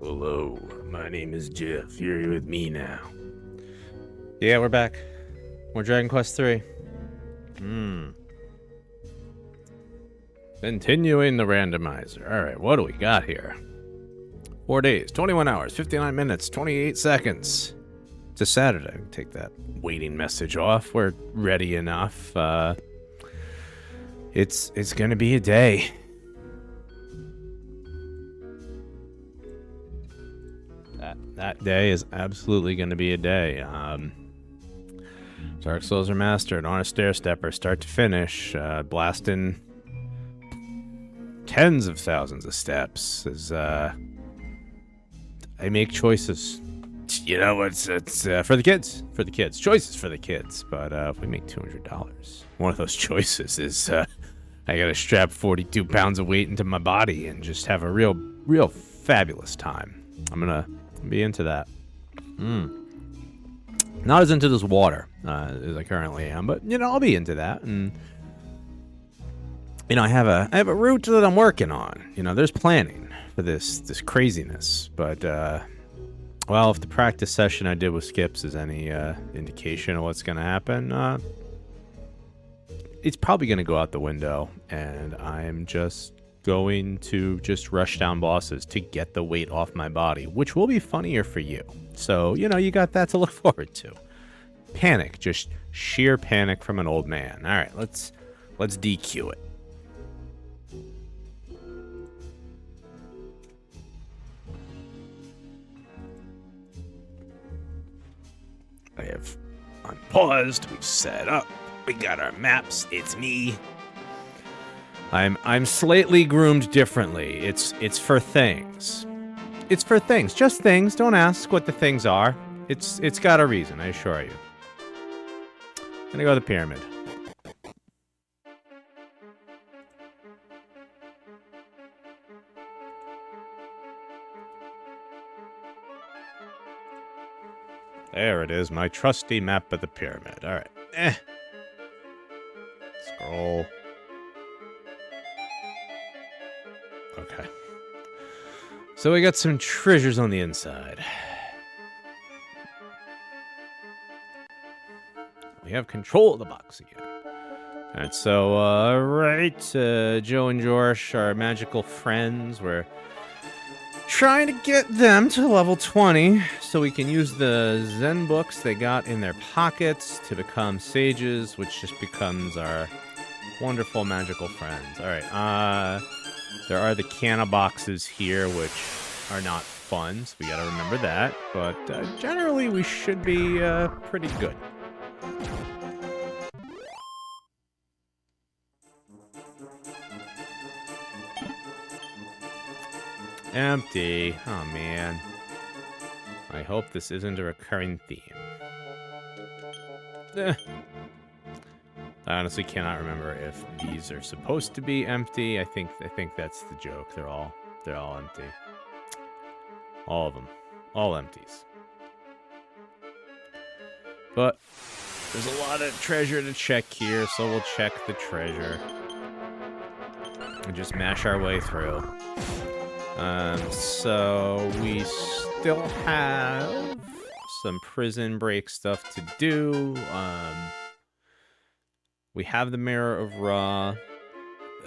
Hello, my name is Jeff. You're here with me now. Yeah, we're back. More Dragon Quest 3. Continuing the randomizer. Alright, what do we got here? 4 days, 21 hours, 59 minutes, 28 seconds. It's a Saturday. Take that waiting message off. We're ready enough. It's gonna be a day. That day is absolutely gonna be a day. Dark Souls Remastered on a stair stepper, start to finish, blasting tens of thousands of steps as I make choices. You know, it's for the kids. For the kids. Choices for the kids. But if we make $200, one of those choices is I gotta strap 42 pounds of weight into my body and just have a real fabulous time. I'm gonna be into that. Not as into this water as I currently am, but you know, I'll be into that. And you know, I have a route that I'm working on. You know, there's planning for this craziness, but well, if the practice session I did with Skips is any indication of what's gonna happen, it's probably gonna go out the window, and I'm just going to rush down bosses to get the weight off my body, which will be funnier for you. So, you know, you got that to look forward to. Panic, just sheer panic from an old man. All right, let's DQ it. I have unpaused, we've set up, we got our maps, it's me. I'm slightly groomed differently. It's for things. It's for things. Just things. Don't ask what the things are. It's got a reason, I assure you. I'm gonna go to the pyramid. There it is, my trusty map of the pyramid. Alright. Scroll. Okay. So we got some treasures on the inside. We have control of the box again. Alright, so, right, Joe and Josh, our magical friends, we're trying to get them to level 20 so we can use the Zen books they got in their pockets to become sages, which just becomes our wonderful magical friends. Alright, there are the canna boxes here, which are not fun, so we gotta remember that. But generally, we should be pretty good. Empty. Oh, man. I hope this isn't a recurring theme. I honestly cannot remember if these are supposed to be empty. I think that's the joke. They're all empty. All of them. All empties. But there's a lot of treasure to check here, so we'll check the treasure. And just mash our way through. So we still have some prison break stuff to do. We have the Mirror of Ra.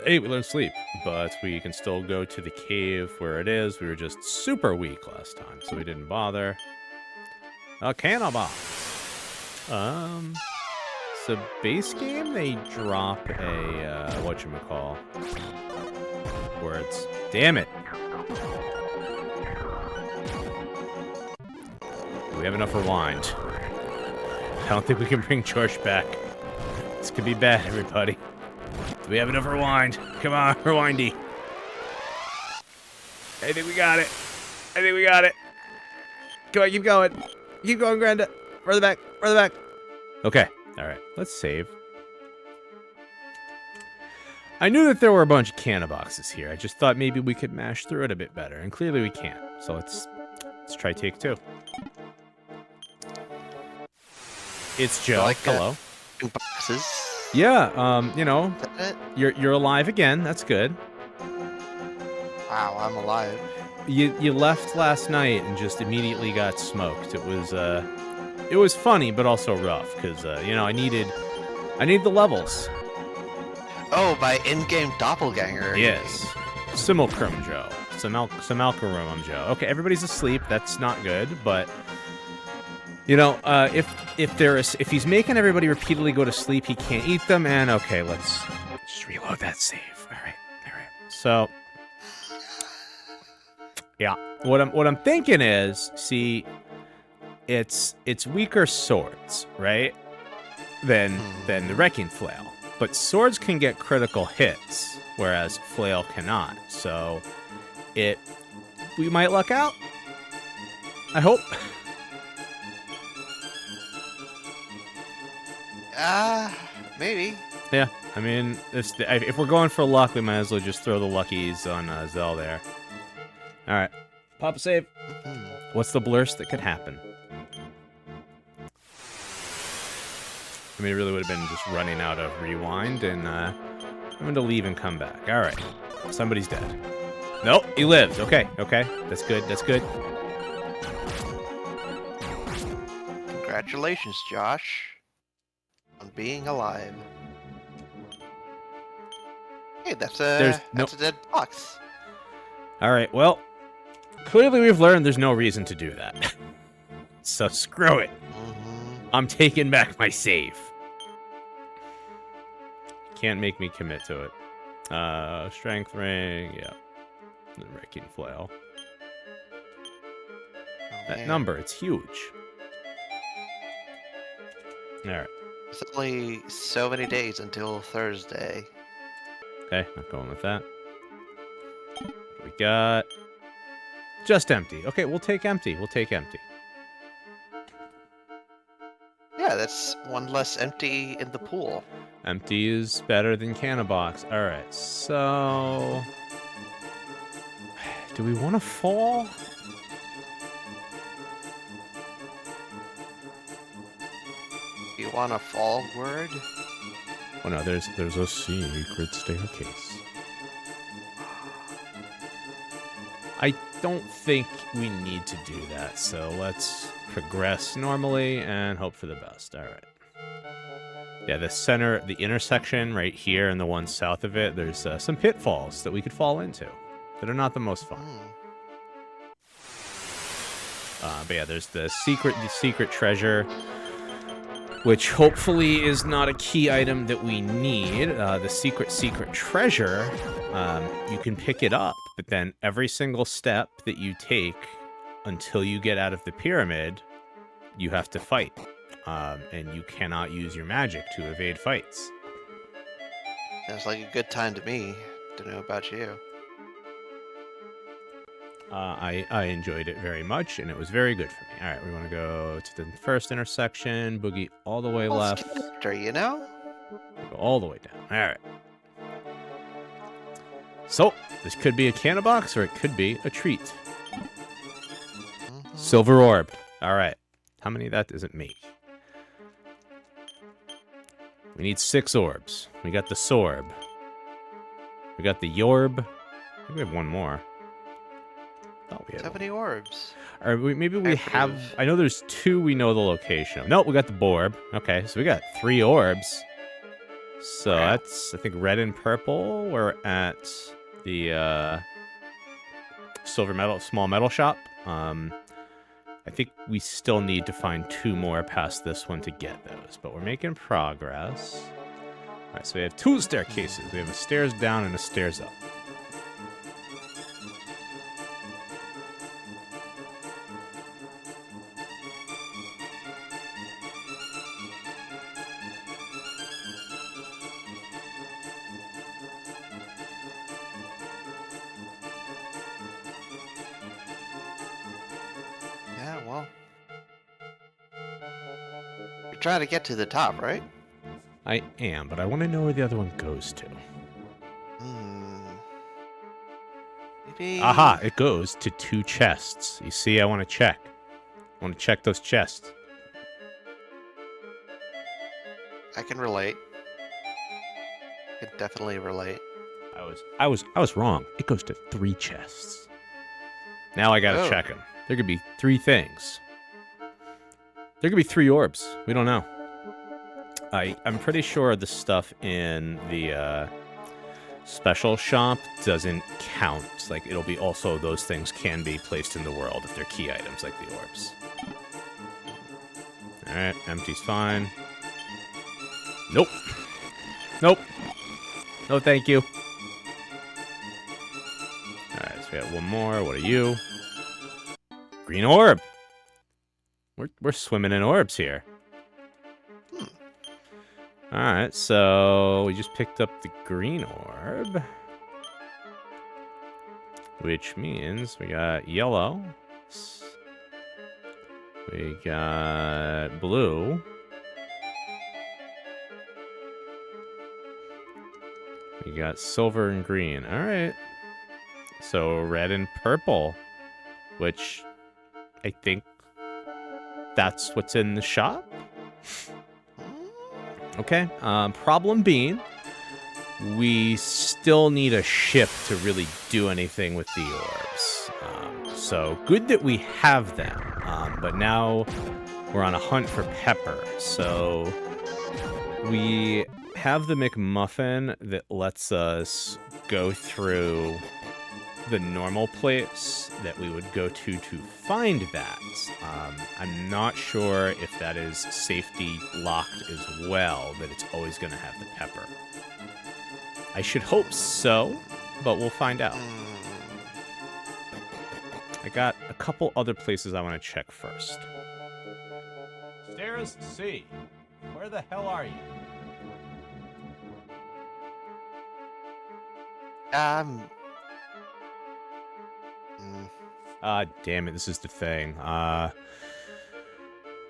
Hey, we learned sleep, but we can still go to the cave where it is. We were just super weak last time, so we didn't bother. A cannonball. So base game, they drop a, whatchamacall. Words. Damn it. Do we have enough rewind? I don't think we can bring George back. This could be bad, everybody. Do we have enough rewind? Come on, rewindy. I think we got it. I think we got it. Come on, keep going. Keep going, Granda. Further back. Further back. Okay. All right. Let's save. I knew that there were a bunch of canna boxes here. I just thought maybe we could mash through it a bit better, and clearly we can't. So let's try take two. It's Joe. Like hello. Boxes. Yeah. You know, you're alive again. That's good. Wow, I'm alive. You left last night and just immediately got smoked. It was funny, but also rough because you know I need the levels. Oh, my in-game doppelganger. Yes, Simulcrum Joe, Simulcrum Joe. Okay, everybody's asleep. That's not good, but you know, if he's making everybody repeatedly go to sleep, he can't eat them. And okay, let's just reload that save. All right. So. Yeah. What I'm thinking is, see, it's weaker swords, right? Than the wrecking flail. But swords can get critical hits, whereas flail cannot. So we might luck out. I hope. Maybe. Yeah. I mean, if we're going for luck, we might as well just throw the luckies on Zell there. All right. Pop a save. What's the blurst that could happen? I mean, it really would have been just running out of rewind and having to leave and come back. All right. Somebody's dead. Nope, he lived. Okay. That's good. Congratulations, Josh, on being alive. Hey, that's a dead box. All right, well, clearly we've learned there's no reason to do that. So screw it. I'm taking back my save. Can't make me commit to it. Strength ring, yeah. The wrecking flail. That number, it's huge. Alright. It's only so many days until Thursday. Okay, not going with that. We got just empty. Okay, we'll take empty. Yeah, that's one less empty in the pool. Empty is better than Cannabox. Alright, so do we want to fall? You want a fall word? Oh no, there's a secret staircase. I don't think we need to do that, so let's progress normally and hope for the best. All right. Yeah, the intersection right here and the one south of it, there's some pitfalls that we could fall into that are not the most fun. But yeah, there's the secret treasure, which hopefully is not a key item that we need. The secret treasure, you can pick it up, but then every single step that you take until you get out of the pyramid, you have to fight. And you cannot use your magic to evade fights. Sounds like a good time to me. Don't know about you. I enjoyed it very much, and it was very good for me. All right, we want to go to the first intersection, boogie all the way left. Character, you know? Go all the way down. All right. So, this could be a Cannabox, or it could be a treat. Silver orb. All right. How many of that does it make? We need 6 orbs. We got the Sorb. We got the Yorb. I think we have one more. Thought we had so many orbs. Or maybe we have... I know there's 2 we know the location of. Nope, we got the Borb. Okay, so we got 3 orbs. So that's, I think, red and purple. We're at the small metal shop. I think we still need to find 2 more past this one to get those, but we're making progress. All right, so we have 2 staircases. We have a stairs down and a stairs up. Yeah, well. You're trying to get to the top, right? I am, but I want to know where the other one goes to. Maybe... Aha, it goes to 2 chests. You see, I want to check. I want to check those chests. I can relate. I can definitely relate. I was wrong. It goes to 3 chests. Now I gotta Oh. check them. There could be 3 things. There could be 3 orbs. We don't know. I'm pretty sure the stuff in the special shop doesn't count. Like, it'll be also those things can be placed in the world if they're key items, like the orbs. Alright, empty's fine. Nope. Nope. No, thank you. Alright, so we got one more. What are you? Green orb. We're swimming in orbs here. Alright, so we just picked up the green orb. Which means we got yellow. We got blue. We got silver and green. Alright. So red and purple. Which I think that's what's in the shop. Okay. Problem being, we still need a ship to really do anything with the orbs. So good that we have them. But now we're on a hunt for Pepper. So we have the McMuffin that lets us go through the normal place that we would go to find that. I'm not sure if that is safety locked as well, that it's always going to have the pepper. I should hope so, but we'll find out. I got a couple other places I want to check first. Stairs C, where the hell are you? Damn it, this is the thing.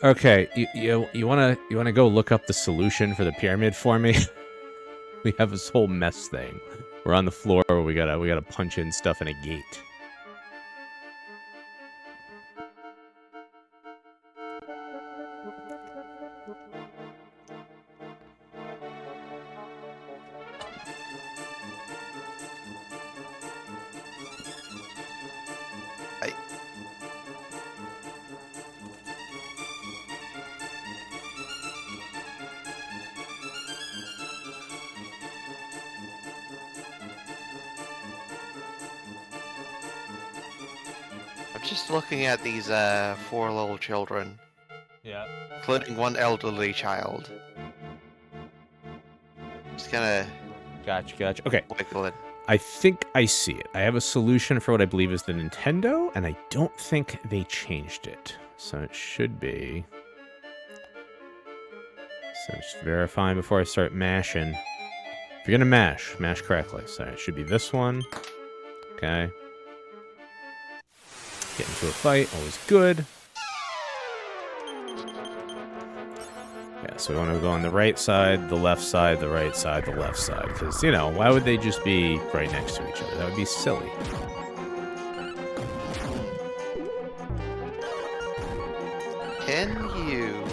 Okay, you wanna go look up the solution for the pyramid for me? We have this whole mess thing. We're on the floor where we gotta punch in stuff in a gate. I'm just looking at these 4 little children. Yeah. Including one elderly child. Just gonna Gotcha. Okay. wiggle it. I think I see it. I have a solution for what I believe is the Nintendo, and I don't think they changed it. So it should be... So just verifying before I start mashing. If you're gonna mash correctly. So it should be this one. Okay. Get into a fight, always good. Yeah, so we want to go on the right side, the left side, the right side, the left side. Because, you know, why would they just be right next to each other? That would be silly. Can you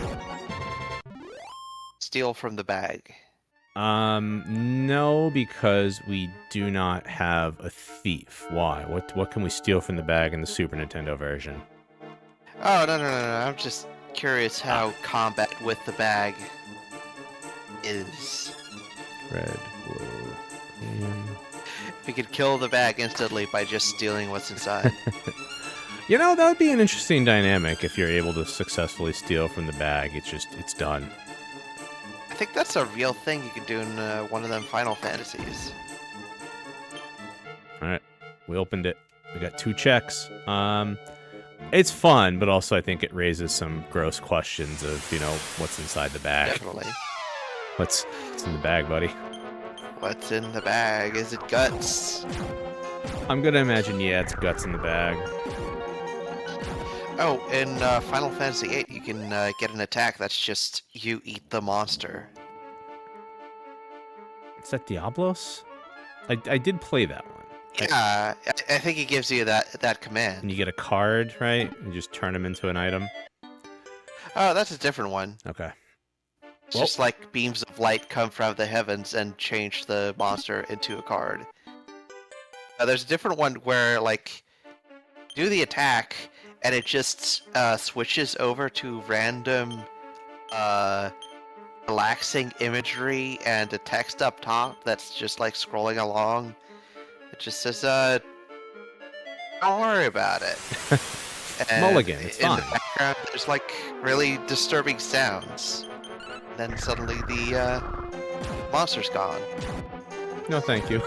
steal from the bag? No, because we do not have a thief. Why? What can we steal from the bag in the Super Nintendo version? Oh, no. I'm just curious how combat with the bag is. Red, blue, green. If you could kill the bag instantly by just stealing what's inside. You know, that would be an interesting dynamic if you're able to successfully steal from the bag. It's done. I think that's a real thing you could do in one of them Final Fantasies. Alright, we opened it. We got 2 checks. It's fun, but also I think it raises some gross questions of, you know, what's inside the bag. Definitely. What's in the bag, buddy? What's in the bag? Is it guts? I'm gonna imagine, yeah, it's guts in the bag. Oh, in Final Fantasy VIII, you can get an attack that's just you eat the monster. Is that Diablos? I did play that one. Yeah, I think it gives you that command. And you get a card, right? And just turn them into an item. Oh, that's a different one. Okay. It's just like beams of light come from the heavens and change the monster into a card. There's a different one where, like, do the attack, and it just switches over to random, relaxing imagery and a text up top that's just, like, scrolling along. It just says, don't worry about it. And Mulligan, it's in fine. the background, there's, like, really disturbing sounds. Then suddenly the, monster's gone. No, thank you.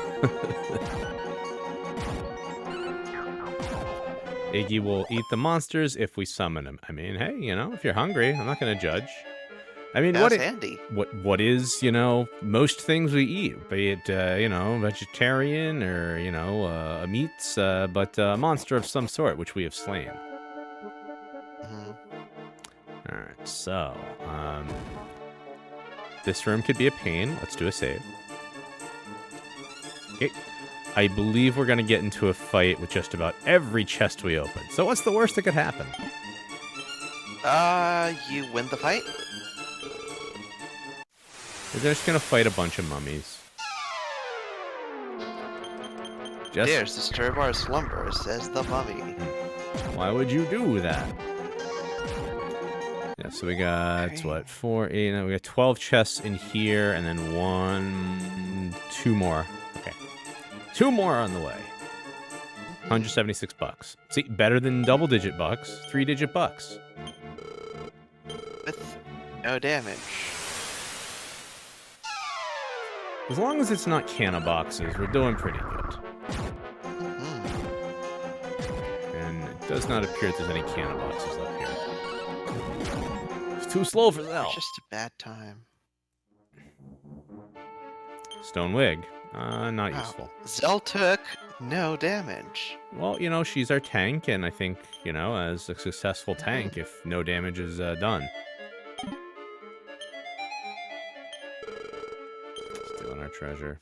Iggy will eat the monsters if we summon him. I mean, hey, you know, if you're hungry, I'm not going to judge. I mean, That's handy. what is, you know, most things we eat, be it, you know, vegetarian or, you know, a meats, but a monster of some sort, which we have slain. Mhm. All right, so, this room could be a pain. Let's do a save. Okay. I believe we're going to get into a fight with just about every chest we open. So what's the worst that could happen? You win the fight? We're just going to fight a bunch of mummies. Just... Dares disturb our slumber, says the mummy. Why would you do that? Yeah, so we got, Okay. what, 4, 8, no, we got 12 chests in here, and then 2 more. Okay. 2 more on the way. 176 bucks. See, better than double-digit bucks. 3-digit bucks. With no damage. As long as it's not canna boxes, we're doing pretty good. Mhm. And it does not appear that there's any canna boxes up here. It's too slow for that. It's just a bad time. Stone wig. Not useful. Zell took no damage. Well, you know, she's our tank, and I think, you know, as a successful tank, if no damage is done. Stealing our treasure.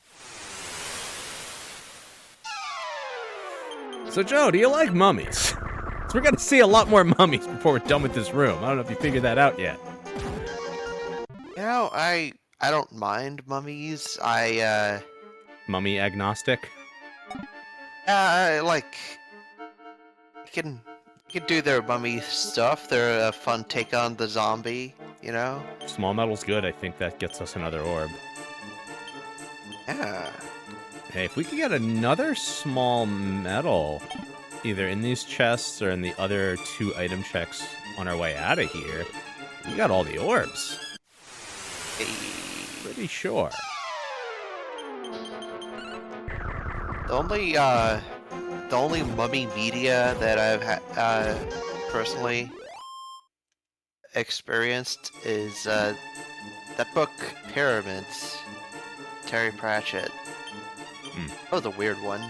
So, Joe, do you like mummies? So we're gonna see a lot more mummies before we're done with this room. I don't know if you figured that out yet. You know, I don't mind mummies. Mummy agnostic? I like you can do their mummy stuff. They're a fun take on the zombie, you know? Small metal's good. I think that gets us another orb. Yeah. Hey, if we could get another small metal, either in these chests or in the other 2 item checks on our way out of here, we got all the orbs. Hey. Pretty sure. The only mummy media that I've personally experienced is that book Pyramids, Terry Pratchett. That was a weird one.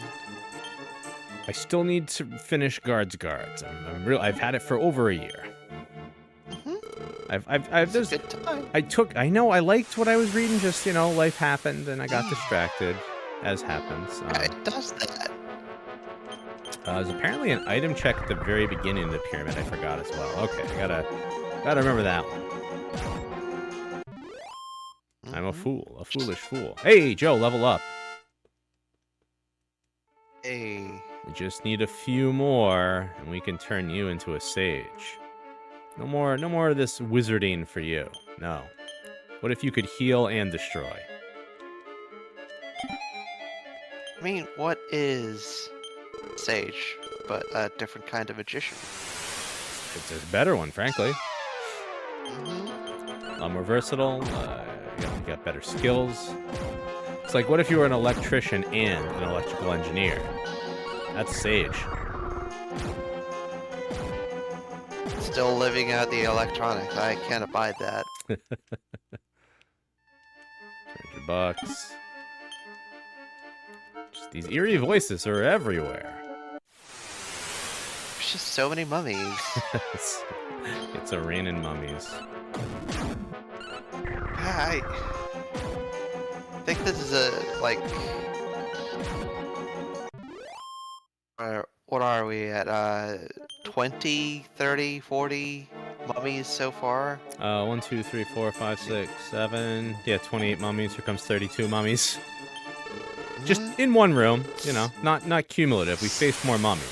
I still need to finish Guards. I've had it for over a year. It's a good time. I know, I liked what I was reading, just, you know, life happened and I got distracted, as happens. Yeah, it does that. There's apparently an item check at the very beginning of the pyramid I forgot as well. Okay, I gotta remember that one. I'm a fool, a foolish fool. Hey, Joe, level up. Hey. We just need a few more, and we can turn you into a sage. No more of this wizarding for you. No. What if you could heal and destroy? I mean, what is Sage, but a different kind of magician? It's a better one, frankly. A lot more versatile. You got better skills. It's like, what if you were an electrician and an electrical engineer? That's Sage. Still living out the electronics. I can't abide that. $200. Just these eerie voices are everywhere. There's just so many mummies. It's a raining mummies. I think this is a, like... what are we at? 20, 30, 40 mummies so far? 1, 2, 3, 4, 5, 6, 7. Yeah, 28 mummies. Here comes 32 mummies. Just in one room, you know, not cumulative. We faced more mummies.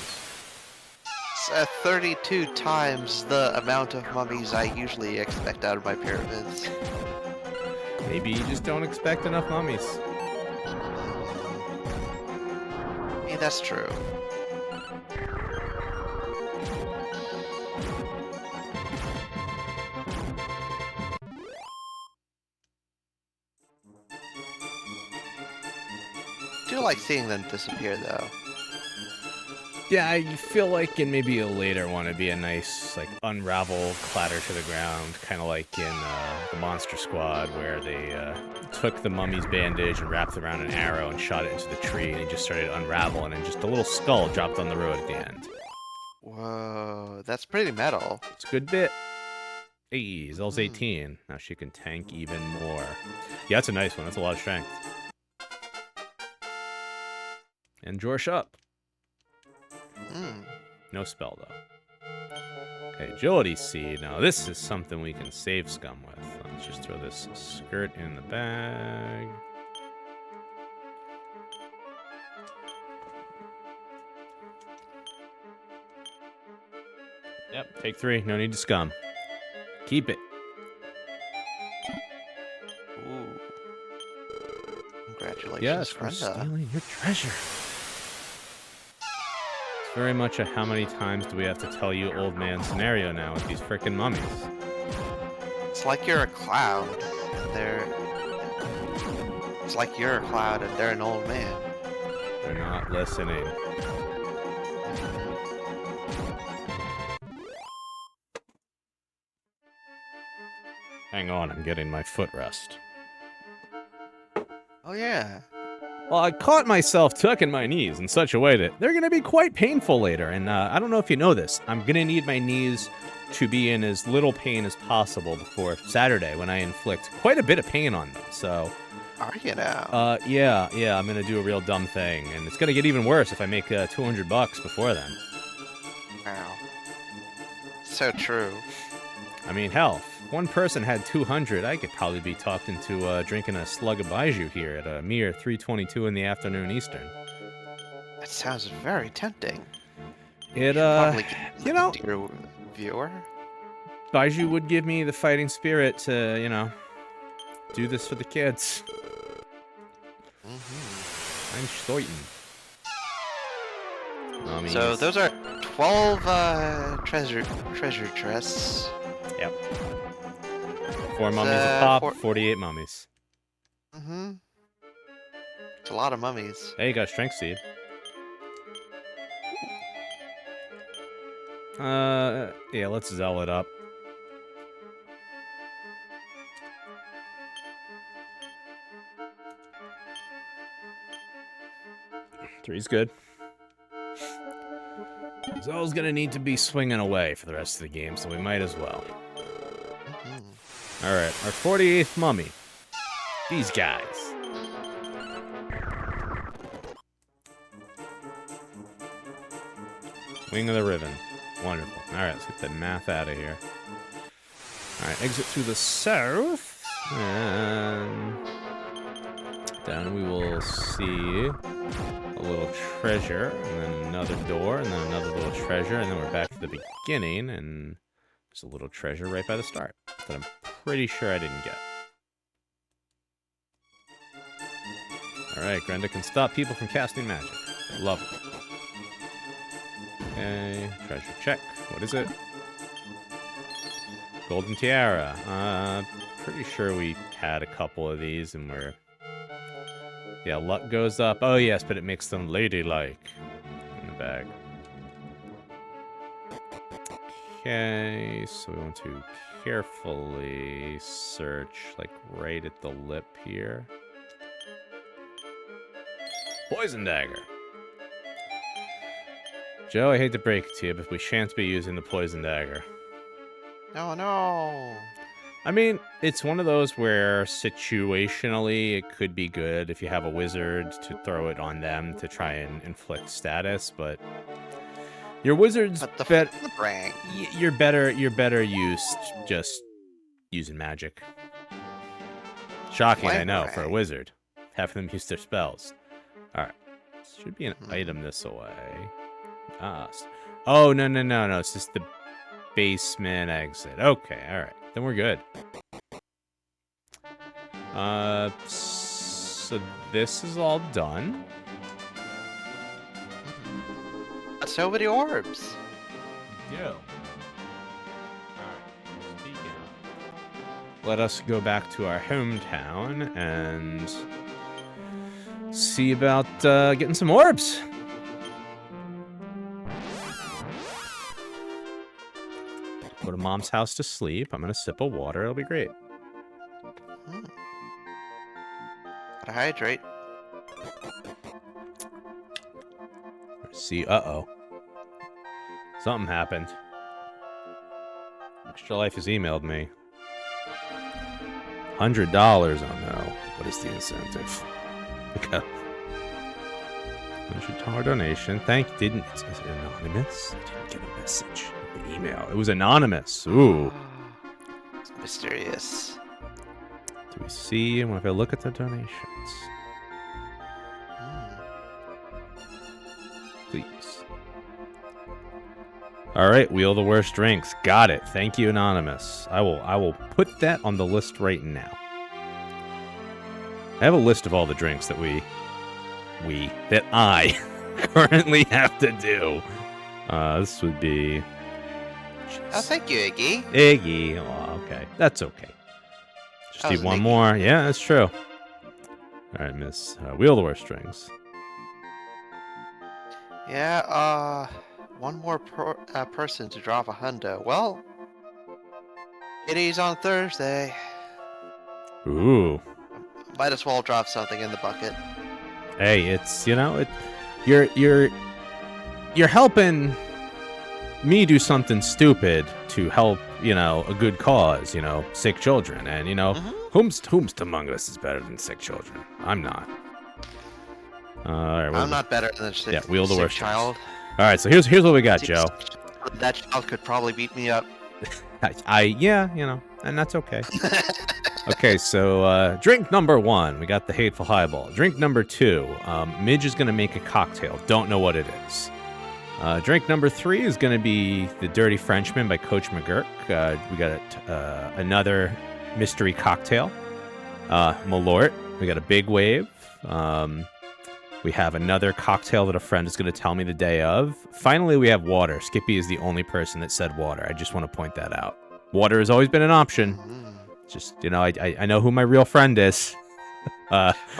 It's 32 times the amount of mummies I usually expect out of my pyramids. Maybe you just don't expect enough mummies. Yeah, that's true. I do like seeing them disappear, though. Yeah, I feel like in maybe a later one it'd be a nice, like, unravel, clatter to the ground, kind of like in the Monster Squad, where they took the mummy's bandage and wrapped it around an arrow and shot it into the tree, and it just started unraveling, and just a little skull dropped on the road at the end. Whoa, that's pretty metal. It's a good bit. Hey, Zell's 18. Now she can tank even more. Yeah, that's a nice one. That's a lot of strength. And Jorsh up. No spell, though. Okay, Agility Seed. Now, this is something we can save scum with. Let's just throw this skirt in the bag. Yep, take 3. No need to scum. Keep it. Ooh. Congratulations, Yes, for Rando. stealing your treasure. It's very much a how many times do we have to tell you old man scenario now with these frickin' mummies. It's like you're a cloud, and they're... It's like you're a cloud, and they're an old man. They're not listening. Hang on, I'm getting my foot rest. Oh, yeah. Well, I caught myself tucking my knees in such a way that they're going to be quite painful later. And I don't know if you know this. I'm going to need my knees to be in as little pain as possible before Saturday when I inflict quite a bit of pain on them. So, Are you now? yeah, I'm going to do a real dumb thing. And it's going to get even worse if I make $200 before then. Wow. So true. I mean, hell, if one person had 200, I could probably be talked into drinking a slug of Baiju here at a mere 3:22 in the afternoon Eastern. That sounds very tempting. It, Probably you know, dear viewer. Baiju would give me the fighting spirit to, you know, do this for the kids. I'm certain. So those are 12 treasure chests. Yep. 4 mummies a pop, 48 mummies. It's a lot of mummies. Hey, you got a strength seed. Yeah, let's Zell it up. Three's good. Zell's gonna need to be swinging away for the rest of the game, so we might as well. Alright, our 48th mummy. These guys. Wing of the Ribbon. Wonderful. Alright, let's get the math out of here. Alright, exit through the south. And down we will see a little treasure, and then another door, and then another little treasure, and then we're back to the beginning, and there's a little treasure right by the start that I'm pretty sure I didn't get. Alright, Grenda can stop people from casting magic. Love it. Okay, treasure check. What is it? Golden tiara. Pretty sure we had a couple of these, and we're... Yeah, luck goes up. Oh, yes, but it makes them ladylike in the bag. Okay, so we want to carefully search, like, right at the lip here. Poison dagger. Joe, I hate to break it to you, but we shan't be using the poison dagger. Oh, no. I mean, it's one of those where situationally it could be good if you have a wizard to throw it on them to try and inflict status, but your wizard's you're better used just using magic. Shocking, I know, for a wizard. Having them use their spells. Should be an item this way. Oh, no. It's just the basement exit. Okay, alright. Then we're good. So this is all done. So many orbs. Yo. Let us go back to our hometown and see about getting some orbs. Go to Mom's house to sleep. I'm gonna sip of water. It'll be great. Gotta hydrate. See, uh-oh. Something happened. Extra Life has emailed me. $100. Oh no. What is the incentive? Okay. $100 donation. It's anonymous? I didn't get a message. An email. It was anonymous. Ooh. It's mysterious. Do we see? What if I look at the donations? Please. All right, wheel the worst drinks. Got it. Thank you, anonymous. I will put that on the list right now. I have a list of all the drinks that I currently have to do. This would be. Oh, thank you, Iggy. Iggy. Oh, okay. That's okay. Just need one more. Yeah, that's true. All right, Miss. Wheel the worst drinks. Yeah, one more person to drop a hundo. Well, it is on Thursday. Ooh. Might as well drop something in the bucket. Hey, it's you're helping me do something stupid to help a good cause, sick children, and whomst among us is better than sick children? I'm not. All right, I'm not better than a sick, wheel the worst child. All right, so here's what we got, Joe. That child could probably beat me up. And that's okay. Okay, so drink number 1, we got the Hateful Highball. Drink number 2, Midge is gonna make a cocktail. Don't know what it is. Drink number 3 is gonna be the Dirty Frenchman by Coach McGurk. We got another mystery cocktail. Malort. We got a Big Wave. We have another cocktail that a friend is going to tell me the day of. Finally, we have water. Skippy is the only person that said water. I just want to point that out. Water has always been an option. Just, I know who my real friend is.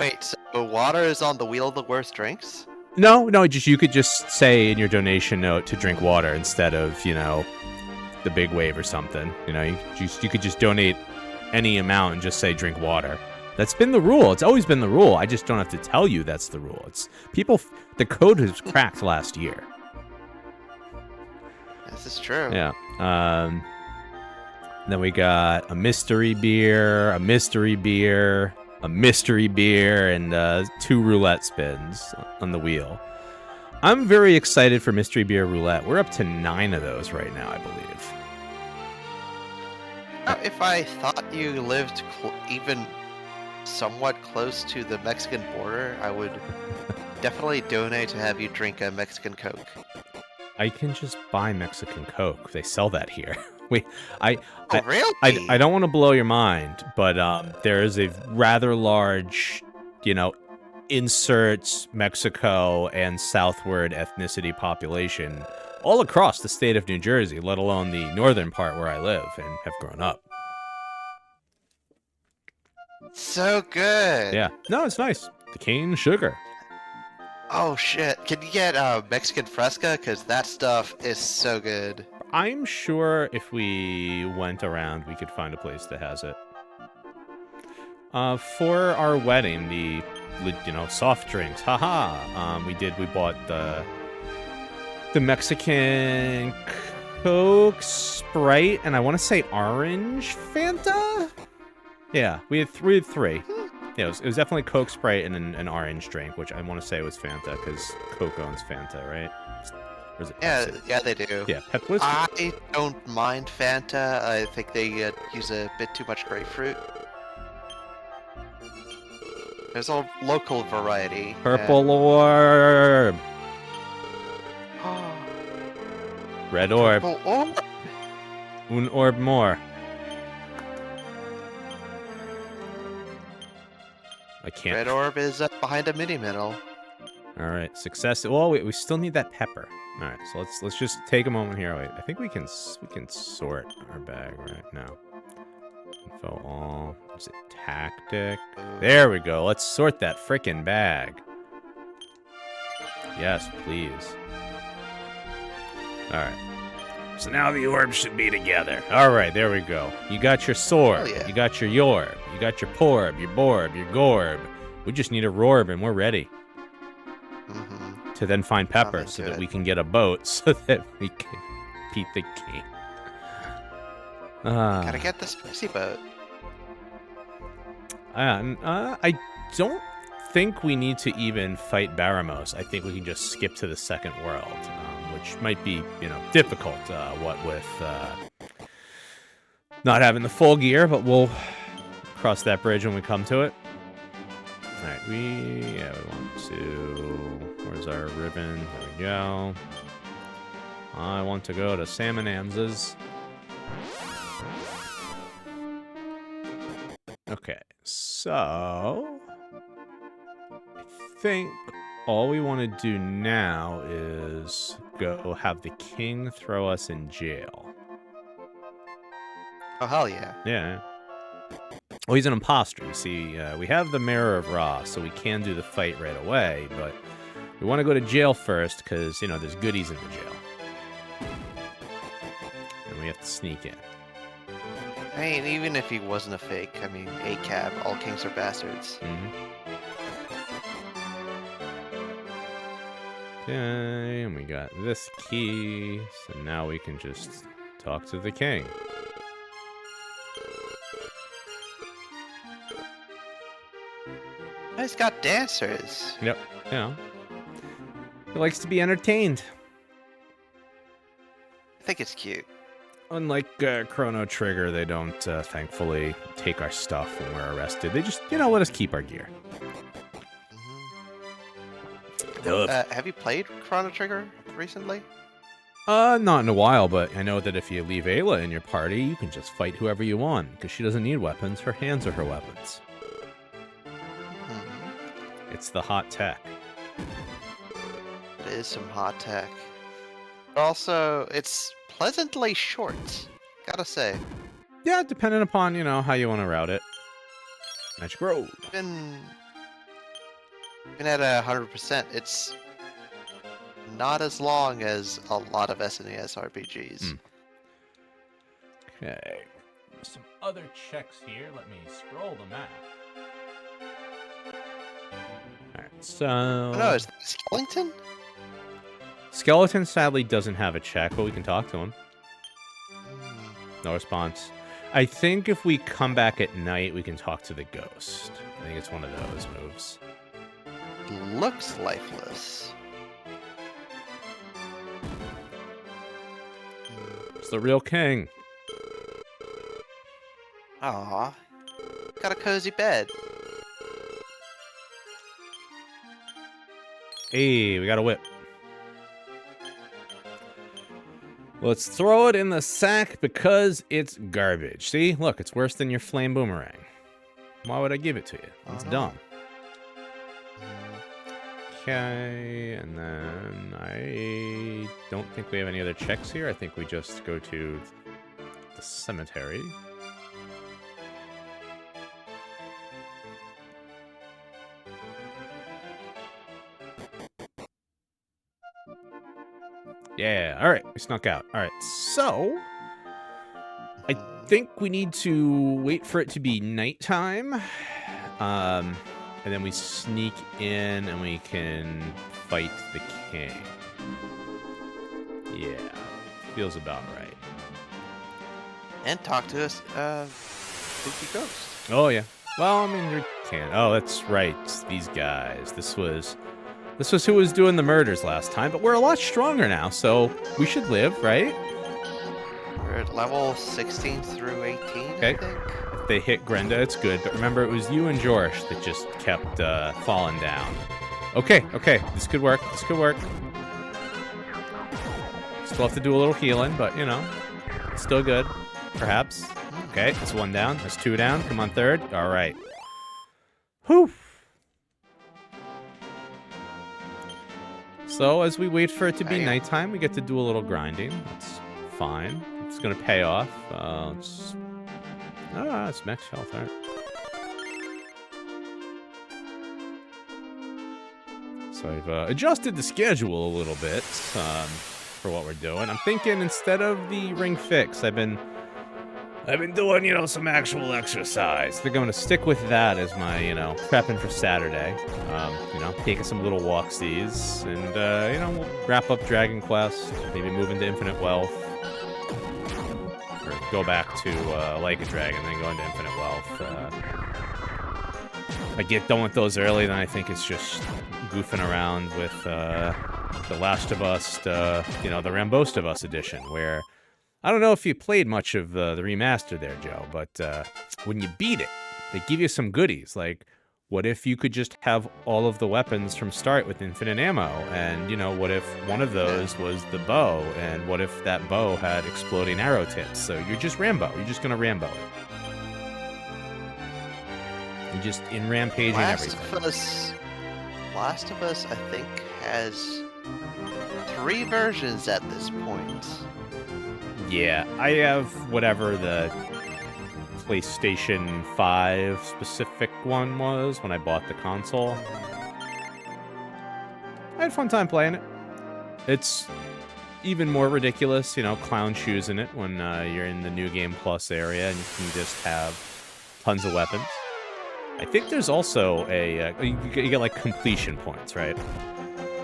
Wait, so water is on the wheel of the worst drinks? No, you could just say in your donation note to drink water instead of, the Big Wave or something. You could just donate any amount and just say drink water. That's been the rule. It's always been the rule. I just don't have to tell you that's the rule. The code was cracked last year. This is true. Yeah. Then we got a mystery beer, and 2 roulette spins on the wheel. I'm very excited for mystery beer roulette. We're up to 9 of those right now, I believe. If I thought you lived even somewhat close to the Mexican border, I would definitely donate to have you drink a Mexican Coke. I can just buy Mexican Coke. They sell that here. Really? I don't want to blow your mind, but there is a rather large, insert Mexico and southward ethnicity population all across the state of New Jersey, let alone the northern part where I live and have grown up. So good. Yeah. No, it's nice. The cane sugar. Oh shit. Can you get Mexican Fresca? Because that stuff is so good. I'm sure if we went around, we could find a place that has it. For our wedding, the soft drinks. Haha. We bought the Mexican Coke, Sprite, and I want to say orange Fanta? Yeah, we had three. Yeah, it was definitely Coke, Sprite, and an orange drink, which I want to say was Fanta, because Coke owns Fanta, right? Or is it Pepsi? Yeah, they do. Yeah, Pepsi. I don't mind Fanta. I think they use a bit too much grapefruit. There's a local variety. Purple orb. Red orb. Purple orb. Un orb more. I can't. Red orb is behind a mini middle. All right, success. Well, we still need that pepper. All right, so let's just take a moment here. Wait, I think we can sort our bag right now. Info all. Is it tactic? There we go. Let's sort that frickin' bag. Yes, please. All right. So now the orbs should be together. All right, there we go. You got your sword. Yeah. You got your yorb. You got your porb, your borb, your gorb. We just need a rorb, and we're ready to then find pepper so that we can get a boat so that we can beat the king. Gotta get the spicy boat. I don't think we need to even fight Baramos. I think we can just skip to the second world, which might be, difficult, what with not having the full gear, but we'll cross that bridge when we come to it. All right, we want to... Where's our ribbon? There we go. I want to go to Salmon Ams's. Okay, so... I think all we want to do now is go have the king throw us in jail. Oh, hell yeah. Yeah. Well, he's an imposter. You see, we have the Mirror of Ra, so we can do the fight right away, but we want to go to jail first because, there's goodies in the jail. And we have to sneak in. I mean, even if he wasn't a fake, I mean, ACAB, all kings are bastards. Okay, and we got this key, so now we can just talk to the king. He's got dancers. Yep, he likes to be entertained. I think it's cute. Unlike Chrono Trigger, they don't, thankfully, take our stuff when we're arrested. They just, let us keep our gear. Have you played Chrono Trigger recently? Not in a while, but I know that if you leave Ayla in your party, you can just fight whoever you want, because she doesn't need weapons. Her hands are her weapons. It's the hot tech. It is some hot tech. But also, it's pleasantly short, gotta say. Yeah, depending upon, how you want to route it. Magic Road. Even at 100%, it's not as long as a lot of SNES RPGs. Okay. Some other checks here. Let me scroll the map. Alright, so... Oh, no, is it Skellington? Skeleton sadly doesn't have a check, but we can talk to him. No response. I think if we come back at night, we can talk to the ghost. I think it's one of those moves. Looks lifeless. It's the real king. Aw. Got a cozy bed. Hey, we got a whip. Let's throw it in the sack because it's garbage. See? Look, it's worse than your flame boomerang. Why would I give it to you? It's dumb. Okay, and then I don't think we have any other checks here. I think we just go to the cemetery. Yeah, all right, we snuck out. All right, so I think we need to wait for it to be nighttime. And then we sneak in and we can fight the king. Yeah, feels about right. And talk to us, spooky ghost. Oh, yeah. Well, I mean, you can. Oh, that's right. These guys. This was who was doing the murders last time, but we're a lot stronger now, so we should live, right? We're at level 16 through 18, Okay. I think. I if they hit Grenda, it's good. But remember, it was you and George that just kept falling down. Okay, okay, this could work. This could work. Still have to do a little healing, but, you know, it's still good. Perhaps. Okay, that's 1 down. That's 2 down. Come on, 3rd. All right. Whew. So, as we wait for it to be nighttime, we get to do a little grinding. That's fine. It's going to pay off. It's max health, all right. So I've adjusted the schedule a little bit for what we're doing. I'm thinking instead of the ring fix, I've been doing, you know, some actual exercise. They're going to stick with that as my, you know, prepping for Saturday. You know, taking some little walksies, and you know, we'll wrap up Dragon Quest, maybe move into Infinite Wealth, or go back to Like a Dragon, then go into Infinite Wealth. I get done with those early, then I think it's just goofing around with The Last of Us, you know, the Rambost of Us edition, where I don't know if you played much of the remaster there, Joe, but when you beat it, they give you some goodies. Like, what if you could just have all of the weapons from start with infinite ammo? And, you know, what if one of those was the bow? And what if that bow had exploding arrow tips? So you're just Rambo. You're just going to Rambo it. You're just in rampaging everything. Last of Us, I think, has 3 versions at this point. Yeah, I have whatever the PlayStation 5 specific one was when I bought the console. I had a fun time playing it. It's even more ridiculous, you know, clown shoes in it when you're in the New Game Plus area and you can just have tons of weapons. I think there's also a... you get, like, completion points, right?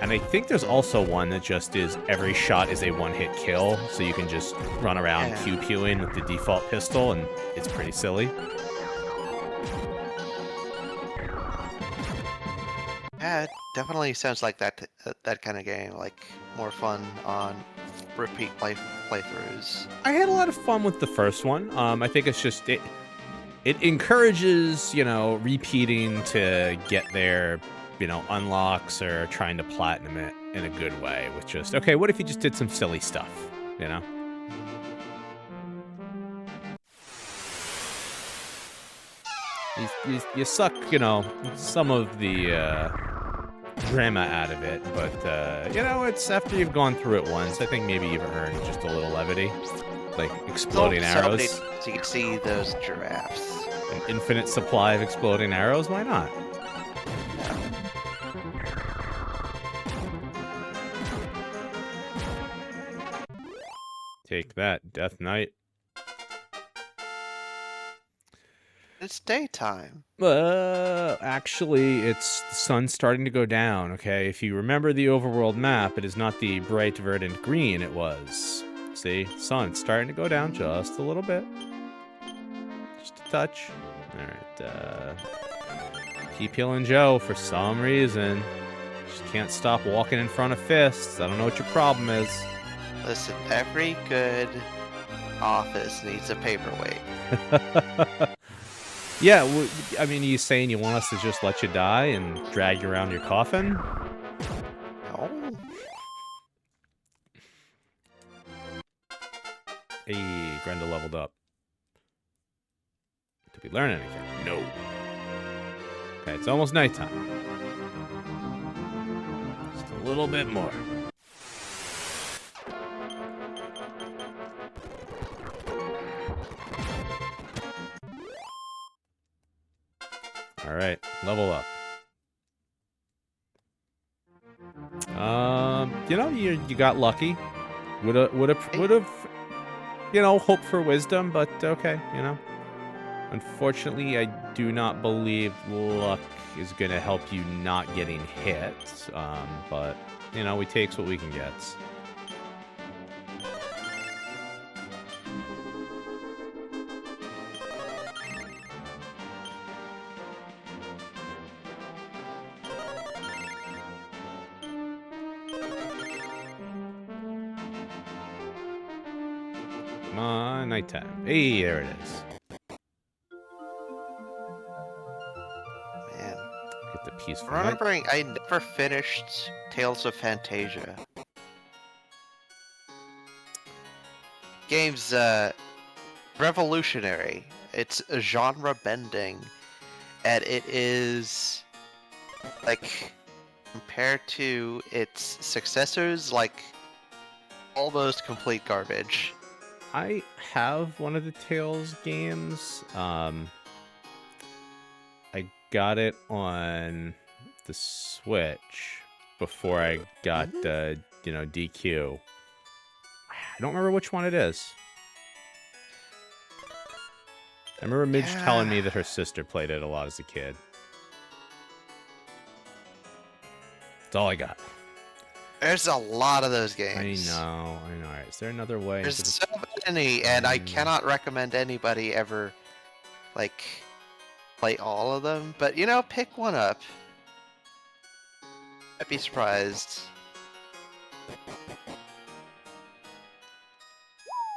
And I think there's also one that just is every shot is a one-hit kill, so you can just run around pew-pewing with the default pistol, and it's pretty silly. Yeah, it definitely sounds like that kind of game, like more fun on repeat playthroughs. I had a lot of fun with the first one. I think it's just it encourages, you know, repeating to get their, you know, unlocks or trying to platinum it in a good way with just, okay, what if you just did some silly stuff, you know? You suck, you know, some of the drama out of it, but, you know, it's after you've gone through it once, I think maybe you've earned just a little levity. Like exploding arrows. So you can see those giraffes. An infinite supply of exploding arrows? Why not? Take that, Death Knight. It's daytime. Actually, it's the sun's starting to go down, okay? If you remember the overworld map, it is not the bright verdant green it was. See? Sun's starting to go down just a little bit. Just a touch. Alright, keep healing Joe for some reason. Just can't stop walking in front of fists. I don't know what your problem is. Listen, every good office needs a paperweight. Yeah, well, I mean, are you saying you want us to just let you die and drag you around your coffin? No. Hey, Grenda leveled up. Did we learn anything? No. Okay, it's almost nighttime. Just a little bit more. All right, level up. You know, you got lucky. Would have, you know, hoped for wisdom, but okay, you know. Unfortunately, I do not believe luck is gonna help you not getting hit. But you know, we takes what we can get. Come on, nighttime. Hey, there it is. peaceful night. Remembering, I never finished Tales of Fantasia. Game's revolutionary. It's genre bending, and it is like compared to its successors, like almost complete garbage. I have one of the Tales games. I got it on the Switch before I got DQ. I don't remember which one it is. I remember Midge telling me that her sister played it a lot as a kid. That's all I got. There's a lot of those games. I know. Alright, is there another way? There's so many, and I cannot recommend anybody ever, like, play all of them. But, pick one up. I'd be surprised.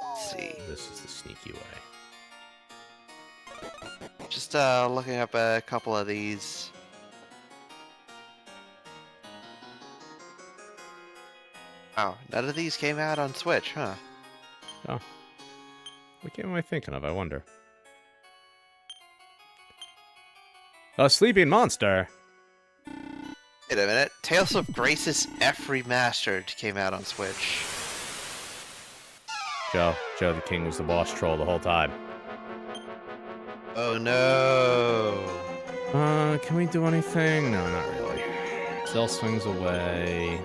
Let's see. This is the sneaky way. Just looking up a couple of these. Oh, none of these came out on Switch, huh? Oh. What game am I thinking of, I wonder? A Sleeping Monster! Wait a minute. Tales of Graces F Remastered came out on Switch. Joe the King was the boss troll the whole time. Oh no! Can we do anything? No, not really. Cell swings away.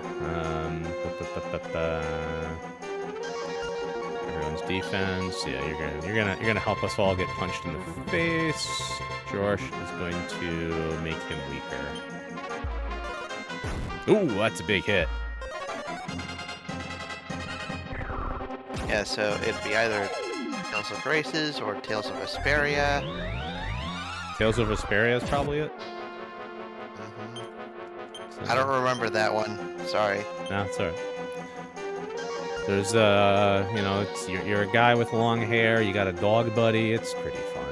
Everyone's defense. Yeah, you're gonna help us all get punched in the face. Josh is going to make him weaker. Ooh, that's a big hit. Yeah, so it'd be either Tales of Graces or Tales of Vesperia. Tales of Vesperia is probably it. I don't remember that one. Sorry. No, it's alright. There's it's you're a guy with long hair. You got a dog buddy. It's pretty fun.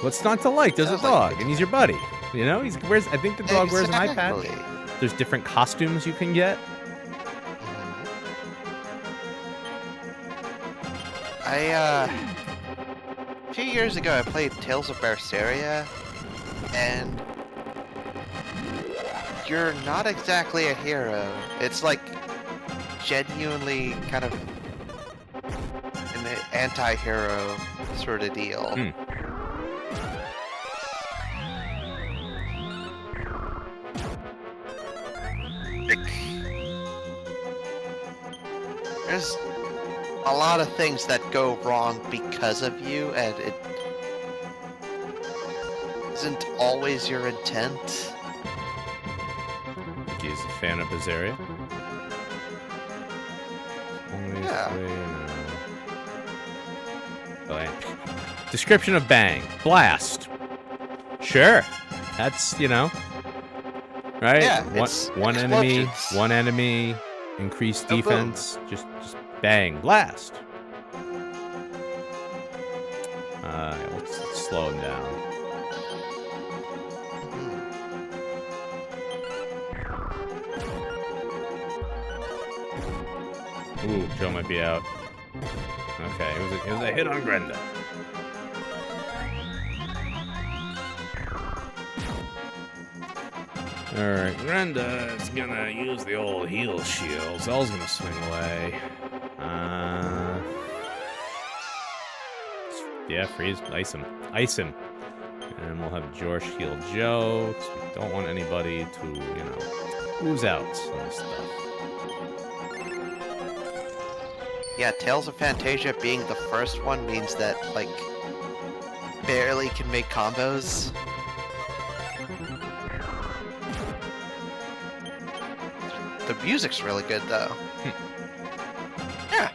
What's not to like? There's a dog, and he's your buddy. I think the dog wears an eye patch. There's different costumes you can get. A few years ago, I played Tales of Berseria, and you're not exactly a hero. It's like genuinely kind of an anti-hero sort of deal. There's a lot of things that go wrong because of you, and it isn't always your intent. He's a fan of Berseria. Description of Bang. Blast. Sure. That's, right? Yeah, one enemy, increased defense, just bang, blast. Let's slow him down. Ooh, Joe might be out. Okay, it was a hit on Rando. Alright, Renda's gonna use the old heal shield. Zell's gonna swing away. Yeah, freeze. Ice him. And we'll have George heal Joe, because we don't want anybody to, ooze out on this stuff. Yeah, Tales of Fantasia being the first one means that, barely can make combos. The music's really good, though. Yeah.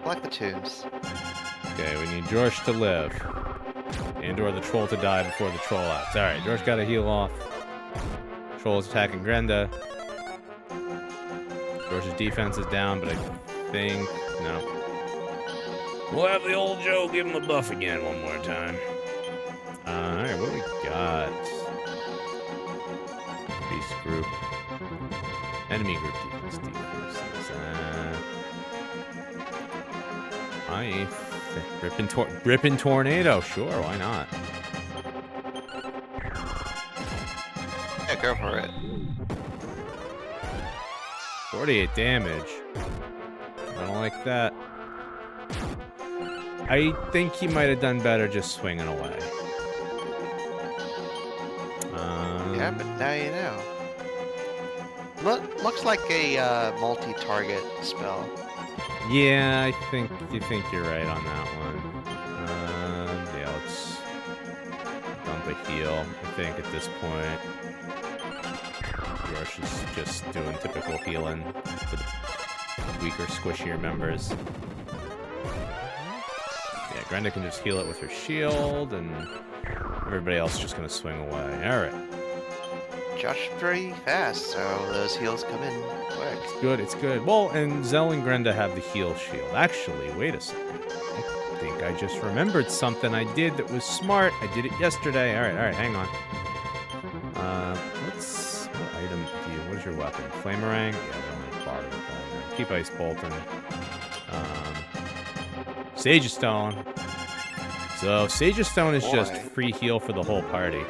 I like the tunes. Okay, we need George to live. And/or the troll to die before the troll acts. Alright, George got to heal off. Troll's attacking Grenda. George's defense is down, but I think... No. We'll have the old Joe give him a buff again one more time. Alright, what do we got? Beast group. Enemy group defense decreases. Rippin' Tornado. Sure, why not? Yeah, go for it. 48 damage. I don't like that. I think he might have done better just swinging away. Yeah, but now you know. Looks like a multi-target spell. Yeah, you think you're right on that one. Yeah, let's dump a heal. I think at this point, Yosh is just doing typical healing for the weaker, squishier members. Yeah, Grenda can just heal it with her shield, and everybody else is just gonna swing away. All right. Josh pretty fast, so those heals come in quick. It's good, it's good. Well, and Zell and Grenda have the heal shield. Actually, wait a second. I think I just remembered something I did that was smart. I did it yesterday. All right, hang on. What item do you, what is your weapon? Flamerang? Yeah, I don't really bother with that. Keep Ice Bolting. Sage of Stone. So, Sage of Stone is just free heal for the whole party.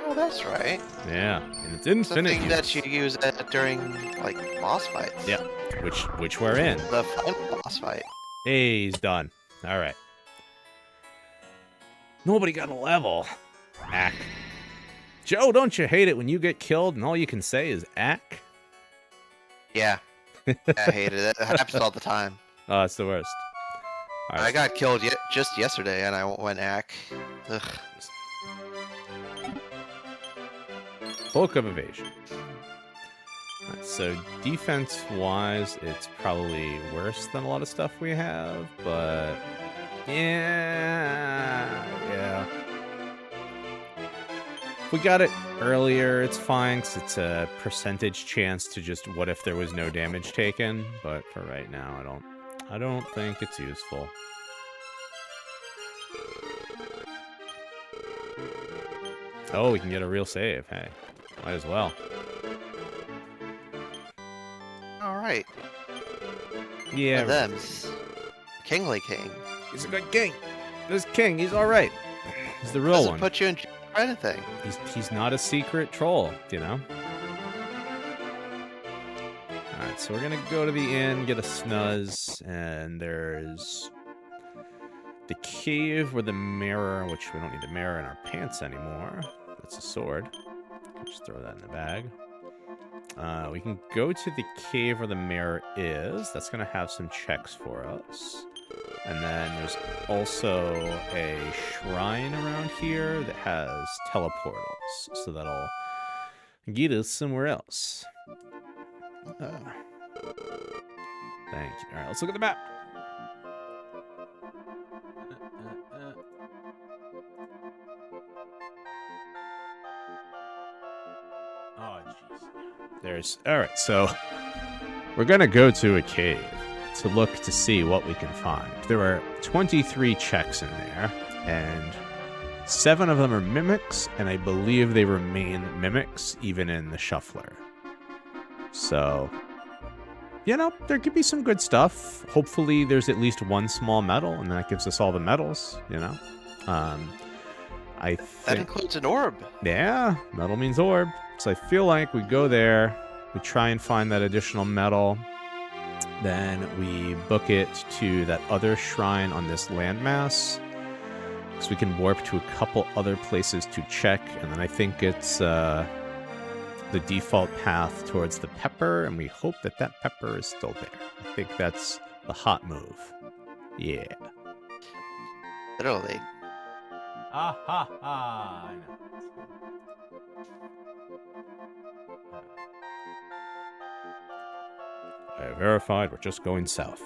Oh, that's right. Yeah, and it's infinite Something that you use during, like, boss fights. Yeah, which we're in. The final boss fight. Hey, he's done. All right. Nobody got a level. Ack. Joe, don't you hate it when you get killed and all you can say is ack? Yeah. I hate it. It happens all the time. Oh, it's the worst. All right. I got killed just yesterday, and I went ack. Ugh. Bulk of evasion. Right, so defense-wise, it's probably worse than a lot of stuff we have, but yeah. If we got it earlier, it's fine, 'cause it's a percentage chance to just what if there was no damage taken, but for right now, I don't think it's useful. Oh, we can get a real save. Hey, might as well. All right. Yeah. And them's Kingly King. He's a good king. This king, he's all right. He's the real Doesn't one. put you in jail or anything. He's not a secret troll, you know. All right, so we're gonna go to the inn, get a snuzz, and there's the cave where the mirror, which we don't need the mirror in our pants anymore. That's a sword. Just throw that in the bag. We can go to the cave where the mirror is. That's going to have some checks for us. And then there's also a shrine around here that has teleportals. So that'll get us somewhere else. Thank you. All right, let's look at the map. Oh, jeez. Alright, so we're gonna go to a cave to look to see what we can find. There are 23 checks in there, and 7 of them are mimics, and I believe they remain mimics even in the shuffler. So, you know, there could be some good stuff. Hopefully there's at least one small medal, and that gives us all the medals, you know? I think... That includes an orb. Yeah, medal means orb. So I feel like we go there, we try and find that additional medal, then we book it to that other shrine on this landmass, so we can warp to a couple other places to check, and then I think it's the default path towards the pepper, and we hope that that pepper is still there. I think that's the hot move. Yeah. Literally. Ah ha ha! I know. I verified we're just going south.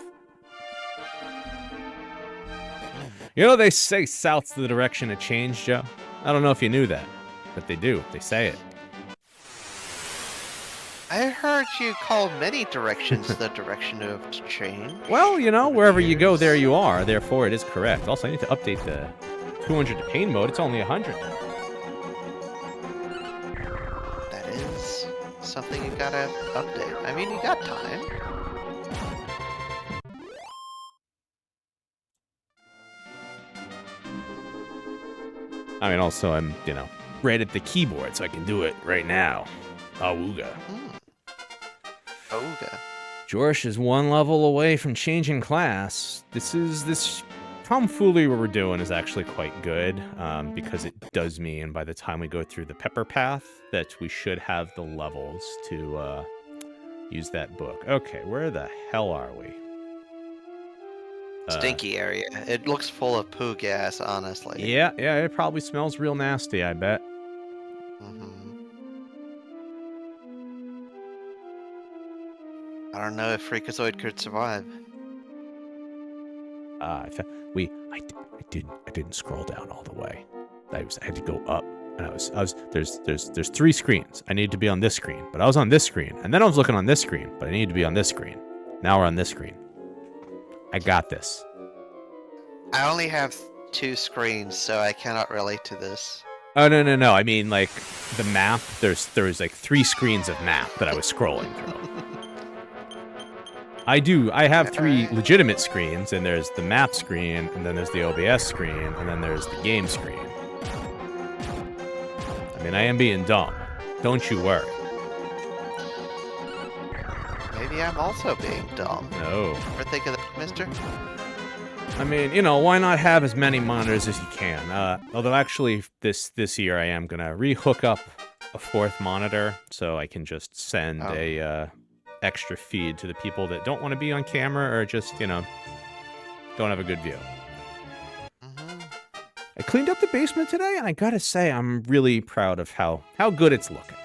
You know, they say south's the direction of change, Joe. I don't know if you knew that, but they do. They say it. I heard you call many directions the direction of change. Well, you know, wherever you go, there you are. Therefore, it is correct. Also, I need to update the 200 to pain mode, it's only 100 now. That is something you gotta update. I mean, you got time. I mean, also, I'm, right at the keyboard, so I can do it right now. Awooga. Ooga. Jorsh is one level away from changing class. This tomfoolery what we're doing is actually quite good, because it does mean by the time we go through the pepper path that we should have the levels to use that book. Okay, where the hell are we? Stinky area. It looks full of poo gas, honestly. Yeah, it probably smells real nasty, I bet. I don't know if Freakazoid could survive. I didn't scroll down all the way. I had to go up, and there's 3 screens. I needed to be on this screen, but I was on this screen, and then I was looking on this screen, but I needed to be on this screen. Now we're on this screen. I got this. I only have 2 screens, so I cannot relate to this. Oh no! I mean, like the map. There's like 3 screens of map that I was scrolling through. I have 3 legitimate screens, and there's the map screen, and then there's the OBS screen, and then there's the game screen. I mean, I am being dumb. Don't you worry. Maybe I'm also being dumb. No. Ever think of that, mister? I mean, why not have as many monitors as you can? Although actually, this year I am gonna re-hook up a 4th monitor, so I can just send a extra feed to the people that don't want to be on camera or just, don't have a good view. I cleaned up the basement today, and I gotta say, I'm really proud of how good it's looking.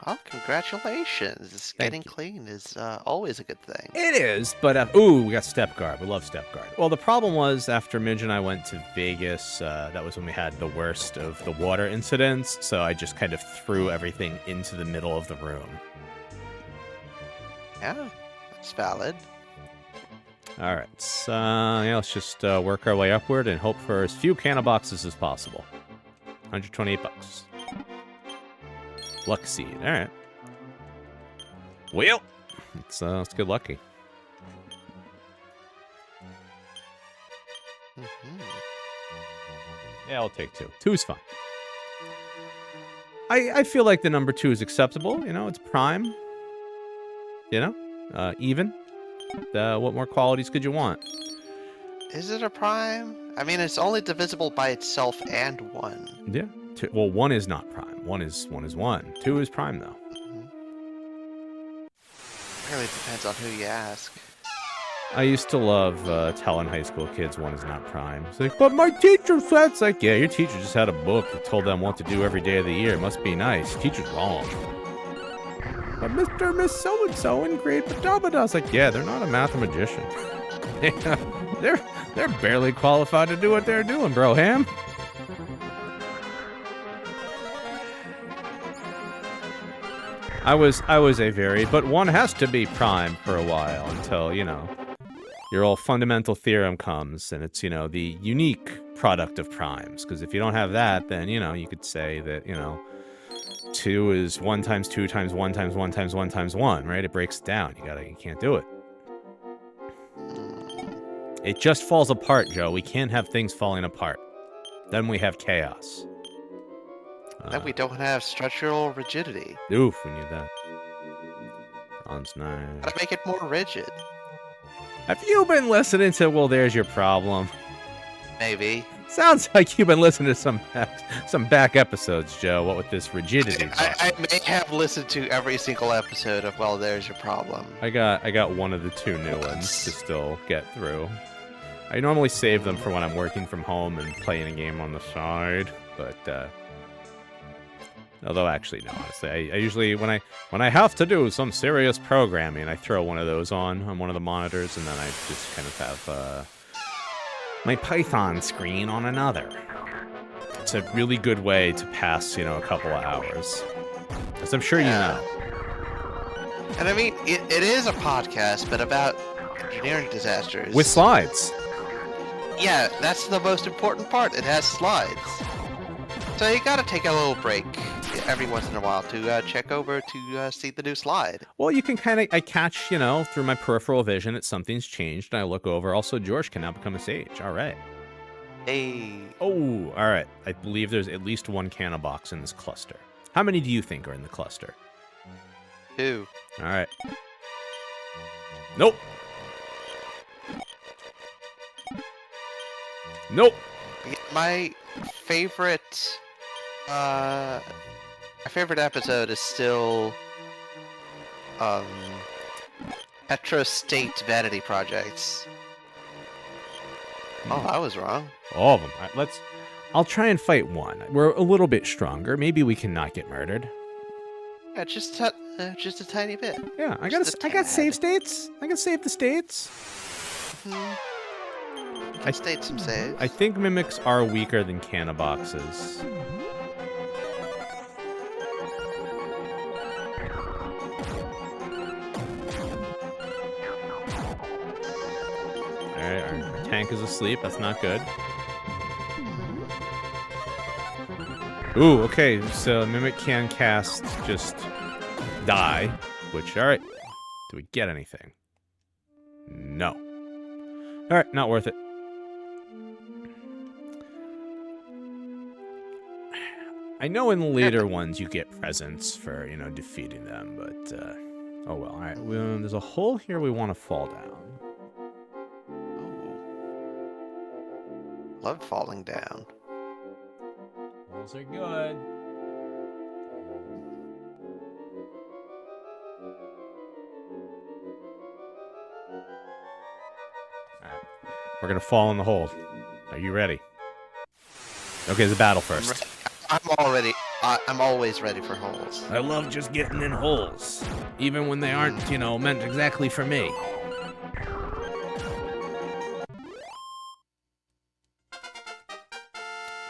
Oh, congratulations. Getting clean is always a good thing. It is, but, we got Step Guard. We love Step Guard. Well, the problem was, after Midge and I went to Vegas, that was when we had the worst of the water incidents, so I just kind of threw everything into the middle of the room. Yeah, that's valid. All right, so let's just work our way upward and hope for as few canna boxes as possible. $128. Luck seed. All right. Well, let's get lucky. Yeah, I'll take 2. 2's fine. I feel like the number 2 is acceptable. It's prime. Even. What more qualities could you want? Is it a prime? I mean, it's only divisible by itself and 1. Yeah. 2, well, 1 is not prime. 1 is 1. 2 is prime, though. Really depends on who you ask. I used to love telling high school kids 1 is not prime. It's like, but my teacher said, it's like, yeah, your teacher just had a book that told them what to do every day of the year. It must be nice. Teacher's wrong. But Mr. Miss so-and-so in grade Padabada. I was like, yeah, they're not a mathematician. they're barely qualified to do what they're doing, bro, Ham. I was a very, but 1 has to be prime for a while until, your old fundamental theorem comes, and it's, the unique product of primes. Because if you don't have that, then, you could say that, 2 is 1 times 2 times 1 times 1 times 1 times 1, right? It breaks it down. You can't do it. It just falls apart, Joe. We can't have things falling apart. Then we have chaos. Then we don't have structural rigidity. Oof, we need that. Bronze 9. Gotta make it more rigid. Have you been listening to Well, There's Your Problem? Maybe. Sounds like you've been listening to some back episodes, Joe. What with this rigidity talk. I may have listened to every single episode of Well, There's Your Problem. I got one of the 2 new ones to still get through. I normally save them for when I'm working from home and playing a game on the side, but although actually no, honestly, I usually when I have to do some serious programming, I throw one of those on one of the monitors, and then I just kind of have my Python screen on another. It's a really good way to pass, a couple of hours, as I'm sure you know. And I mean, it is a podcast, but about engineering disasters. With slides. Yeah, that's the most important part. It has slides. So you gotta take a little break every once in a while to check over to see the new slide. Well, you can kind of, I catch, you know, through my peripheral vision that something's changed, and I look over. Also, George can now become a sage. All right. Hey. Oh, all right. I believe there's at least one canna box in this cluster. How many do you think are in the cluster? 2. All right. Nope. Nope. My favorite, episode is still, Petro State Vanity Projects. Oh, I was wrong. All of them. All right, I'll try and fight one. We're a little bit stronger. Maybe we can not get murdered. Yeah, just a tiny bit. Yeah, I Just a got save tad. states. I can save the states. I state some saves. I think mimics are weaker than canna boxes. Alright, our tank is asleep. That's not good. Ooh, okay, so mimic can cast just die, which, alright. Do we get anything? No. Alright, not worth it. I know in later ones you get presents for, you know, defeating them, but, oh well. Alright, there's a hole here we want to fall down. Ooh. Love falling down. Holes are good. Alright, we're gonna fall in the hole. Are you ready? Okay, the battle first. I'm always ready for holes. I love just getting in holes, even when they aren't, you know, meant exactly for me.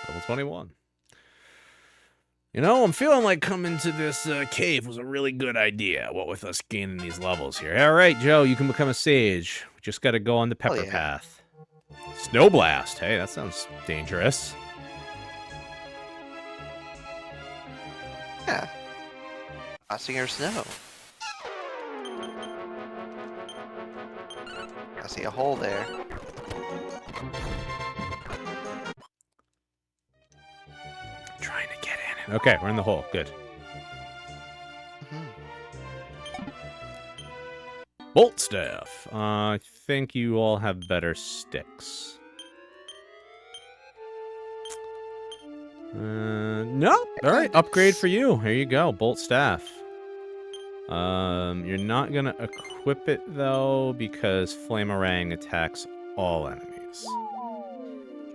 Level 21. You know, I'm feeling like coming to this cave was a really good idea, what with us gaining these levels here. All right, Joe, you can become a sage. We just got to go on the pepper path. Snow blast. Hey, that sounds dangerous. Yeah. Blasting your snow. I see a hole there. Trying to get in. Okay, we're in the hole. Good. Bolt staff. I think you all have better sticks. No. All right, upgrade for you. Here you go, bolt staff. You're not gonna equip it though because Flamerang attacks all enemies.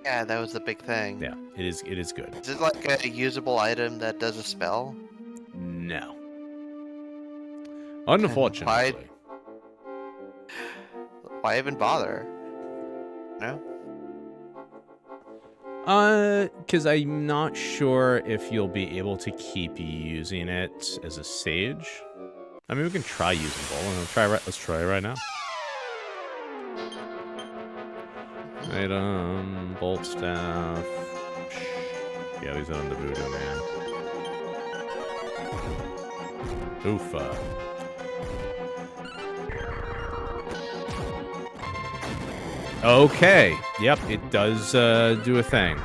Yeah, that was the big thing. Yeah, it is good. Is it like a usable item that does a spell? No. Unfortunately. Why even bother? No? Because I'm not sure if you'll be able to keep using it as a sage. I mean, we can try using bowl, and let's try it right now. Item, bolt staff. Yeah, these are on the voodoo, man. Oofa. Okay. Yep, it does do a thing.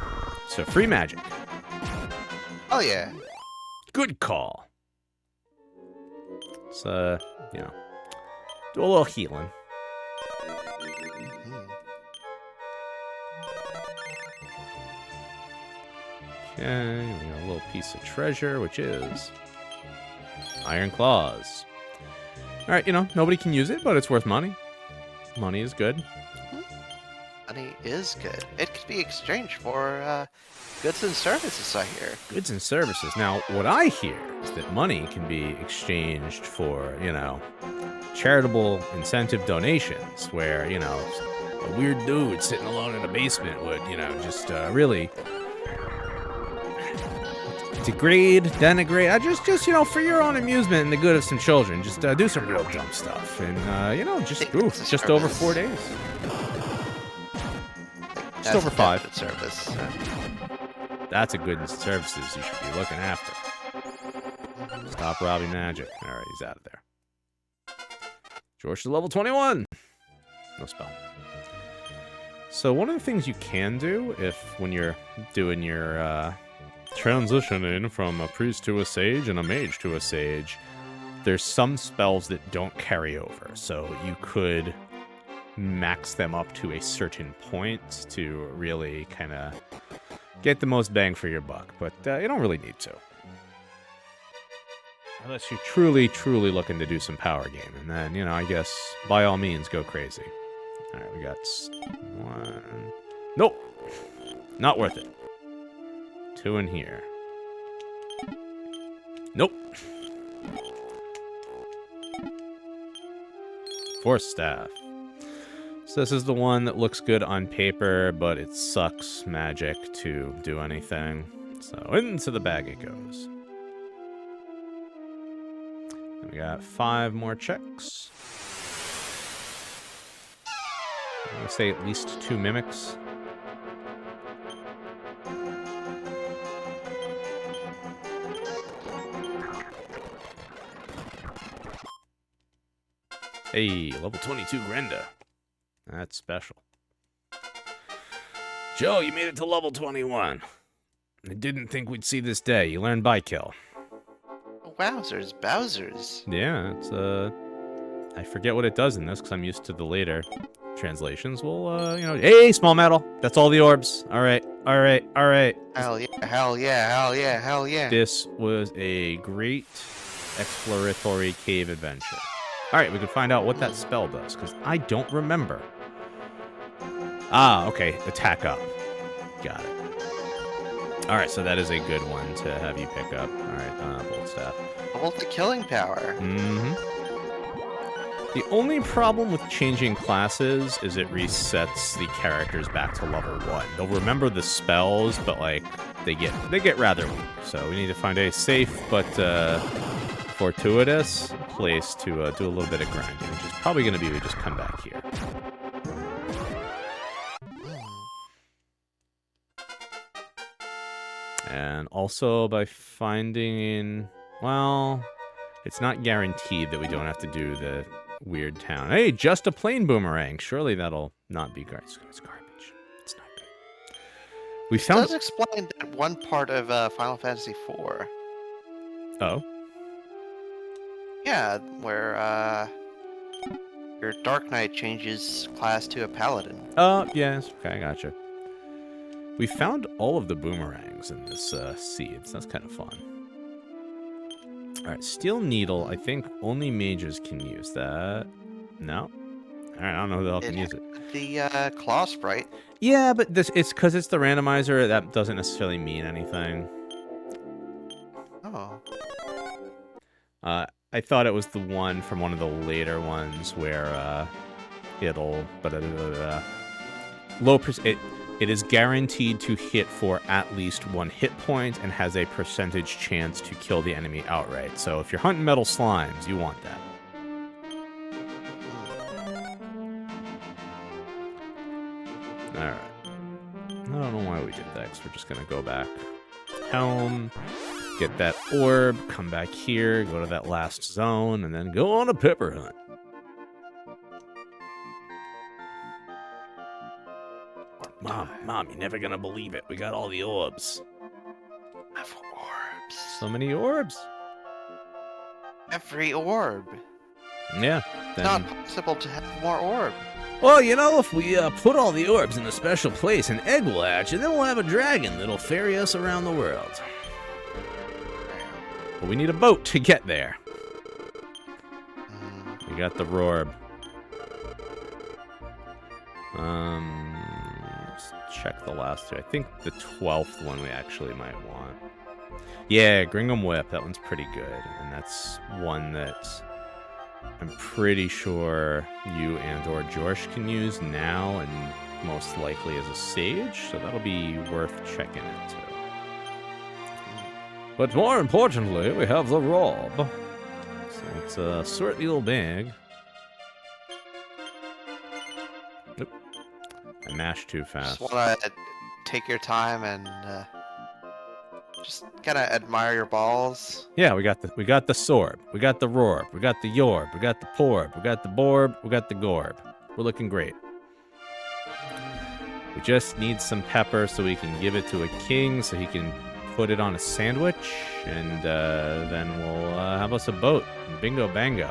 So free magic. Oh yeah. Good call. Let's you know, do a little healing. Okay, we got a little piece of treasure, which is iron claws. All right, you know, nobody can use it, but it's worth money. Money is good. Money is good. It could be exchanged for goods and services, I hear. Goods and services. Now, what I hear is that money can be exchanged for, you know, charitable incentive donations where, you know, a weird dude sitting alone in a basement would, you know, just really degrade, denigrate, just, you know, for your own amusement and the good of some children, just do some real dumb stuff. And, you know, just over 4 days. Just over 5. Definite service. That's a good services you should be looking after. Stop robbing magic. Alright, he's out of there. George is level 21. No spell. So one of the things you can do when you're doing your transitioning from a priest to a sage and a mage to a sage, there's some spells that don't carry over. So you could max them up to a certain point to really kind of get the most bang for your buck. But you don't really need to. Unless you're truly, truly looking to do some power game. And then, you know, I guess, by all means, go crazy. Alright, we got 1. Nope. Not worth it. 2 in here. Nope. 4 staff. So this is the one that looks good on paper, but it sucks magic to do anything. So into the bag it goes. We got 5 more checks. I'm gonna say at least 2 mimics. Hey, level 22 Rando. That's special. Joe, you made it to level 21. I didn't think we'd see this day. You learned by kill. Wowzers, Bowsers. Yeah, it's I forget what it does in this because I'm used to the later translations. Well, you know, hey, small metal. That's all the orbs. All right, all right, all right. Hell yeah, hell yeah, hell yeah, hell yeah. This was a great exploratory cave adventure. All right, we can find out what that spell does because I don't remember. Ah, okay, attack up. Got it. All right, so that is a good one to have you pick up. All right, bolt staff. Double the killing power. Mm-hmm. The only problem with changing classes is it resets the characters back to level 1. They'll remember the spells, but like they get rather weak. So we need to find a safe but fortuitous place to do a little bit of grinding, which is probably going to be we just come back here. And also by finding, well, it's not guaranteed that we don't have to do the weird town. Hey, just a plain boomerang. Surely that'll not be garbage. It's garbage. It's not good. We It found. does explain that one part of Final Fantasy IV. Oh. Yeah, where your Dark Knight changes class to a paladin. Oh, yes. Okay, I gotcha. We found all of the boomerangs in this seeds. That's kind of fun. Alright, Steel Needle. I think only mages can use that. No? Alright, I don't know who the hell can use it. The claw sprite. Yeah, but it's because it's the randomizer. That doesn't necessarily mean anything. Oh. I thought it was the one from one of the later ones where it'll... low percent... It is guaranteed to hit for at least 1 hit point and has a percentage chance to kill the enemy outright. So if you're hunting metal slimes, you want that. Alright. I don't know why we did that, because we're just going to go back. Helm, get that orb, come back here, go to that last zone, and then go on a pepper hunt. Mom, you're never gonna believe it. We got all the orbs. Have orbs. So many orbs. Every orb. Yeah. It's Then... not possible to have more orb. Well, you know, if we put all the orbs in a special place, an egg will hatch, and then we'll have a dragon that'll ferry us around the world. But we need a boat to get there. We got the Rorb. Let's check the last 2. I think the 12th one we actually might want. Yeah, Gringham Whip. That one's pretty good. And that's one that I'm pretty sure you and or Jorsh can use now and most likely as a sage. So that'll be worth checking into. But more importantly, we have the Rob. So let's sort the old bag. Nope. I mashed too fast. Just wanna take your time and just kind of admire your balls. Yeah, we got the sorb, we got the rorb, we got the yorb, we got the porb, we got the borb, we got the gorb. We're looking great. We just need some pepper so we can give it to a king so he can put it on a sandwich, and then we'll have us a boat. And bingo bango.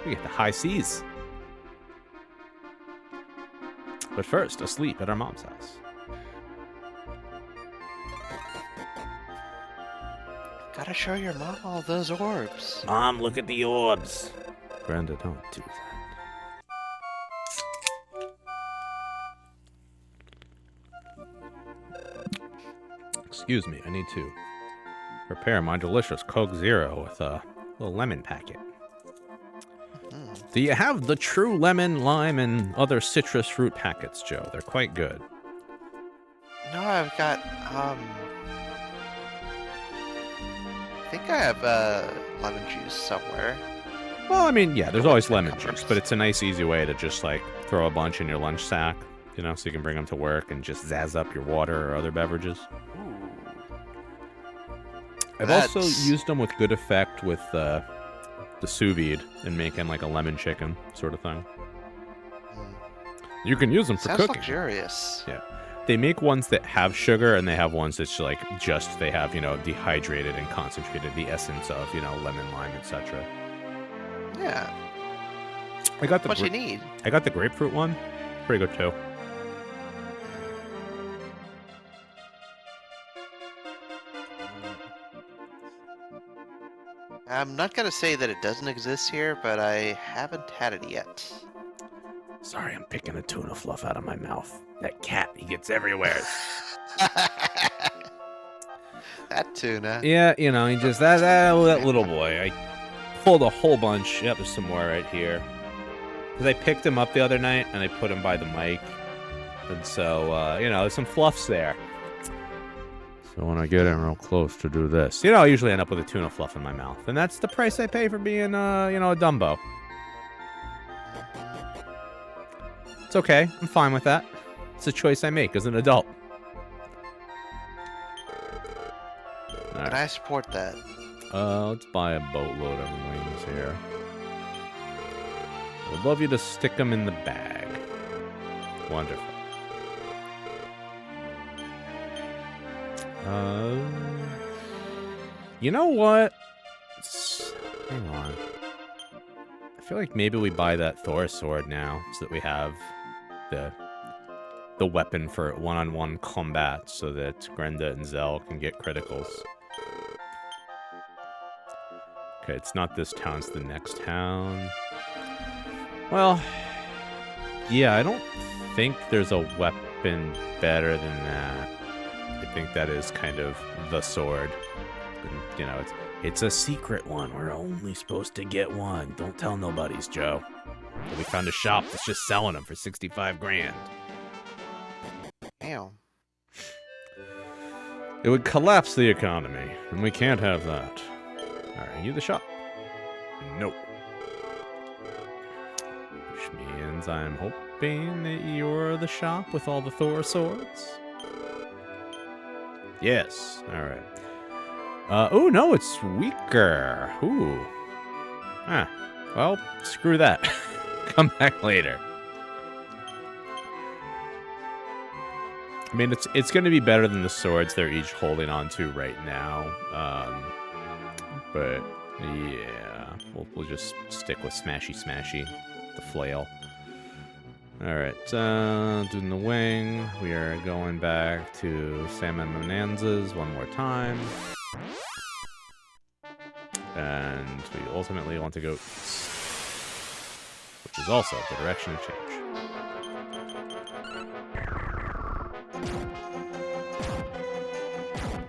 We get the high seas. But first, asleep at our mom's house. Gotta show your mom all those orbs. Mom, look at the orbs. Brenda, don't do that. Excuse me, I need to prepare my delicious Coke Zero with a little lemon packet. Do you have the true lemon, lime, and other citrus fruit packets, Joe? They're quite good. No, I've got, I think I have lemon juice somewhere. Well, I mean, yeah, there's always lemon juice, but it's a nice, easy way to just, like, throw a bunch in your lunch sack, you know, so you can bring them to work and just zazz up your water or other beverages. I've also used them with good effect with the sous vide and making like a lemon chicken sort of thing. You can use them for Sounds cooking. Luxurious. Yeah, they make ones that have sugar, and they have ones that's like just they have, you know, dehydrated and concentrated the essence of, you know, lemon, lime, etc. Yeah. I got the what you need. I got the grapefruit one. Pretty good too. I'm not gonna say that it doesn't exist here, but I haven't had it yet. Sorry, I'm picking a tuna fluff out of my mouth. That cat, he gets everywhere. That tuna. Yeah, you know, he just that little boy. I pulled a whole bunch. Yep, there's some more right here. Because I picked him up the other night and I put him by the mic, and so you know, there's some fluffs there. So when I get in real close to do this, you know, I usually end up with a tuna fluff in my mouth, and that's the price I pay for being, you know, a Dumbo. It's okay. I'm fine with that. It's a choice I make as an adult. All And right. I support that. Let's buy a boatload of wings here. Would love you to stick them in the bag. Wonderful. You know what? Hang on. I feel like maybe we buy that Thor sword now, so that we have the weapon for one-on-one combat, so that Grenda and Zell can get criticals. Okay, it's not this town, it's the next town. Well, yeah, I don't think there's a weapon better than that. I think that is kind of the sword. And, you know, it's a secret one. We're only supposed to get one. Don't tell nobody's, Joe. But we found a shop that's just selling them for 65 grand. Damn. It would collapse the economy, and we can't have that. Alright, are you the shop? Nope. Which means I'm hoping that you're the shop with all the Thor swords? Yes. Alright. Oh, no, it's weaker. Ooh. Ah. Well, screw that. Come back later. I mean, it's going to be better than the swords they're each holding on to right now. But, yeah. We'll just stick with Smashy Smashy, the flail. Alright, doing the wing. We are going back to Salmon Bonanzas one more time. And we ultimately want to go east, which is also the direction of change.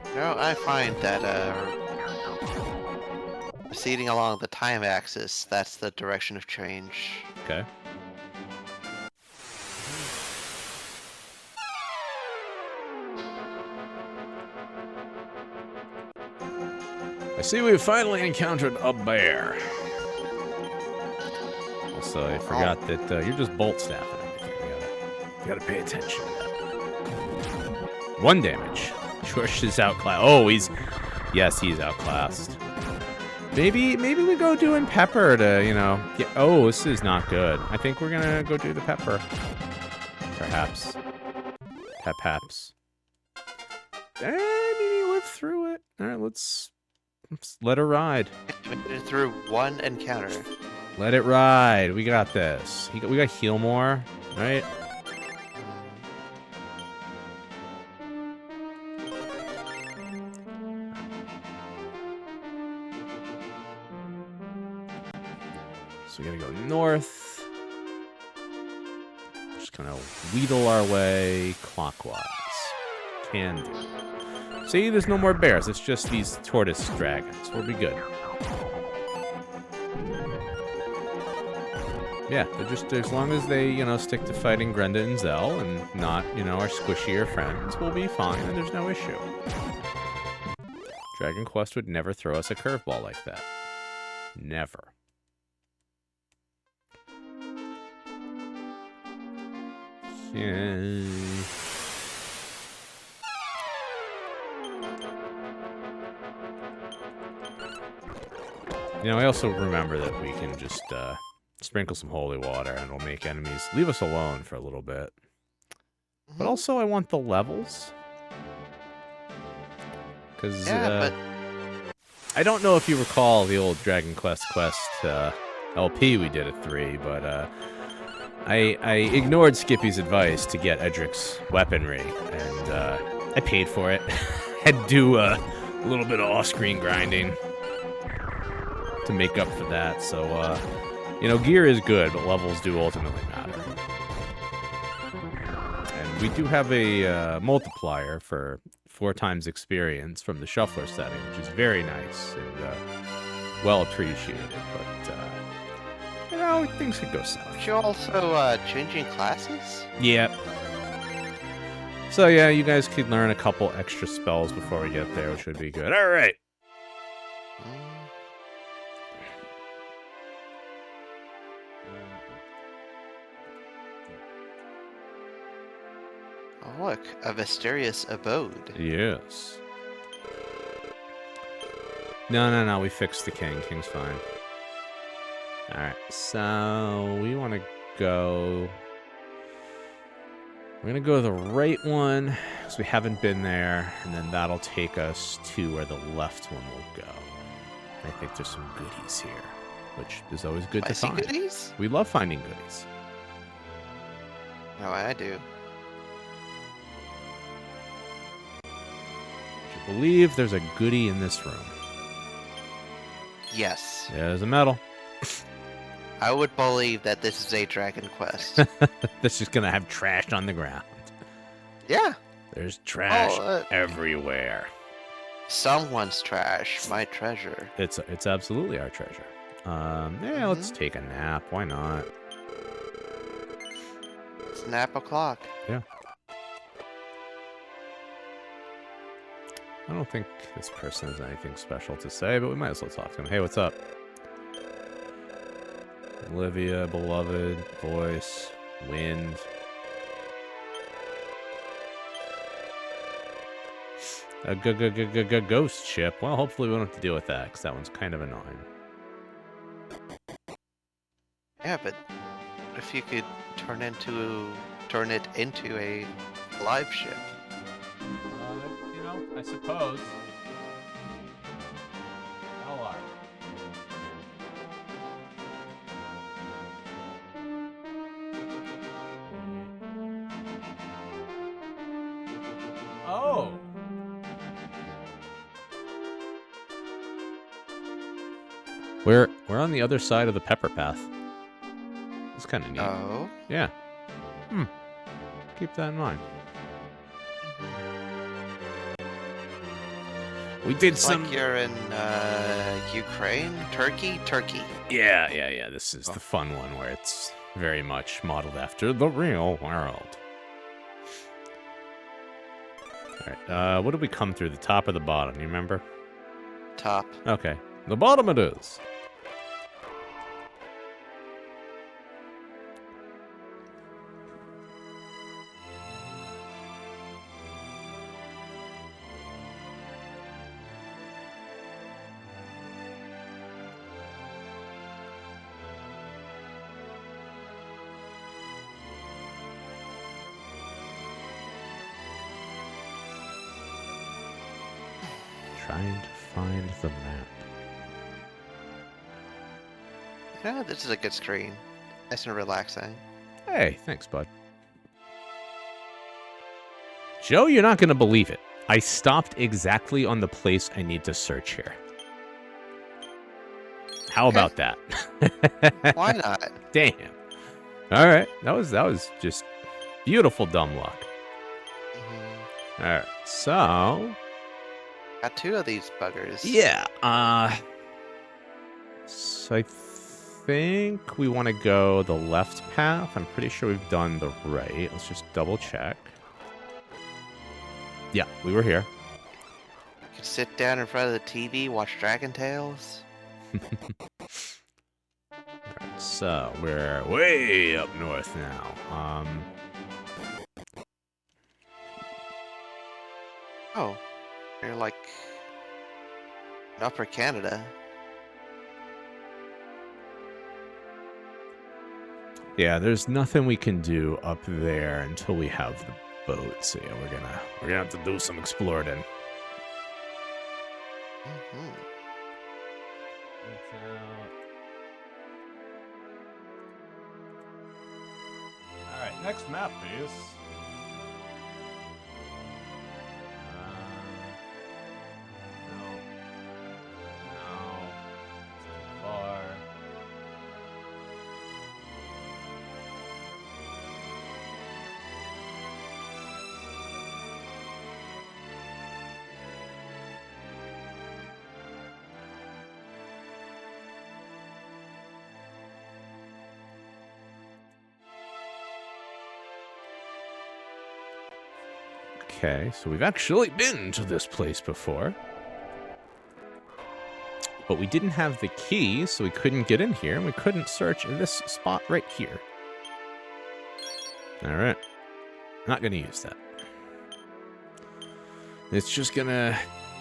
You know, I find that proceeding along the time axis, that's the direction of change. Okay. I see we've finally encountered a bear. Also, I forgot that you're just bolt staffing everything. Gotta pay attention to that. 1 damage. George is outclassed. Oh, yes, he's outclassed. Maybe we go doing Pepper to, you know, get... Oh, this is not good. I think we're gonna go do the Pepper. Perhaps. Perhaps. Maybe live through it. All right, let's let her ride. We did it through 1 encounter. Let it ride. We got this. We got heal more, right? So we gotta go north. Just kind of wheedle our way clockwise. Can do. See, there's no more bears. It's just these tortoise dragons. We'll be good. Yeah, they're just, as long as they, you know, stick to fighting Grenda and Zell and not, you know, our squishier friends, we'll be fine and there's no issue. Dragon Quest would never throw us a curveball like that. Never. Yeah. You know, I also remember that we can just sprinkle some holy water and it'll make enemies leave us alone for a little bit. But also, I want the levels. Because but I don't know if you recall the old Dragon Quest LP we did at 3, but I ignored Skippy's advice to get Edric's weaponry, and I paid for it. Had to do a little bit of off-screen grinding to make up for that. So, you know, gear is good, but levels do ultimately matter. And we do have a multiplier for 4 times experience from the shuffler setting, which is very nice and well appreciated. But, you know, things could go south. Aren't you also changing classes? Yep. So, yeah, you guys could learn a couple extra spells before we get there, which would be good. All right. Oh, look, a mysterious abode. Yes. No, we fixed the king. King's fine. Alright, so we want to go... We're going to go to the right one, because we haven't been there, and then that'll take us to where the left one will go. I think there's some goodies here, which is always good to find. Goodies? We love finding goodies. No, I do. I believe there's a goodie in this room. Yes. There's a medal. I would believe that this is a Dragon Quest. This is going to have trash on the ground. Yeah. There's trash everywhere. Someone's trash, my treasure. It's absolutely our treasure. Yeah, let's take a nap. Why not? It's nap o'clock. Yeah. I don't think this person has anything special to say, but we might as well talk to him. Hey, what's up? Olivia, beloved, voice, wind. A ghost ship. Well, hopefully we don't have to deal with that, because that one's kind of annoying. Yeah, but if you could turn it into a live ship. You know, I suppose. Hello. Oh. We're on the other side of the pepper path. It's kind of neat. Oh. Yeah. Keep that in mind. We did some. Like you're in Ukraine, Turkey. Yeah. This is the fun one where it's very much modeled after the real world. All right. What did we come through? The top or the bottom? You remember? Top. Okay. The bottom it is. Trying to find the map. Yeah, this is a good screen. Nice and relaxing. Hey, thanks, bud. Joe, you're not going to believe it. I stopped exactly on the place I need to search here. How Okay. about that? Why not? Damn. All right. That was just beautiful dumb luck. Mm-hmm. All right. So, Got 2 of these buggers. yeah. So I think we want to go the left path. I'm pretty sure we've done the right. Let's just double check. Yeah, we were here. You can sit down in front of the TV, watch Dragon Tales. Alright, so we're way up north now. Oh, you're like in Upper Canada. Yeah, there's nothing we can do up there until we have the boat. So yeah, we're gonna have to do some exploring. Mm-hmm. Alright, next map, please. No. No. Too far. Okay, so we've actually been to this place before. But we didn't have the key, so we couldn't get in here, and we couldn't search this spot right here. Alright. Not gonna use that. It's just gonna...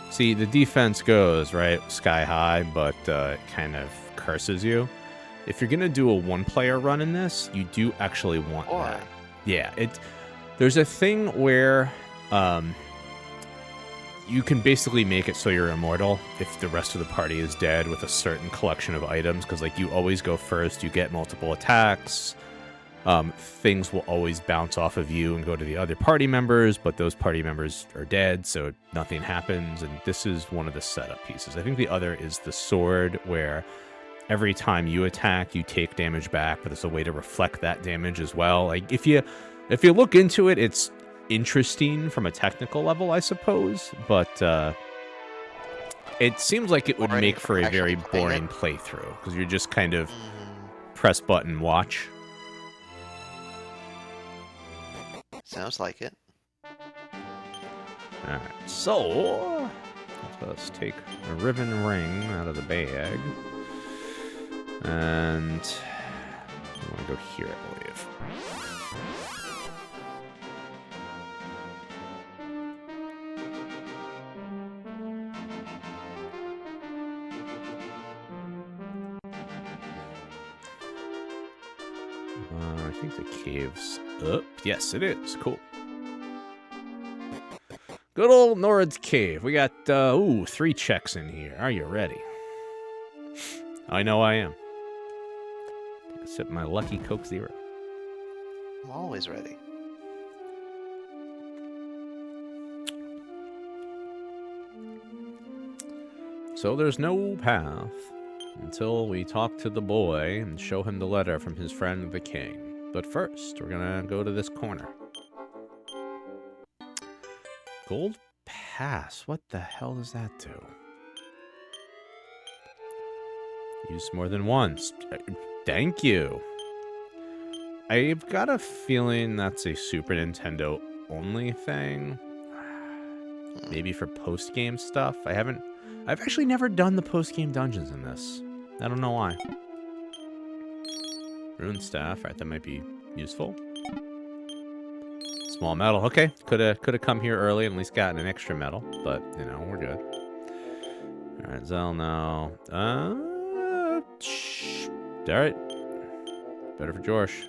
See, the defense goes, right, sky high, but it kind of curses you. If you're gonna do a one-player run in this, you do actually want that. Yeah, there's a thing where... you can basically make it so you're immortal if the rest of the party is dead with a certain collection of items, because like you always go first, you get multiple attacks, things will always bounce off of you and go to the other party members, but those party members are dead, so nothing happens, and this is one of the setup pieces. I think the other is the sword, where every time you attack, you take damage back, but there's a way to reflect that damage as well. Like if you look into it, it's interesting from a technical level, I suppose, but it seems like it would make for a very boring playthrough, because you're just kind of press button, watch. Sounds like it. Alright, so let's take a ribbon ring out of the bag, and I want to go here, I believe. I think the cave's up. Yes, it is. Cool. Good old Nord's Cave. We got, 3 checks in here. Are you ready? I know I am. Sip my lucky Coke Zero. I'm always ready. So there's no path until we talk to the boy and show him the letter from his friend the king. But first, we're gonna go to this corner. Gold pass. What the hell does that do? Use more than once. Thank you. I've got a feeling that's a Super Nintendo only thing. Maybe for post-game stuff. I've actually never done the post-game dungeons in this. I don't know why. Rune staff, right? That might be useful. Small medal. Okay, could have come here early and at least gotten an extra medal, but you know we're good. All right, Zell now. All right. Better for Jorsh.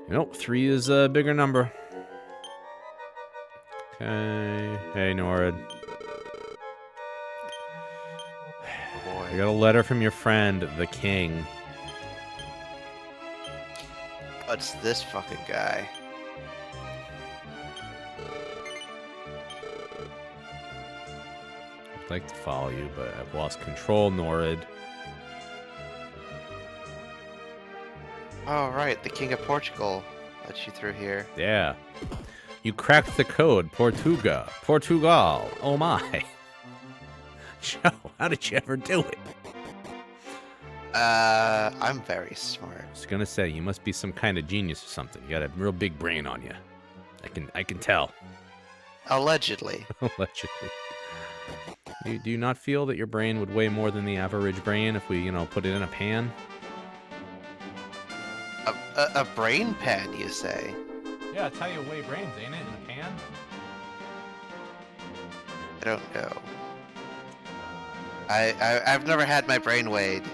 Nope, 3 is a bigger number. Okay. Hey, Norid. Boy. I got a letter from your friend, the king. What's this fucking guy? I'd like to follow you, but I've lost control, Norid. Oh, right, the King of Portugal let you through here. Yeah. You cracked the code, Portugal. Portugal. Oh my. Joe, how did you ever do it? I'm very smart. I was gonna say, you must be some kind of genius or something. You got a real big brain on you. I can tell. Allegedly. Allegedly. Do you not feel that your brain would weigh more than the average brain if we, put it in a pan? A brain pan, you say? Yeah, that's how you weigh brains, ain't it? In a pan? I don't know. I've never had my brain weighed.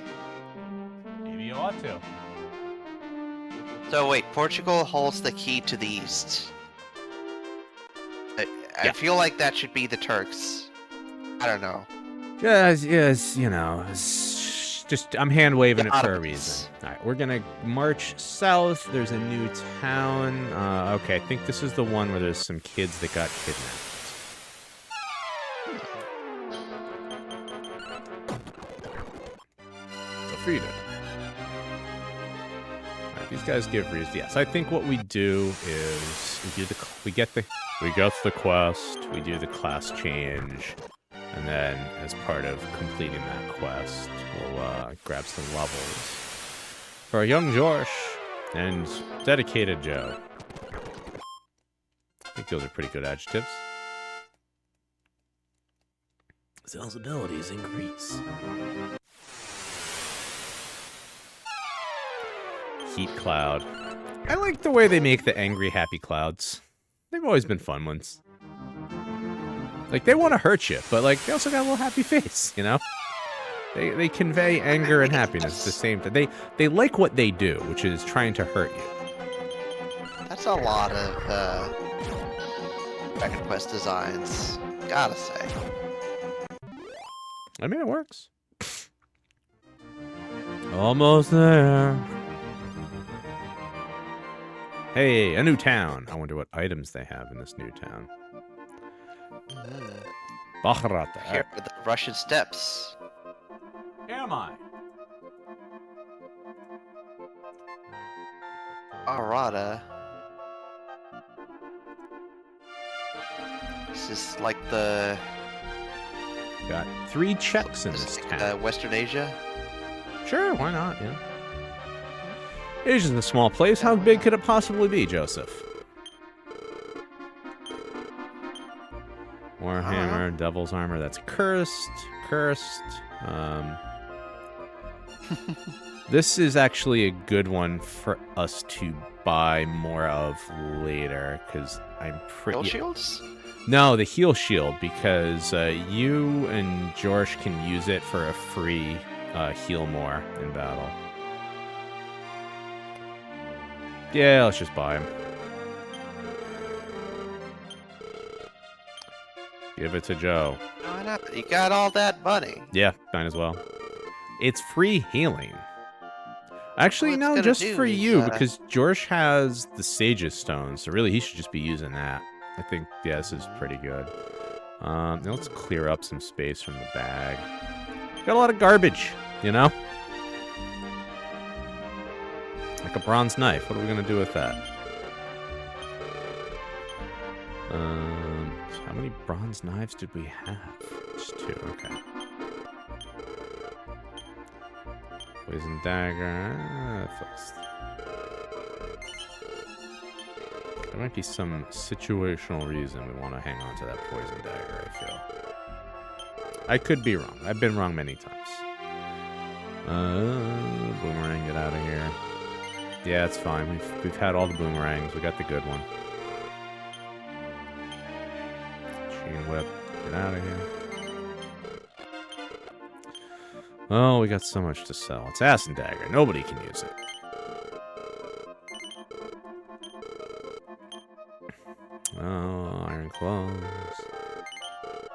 Maybe you ought to. So wait, Portugal holds the key to the east. I Yeah. feel like that should be the Turks. I don't know. Yes, I'm hand waving it for a Ottomans. reason. All right, we're gonna march south. There's a new town. Okay, I think this is the one where there's some kids that got kidnapped. Defeated. All right, these guys give reasons. Yes, I think what we do is we get the quest. We do the class change. And then, as part of completing that quest, we'll grab some levels for a young Josh and dedicated Joe. I think those are pretty good adjectives. Zell's abilities increase. Heat cloud. I like the way they make the angry, happy clouds. They've always been fun ones. Like, they want to hurt you, but, like, they also got a little happy face, you know? They convey anger and happiness at the same time. They like what they do, which is trying to hurt you. That's a lot of Dragon Quest designs, gotta say. I mean, it works. Almost there. Hey, a new town. I wonder what items they have in this new town. Bacharata. Here are the Russian steppes. Am I? Arata. This is like the Got 3 checks in this town. Western Asia. Sure, why not? Yeah. Asia's a small place. How big could it possibly be, Joseph? Warhammer, Devil's Armor. That's cursed. This is actually a good one for us to buy more of later, because I'm pretty... Hill shields? No, the heal shield, because you and George can use it for a free heal more in battle. Yeah, let's just buy him. Give it to Joe. Why not? You got all that money. Yeah, might as well. It's free healing. Actually, All it's no, gonna just do for is, you, because George has the Sage's Stone, so really he should just be using that. I think, yeah, this is pretty good. Now let's clear up some space from the bag. Got a lot of garbage, you know? Like a bronze knife. What are we going to do with that? How many bronze knives did we have? Just 2, okay. Poison dagger. There might be some situational reason we want to hang on to that poison dagger, I feel. I could be wrong. I've been wrong many times. Boomerang, get out of here. Yeah, it's fine. We've had all the boomerangs. We got the good one. Chain whip, get out of here. Oh, we got so much to sell. It's Ass and Dagger. Nobody can use it. Oh, Iron clothes.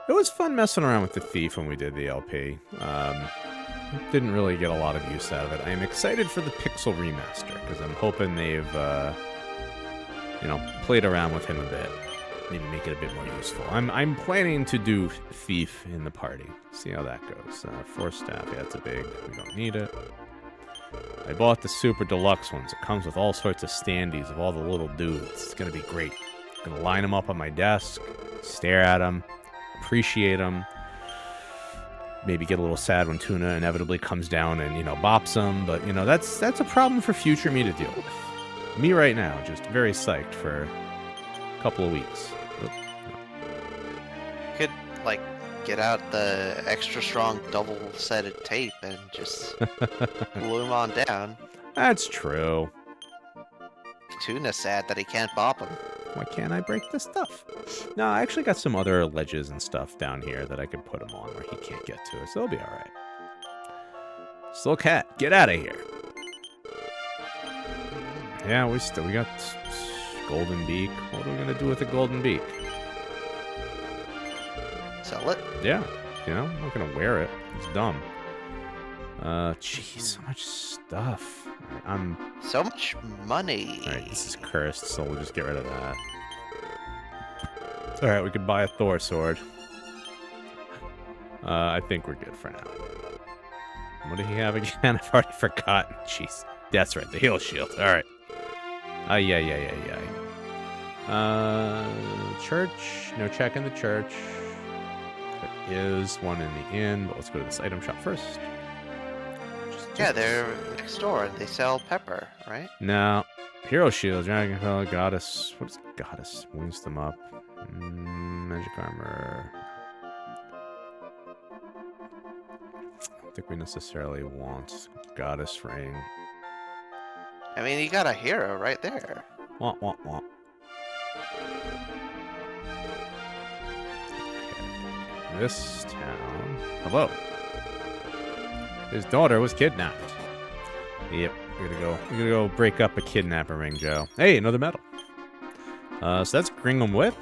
It was fun messing around with the thief when we did the LP. Didn't really get a lot of use out of it. I am excited for the Pixel remaster because I'm hoping they've, played around with him a bit. Maybe make it a bit more useful. I'm planning to do thief in the party. See how that goes. 4 staff. Yeah, it's a big. We don't need it. I bought the super deluxe ones. It comes with all sorts of standees of all the little dudes. It's gonna be great. I'm gonna line them up on my desk, stare at them, appreciate them. Maybe get a little sad when Tuna inevitably comes down and, bops them. But, that's a problem for future me to deal with. Me right now, just very psyched for a couple of weeks. Could, get out the extra strong double-sided tape and just glue him on down. That's true. Tuna's sad that he can't bop him. Why can't I break this stuff? No, I actually got some other ledges and stuff down here that I could put him on where he can't get to it, so it'll be alright. Slow cat, get out of here. Yeah, we got golden beak. What are we gonna do with the golden beak? Sell it? Yeah, I'm not gonna wear it. It's dumb. Jeez, so much stuff. Alright, so much money. Alright, this is cursed, so we'll just get rid of that. Alright, we could buy a Thor sword. I think we're good for now. What did he have again? I've already forgotten. Jeez. That's right, the heal shield. Alright. Yeah. Church. No check in the church. There is one in the inn, but let's go to this item shop first. Yeah, they're next door and they sell pepper, right? No. Hero shield, dragon color, goddess. What is goddess? Wounds them up. Magic armor. I don't think we necessarily want goddess ring. I mean, you got a hero right there. Wah. Okay. This town. Hello. His daughter was kidnapped. Yep, we're gonna go break up a kidnapper ring, Joe. Hey, another medal. So that's Gringham Whip.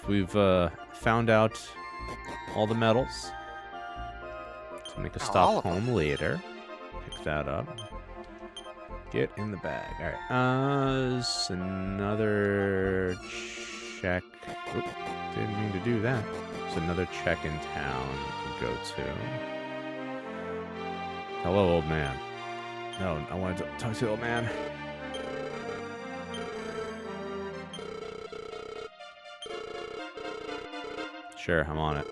We've found out all the medals. So make a stop home later. Pick that up. Get in the bag. Alright. Another check. Oop, didn't mean to do that. There's another check in town we can go to. Hello, old man. No, I wanted to talk to the old man. Sure, I'm on it.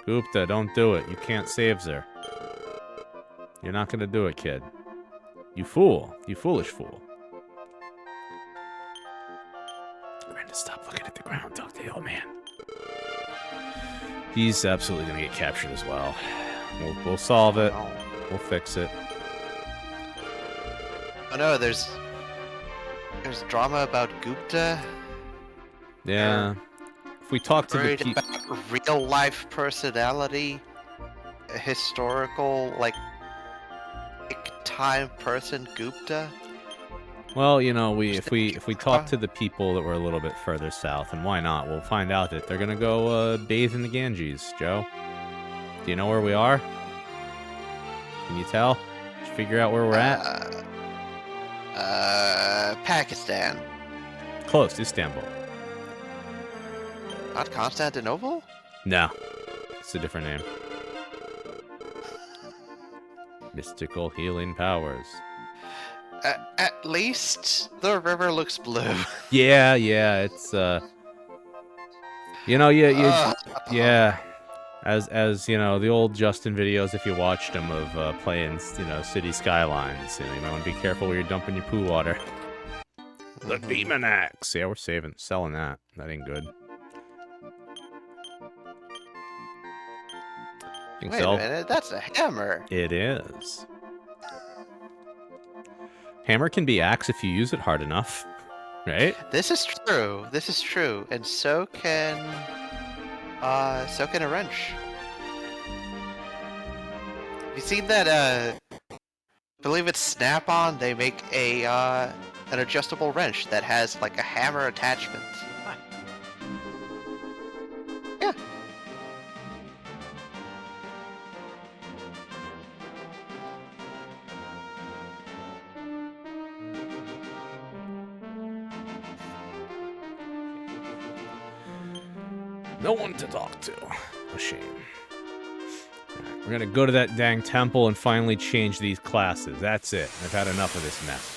Gupta, don't do it. You can't save her. You're not gonna do it, kid. You fool. You foolish fool. Rando, stop looking at the ground. Talk to the old man. He's absolutely gonna get captured as well. We'll solve it. We'll fix it. Oh no, there's drama about Gupta. Yeah. If we talk to the Worried people, about real life personality, a historical time person Gupta. well, if we talk to the people that were a little bit further south, and why not? We'll find out that they're gonna go bathe in the Ganges. Joe, do you know where we are? Can you tell? Did you figure out where we're at? Pakistan. Close, Istanbul. Not Constantinople? No, it's a different name. Mystical healing powers. At least the river looks blue. Yeah, it's yeah. As the old Justin videos, if you watched them of playing, city skylines, you might want to be careful where you're dumping your poo water. The demon axe. Yeah, we're selling that. That ain't good. Wait a minute, that's a hammer. It is. Hammer can be axe if you use it hard enough, right? This is true, and so can a wrench. You seen that? I believe it's Snap-on. They make an adjustable wrench that has a hammer attachment. No one to talk to. A shame. Alright, we're gonna go to that dang temple and finally change these classes. That's it. I've had enough of this mess.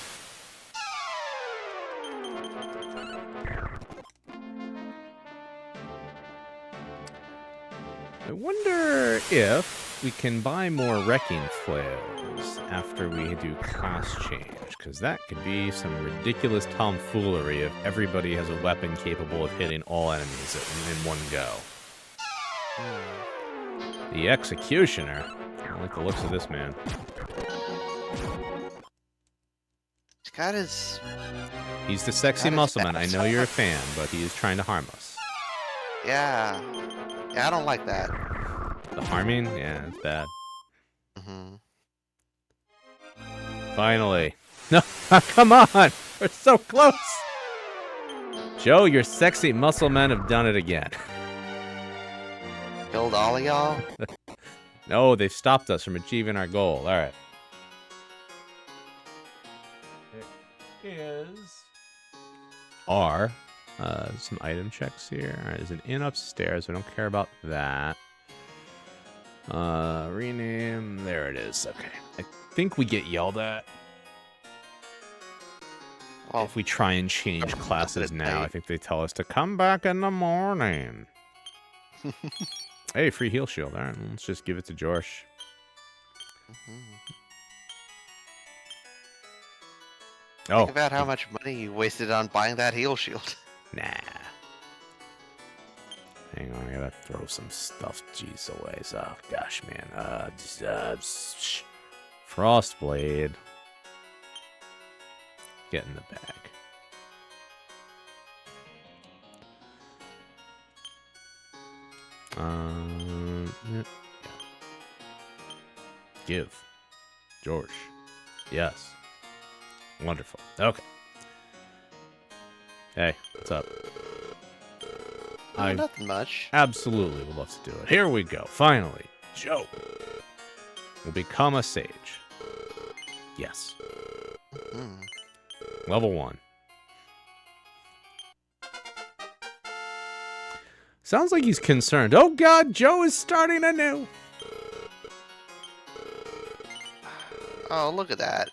I wonder if we can buy more wrecking flails after we do class change, because that could be some ridiculous tomfoolery if everybody has a weapon capable of hitting all enemies in one go. The Executioner. I don't like the looks of this man. He's got his... He's the sexy muscle man. I know you're a fan, but he is trying to harm us. Yeah. Yeah, I don't like that. The harming? Yeah, it's bad. Mm-hmm. Finally. No, come on! We're so close! Joe, your sexy muscle men have done it again. Killed all of y'all? No, they've stopped us from achieving our goal. Alright. There is... some item checks here. Alright, there's an inn upstairs. We don't care about that. Rename. There it is. Okay. I think we get yelled at. Well, If we try and change classes now, I think they tell us to come back in the morning. Hey, free heal shield. Alright, let's just give it to Jorsh. Oh. Think about how much money you wasted on buying that heal shield. Nah. Hang on, I gotta throw some stuff. Jeez, away. Oh, gosh, man. Frostblade. Get in the bag. Yeah. Give. George. Yes. Wonderful. Okay. Hey, what's up? Nothing much. Absolutely would love to do it. Here we go. Finally. Joe will become a sage. Yes. Level 1. Sounds like he's concerned. Oh god, Joe is starting anew. Oh, look at that.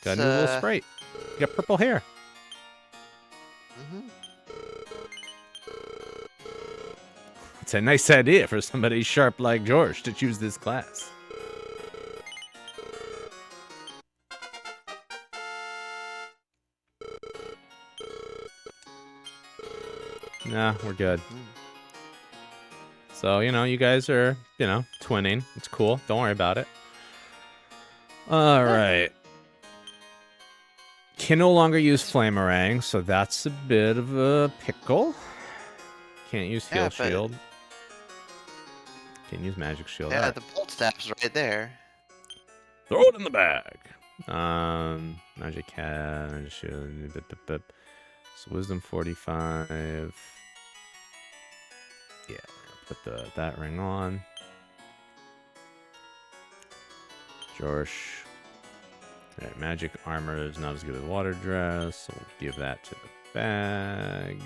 Got a new little sprite. You got purple hair. It's a nice idea for somebody sharp like George to choose this class. Nah, we're good. So, you guys are, twinning. It's cool. Don't worry about it. Alright. Can no longer use Flamerang, so that's a bit of a pickle. Can't use Heal Shield. Can't use Magic Shield. Yeah, Right. the Bolt Staff's right there. Throw it in the bag. Magic Cat, Magic Shield. So Wisdom 45. Yeah, put that ring on. Jorsh. Alright, magic armor is not as good as water dress, so we'll give that to the bag.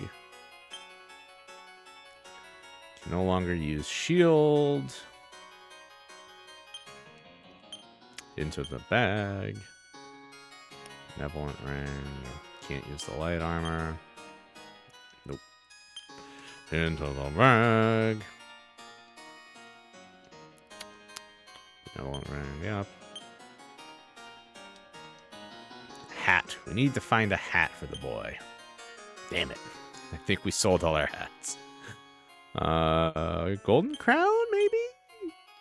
Can no longer use shield. Into the bag. Benevolent ring. Can't use the light armor. Nope. Into the bag. Benevolent ring, yep. Hat. We need to find a hat for the boy. Damn it. I think we sold all our hats. Golden crown, maybe?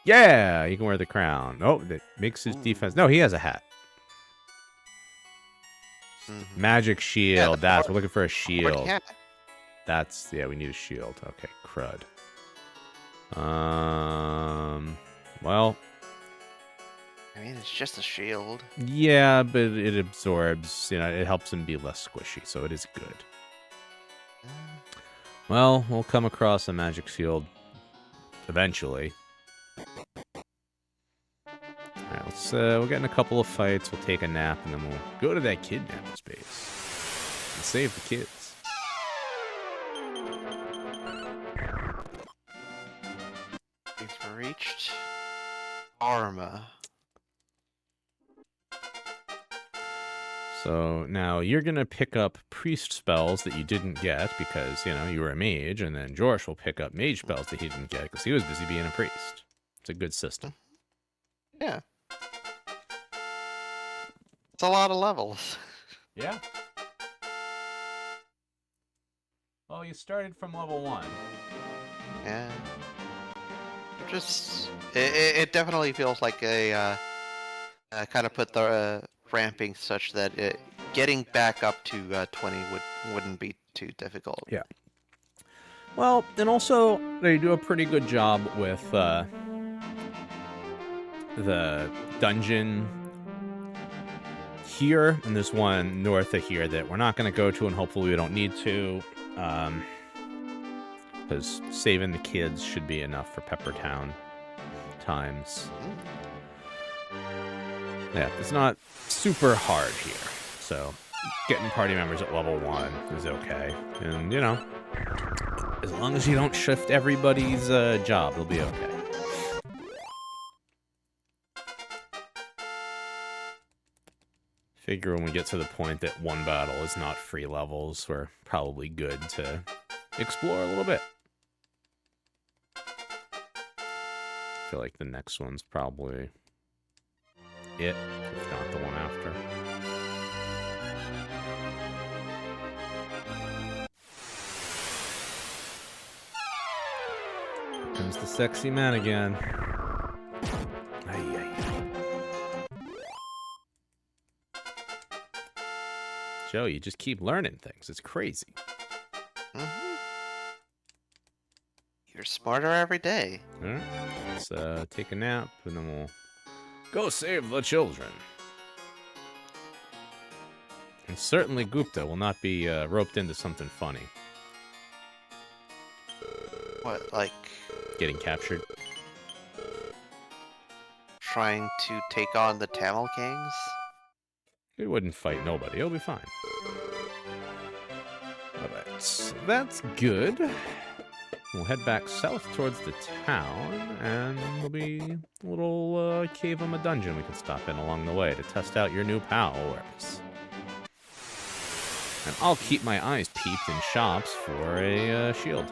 Yeah, he can wear the crown. Oh, that makes his defense. No, he has a hat. Magic shield. We're looking for a shield. That's, yeah, we need a shield. Okay, crud. Well. I mean, it's just a shield. Yeah, but it absorbs, it helps him be less squishy, so it is good. Well, we'll come across a magic shield eventually. Alright, we'll get in a couple of fights, we'll take a nap, and then we'll go to that kidnapping space and save the kids. So now you're going to pick up priest spells that you didn't get because, you know, you were a mage, and then Jorsh will pick up mage spells that he didn't get because he was busy being a priest. It's a good system. Yeah. It's a lot of levels. Yeah. Well, you started from level 1. Yeah. Just it definitely feels like a kind of put the ramping such that getting back up to 20 wouldn't be too difficult. Yeah. Well, and also they do a pretty good job with the dungeon here, and there's one north of here that we're not going to go to, and hopefully we don't need to, because saving the kids should be enough for Peppertown times. Yeah, it's not super hard here, so getting party members at level 1 is okay. And, you know, as long as you don't shift everybody's job, it'll be okay. Figure when we get to the point that one battle is not free levels, we're probably good to explore a little bit. I feel like the next one's probably it, if not the one after. Here comes the sexy man again. Joe, you just keep learning things. It's crazy. Mm-hmm. You're smarter every day. All right. Let's take a nap, and then we'll go save the children. And certainly Gupta will not be roped into something funny. What, like Getting captured. trying to take on the Tamil Kings? He wouldn't fight nobody. He'll be fine. Alright, so that's good. We'll head back south towards the town, and there'll be a little cave in a dungeon we can stop in along the way to test out your new powers. And I'll keep my eyes peeped in shops for a shield.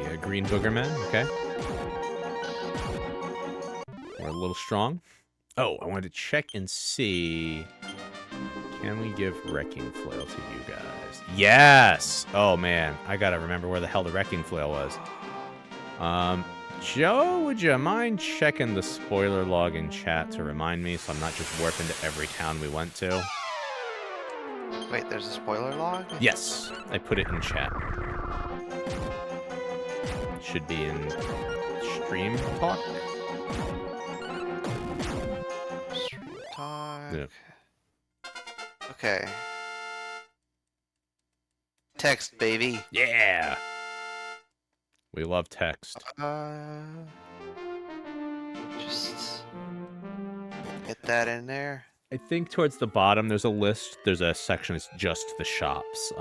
The green booger men, okay. We're a little strong. Oh, I wanted to check and see. Can we give Wrecking Flail to you guys? Yes! Oh, man. I gotta remember where the hell the Wrecking Flail was. Joe, would you mind checking the spoiler log in chat to remind me so I'm not just warping to every town we went to? Wait, there's a spoiler log? Yes, I put it in chat. Should be in stream talk. Stream talk. Yeah. Okay. Text, baby. Yeah! We love text. Just get that in there. I think towards the bottom there's a list. There's a section that's just the shops.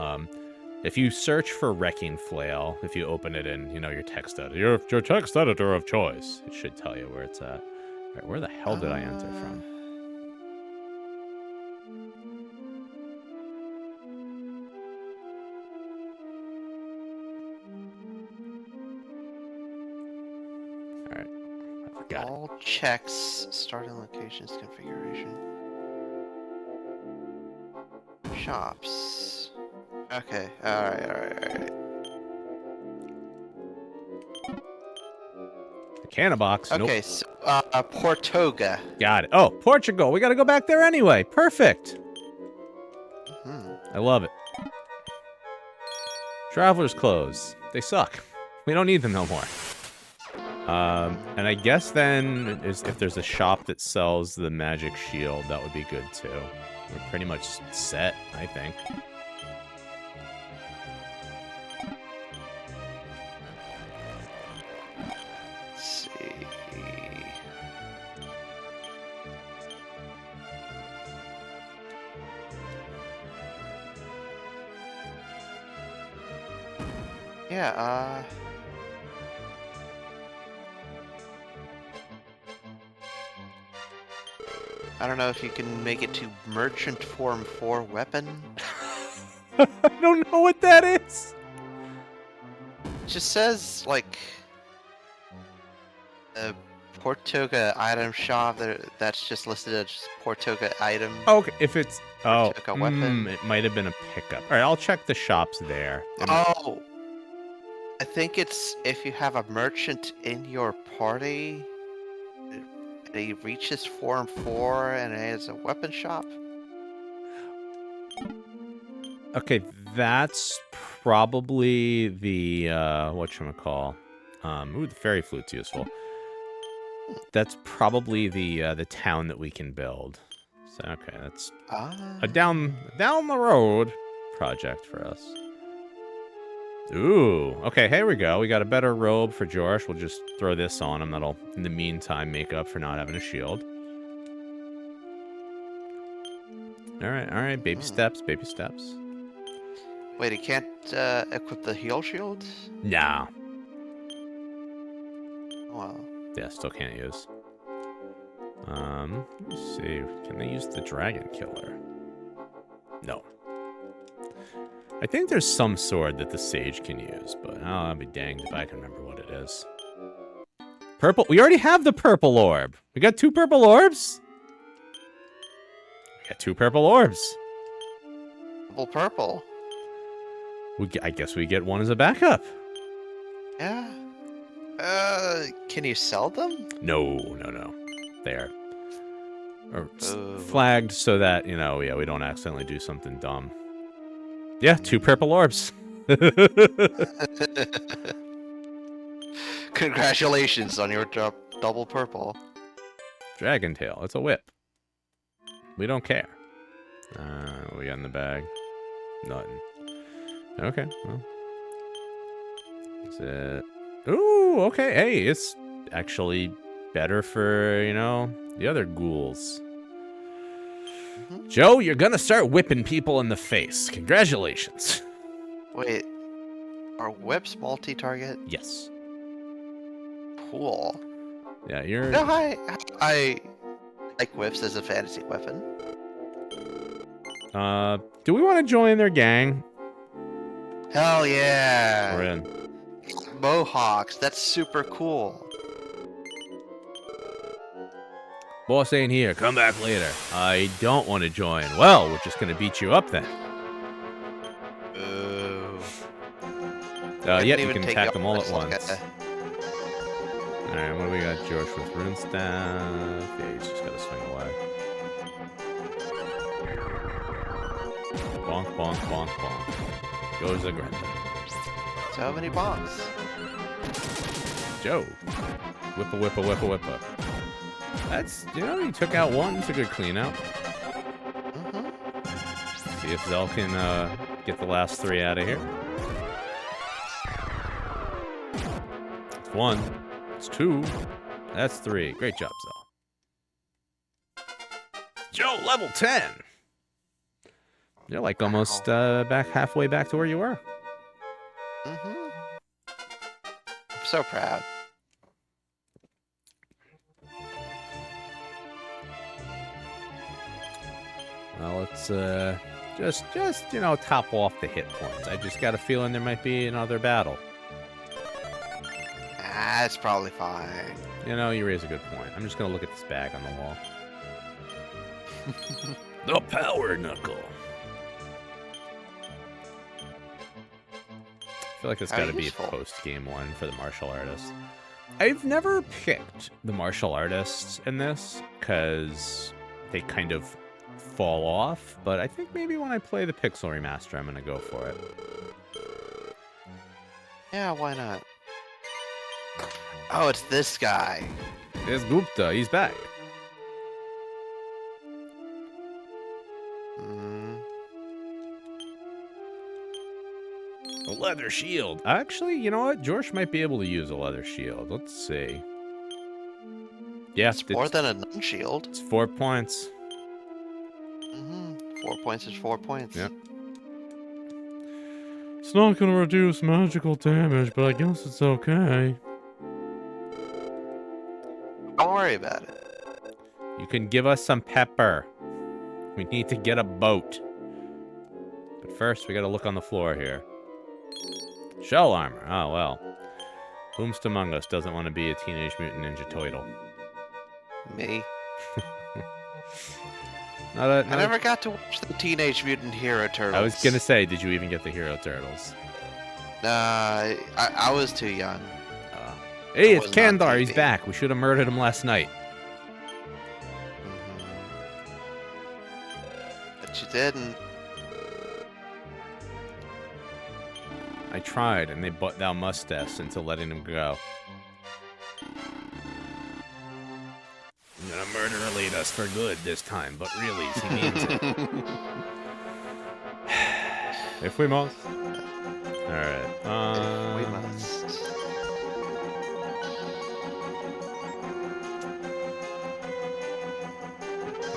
If you search for Wrecking Flail, if you open it in, you know, your text editor, your text editor of choice, it should tell you where it's at. All right, where the hell did I enter from? All right, I forgot it. All checks. Starting locations configuration. Shops. Okay. Alright. The canna box. Okay, Nope. so Portoga. Got it. Oh, Portugal. We got to go back there anyway. Perfect. I love it. Traveler's clothes. They suck. We don't need them no more. And I guess then if there's a shop that sells the magic shield, that would be good too. We're pretty much set, I think. Let's see. Yeah, I don't know if you can make it to Merchant Form 4 weapon. I don't know what that is. It just says, like, a Portoga item shop that's just listed as Portoga item. Okay, if it's... Oh, Portoga weapon. it might have been a pickup. All right, I'll check the shops there. Oh! I think it's if you have a merchant in your party, and he reaches Form 4 and it has a weapon shop. Okay, that's probably the, whatchamacall. Ooh, the fairy flute's useful. That's probably the town that we can build. So, okay, that's a down the road project for us. Ooh, okay, here we go. We got a better robe for Josh. We'll just throw this on him. That'll, in the meantime, make up for not having a shield. All right, baby steps, baby steps. Wait, he can't equip the heal shield? Nah. Wow. Yeah, still can't use. Let's see. Can they use the dragon killer? No. I think there's some sword that the sage can use, but I'll be danged if I can remember what it is. Purple. We already have the purple orb. We got 2 purple orbs? We got 2 purple orbs. Double purple. I guess we get 1 as a backup. Yeah. Can you sell them? No. There. Or flagged so that, you know, yeah, we don't accidentally do something dumb. Yeah, 2 purple orbs. Congratulations on your double purple. Dragon tail. It's a whip. We don't care. What we got in the bag? Nothing. Okay, well. Is it... Ooh, okay. Hey, it's actually better for, you know, the other ghouls. Mm-hmm. Joe, you're gonna start whipping people in the face. Congratulations. Wait, are whips multi-target? Yes. Cool. Yeah, you're... No, I like whips as a fantasy weapon. Do we want to join their gang? Hell yeah! We're in. Mohawks, that's super cool. Boss ain't here. Come back later. I don't want to join. Well, we're just gonna beat you up then. Ooh. Yeah, you can attack them all at once. Alright, what do we got, George, with rune staff? Yeah, he's just gotta swing away. Bonk, bonk, bonk, bonk. Goes the Grenda. So many bombs. Joe. Whippa, whippa, whippa, whippa. That's, you know, he took out 1. It's a good clean out. Mm-hmm. See if Zell can get the last 3 out of here. It's 1. It's 2. That's 3. Great job, Zell. Joe, level 10. You're like almost halfway back to where you were. Mm-hmm. I'm so proud. Well, let's just you know, top off the hit points. I just got a feeling there might be another battle. Ah, it's probably fine. You know, you raise a good point. I'm just gonna look at this bag on the wall. The power knuckle. I feel like it's got to be post game 1 for the martial artist. I've never picked the martial artists in this because they kind of fall off, but I think maybe when I play the Pixel Remaster, I'm gonna go for it. Yeah, why not? Oh, it's this guy. It's Gupta. He's back. A leather shield. Actually, you know what? George might be able to use a leather shield. Let's see. Yeah, It's more than a nun shield. It's 4 points. 4 points is 4 points. Yep. It's not going to reduce magical damage, but I guess it's okay. Don't worry about it. You can give us some pepper. We need to get a boat. But first, we gotta look on the floor here. Shell armor. Oh, well. Whomst among us doesn't want to be a Teenage Mutant Ninja Turtle? Me. I I never got to watch the Teenage Mutant Hero Turtles. I was gonna say, did you even get the Hero Turtles? I was too young. Hey, It it's wasn't on Kandar. He's TV. back. We should have murdered him last night. But you didn't. I tried, and they butt thou must-us into letting him go. I'm gonna murder Elitas for good this time, but really, he means it. If we must. Alright. If we must.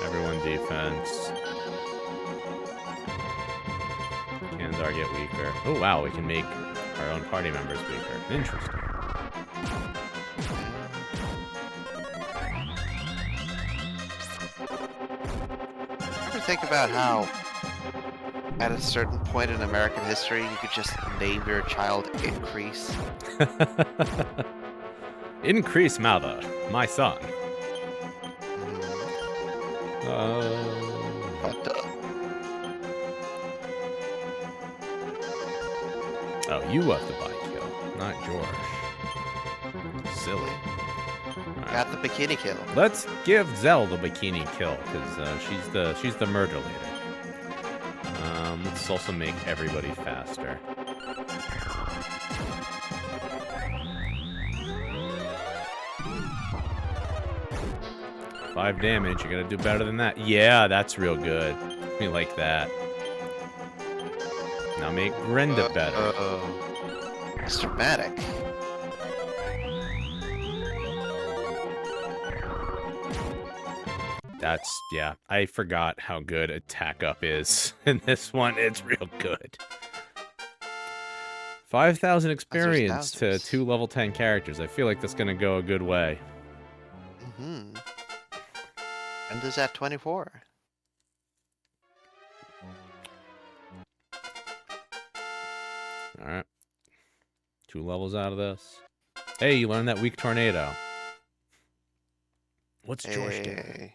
Everyone defense. Kandar get weaker. Oh, wow, we can make our own party members weaker. Interesting. Ever think about how, at a certain point in American history, you could just name your child Increase? Increase Mather, my son. But, Oh, you have the body kill, not George. Silly. got the bikini kill. Let's give Zell the bikini kill, because she's the murder leader. Let's also make everybody faster. Five damage. You gotta do better than that. Yeah, that's real good. We like that. Now make Brenda better. It's dramatic. That's, yeah, I forgot how good attack up is in this one. It's real good. 5,000 experience to 2 level 10 characters. I feel like that's gonna go a good way. Mm-hmm. And is at 24. Alright. 2 levels out of this. Hey, you learned that weak tornado. What's George doing? Hey.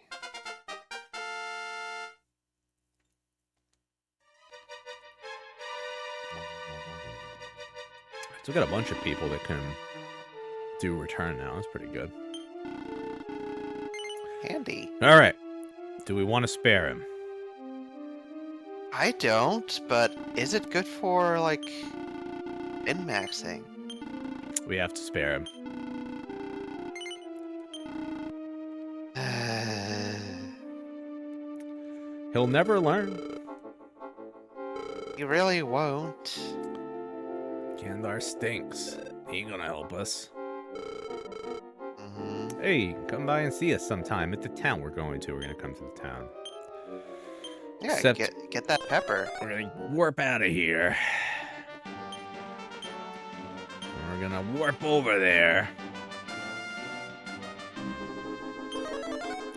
So we got a bunch of people that can do return now. That's pretty good. Handy. Alright. Do we want to spare him? I don't, but is it good for, like, min-maxing? We have to spare him. He'll never learn. You really won't. Kandar stinks. He ain't gonna help us. Mm-hmm. Hey, come by and see us sometime at the town we're going to. We're gonna come to the town. Yeah, Except get that pepper. we're gonna warp out of here. We're gonna warp over there.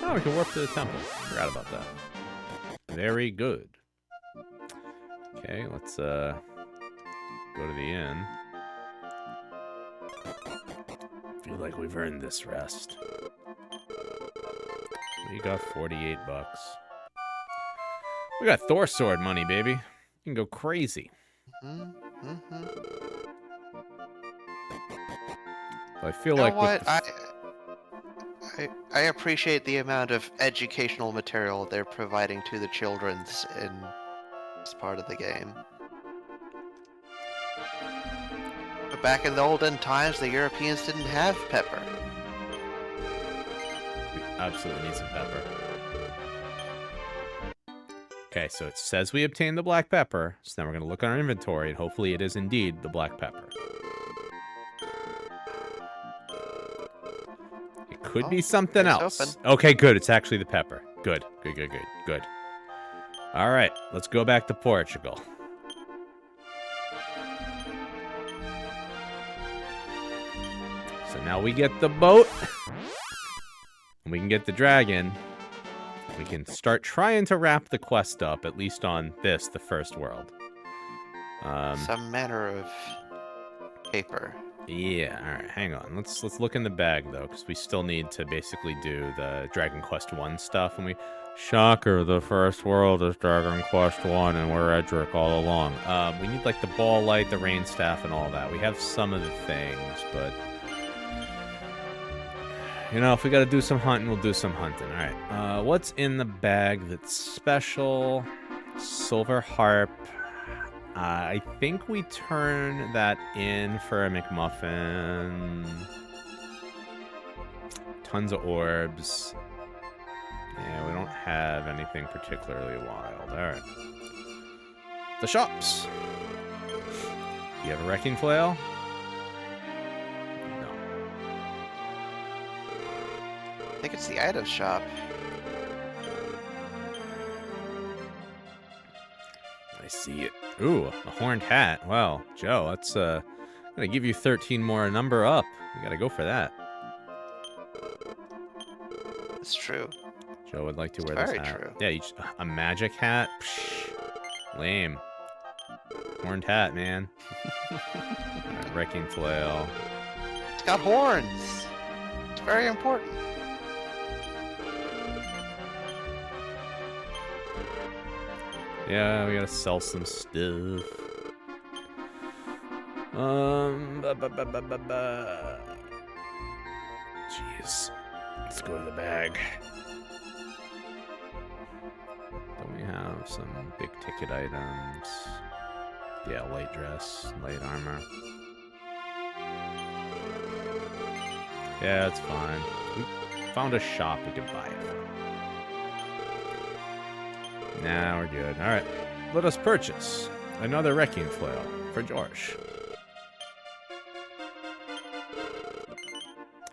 Oh, we can warp to the temple. Forgot about that. Very good. Okay, let's go to the inn. Feel like we've earned this rest. We got 48 bucks. We got Thor sword money, baby. You can go crazy. Mm-hmm. I feel You know like what? with I appreciate the amount of educational material they're providing to the children's in this part of the game. But back in the olden times, the Europeans didn't have pepper. we absolutely need some pepper. Okay, so it says we obtained the black pepper. So now we're going to look on our inventory, and hopefully it is indeed the black pepper. It could be something it's else. open. Okay, good. It's actually the pepper. Good. Good. All right, let's go back to Portugal. So now we get the boat. And we can get the dragon. we can start trying to wrap the quest up, at least on this, the first world. Some manner of paper. Yeah, alright, hang on. Let's look in the bag, though, because we still need to basically do the Dragon Quest 1 stuff. And we... Shocker, the first world is Dragon Quest 1, and we're Edric all along. We need, like, the ball light, the rain staff, and all that. We have some of the things, but... You know, if we gotta do some hunting, we'll do some hunting. Alright, what's in the bag that's special? Silver harp. I think we turn that in for a McMuffin. Tons of orbs. Yeah, we don't have anything particularly wild. Alright. The shops. Do you have a wrecking flail? No. I think it's the item shop. I see it. Ooh, a horned hat. Well, Joe, that's gonna give you 13 more, a number up. You gotta go for that. It's true. Joe would like to It's wear this very hat. true. Yeah, a magic hat? Psh, lame. Horned hat, man. Alright, wrecking flail. It's got horns. It's very important. Yeah, we gotta sell some stuff. Jeez. Let's go to the bag. Don't we have some big ticket items? Yeah, light dress, light armor. Yeah, it's fine. We found a shop we could buy it from. Nah, we're good. Alright, let us purchase another wrecking flail for George.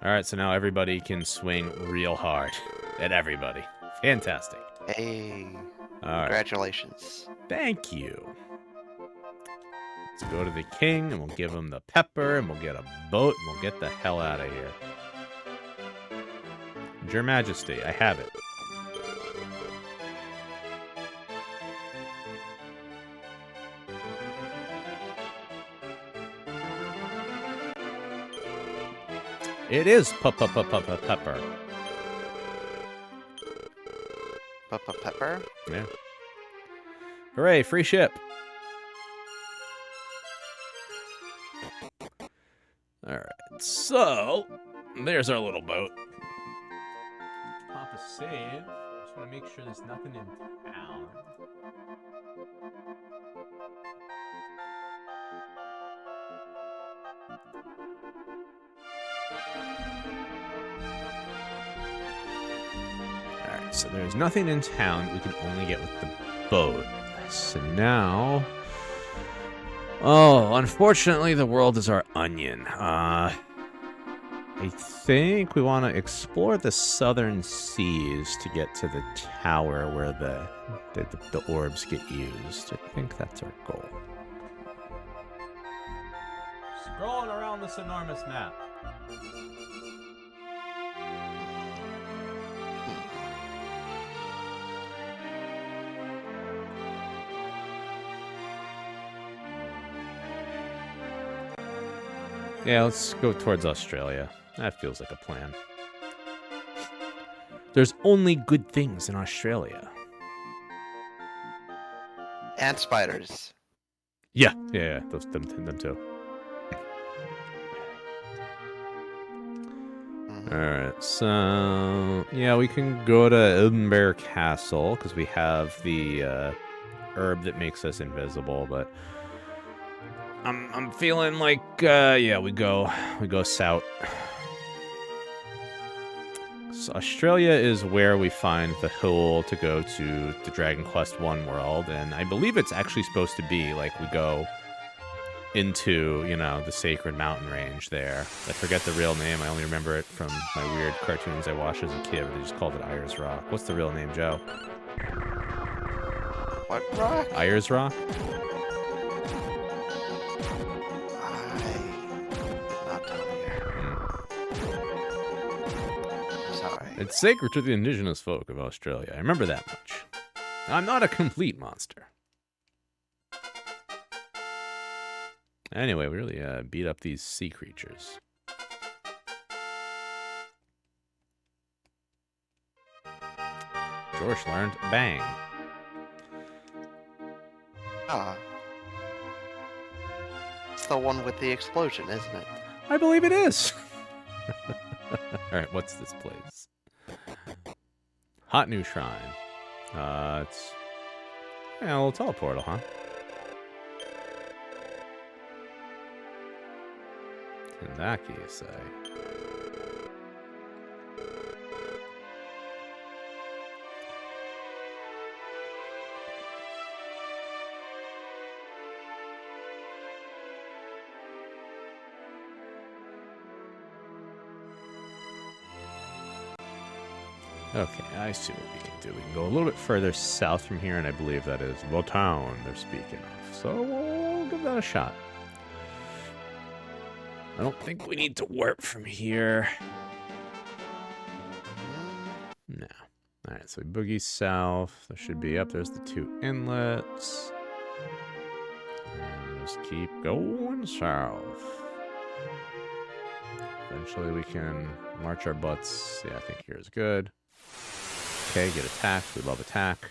Alright, so now everybody can swing real hard at everybody. Fantastic. Hey. Alright. Congratulations. Thank you. Let's go to the king, and we'll give him the pepper, and we'll get a boat, and we'll get the hell out of here. Your Majesty, I have it. It is pepper. Pepper? Yeah. Hooray, free ship. Alright, so there's our little boat. Pop a save. Just want to make sure there's nothing in town. Alright, so there's nothing in town we can only get with the boat. So now... Oh, unfortunately the world is our onion. I think we want to explore the southern seas to get to the tower where the orbs get used. I think that's our goal. Scrolling around this enormous map. Yeah, let's go towards Australia. That feels like a plan. There's only good things in Australia. And spiders. Yeah, them too. Alright, so... Yeah, we can go to Edinburgh Castle, because we have the herb that makes us invisible, but... I'm feeling like, yeah, we go south. So Australia is where we find the hole to go to the Dragon Quest 1 world, and I believe it's actually supposed to be, like, we go into, you know, the Sacred Mountain Range there. I forget the real name, I only remember it from my weird cartoons I watched as a kid, but they just called it Ayers Rock. What's the real name, Joe? What rock? Ayers Rock? sorry. It's sacred to the indigenous folk of Australia. I remember that much. I'm not a complete monster. Anyway, we really beat up these sea creatures. George learned bang. Ah. It's the one with the explosion, isn't it? I believe it is. Alright, what's this place? Hot new shrine. It's... Yeah, a little teleportal, huh? Tendaki, you say? Okay, I see what we can do. We can go a little bit further south from here, and I believe that is the town they're speaking of. So we'll give that a shot. I don't think we need to warp from here. No. Alright, so we boogie south. There should be up. There's the 2 inlets. And just keep going south. Eventually we can march our butts. Yeah, I think here's good. Okay, get attacked. We love attack.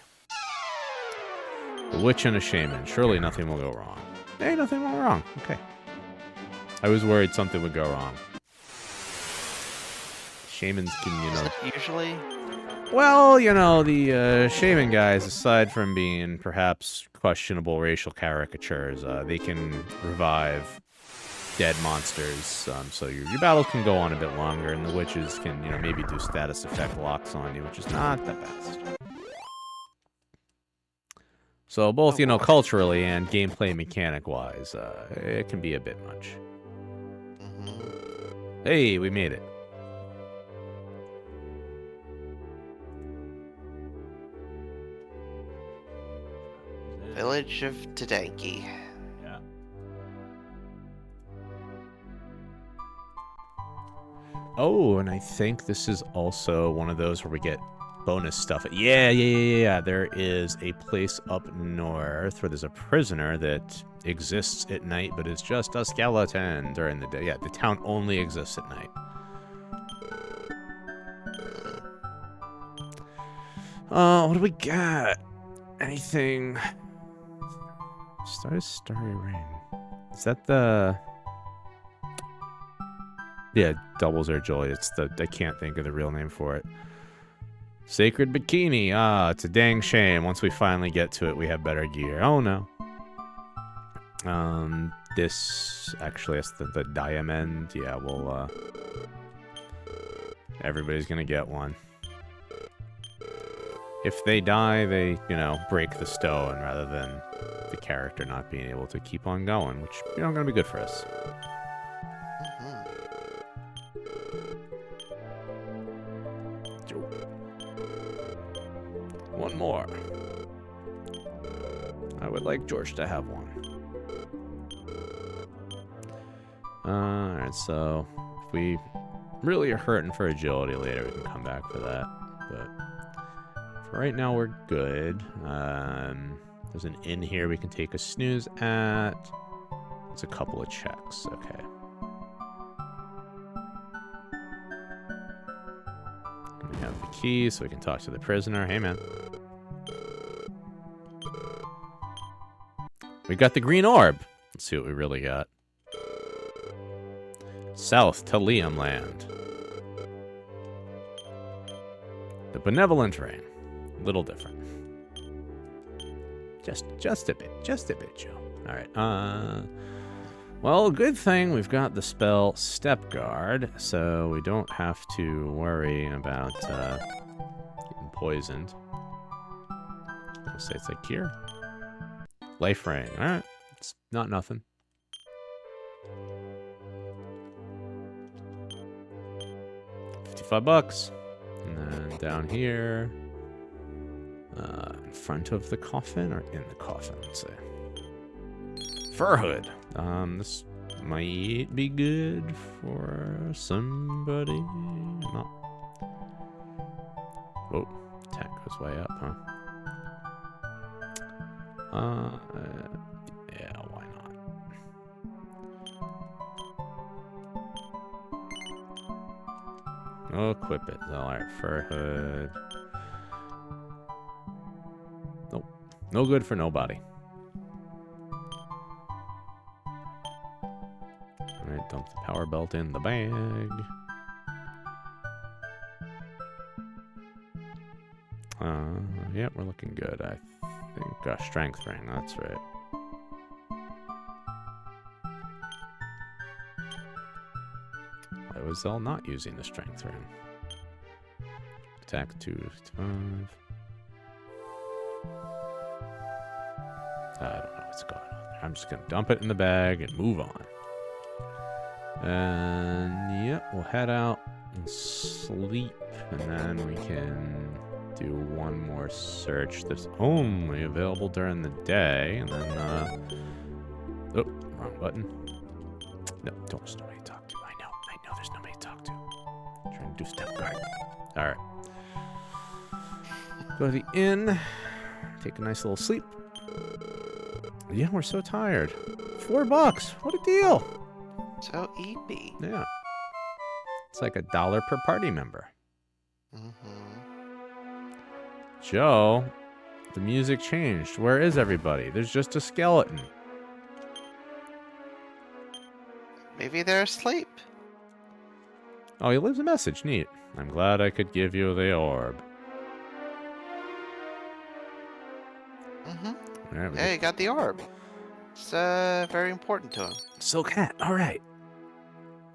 A witch and a shaman. Surely nothing will go wrong. Hey, nothing went wrong. Okay. I was worried something would go wrong. Shamans can, you know... Usually? Well, you know, the shaman guys, aside from being perhaps questionable racial caricatures, they can revive dead monsters, so your battles can go on a bit longer, and the witches can, you know, maybe do status effect locks on you, which is not the best. So both, you know, culturally and gameplay mechanic-wise, it can be a bit much. Hey, we made it. Village of Tadanki. Yeah. Oh, and I think this is also one of those where we get bonus stuff. Yeah. There is a place up north where there's a prisoner that exists at night, but is just a skeleton during the day. Yeah, the town only exists at night. What do we got? Anything? Starry Rain. Is that the... Yeah, doubles are joy. It's the... I can't think of the real name for it. Sacred Bikini. Ah, it's a dang shame. Once we finally get to it, we have better gear. Oh, no. This... Actually, it's the diamond. Yeah, we'll, everybody's gonna get one. If they die, they, you know, break the stone rather than the character not being able to keep on going, which, you know, gonna be good for us. One more. I would like George to have one. Alright, so if we really are hurting for agility later, we can come back for that. But for right now, we're good. There's an inn here we can take a snooze at. There's a couple of checks. Okay. We have the key, so we can talk to the prisoner. Hey, man. We got the green orb. Let's see what we really got. South to Liam Land. The benevolent rain. Little different. Just a bit, Joe. All right. Well, good thing we've got the spell Step Guard, so we don't have to worry about getting poisoned. I'll say it's like here. Life Ring. All right. It's not nothing. $55. And then down here, in front of the coffin or in the coffin, let's say. Fur hood. This might be good for somebody. No. Oh, attack goes way up, huh? Yeah, why not? Oh, equip it. Alright, fur hood. Nope. No good for nobody. Alright, dump the power belt in the bag. Yeah, we're looking good, I think. Strength ring, that's right. Why was Zell not using the strength ring? Attack 2 to 5. I don't know what's going on there. I'm just gonna dump it in the bag and move on. And yep, we'll head out and sleep, and then we can do one more search that's only available during the day, and then oh, wrong button. No, there's nobody to talk to. I know there's nobody to talk to. I'm trying to do step guard. Alright. Go to the inn, take a nice little sleep. Yeah, we're so tired. $4, what a deal! So eepy. Yeah. It's like $1 per party member. Joe, the music changed. Where is everybody? There's just a skeleton. Maybe they're asleep. Oh, he leaves a message. Neat. I'm glad I could give you the orb. Right, Hey, you got the orb. It's very important to him. Silk hat. All right.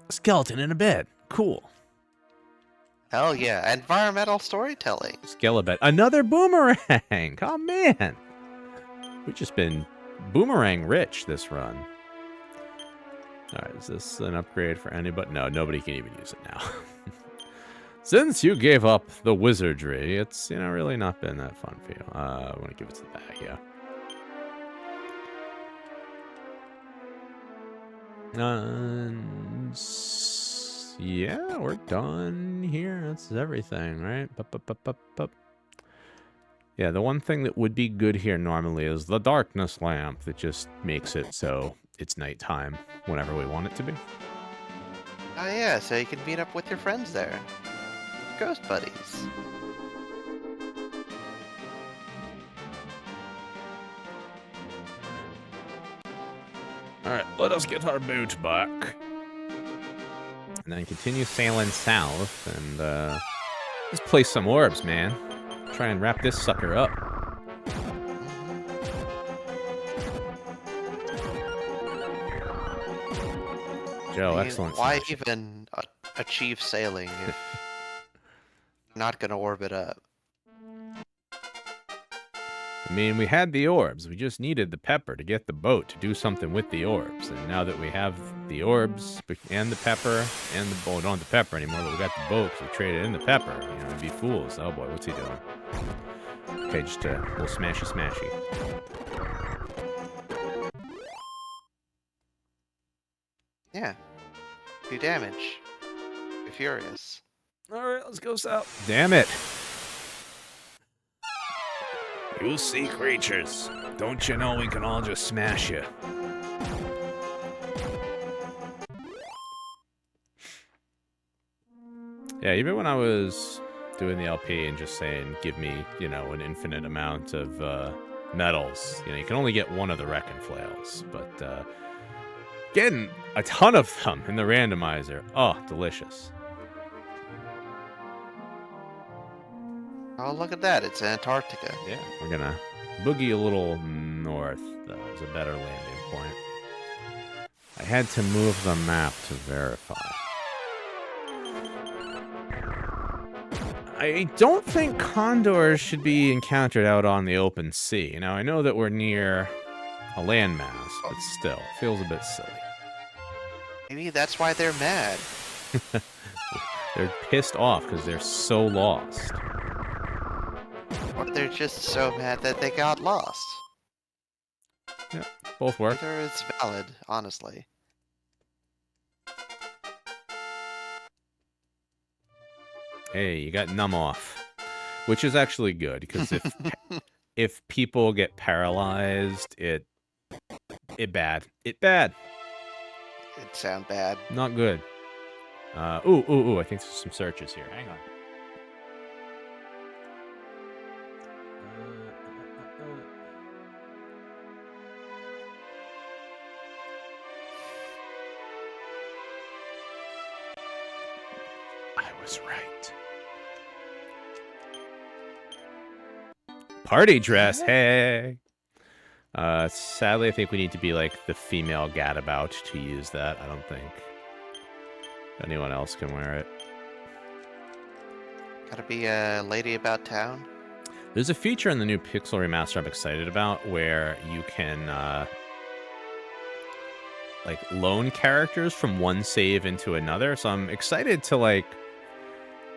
A skeleton in a bed. Cool. Hell yeah. Environmental storytelling. Skelebed. Another boomerang. Oh, man. We've just been boomerang rich this run. All right, is this an upgrade for anybody? No, nobody can even use it now. Since you gave up the wizardry, it's, really not been that fun for you. I want to give it to the bag, yeah. Yeah, we're done here. That's everything, right? Yeah, the one thing that would be good here normally is the darkness lamp that just makes it so it's nighttime whenever we want it to be. Oh yeah, so you can meet up with your friends there. Ghost buddies. Alright, let us get our boat back. And then continue sailing south and just place some orbs, man. Try and wrap this sucker up. Joe, excellent. Why even achieve sailing if you're not gonna orb it up? I mean, we had the orbs. We just needed the pepper to get the boat to do something with the orbs. And now that we have the orbs and the pepper and the boat, don't have the pepper anymore, but we got the boat because we traded in the pepper. We'd be fools. Oh boy, what's he doing? Okay, just a little smashy. Yeah. Do damage. Be furious. Alright, let's go south. Damn it. You sea creatures. Don't you know we can all just smash you? Yeah, even when I was doing the LP and just saying, give me, an infinite amount of medals, you can only get one of the Wrecking Flails, but getting a ton of them in the randomizer, oh, delicious. Oh, look at that. It's Antarctica. Yeah, we're gonna boogie a little north, though. It's a better landing point. I had to move the map to verify. I don't think condors should be encountered out on the open sea. Now, I know that we're near a landmass, but still, it feels a bit silly. Maybe that's why they're mad. They're pissed off because they're so lost. Or they're just so mad that they got lost. Yeah, both work. Either is valid, honestly. Hey, you got numb off. which is actually good because if people get paralyzed, it bad. It bad. It sound bad. Not good. Ooh, I think there's some searches here. Hang on. I was right. Party dress, hey! Sadly, I think we need to be like the female gadabout to use that. I don't think anyone else can wear it. Gotta be a lady about town. There's a feature in the new Pixel Remaster I'm excited about where you can like loan characters from one save into another. So I'm excited to like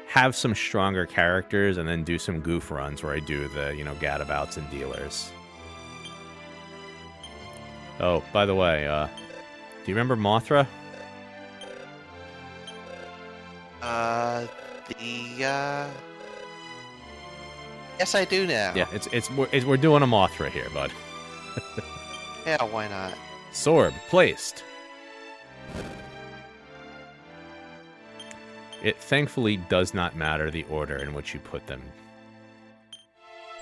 have some stronger characters and then do some goof runs where I do the, gadabouts and dealers. Oh, by the way, do you remember Mothra? Yes, I do now. Yeah, we're doing a Mothra here, bud. Yeah, why not? Sword placed. It thankfully does not matter the order in which you put them.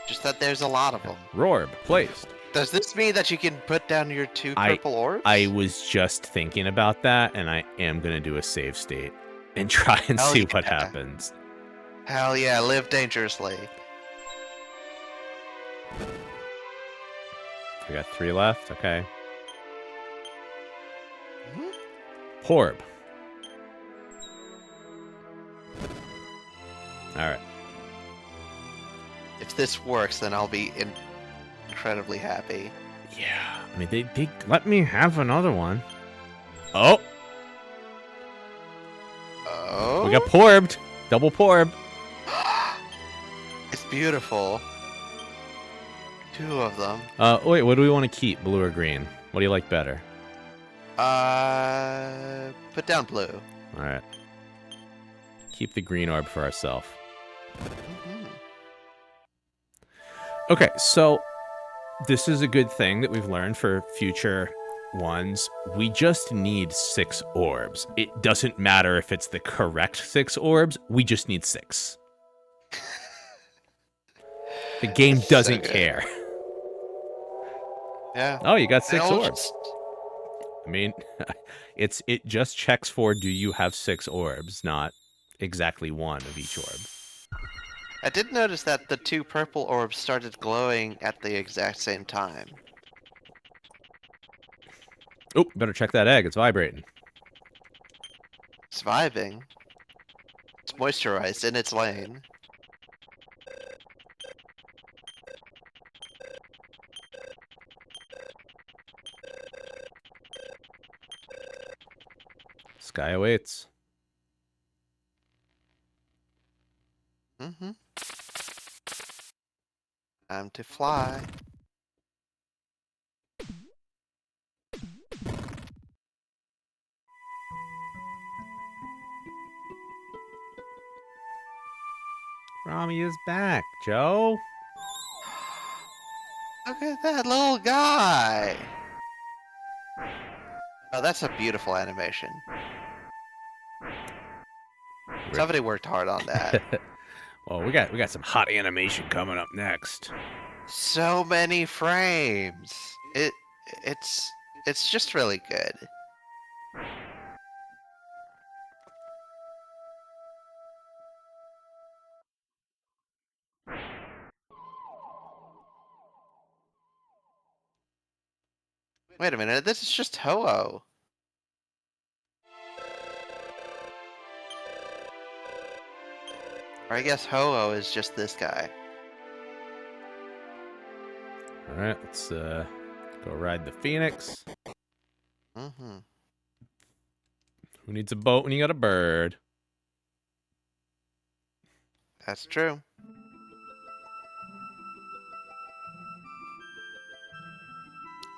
Just that there's a lot of them. Rorb placed. Does this mean that you can put down your 2 purple orbs? I was just thinking about that, and I am going to do a save state and try and see what happens. Hell yeah, live dangerously. We got 3 left, okay. Mm-hmm. Porb. Alright. If this works, then I'll be incredibly happy. Yeah, I mean, they let me have another one. Oh! Oh? We got porbed. Double porb. It's beautiful. 2 of them. Wait, what do we want to keep, blue or green? What do you like better? Put down blue. Alright. Keep the green orb for ourselves. Mm-hmm. Okay, so this is a good thing that we've learned for future ones. We just need 6 orbs. It doesn't matter if it's the correct 6 orbs. We just need 6. The game doesn't care. Yeah. Oh, you got 6 orbs. Just... I mean, it just checks for do you have 6 orbs, not exactly 1 of each orb. I did notice that the 2 purple orbs started glowing at the exact same time. Oh, better check that egg. It's vibrating. It's vibing. It's moisturized in its lane. Sky awaits. Mm-hmm. Time to fly. Rami is back, Joe. Look at that little guy! Oh, that's a beautiful animation. Somebody worked hard on that. Well, we got some hot animation coming up next. So many frames. It's just really good. Wait a minute, this is just Ho-Oh. Or I guess Ho-Oh is just this guy. Alright, let's go ride the Phoenix. Mm-hmm. Who needs a boat when you got a bird? That's true.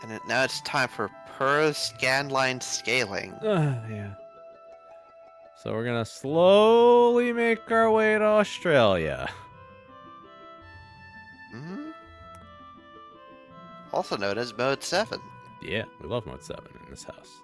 And now it's time for per scanline scaling. Yeah. So we're gonna slowly make our way to Australia. also known as Mode 7. Yeah, we love Mode 7 in this house.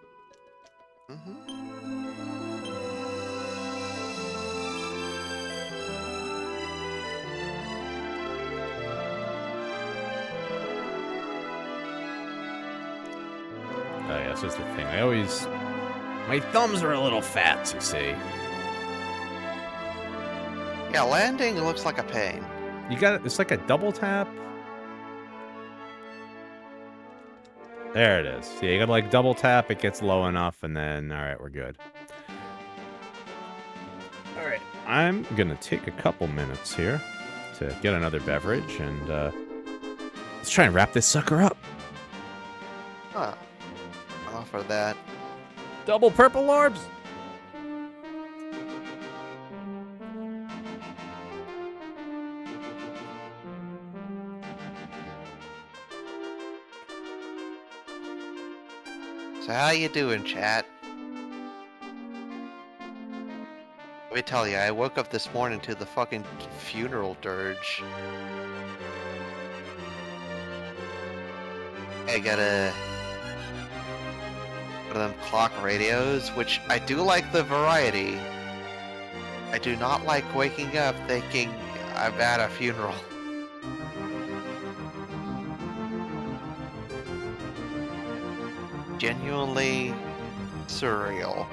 Oh yeah, this is the thing. My thumbs are a little fat, you see. Yeah, landing looks like a pain. You got it. It's like a double tap. There it is. Yeah, you gotta like double tap. It gets low enough, and then all right, we're good. All right, I'm gonna take a couple minutes here to get another beverage, and let's try and wrap this sucker up. Huh. I'll offer that. Double purple orbs. So how you doing, chat? Let me tell you, I woke up this morning to the fucking funeral dirge. I got one of them clock radios, which I do like the variety. I do not like waking up thinking I'm at a funeral. Genuinely surreal.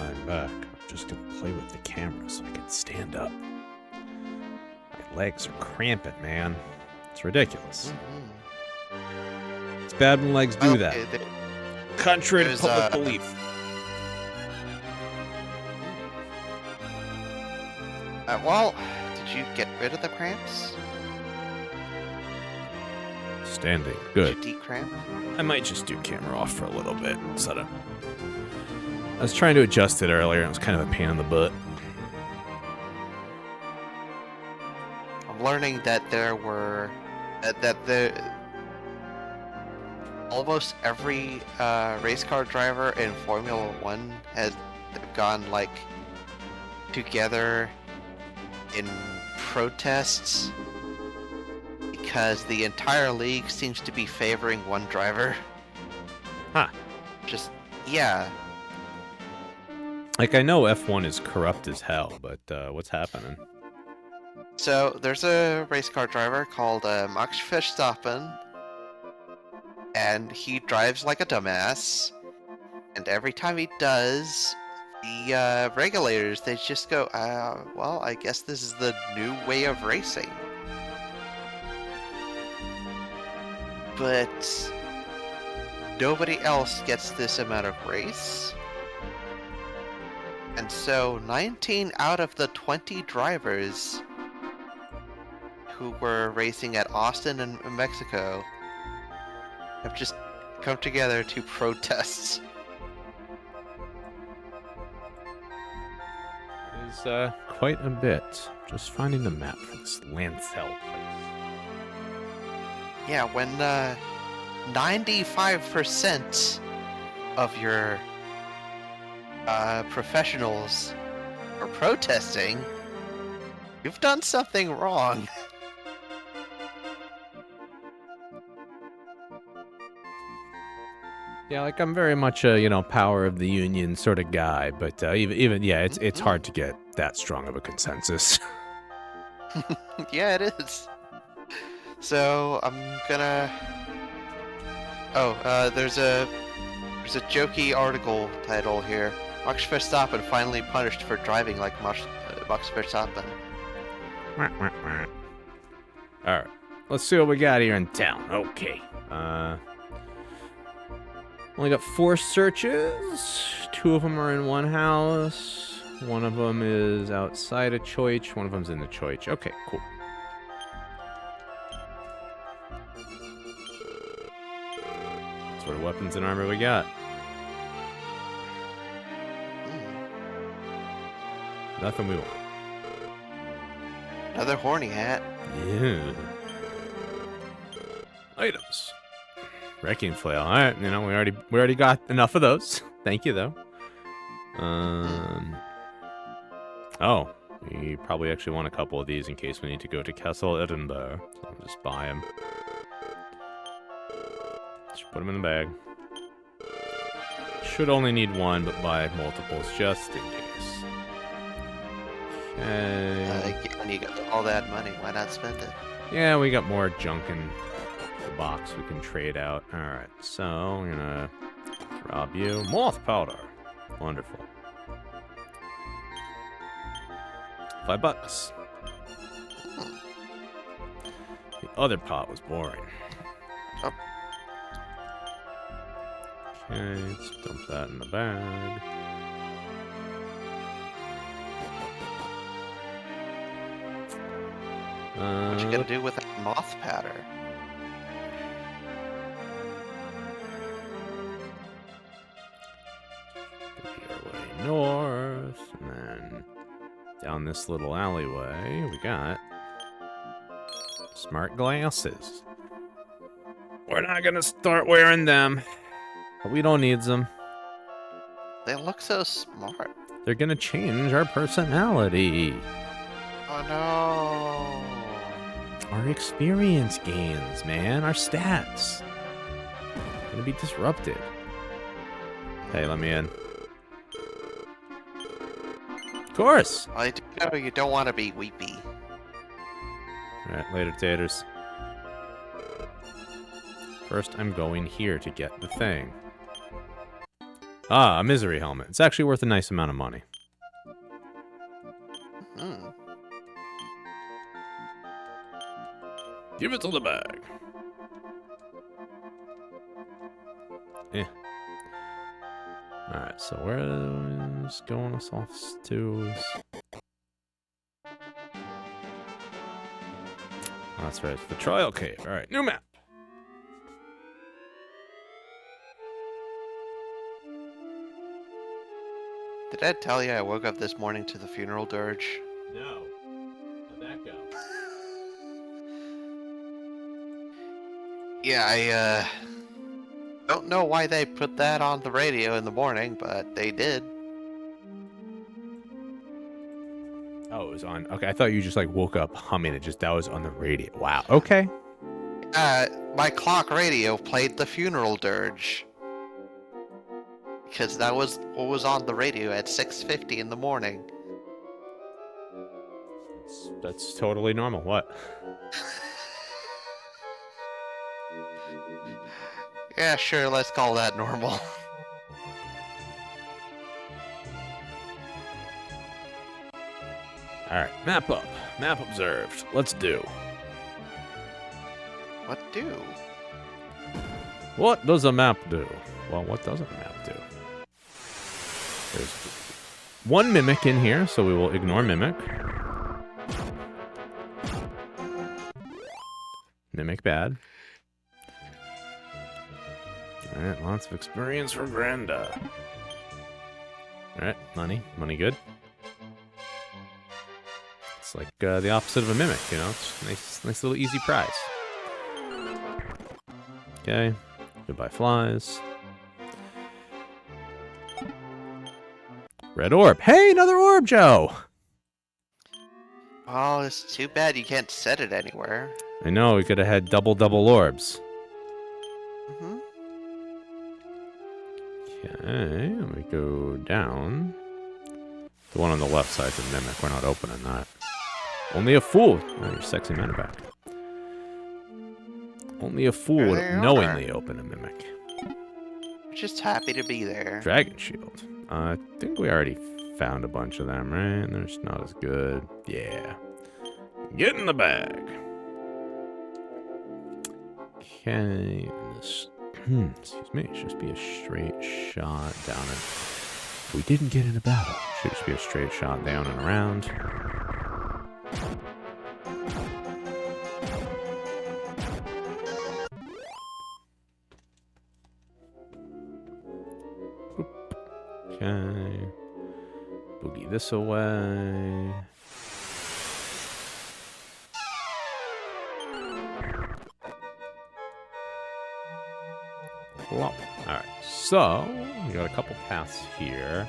I'm back. I'm just gonna play with the camera so I can stand up. My legs are cramping, man. It's ridiculous. It's bad when legs do that. Contrary to public belief. Well, did you get rid of the cramps? Standing. Good. Did you decramp? I might just do camera off for a little bit. I was trying to adjust it earlier, and it was kind of a pain in the butt. I'm learning that almost every race car driver in Formula One has gone like together in protests because the entire league seems to be favoring one driver. Huh. Just yeah. Like, I know F1 is corrupt as hell, but what's happening? So there's a race car driver called Max Verstappen, and he drives like a dumbass. And every time he does, the regulators, they just go, well, I guess this is the new way of racing. But nobody else gets this amount of grace. And so 19 out of the 20 drivers who were racing at Austin and Mexico have just come together to protest. It is quite a bit. Just finding the map for this Lancel place. Yeah, when 95% of your professionals are protesting, you've done something wrong. Yeah, like I'm very much a power of the union sort of guy, but even it's hard to get that strong of a consensus. Yeah, it is. So I'm gonna. Oh, there's a jokey article title here. Max Verstappen finally punished for driving like Max Verstappen. All right, let's see what we got here in town. Okay. Only got 4 searches. 2 of them are in one house. One of them is outside of Choich. One of them's in the Choich. Okay, cool. What sort of weapons and armor we got? Nothing we want. Another horny hat. Yeah. Items. Wrecking flail. All right, you know we already got enough of those. Thank you though. Oh, we probably actually want a couple of these in case we need to go to Castle Edinburgh. So I'll just buy them. Just put them in the bag. Should only need one, but buy multiples just in case. Okay. When you got all that money, why not spend it? Yeah, we got more junk in the box we can trade out. Alright, so I'm gonna rob you. Moth powder. Wonderful. $5. The other pot was boring. Oh. Okay, let's dump that in the bag. What you gonna do with that moth powder? Our way north, and then down this little alleyway, we got smart glasses. We're not gonna start wearing them, but we don't need them. They look so smart. They're gonna change our personality. Oh no. Our experience gains, man. Our stats. Gonna be disrupted. Hey, let me in. Of course. I do know you don't want to be weepy. Alright, later, taters. First, I'm going here to get the thing. Ah, a misery helmet. It's actually worth a nice amount of money. Hmm. Give it to the bag. Yeah. Alright, so where's going us off to? Oh, that's right, it's the trial cave. Alright, new map. Did I tell you I woke up this morning to the funeral dirge? No. How'd that go? Yeah, I don't know why they put that on the radio in the morning, but they did. Oh, it was on. Okay, I thought you just like woke up humming it. Just that was on the radio. Wow. Okay. My clock radio played the funeral dirge. Because that was what was on the radio at 6:50 in the morning. That's totally normal. What? Yeah, sure, let's call that normal. Alright, map up. Map observed. Let's do. What do? What does a map do? Well, what doesn't a map do? There's one mimic in here, so we will ignore mimic. Mimic bad. Alright, lots of experience for Rando. Alright, money. Money good. It's like the opposite of a mimic, you know? It's nice little easy prize. Okay. Goodbye flies. Red orb. Hey, another orb, Joe! Oh, it's too bad you can't set it anywhere. I know, we could have had double orbs. Mm-hmm. Okay, let me go down. The one on the left side's a mimic. We're not opening that. Only a fool. Oh, your sexy mana back. Only a fool There would they knowingly open a mimic. Just happy to be there. Dragon shield. I think we already found a bunch of them, right? They're just not as good. Yeah. Get in the bag. Okay. This, excuse me. Should just be a straight shot down it. We didn't get in a battle. Should just be a straight shot down and around. Okay. Boogie this away. Well, alright, so we got a couple paths here.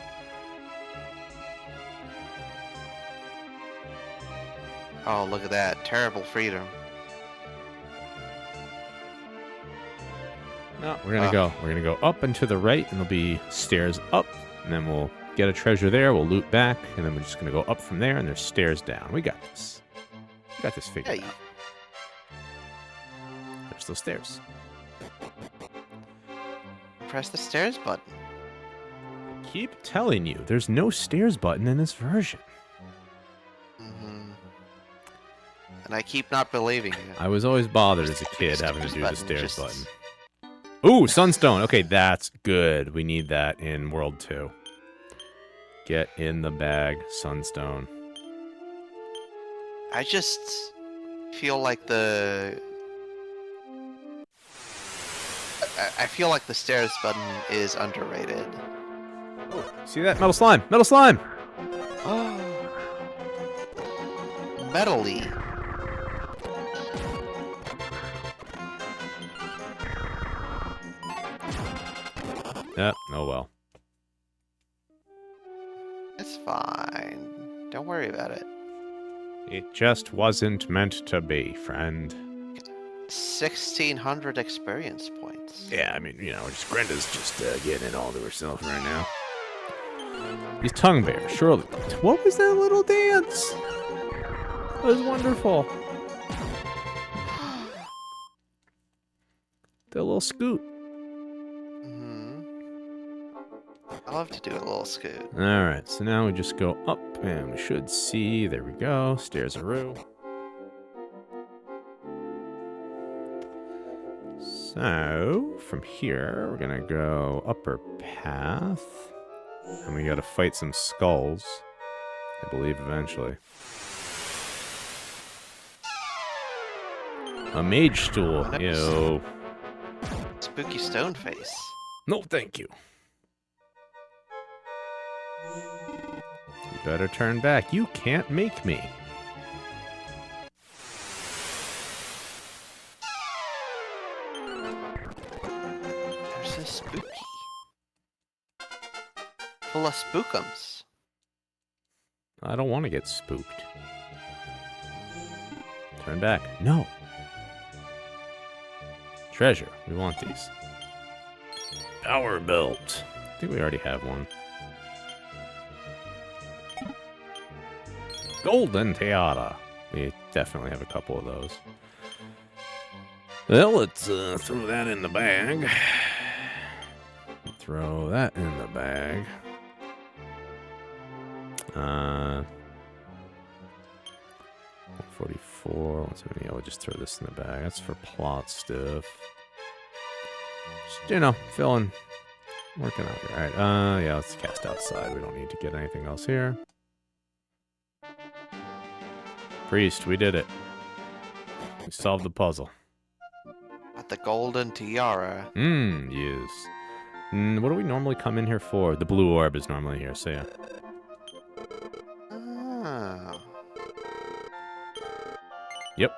Oh, look at that. Terrible freedom. No, we're gonna go up and to the right, and there'll be stairs up, and then we'll get a treasure there, we'll loot back, and then we're just gonna go up from there, and there's stairs down. We got this. We got this figured Hey. out. There's those stairs. Press the stairs button. Keep telling you, there's no stairs button in this version. Mm-hmm. And I keep not believing you. I was always bothered as a kid having to do the Button, stairs just- button. Ooh, sunstone. Okay, that's good. We need that in World 2. Get in the bag, sunstone. I just feel like the... I feel like the stairs button is underrated. See that? Metal slime! Metal slime! Oh. Metally. Yep, oh well. It's fine. Don't worry about it. It just wasn't meant to be, friend. 1,600 experience points. Yeah, I mean, you know, just Grenda's just getting it all to herself right now. These tongue bears, surely. What was that little dance? That was wonderful. The little scoot. Hmm. I love to do a little scoot. Alright, so now we just go up and we should see, there we go, stairs-a-roo. So, from here, we're gonna go upper path. And we gotta fight some skulls, I believe, eventually. A mage stool, Oh, nice. ew. Spooky stone face. No, thank you. You better turn back. You can't make me. They're so spooky. Full of spookums. I don't want to get spooked. Turn back. No. Treasure. We want these. Power belt. I think we already have one. Golden tiara. We definitely have a couple of those. Well, let's throw that in the bag. Throw that in the bag. 144, 170. I'll just throw this in the bag. That's for plot stuff. Just, you know, filling. Working out. Alright, yeah, let's cast outside. We don't need to get anything else here. Priest, we did it. We solved the puzzle. Got the golden tiara. Yes. What do we normally come in here for? The blue orb is normally here, so yeah. Oh. Yep.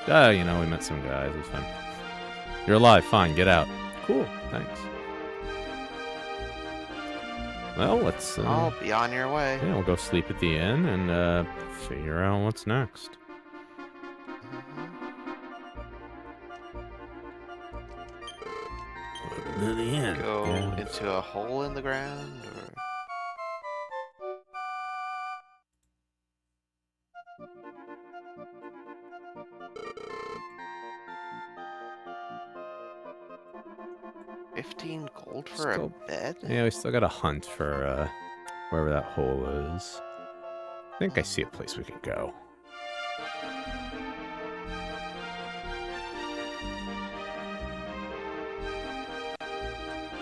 You know, we met some guys. It was fun. You're alive. Fine. Get out. Cool. Thanks. Well, let's... I'll be on your way. yeah, we'll go sleep at the inn and figure out what's next. To the inn. Go Yeah. into a hole in the ground, or... $15 gold for Still- a bed? Yeah, we still got to hunt for wherever that hole is. I think I see a place we can go.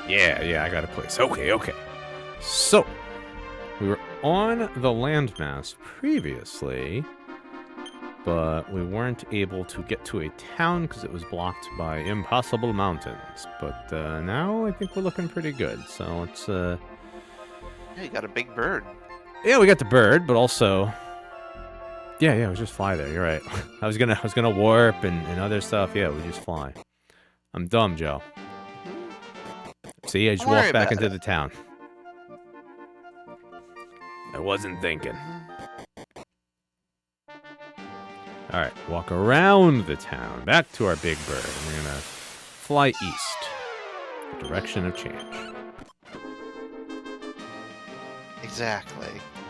Yeah, I got a place. Okay. So, we were on the landmass previously, but we weren't able to get to a town because it was blocked by impossible mountains. But now I think we're looking pretty good. So let's Yeah, you got a big bird. yeah, we got the bird, but also yeah, we just fly there. You're right. I was gonna warp and other stuff. Yeah, we just fly. I'm dumb, Joe. See, I just Don't worry walked back about into it. the town. I wasn't thinking. All right, walk around the town, back to our big bird. And we're gonna fly east, the direction of change. Exactly.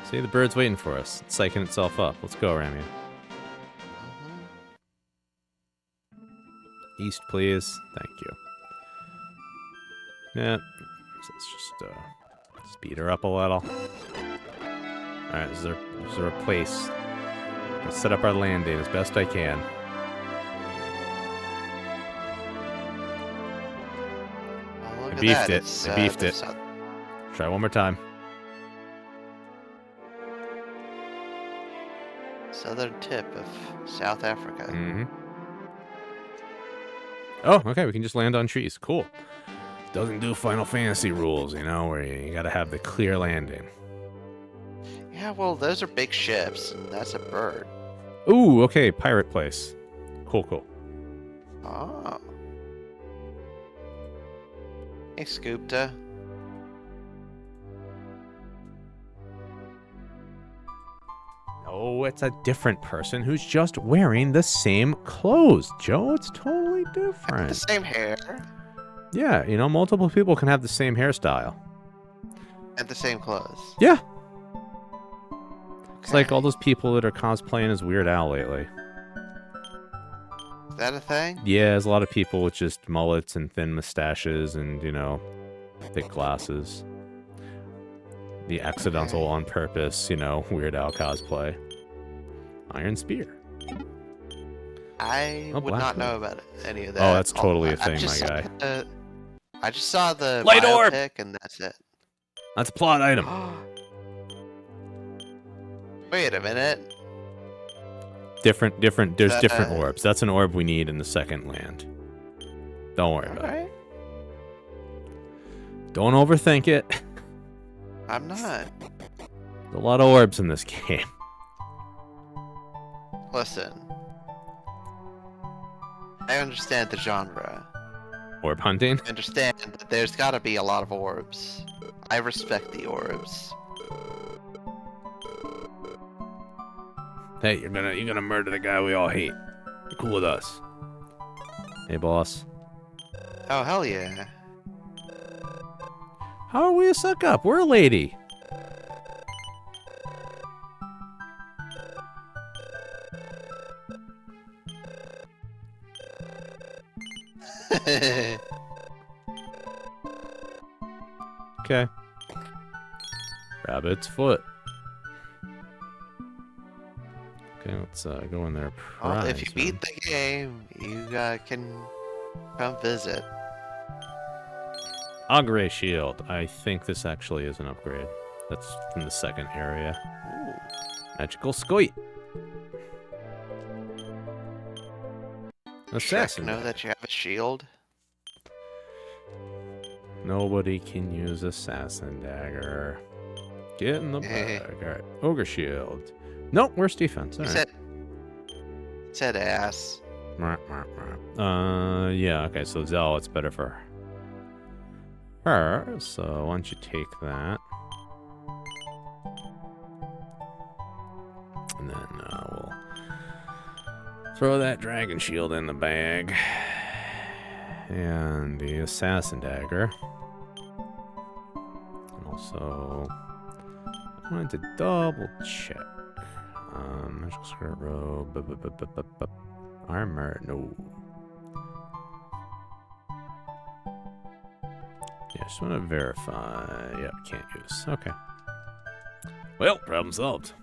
See, the bird's waiting for us. It's psyching itself up. Let's go, Ramia. East, please. Thank you. Yeah, so let's just speed her up a little. All right, this is our place. Let's set up our landing as best I can. Oh, look I at beefed that. it. It's, I beefed the it. Try one more time. southern tip of South Africa. Mm-hmm. Oh, okay. We can just land on trees. Cool. Doesn't do Final Fantasy rules, you know, where you gotta have the clear landing. Yeah, well, those are big ships, and that's a bird. Ooh, okay. Pirate place. Cool. Oh. Hey, Scoopta. Oh, it's a different person who's just wearing the same clothes, Joe. It's totally The different. same hair Yeah, you know, multiple people can have the same hairstyle. and the same clothes. Yeah. It's like Okay. all those people that are cosplaying as Weird Al lately. Is that a thing? Yeah, there's a lot of people with just mullets and thin mustaches and, you know, thick glasses. The accidental on purpose, you know, Weird Al cosplay. Iron Spear. I Oh, would Black not know Hood. about any of that. Oh, that's totally a I thing, just my saw guy. I just saw the Light orb! biopic, and that's it. That's a plot item. Wait a minute. Different, there's different Uh, orbs. That's an orb we need in the second land. Don't worry about it. Alright. Don't overthink it. I'm not. There's a lot of orbs in this game. Listen. I understand the genre. Orb hunting? I understand that there's gotta be a lot of orbs. I respect the orbs. Hey, you're gonna murder the guy we all hate. You're cool with us. Hey, boss. Oh, hell yeah. How are we a suck up? We're a lady. Okay. Rabbit's foot. Okay, let's go in there. Well, if you beat the game, you can come visit. Auguray Shield. I think this actually is an upgrade. That's from the second area. Ooh. Magical Scoit. Shrek, Assassin. know that you have a shield? Nobody can use Assassin Dagger. Get in the bag. Alright. Ogre Shield. Nope, worse defense. You Alright. said ass. Yeah, okay, so Zell, it's better for her. So why don't you take that? And then we'll throw that dragon shield in the bag. And the assassin dagger. And also, I wanted to double check. Magical skirt robe. Armor, no. Yeah, just want to verify. Yep, can't use. Okay. Well, problem solved.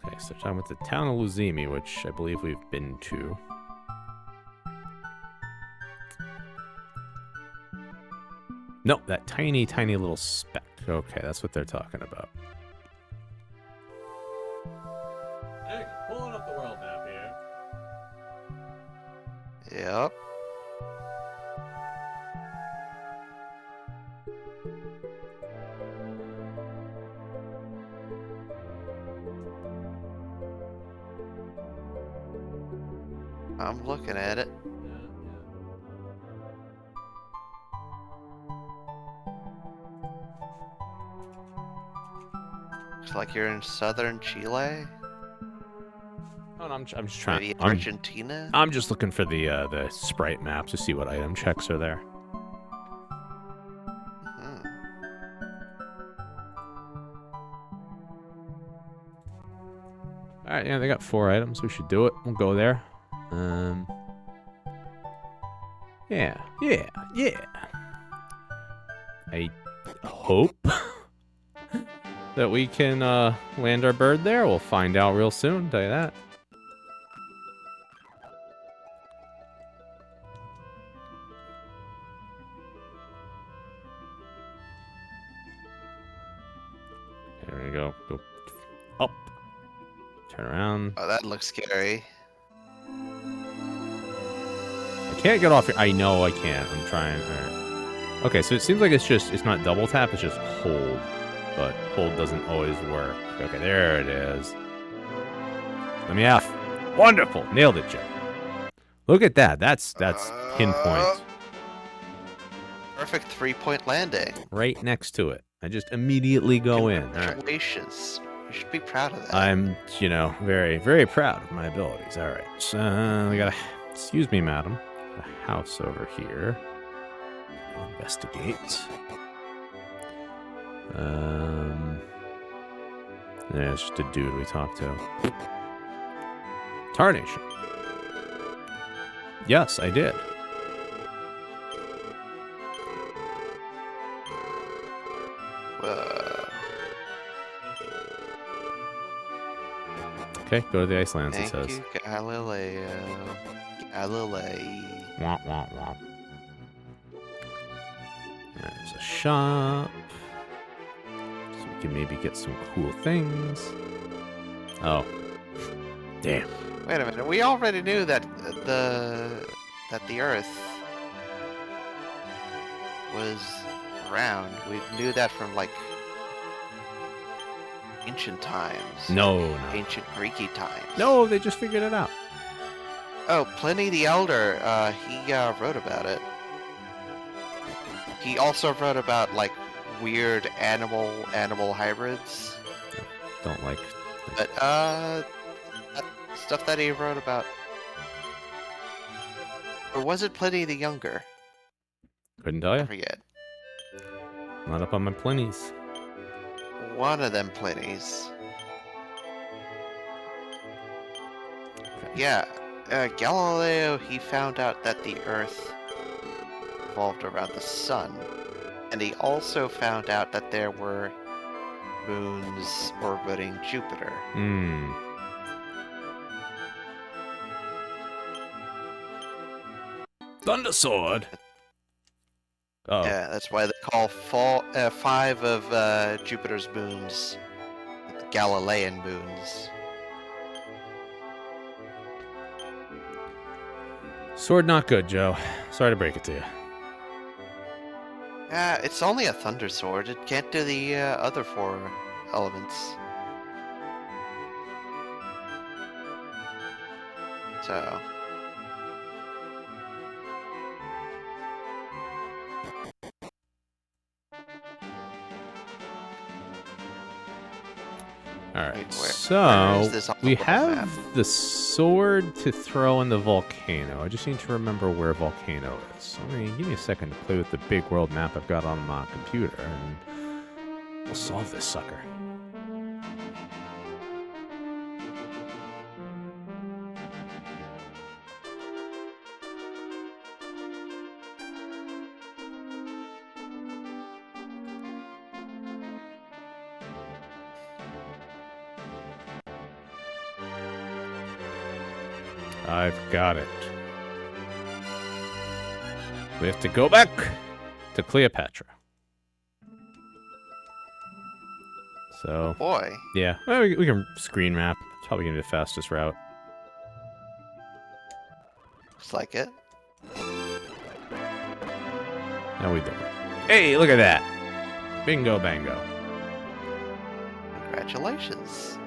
Okay, so time with the town of Luzimi, which I believe we've been to. No, that tiny, tiny little speck. Okay, that's what they're talking about. Hey, pulling up the world map here. Yep. I'm looking at it. Looks like you're in southern Chile. Oh, no, I'm just trying. Maybe Argentina. I'm just looking for the sprite map to see what item checks are there. Hmm. All right, yeah, they got 4 items. We should do it. We'll go there. Yeah. I hope that we can land our bird there. We'll find out real soon. Tell you that. There we go. Go up. Turn around. Oh, that looks scary. I can't get off here. I know I can't. I'm trying. All right. Okay, so it seems like it's not double tap. It's just hold. But hold doesn't always work. Okay, there it is. Let me off. Wonderful. Nailed it, Joe. Look at that. That's pinpoint. Perfect 3-point landing. Right next to it. I just immediately go in. All right. Congratulations. You should be proud of that. I'm, very, very proud of my abilities. All right. So we got a... Excuse me, madam. A house over here. I'll investigate. Yeah, it's just a dude we talked to. Tarnation. Yes, I did. Okay, go to the Icelands, it says. Thank you, Galileo. Galilei. Womp, womp, womp. There's a shop. So we can maybe get some cool things. Oh. Damn. Wait a minute. We already knew that the Earth was round. We knew that from like ancient times. No. Ancient Greeky times. No, they just figured it out. Oh, Pliny the Elder, he wrote about it. He also wrote about like weird animal hybrids. Don't like. But stuff that he wrote about. Or was it Pliny the Younger? Couldn't tell I you. forget. Not up on my plenties. One of them Plinies. Okay. Yeah, Galileo, he found out that the Earth revolved around the sun. And he also found out that there were moons orbiting Jupiter. Hmm. Thunder Sword. Oh. Yeah, that's why they call 5 of Jupiter's moons the Galilean moons. Sword not good, Joe. Sorry to break it to you. It's only a thunder sword. It can't do the other 4 elements. So... Alright, where so is this on the we world have map? the sword to throw in the volcano. I just need to remember where volcano is. So give me a second to play with the big world map I've got on my computer, and we'll solve this sucker. I've got it. We have to go back to Cleopatra. So, Boy. yeah, well, we can screen map. It's probably going to be the fastest route. Looks like it. How we doing? Hey, look at that. Bingo bango. Congratulations.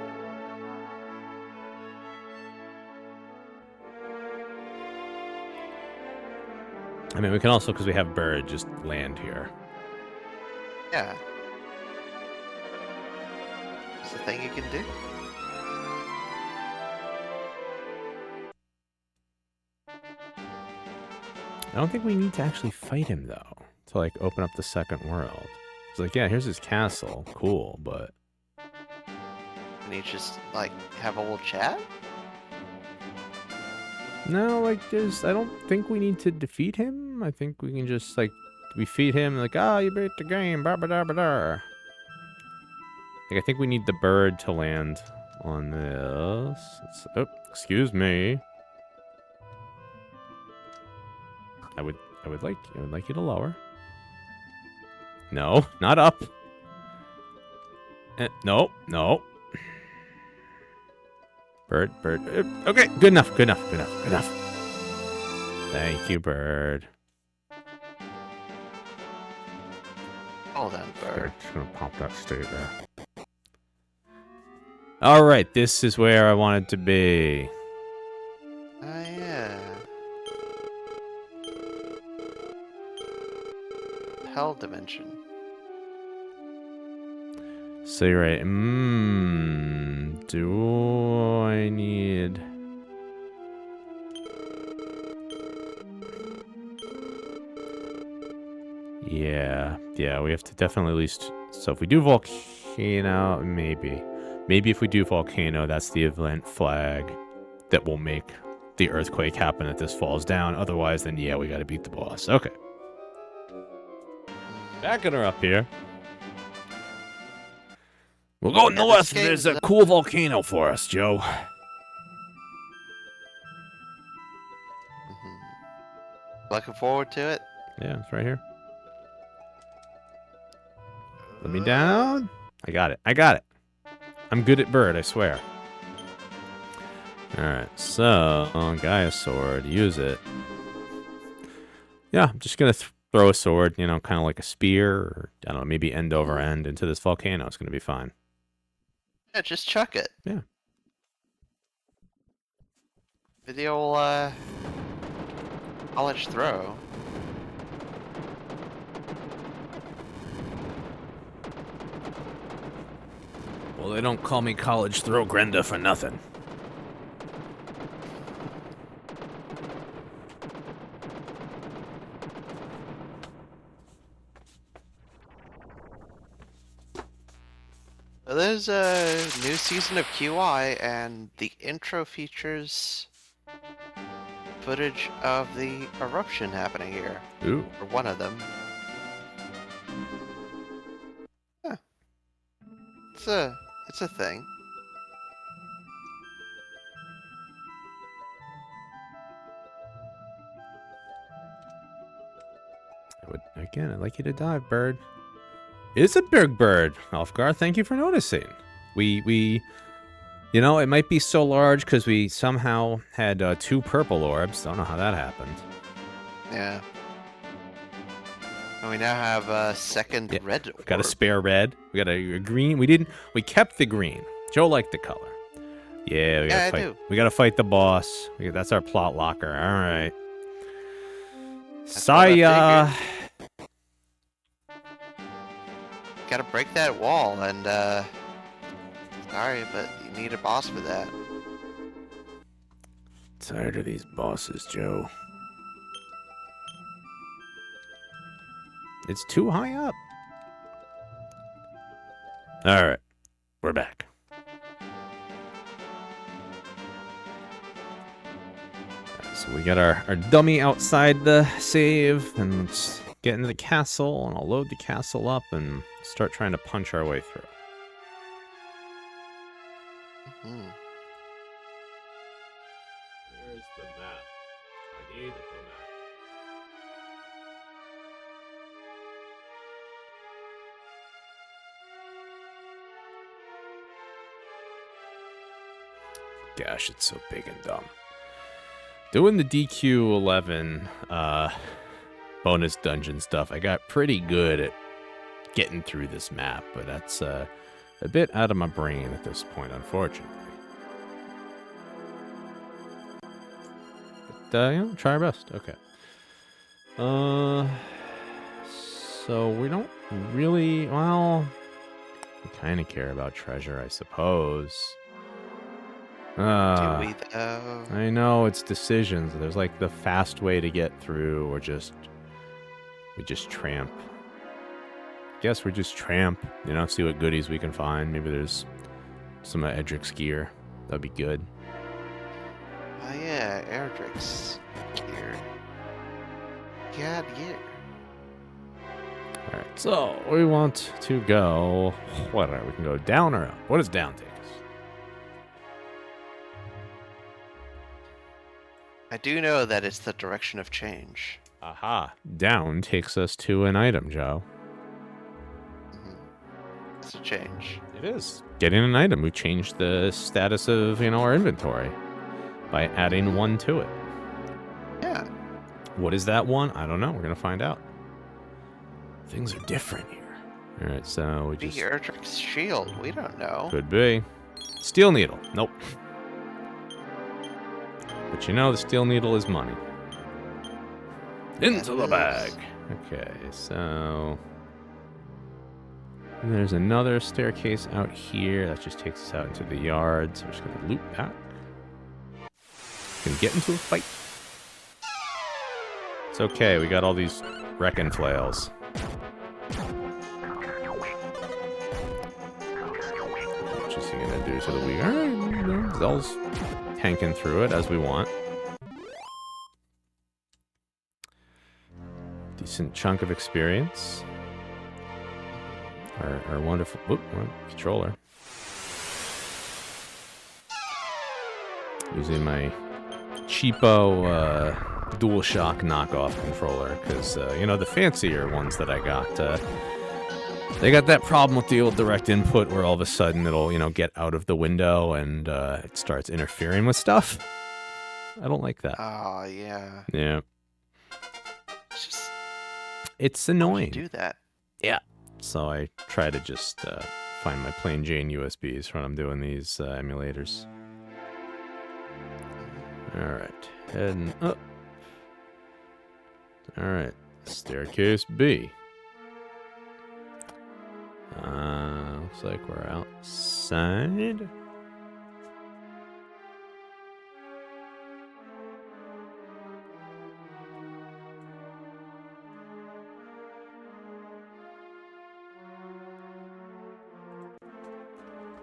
I mean, we can also, because we have bird, just land here. Yeah. It's a thing you can do. I don't think we need to actually fight him, though, to, like, open up the second world. It's like, yeah, here's his castle. Cool, but... And you just, like, have a little chat? No, like, I don't think we need to defeat him. I think we can just, like, defeat him, like, oh, you beat the game, ba ba da ba da. Like, I think we need the bird to land on this. Oh, excuse me. I would like you to lower. No, not up. No. Bird. Okay, good enough. Thank you, bird. Hold on, bird. Just gonna pop that state there. All right, this is where I wanted to be. Yeah. Hell dimension. So you're right. Do I need... Yeah, we have to definitely at least... So if we do volcano, maybe. Maybe if we do volcano, that's the event flag that will make the earthquake happen if this falls down. Otherwise, then yeah, we gotta beat the boss. Okay. Backing her up here. We'll go north. There's a cool volcano for us, Joe. Looking forward to it. Yeah, it's right here. Let me down. I got it. I'm good at bird, I swear. Alright, so, Gaia sword, use it. Yeah, I'm just gonna throw a sword, you know, kind of like a spear, or, I don't know, maybe end over end into this volcano. It's gonna be fine. Yeah, just chuck it. Yeah. Video, college throw. Well, they don't call me College Throw Grenda for nothing. There's a new season of QI, and the intro features footage of the eruption happening here. Ooh. Or one of them. Huh. It's a thing. I'd like you to dive, bird. It's a big bird, Alfgar. Thank you for noticing. We, you know, it might be so large because we somehow had 2 purple orbs. Don't know how that happened. Yeah. And we now have a second red orb. We got a spare red. We got a green. We kept the green. Joe liked the color. Yeah, we gotta fight. I do. We gotta fight the boss. That's our plot locker. All right. That's what I Saya. figured. Gotta break that wall, and sorry, but you need a boss for that. Tired of these bosses, Joe. It's too high up. All right, we're back. So we got our dummy outside the save, and let's get into the castle, and I'll load the castle up and start trying to punch our way through. Hmm. Where's the map? I need the map. Gosh, it's so big and dumb. Doing the DQ11 bonus dungeon stuff, I got pretty good at getting through this map, but that's a bit out of my brain at this point, unfortunately. But, try our best. Okay. So we don't really, well, we kind of care about treasure, I suppose. Do we though? I know, it's decisions. There's like the fast way to get through, or we just tramp. Guess we just tramp, see what goodies we can find. Maybe there's some Edric's gear. That'd be good. Oh yeah, Erdrick's gear. Yeah, gear. Alright, so we want to go... We can go down or up? What does down take us? I do know that it's the direction of change. Aha. Down takes us to an item, Joe. It's a change. It is. Getting an item. We changed the status of, our inventory by adding one to it. Yeah. What is that one? I don't know. We're going to find out. Things are different here. Alright, so we just... Erdrick's shield. We don't know. Could be. Steel needle. Nope. But the steel needle is money. Into the bag. Okay, so... There's another staircase out here. That just takes us out into the yard. So we're just going to loop back. Gonna get into a fight. It's okay. We got all these wrecking flails. What is he gonna do to the weak? Alright, Zell's tanking through it as we want. Decent chunk of experience. Our wonderful controller. Using my cheapo DualShock knockoff controller, because the fancier ones that I got, they got that problem with the old direct input where all of a sudden it'll get out of the window and it starts interfering with stuff. I don't like that. Oh yeah. Yeah. It's Why annoying. would you do that? Yeah. So I try to just find my plain Jane USBs when I'm doing these emulators. Alright, heading up. Alright, staircase B. Looks like we're outside.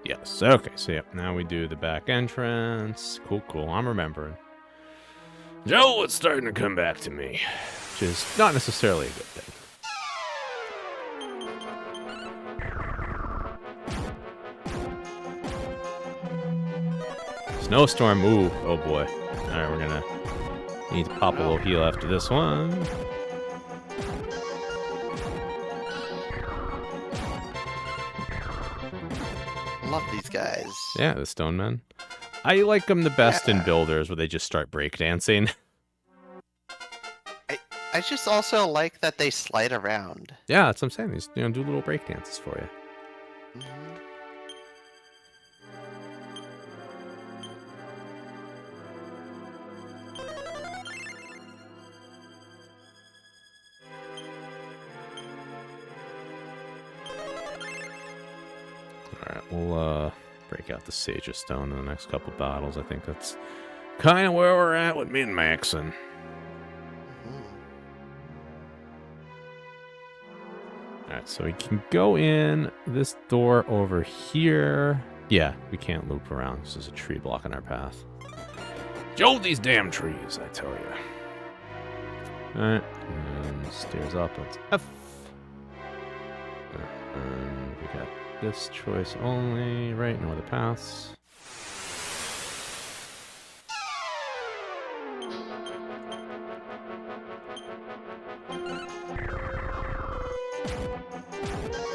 Yes, okay, so yep, now we do the back entrance. Cool, I'm remembering. Joe, it's starting to come back to me, which is not necessarily a good thing. Snowstorm, ooh, oh boy. Alright, we're gonna need to pop a little heal after this one. Love these guys. Yeah, the stone men. I like them the best in builders where they just start breakdancing. I just also like that they slide around. Yeah, that's what I'm saying. These do little breakdances for you. Alright, we'll break out the Sage of Stone in the next couple battles. I think that's kind of where we're at with min-maxing. Alright, so we can go in this door over here. Yeah, we can't loop around because there's a tree blocking our path. Joe, these damn trees, I tell you. Alright, and then stairs up, that's F. And we got this choice only, right? No other paths.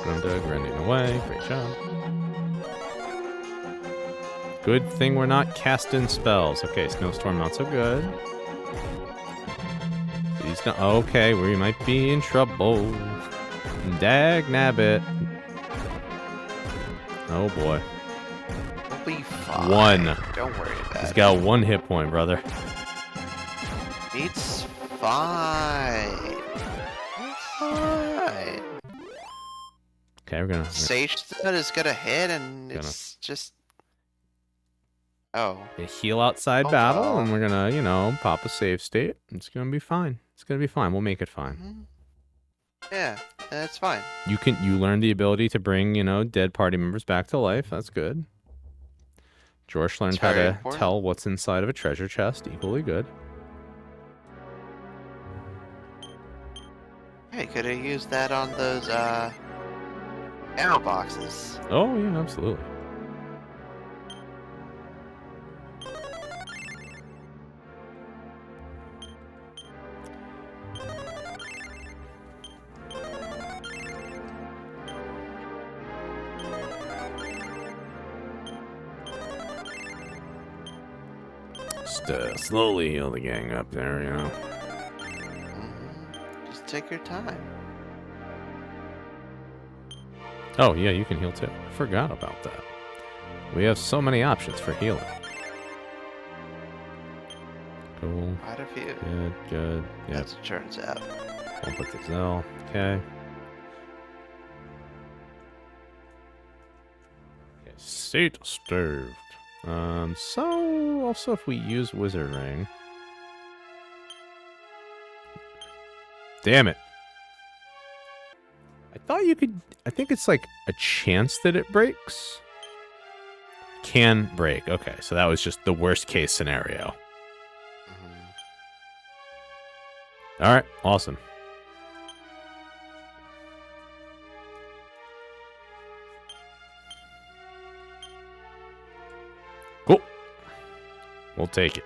Rando grinding away, great job. Good thing we're not casting spells. Okay, snowstorm not so good. Please don't. Okay, we might be in trouble. Dag nabbit. Oh boy. We'll be fine. 1. Don't worry about He's it. got 1 hit point, brother. It's fine. It's fine. Okay, we're gonna Sage Stud is gonna hit, and it's just. Oh. heal outside Oh, battle, well. and we're gonna, you know, pop a save state. It's gonna be fine. It's gonna be fine. We'll make it fine. Mhm. Yeah, that's fine. You learn the ability to bring, you know, dead party members back to life. That's good. George learned It's how very to important. tell what's inside of a treasure chest. Equally good. Hey, could have used that on those ammo boxes. Oh yeah, absolutely. Just slowly heal the gang up there, you know. Just take your time. Oh yeah, you can heal too. I forgot about that. We have so many options for healing. Cool. Quite a few. Good, good. Yep. As it turns out. I'll put the Zell. Okay. Okay, state starved. So also if we use Wizard Ring. Damn it. I thought you could. I think it's like a chance that it breaks. Can break. Okay, so that was just the worst case scenario. All right, awesome. Cool. We'll take it.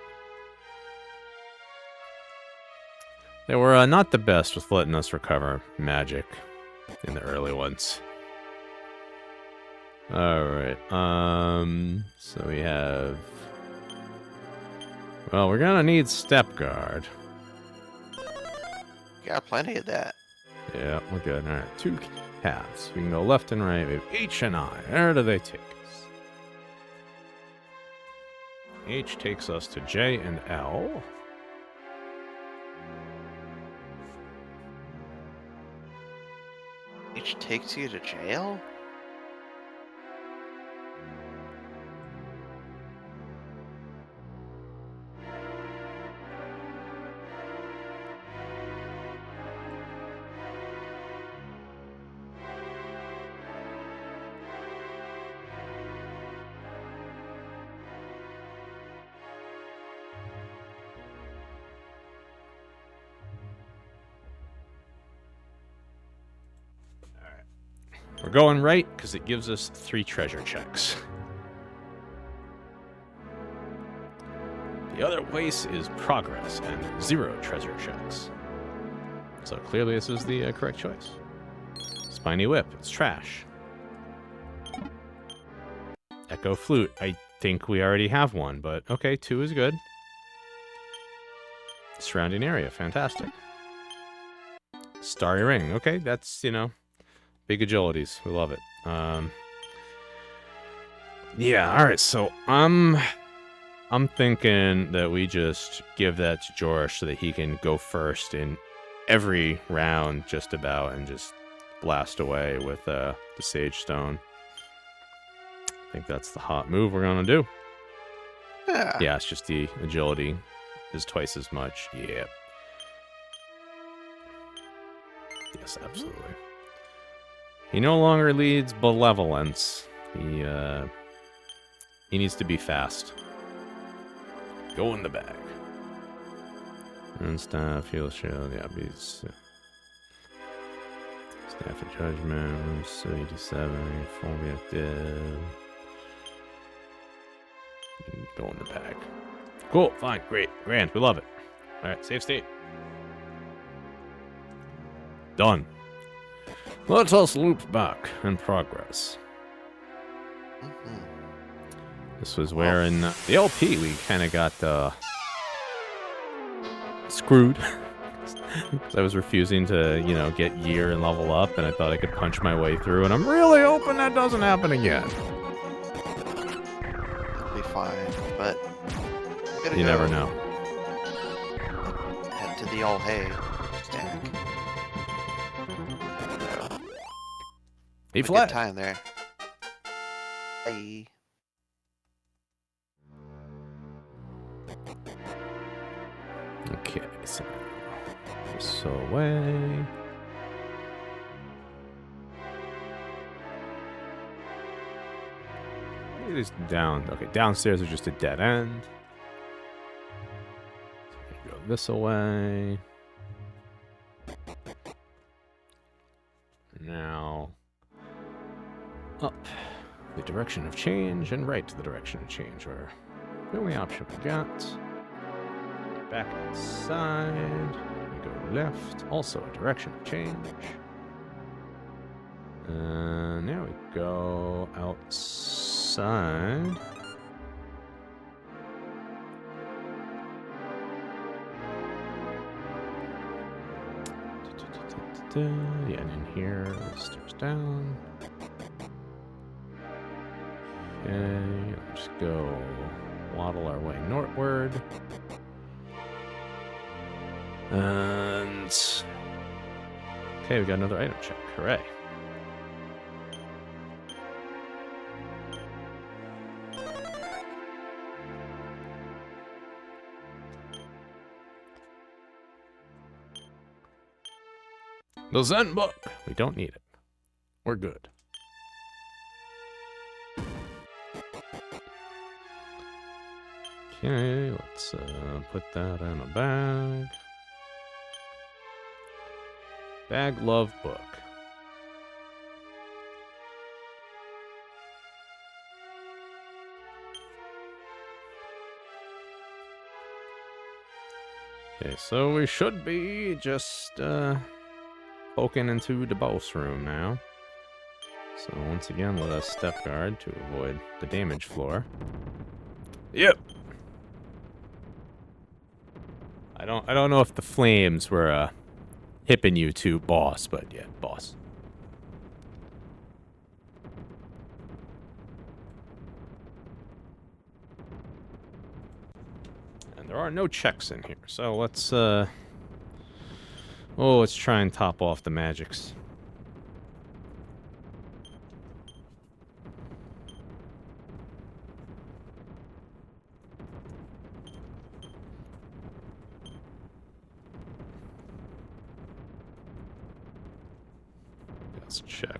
They were not the best with letting us recover magic in the early ones. All right. So we have. Well, we're gonna need step guard. Got plenty of that. Yeah, we're good. All right, 2 paths. We can go left and right. We have H and I. Where do they take us? H takes us to J and L. Each takes you to jail? We're going right because it gives us 3 treasure checks. The other place is progress and 0 treasure checks. So clearly this is the correct choice. Spiny whip, it's trash. Echo flute, I think we already have one, but okay, 2 is good. Surrounding area, fantastic. Starry ring, okay, that's, you know, big agilities. We love it. Yeah, alright, so I'm thinking that we just give that to George so that he can go first in every round just about and just blast away with the Sage Stone. I think that's the hot move we're gonna do. Yeah. Yeah, it's just the agility is twice as much. Yeah. Yes, absolutely. He no longer leads benevolence. He needs to be fast. Go in the bag. And staff, heal shield, yeah, beats. Staff of Judgment, 87, full reactive. Go in the bag. Cool, fine, great, grand, we love it. Alright, save state. Done. Let us loop back and progress. This was where in the LP we kind of got screwed. Because I was refusing to, you know, get gear and level up, and I thought I could punch my way through, and I'm really hoping that doesn't happen again. It'll be fine, but You never know. Head to the old hay stack. So, He good fled. time there. Hey. Okay, so this away. It is down. Okay, downstairs is just a dead end. So go this away. Now up the direction of change and right to the direction of change, or the only option we got. Back inside. We go left. Also a direction of change. And now we go outside. Yeah, and in here, stairs down. Okay, let's go waddle our way northward. And okay, we got another item check. Hooray. The Zen book. We don't need it. We're good. Okay, let's put that in a bag. Bag love book. Okay, so we should be just poking into the boss room now. So once again, let us step guard to avoid the damage floor. Yep. I don't know if the flames were hipping you to boss, but yeah, boss. And there are no checks in here, so let's let's try and top off the magics. Let's check.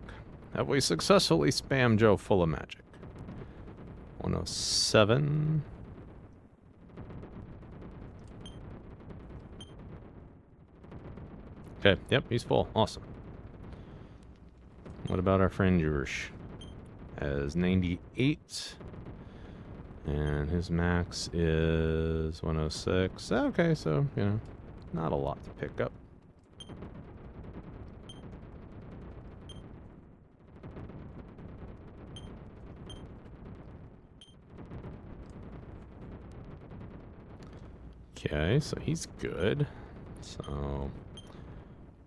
Have we successfully spammed Joe full of magic? 107. Okay, yep, he's full. Awesome. What about our friend Jursh? Has 98. And his max is 106. Okay, so, you know, not a lot to pick up. Okay, so he's good. So,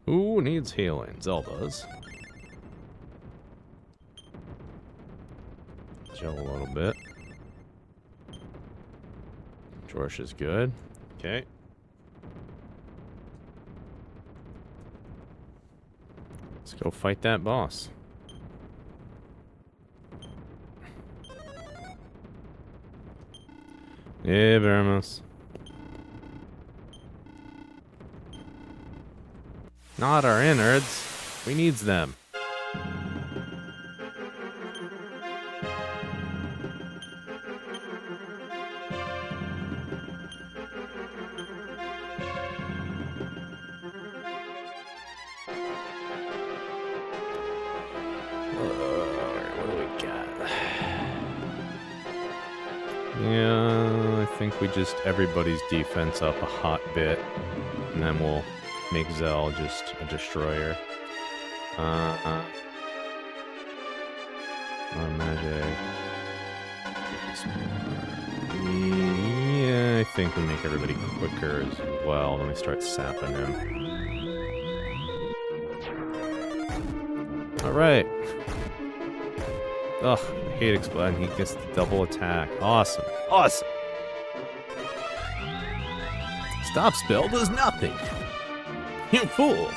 who needs healing? Zelda's. Joe a little bit. George is good. Okay. Let's go fight that boss. Yeah, Veramus. Not our innards. We needs them. What do we got? Yeah, I think we just everybody's defense up a hot bit, and then we'll make Zell just a destroyer. More magic. Yeah, I think we make everybody quicker as well. Then we start sapping him. Alright. Ugh, I hate exploding. He gets the double attack. Awesome. Awesome. Stop spell does nothing. You fool.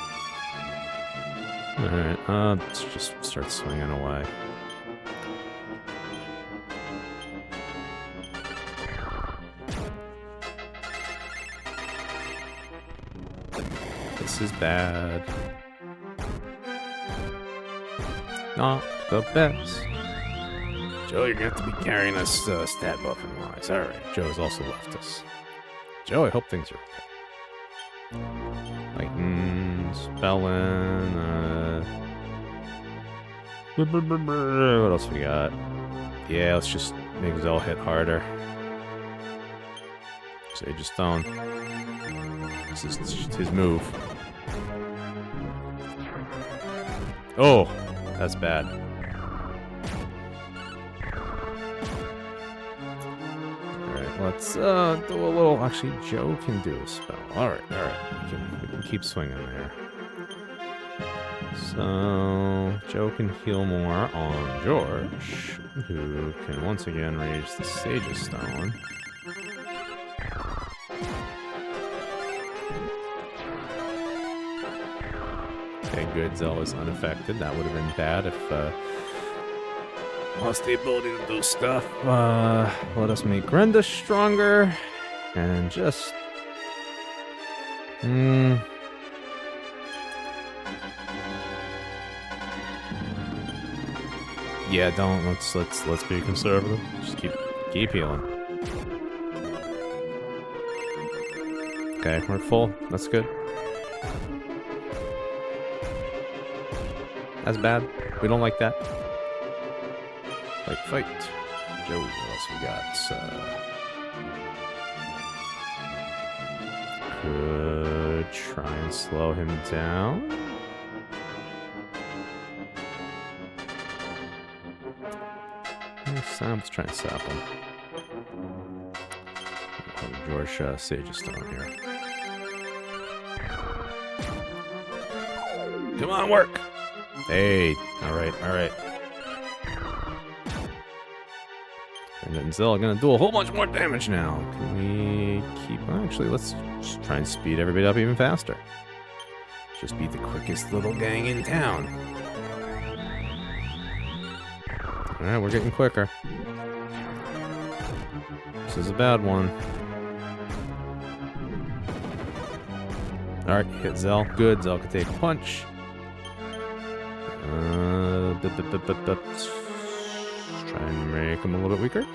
Alright, let's just start swinging away. This is bad. Not the best. Joe, you're gonna have to be carrying us stat buff and wise. Alright, Joe's also left us. Joe, I hope things are okay. Fighting, spelling, what else we got? Yeah, let's just make Zell hit harder. Sage of Stone. This is his move. Oh, that's bad. Alright, let's do a little... Actually, Joe can do a spell. Alright. We can keep swinging there. So, Joe can heal more on George, who can once again raise the Sage of Stone. Okay, good. Zell is unaffected. That would have been bad if lost the ability to do stuff. Let us make Rando stronger, and just yeah, don't let's be conservative. Just keep healing. Okay, we're full. That's good. That's bad. We don't like that. Fight. Joe, what else we got? Could try and slow him down. Let's try and sap him. George Sage is Stone here. Come on, work! Hey, alright. And then Zell gonna do a whole bunch more damage now. Can we keep... Actually, let's just try and speed everybody up even faster. Just be the quickest little gang in town. Alright, we're getting quicker. This is a bad one. Alright, hit Zell. Good, Zell can take a punch. Try and make him a little bit weaker.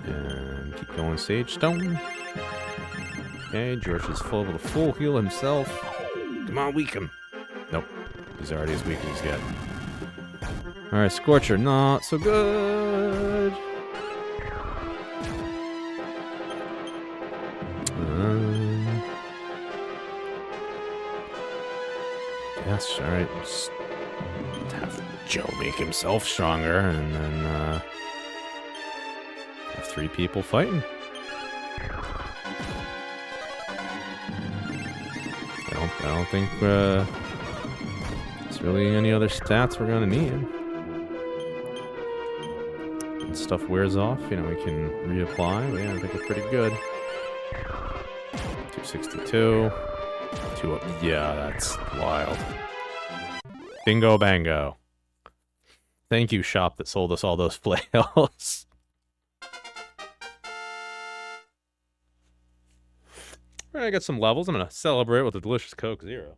And keep going, Sage Stone. Okay, George is able to full heal himself. Come on, weak him. Nope, he's already as weak as he's getting. Alright, Scorcher, not so good. Yes, alright. Just have Joe make himself stronger, and then have 3 people fighting. I don't think there's really any other stats we're gonna need. When stuff wears off, you know, we can reapply. Yeah, I think we're pretty good. 262. 2 up. Yeah, that's wild. Bingo bango. Thank you, shop that sold us all those flails. Alright, I got some levels. I'm gonna celebrate with a delicious Coke Zero.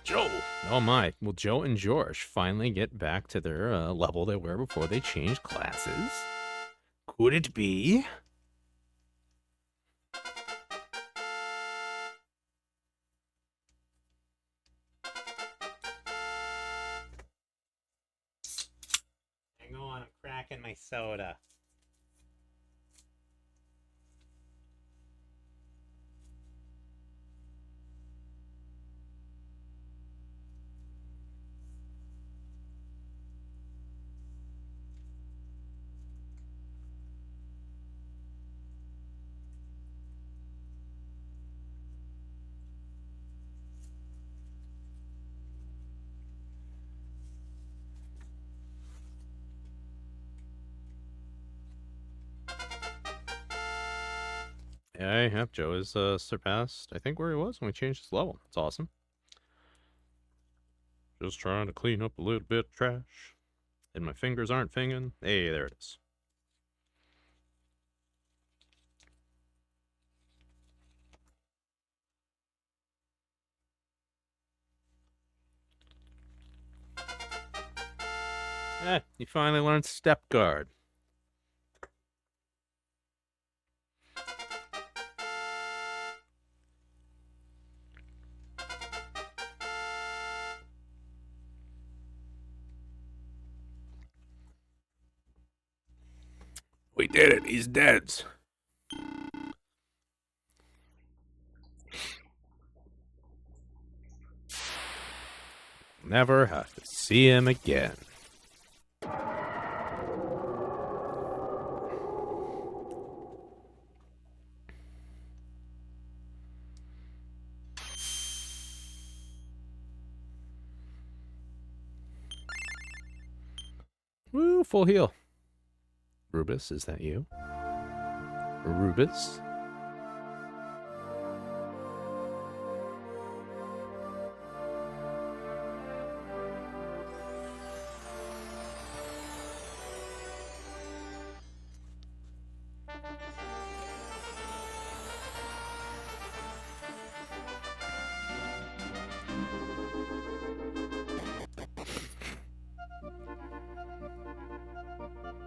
Joe! Oh my. Will Joe and George finally get back to their level they were before they changed classes? Could it be? knocking my soda. Yeah, yep, Joe is surpassed, I think, where he was when we changed his level. It's awesome. Just trying to clean up a little bit of trash. And my fingers aren't finging. Hey, there it is. You finally learned step guard. We did it. He's dead. Never have to see him again. Woo, full heal. Rubus, is that you? Rubus?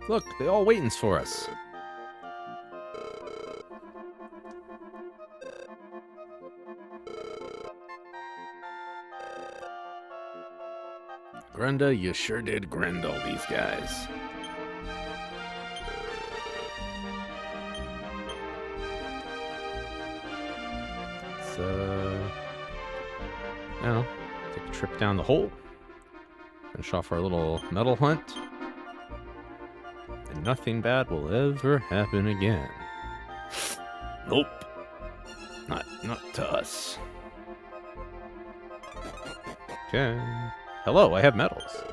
Look, they all waiting for us. Grenda, you sure did grendel these guys. Let's, now, take a trip down the hole. Finish off our little metal hunt. And nothing bad will ever happen again. Nope. Not to us. Okay. Hello, I have medals.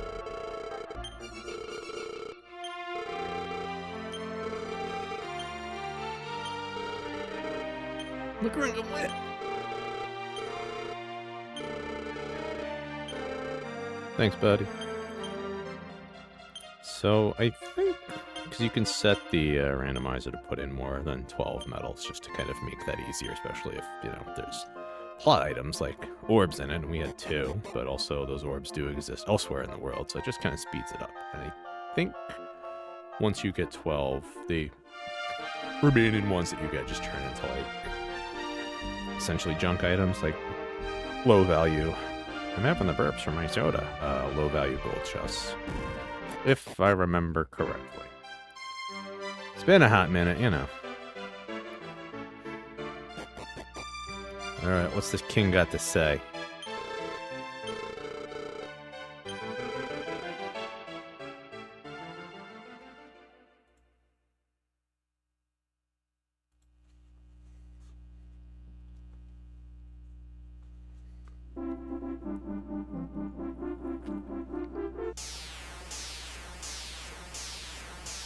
Look around, I'm wet. Thanks, buddy. So, I think, because you can set the randomizer to put in more than 12 medals just to kind of make that easier, especially if, there's plot items like orbs in it, and we had 2, but also those orbs do exist elsewhere in the world, so it just kind of speeds it up. And I think once you get 12, the remaining ones that you get just turn into, like, essentially junk items, like low value. I'm having the burps from my soda. Low value gold chests. If I remember correctly. It's been a hot minute, Alright, what's this king got to say?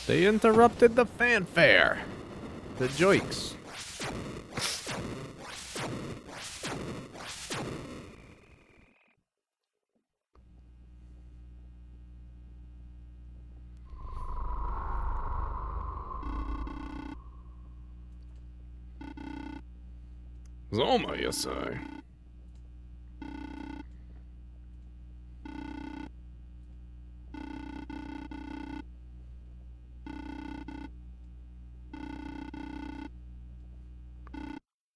They interrupted the fanfare. The joiks. Zoma, you say?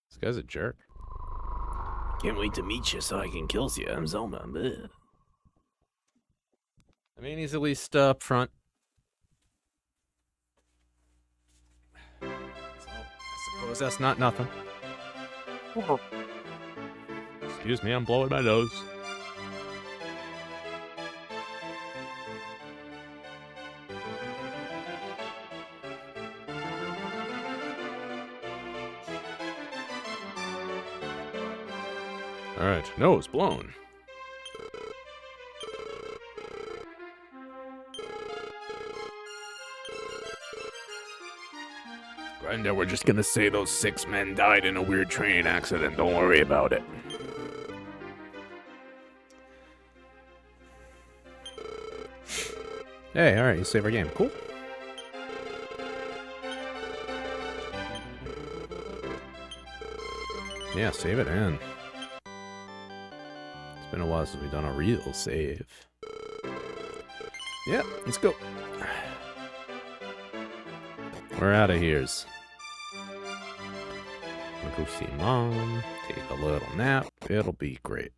This guy's a jerk. Can't wait to meet you so I can kill you. I'm Zoma. Bleh. I mean, he's at least up front. nose. That's not nothing. Excuse me, I'm blowing my nose. Alright, nose blown. Rando, we're just gonna say those 6 men died in a weird train accident. Don't worry about it. Hey, alright, you save our game. Cool. Yeah, save it in. It's been a while since we've done a real save. Yep, let's go. We're out of here's. We'll go see Mom, take a little nap. It'll be great.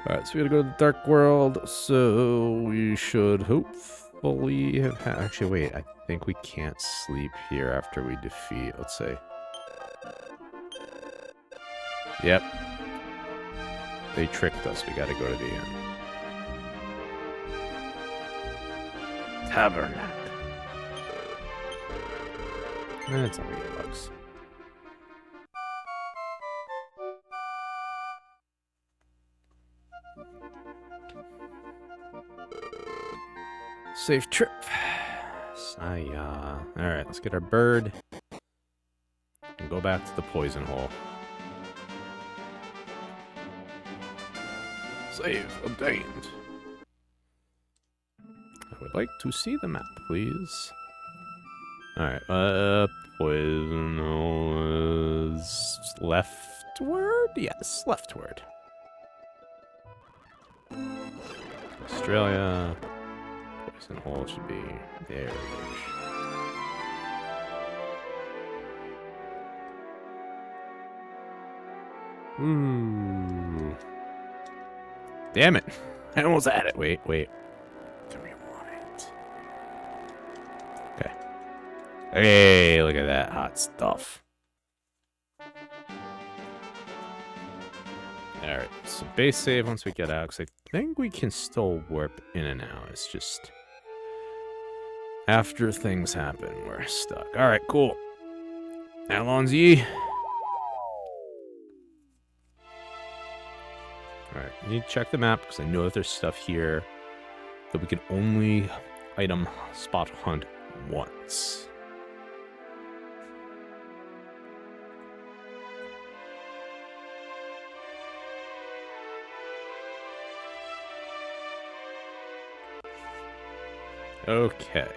Alright, so we gotta go to the Dark World. So we should hopefully have actually, wait, I think we can't sleep here after we defeat, let's say. Yep. They tricked us. We gotta go to the end. Tabernacle. That's only $8. Safe trip. Alright, let's get our bird. And go back to the poison hole. Save obtained. I would like to see the map, please. Alright, poison hole is leftward? Yes, leftward. Australia. Poison hole should be there. Ooh. Damn it. I almost had it. Wait. Do we want it? Okay. Hey, look at that hot stuff. Alright, so base save once we get out, because I think we can still warp in and out. It's just after things happen, we're stuck. Alright, cool. Alonzi. Alright, I need to check the map, because I know that there's stuff here that we can only item spot hunt once. Okay.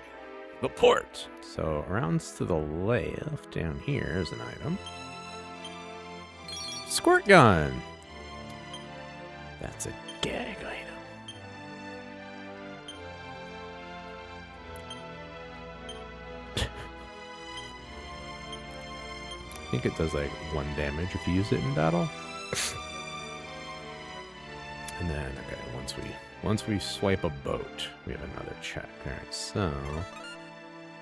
The port. So, around to the left, down here is an item. Squirt gun. That's a gag item. I think it does like 1 damage if you use it in battle. And then, okay, once we swipe a boat, we have another check. Alright, so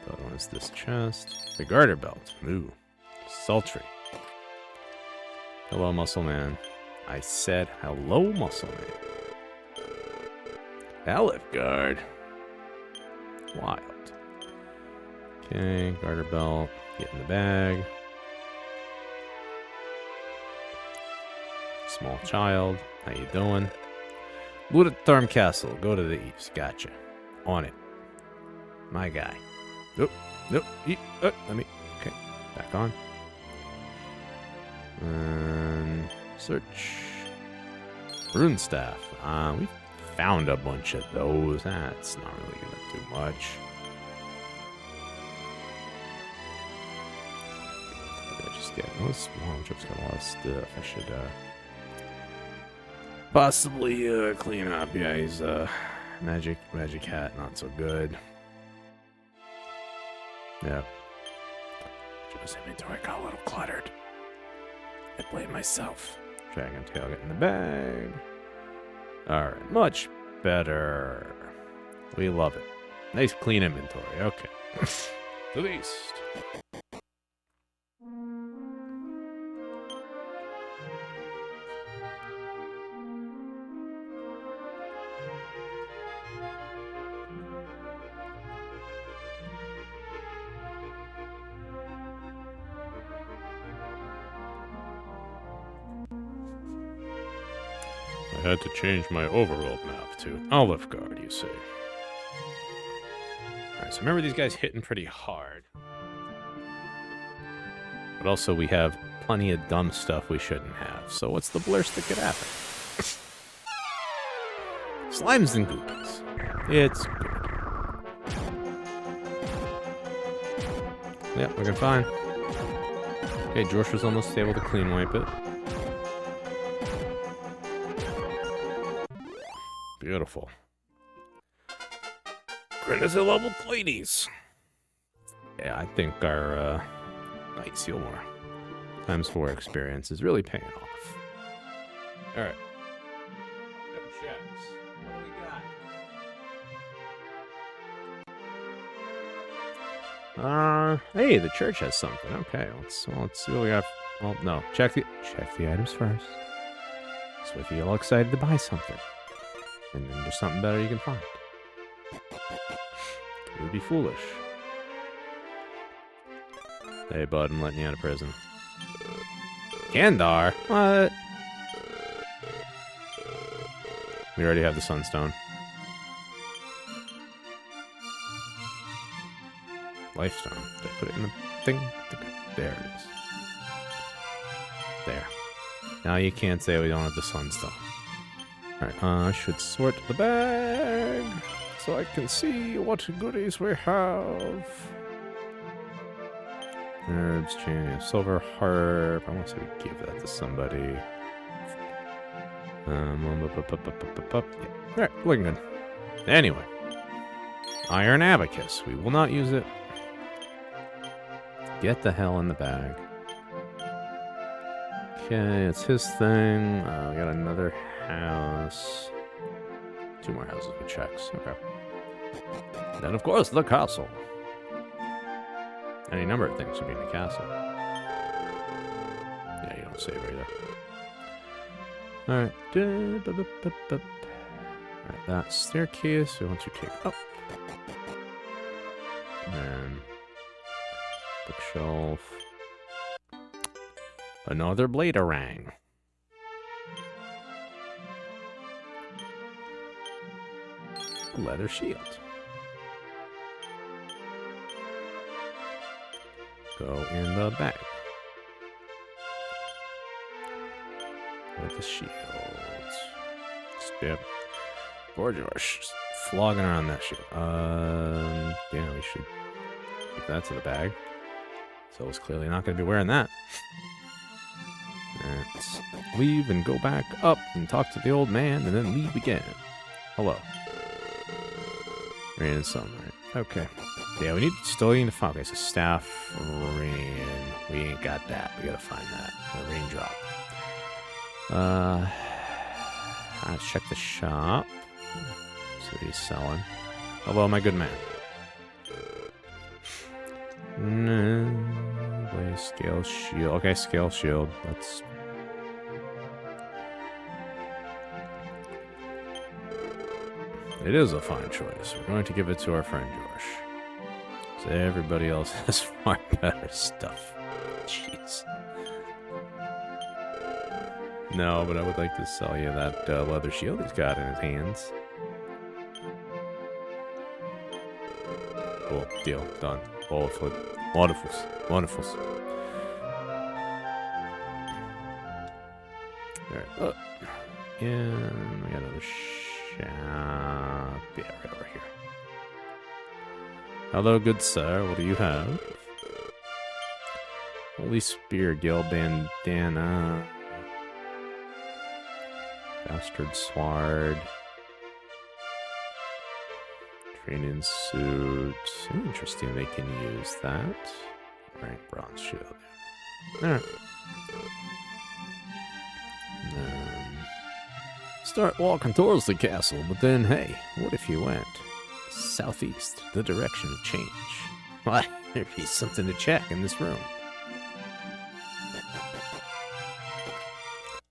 the other one is this chest. The garter belt. Ooh. Sultry. Hello, muscle man. I said hello, muscle man. Elif guard. Wild. Okay, garter belt. Get in the bag. Small child. How you doing? Loot at Tharm Castle. Go to the east. Gotcha. On it. My guy. Nope. Let me. Okay. Back on. And search. Rune staff. We found a bunch of those. That's not really gonna do much. I just get those small trips. Got a lot of stuff. I should possibly clean up. Yeah, he's magic hat, not so good. Yeah. Joe's inventory got a little cluttered. I blame myself. Dragon tail get in the bag. Alright, much better. We love it. Nice clean inventory. Okay. To the east. I had to change my overworld map to Olive Guard, you see. Alright, so remember these guys hitting pretty hard. But also we have plenty of dumb stuff we shouldn't have. So what's the worst that could happen? Slimes and goopies. It's good. Yep, looking fine. Okay, Josh was almost able to clean wipe it. Beautiful. Grenades at level 20s. Yeah, I think our Night Seal more ×4 experience is really paying off. Alright. Checks. What do we got? Hey, the church has something. Okay, let's see what we got. Well, no, check the items first. So if you're all excited to buy something, and then there's something better you can find. It would be foolish. Hey, bud, I'm letting you out of prison. Kandar? What? We already have the Sunstone. Lifestone. Did I put it in the thing? There it is. There. Now you can't say we don't have the Sunstone. Alright, I should sort the bag so I can see what goodies we have. Herbs, chain, silver harp. I want to give that to somebody. Yeah. Alright, looking good. Anyway. Iron Abacus. We will not use it. Get the hell in the bag. Okay, it's his thing. We got another house. 2 more houses with checks. Okay. Then, of course, the castle. Any number of things would be in the castle. Yeah, you don't save either. Alright. Alright, that staircase we want to take up. And then bookshelf. Another Bladerang. Leather shield. Go in the bag. With the shields. Spip. Poor George. Just flogging around that shield. Yeah, we should give that to the bag. So it's clearly not going to be wearing that. Let's leave and go back up and talk to the old man and then leave again. Hello. Rain and sunlight. Okay. Yeah, we still need to find. Okay, so staff, rain. We ain't got that. We gotta find that. A raindrop. Let's check the shop. See what he's selling. Hello, my good man. No. Wait, scale shield. Okay, scale shield. Let's. It is a fine choice. We're going to give it to our friend Josh. So everybody else has far better stuff. Jeez. No, but I would like to sell you that leather shield he's got in his hands. Cool. Deal. Done. Wonderful. Wonderful. Wonderful. Alright. And we got another shop. Yeah, right over here. Hello, good sir. What do you have? Holy Spear, Gil Bandana. Bastard Sword. Training suit. Interesting, they can use that. Rank Bronze Shield. Alright. Start walking towards the castle, but then, hey, what if you went Southeast, the direction of change. Why, there'd be something to check in this room.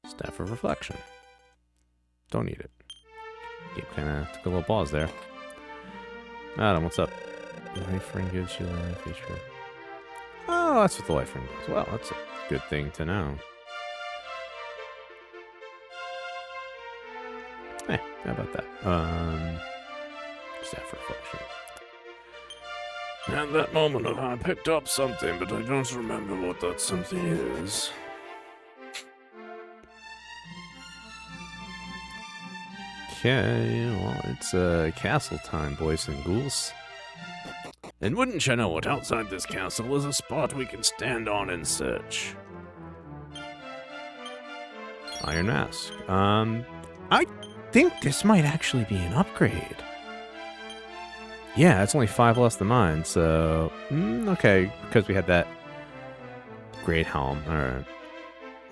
Staff of Reflection. Don't need it. Game kind of took a little pause there. Adam, what's up? Life ring gives you life feature. Oh, that's what the life ring does. Well, that's a good thing to know. Hey, how about that? Staff Reflection. At that moment, I picked up something, but I don't remember what that something is. Okay, well, it's castle time, boys and ghouls. And wouldn't you know it, outside this castle is a spot we can stand on and search. Iron Mask. I think this might actually be an upgrade. Yeah, it's only 5 less than mine, so... okay, because we had that great helm. Alright.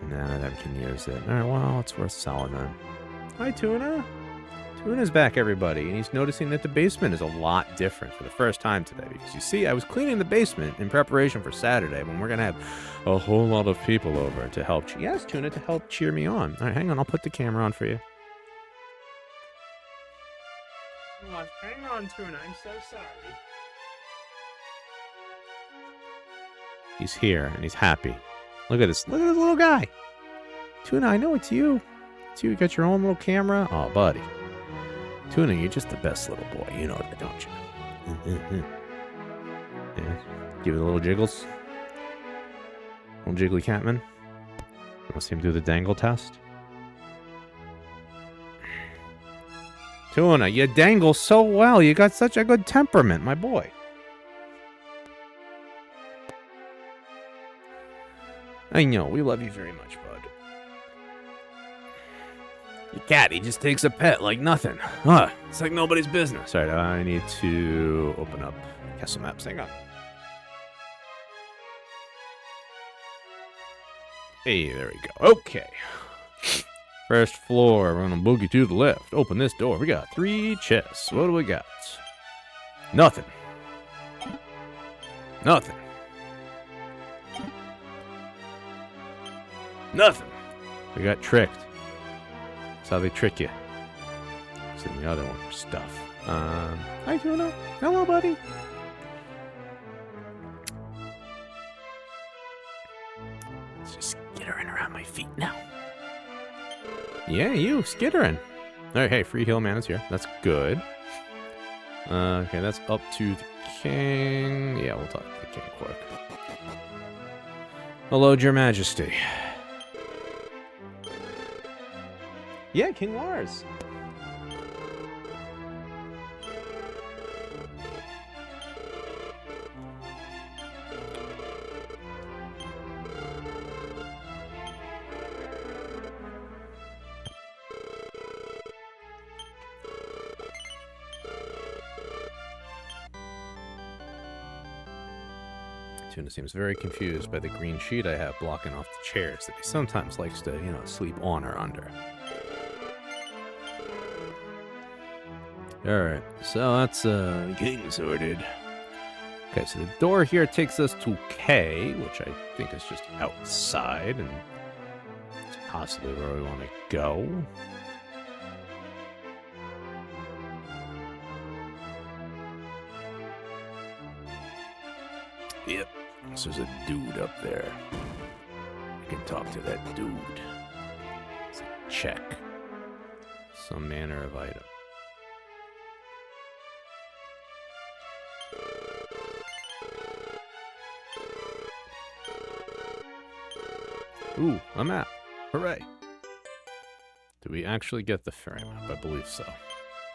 Nah, that can use it. Alright, well, it's worth selling then. Hi, Tuna. Tuna's back, everybody, and he's noticing that the basement is a lot different for the first time today. Because you see, I was cleaning the basement in preparation for Saturday when we're going to have a whole lot of people over to help... Yes, Tuna, to help cheer me on. Alright, hang on, I'll put the camera on for you. Hang on, Tuna, I'm so sorry. He's here, and he's happy. Look at this little guy. Tuna, I know it's you. It's you. You got your own little camera. Oh, buddy. Tuna, you're just the best little boy. You know that, don't you? Yeah. Give it a little jiggles. Little jiggly Catman. You want to see him do the dangle test? Tuna, you dangle so well. You got such a good temperament, my boy. I know, we love you very much, bud. Your cat, he just takes a pet like nothing. Huh, it's like nobody's business. Alright, I need to open up Castle Maps. Hang on. Hey, there we go. Okay. First floor, we're gonna boogie to the left. Open this door. We got 3 chests. What do we got? Nothing. Nothing. Nothing. We got tricked. That's how they trick you. What's in the other one? Stuff. Hi, Tuna. Hello, buddy. Let's just skittering around my feet now. Yeah, you, skittering. Alright, hey, free heal man is here. That's good. Okay, that's up to the king. Yeah, we'll talk to the king quick. Hello, your majesty. Yeah, King Lars. Tuna seems very confused by the green sheet I have blocking off the chairs that he sometimes likes to, sleep on or under. Alright, so that's, getting sorted. Okay, so the door here takes us to K, which I think is just outside, and it's possibly where we want to go. Yep, so there's a dude up there. I can talk to that dude. It's a check. Some manner of item. Ooh, a map. Hooray. Do we actually get the fairy map? I believe so.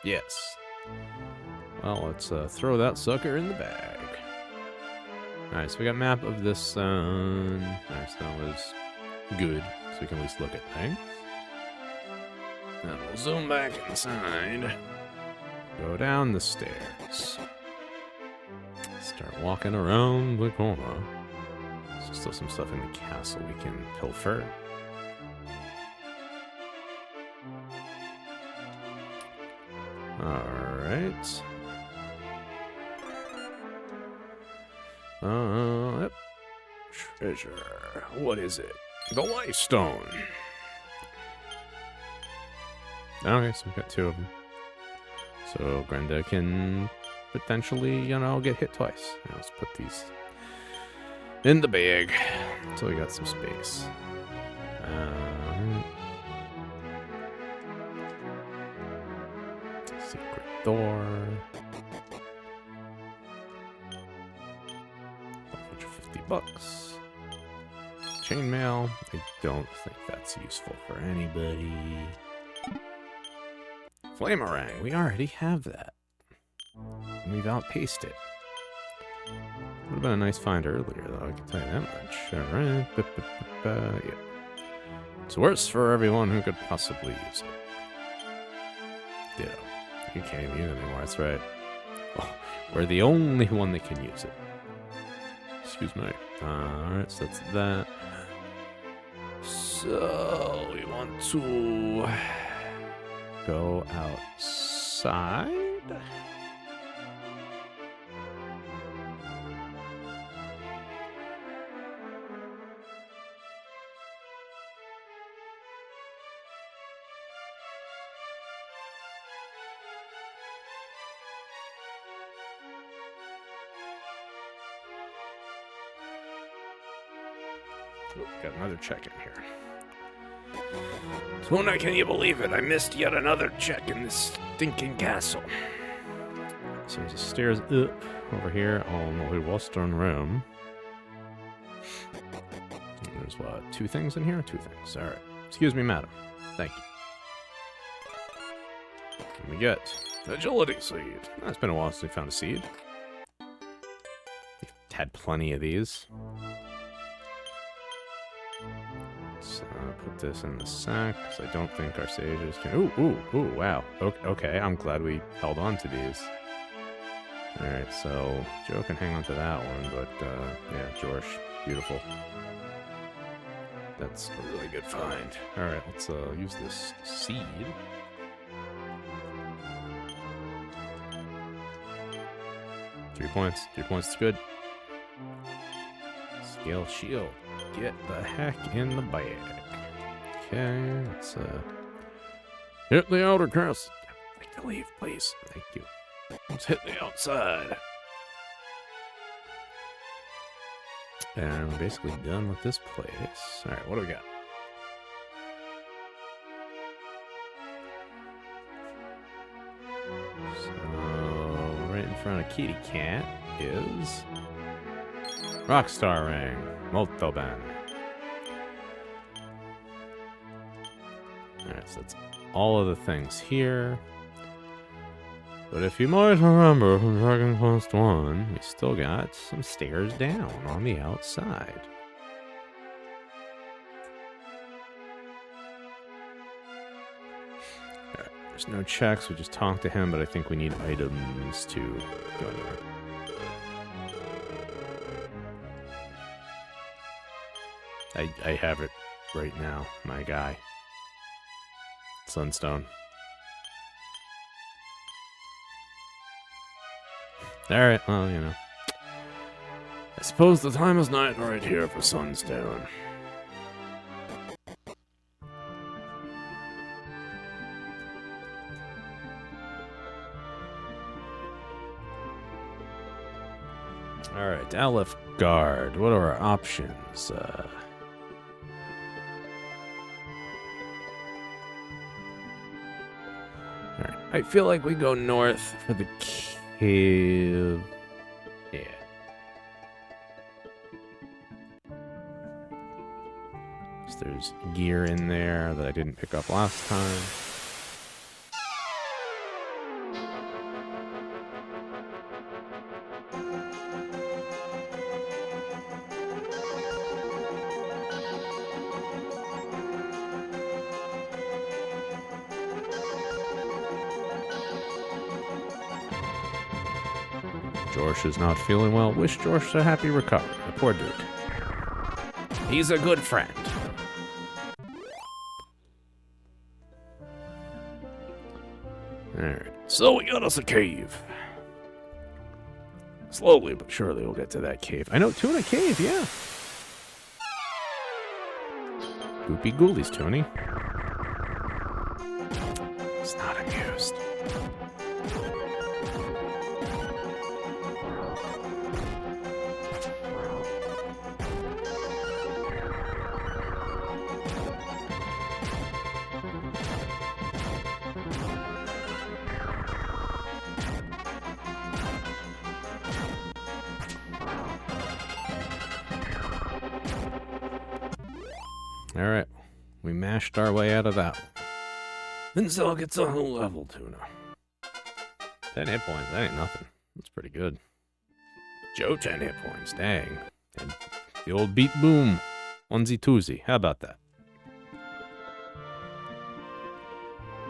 Yes. Well, let's throw that sucker in the bag. Alright, so we got map of the sun. Alright, so that was good. So we can at least look at things. Then we'll zoom back inside. Go down the stairs. Start walking around the corner. There's still some stuff in the castle we can pilfer. Alright. Yep. Treasure. What is it? The Life Stone. Okay, so we've got 2 of them. So Grenda can potentially, get hit twice. Let's put these in the bag until we got some space. Secret door. 150 bucks. Chainmail. I don't think that's useful for anybody. Flamerang. We already have that. And we've outpaced it. Would have been a nice find earlier, though, I can tell you that much. Alright. Yeah. It's worse for everyone who could possibly use it. Ditto. You can't even use it anymore, that's right. Oh, we're the only one that can use it. Excuse me. Alright, so that's that. So, we want to go outside? Oh, got another check in here. Tuna, can you believe it? I missed yet another check in this stinking castle. So there's stairs up over here on the western room. And there's what, 2 things in here? 2 things. Alright. Excuse me, madam. Thank you. What can we get? Agility seed. It's been a while since we found a seed. We've had plenty of these. So put this in the sack, because I don't think our sages can... Ooh, wow. Okay, I'm glad we held on to these. Alright, so Joe can hang on to that one, but, yeah, Jorsh, beautiful. That's a really good find. Alright, let's use this seed. Three points is good. Scale shield. Get the heck in the bag. Okay, let's hit the outer crust. I'd like to leave, please. Thank you. Let's hit the outside. And we're basically done with this place. Alright, what do we got? So, right in front of Kitty Cat is Rockstar Ring. Molto bene. Alright, so that's all of the things here. But if you might remember from Dragon Quest 1, we still got some stairs down on the outside. Alright, there's no checks, we just talked to him, but I think we need items to go anywhere. I have it right now, my guy. Sunstone. Alright, well, you know. I suppose the time is night right here for Sunstone. Alright, Aleph Guard. What are our options? Alright, I feel like we go north for the cave. Yeah. So there's gear in there that I didn't pick up last time. Jorsh is not feeling well. Wish Jorsh a happy recovery. The poor dude. He's a good friend. Alright. So we got us a cave. Slowly but surely we'll get to that cave. I know, Tuna Cave, yeah. Goopy ghoulies, Tony. He's not amused. Alright, we mashed our way out of that one. And so gets a whole level, Tuna. 10 hit points, that ain't nothing. That's pretty good. Joe, 10 hit points, dang. And the old beat boom. Onesie twosie, how about that?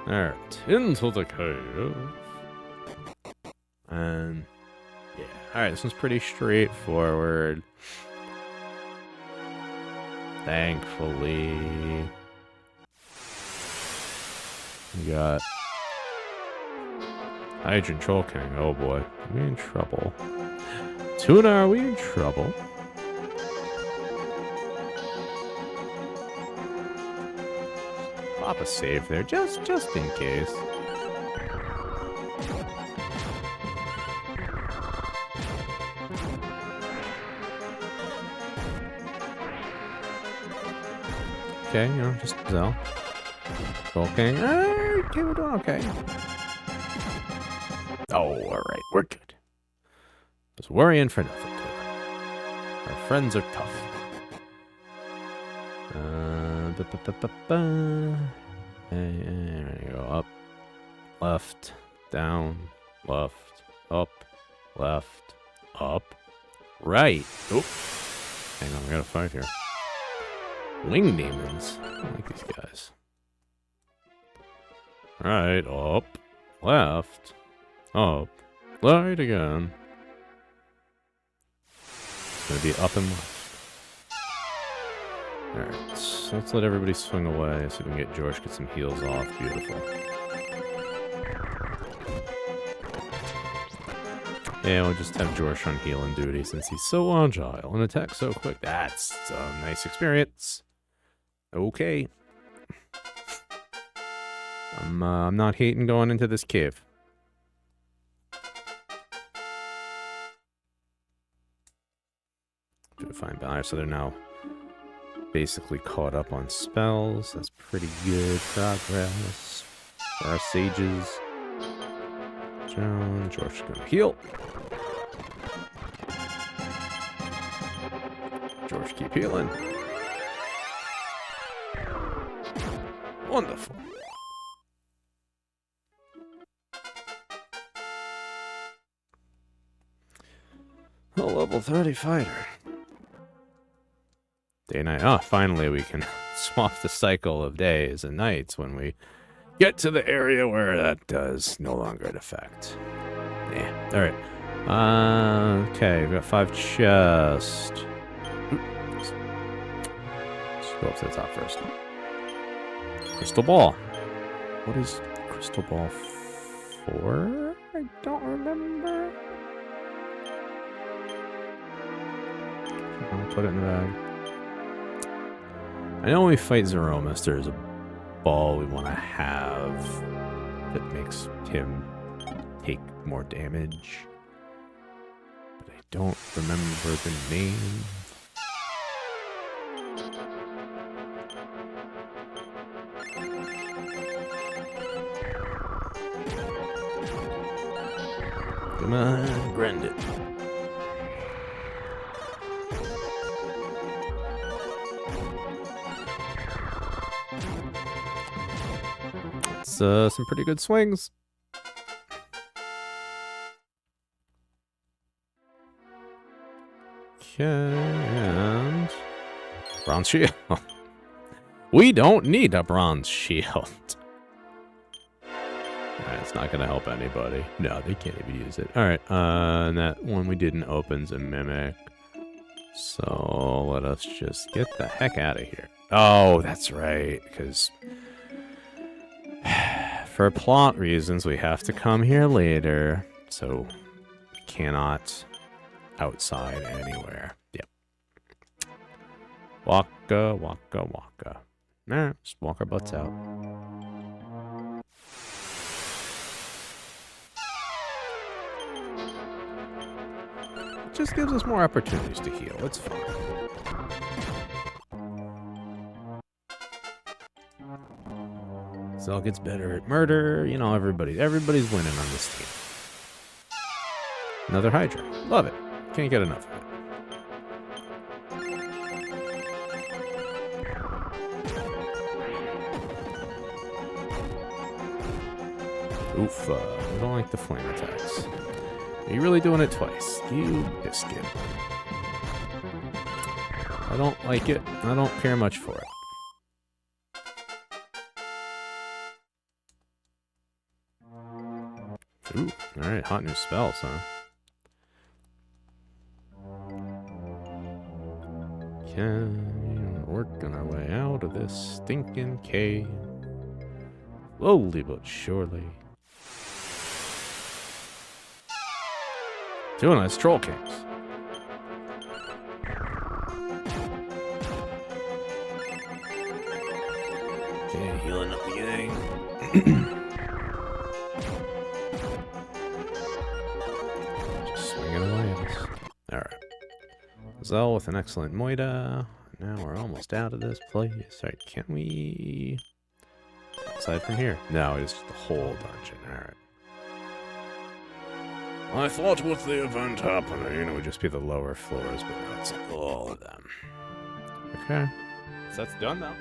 Alright, into the cave. And, yeah. Alright, this one's pretty straightforward. Thankfully. We got Hydrogen Troll King. Oh boy. Are we in trouble? Tuna, are we in trouble? Pop a save there, just in case. Okay, you know, just Zell. Troll King. Okay, we're doing okay. Oh, alright, we're good. Just worrying for nothing, too. Our friends are tough. There you go. Up, left, down, left, up, left, up, right. Oop. Hang on, we got a fight here. Wing demons. I like these guys. Right, up, left, up, right again. It's gonna be up and left. Alright, so let's let everybody swing away so we can get George get some heals off. Beautiful. Yeah, we'll just have George on healing duty since he's so agile and attacks so quick. That's a nice experience. Okay. I'm not hating going into this cave. Fine, alright, so they're now basically caught up on spells. That's pretty good progress for our sages. John, George's gonna heal. George, keep healing. Wonderful. A level 30 fighter. Day and night. Ah, finally we can swap the cycle of days and nights when we get to the area where that does no longer affect. Yeah. Alright. Okay, we've got 5 chests. Let's go up to the top first. Crystal ball. What is crystal ball for? I don't remember. I'll put it in the bag. I know when we fight Zeromus, there's a ball we want to have that makes him take more damage. But I don't remember the name. Come on, grind it. Some pretty good swings. Okay, and bronze shield. We don't need a bronze shield. It's not gonna help anybody. No, they can't even use it. Alright, and that one we didn't open's a mimic. So let us just get the heck out of here. Oh, that's right, because for plot reasons we have to come here later. So we cannot outside anywhere. Yep. Waka, waka, waka. Nah, just walk our butts out. Just gives us more opportunities to heal. It's fine. Cell gets better at murder. You know, everybody's winning on this team. Another Hydra. Love it. Can't get enough of it. Oof, I don't like the flame attacks. Are you really doing it twice? You biscuit. I don't like it. I don't care much for it. Ooh, alright, hot new spells, huh? Okay, we're working our way out of this stinking cave. Slowly but surely. Doing nice troll kings. Okay, healing up the gang. Just swinging away at us. Alright. Zell with an excellent Moida. Now we're almost out of this place. Alright, can we... Aside from here? No, it's the whole dungeon. Alright. I thought with the event happening, it would just be the lower floors, but now it's all of them. Okay. So that's done now.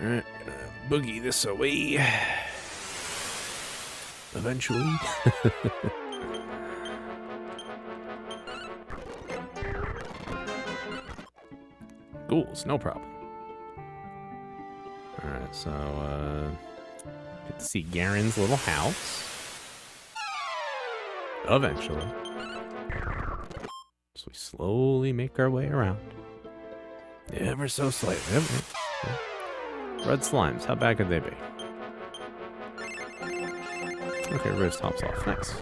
Alright, gonna boogie this away. Eventually. Ghouls, no problem. Alright, so, get to see Garen's little house. Eventually. So we slowly make our way around. Ever so slightly. Red slimes, how bad could they be? Okay, Riz hops off. Nice.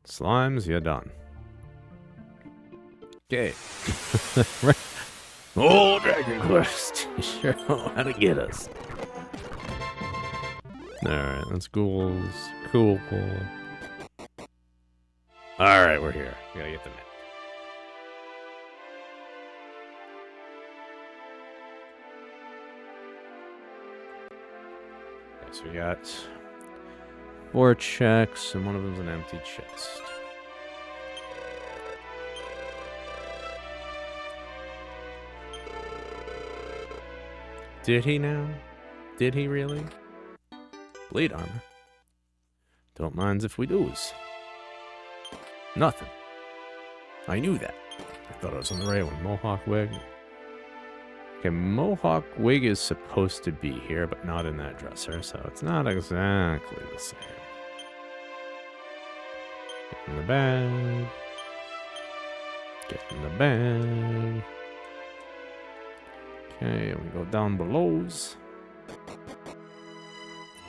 Slimes, you're done. Okay. Oh, Dragon Quest. You sure know how to get us. Alright, that's ghouls. Cool. Alright, we're here. We gotta get the map. So we got 4 checks, and one of them's an empty chest. Did he now? Did he really? Blade armor. Don't mind if we lose. Nothing. I knew that. I thought I was on the right one. Mohawk wig. Okay, Mohawk wig is supposed to be here, but not in that dresser, so it's not exactly the same. Get in the bag. Get in the bag. Okay, we go down below.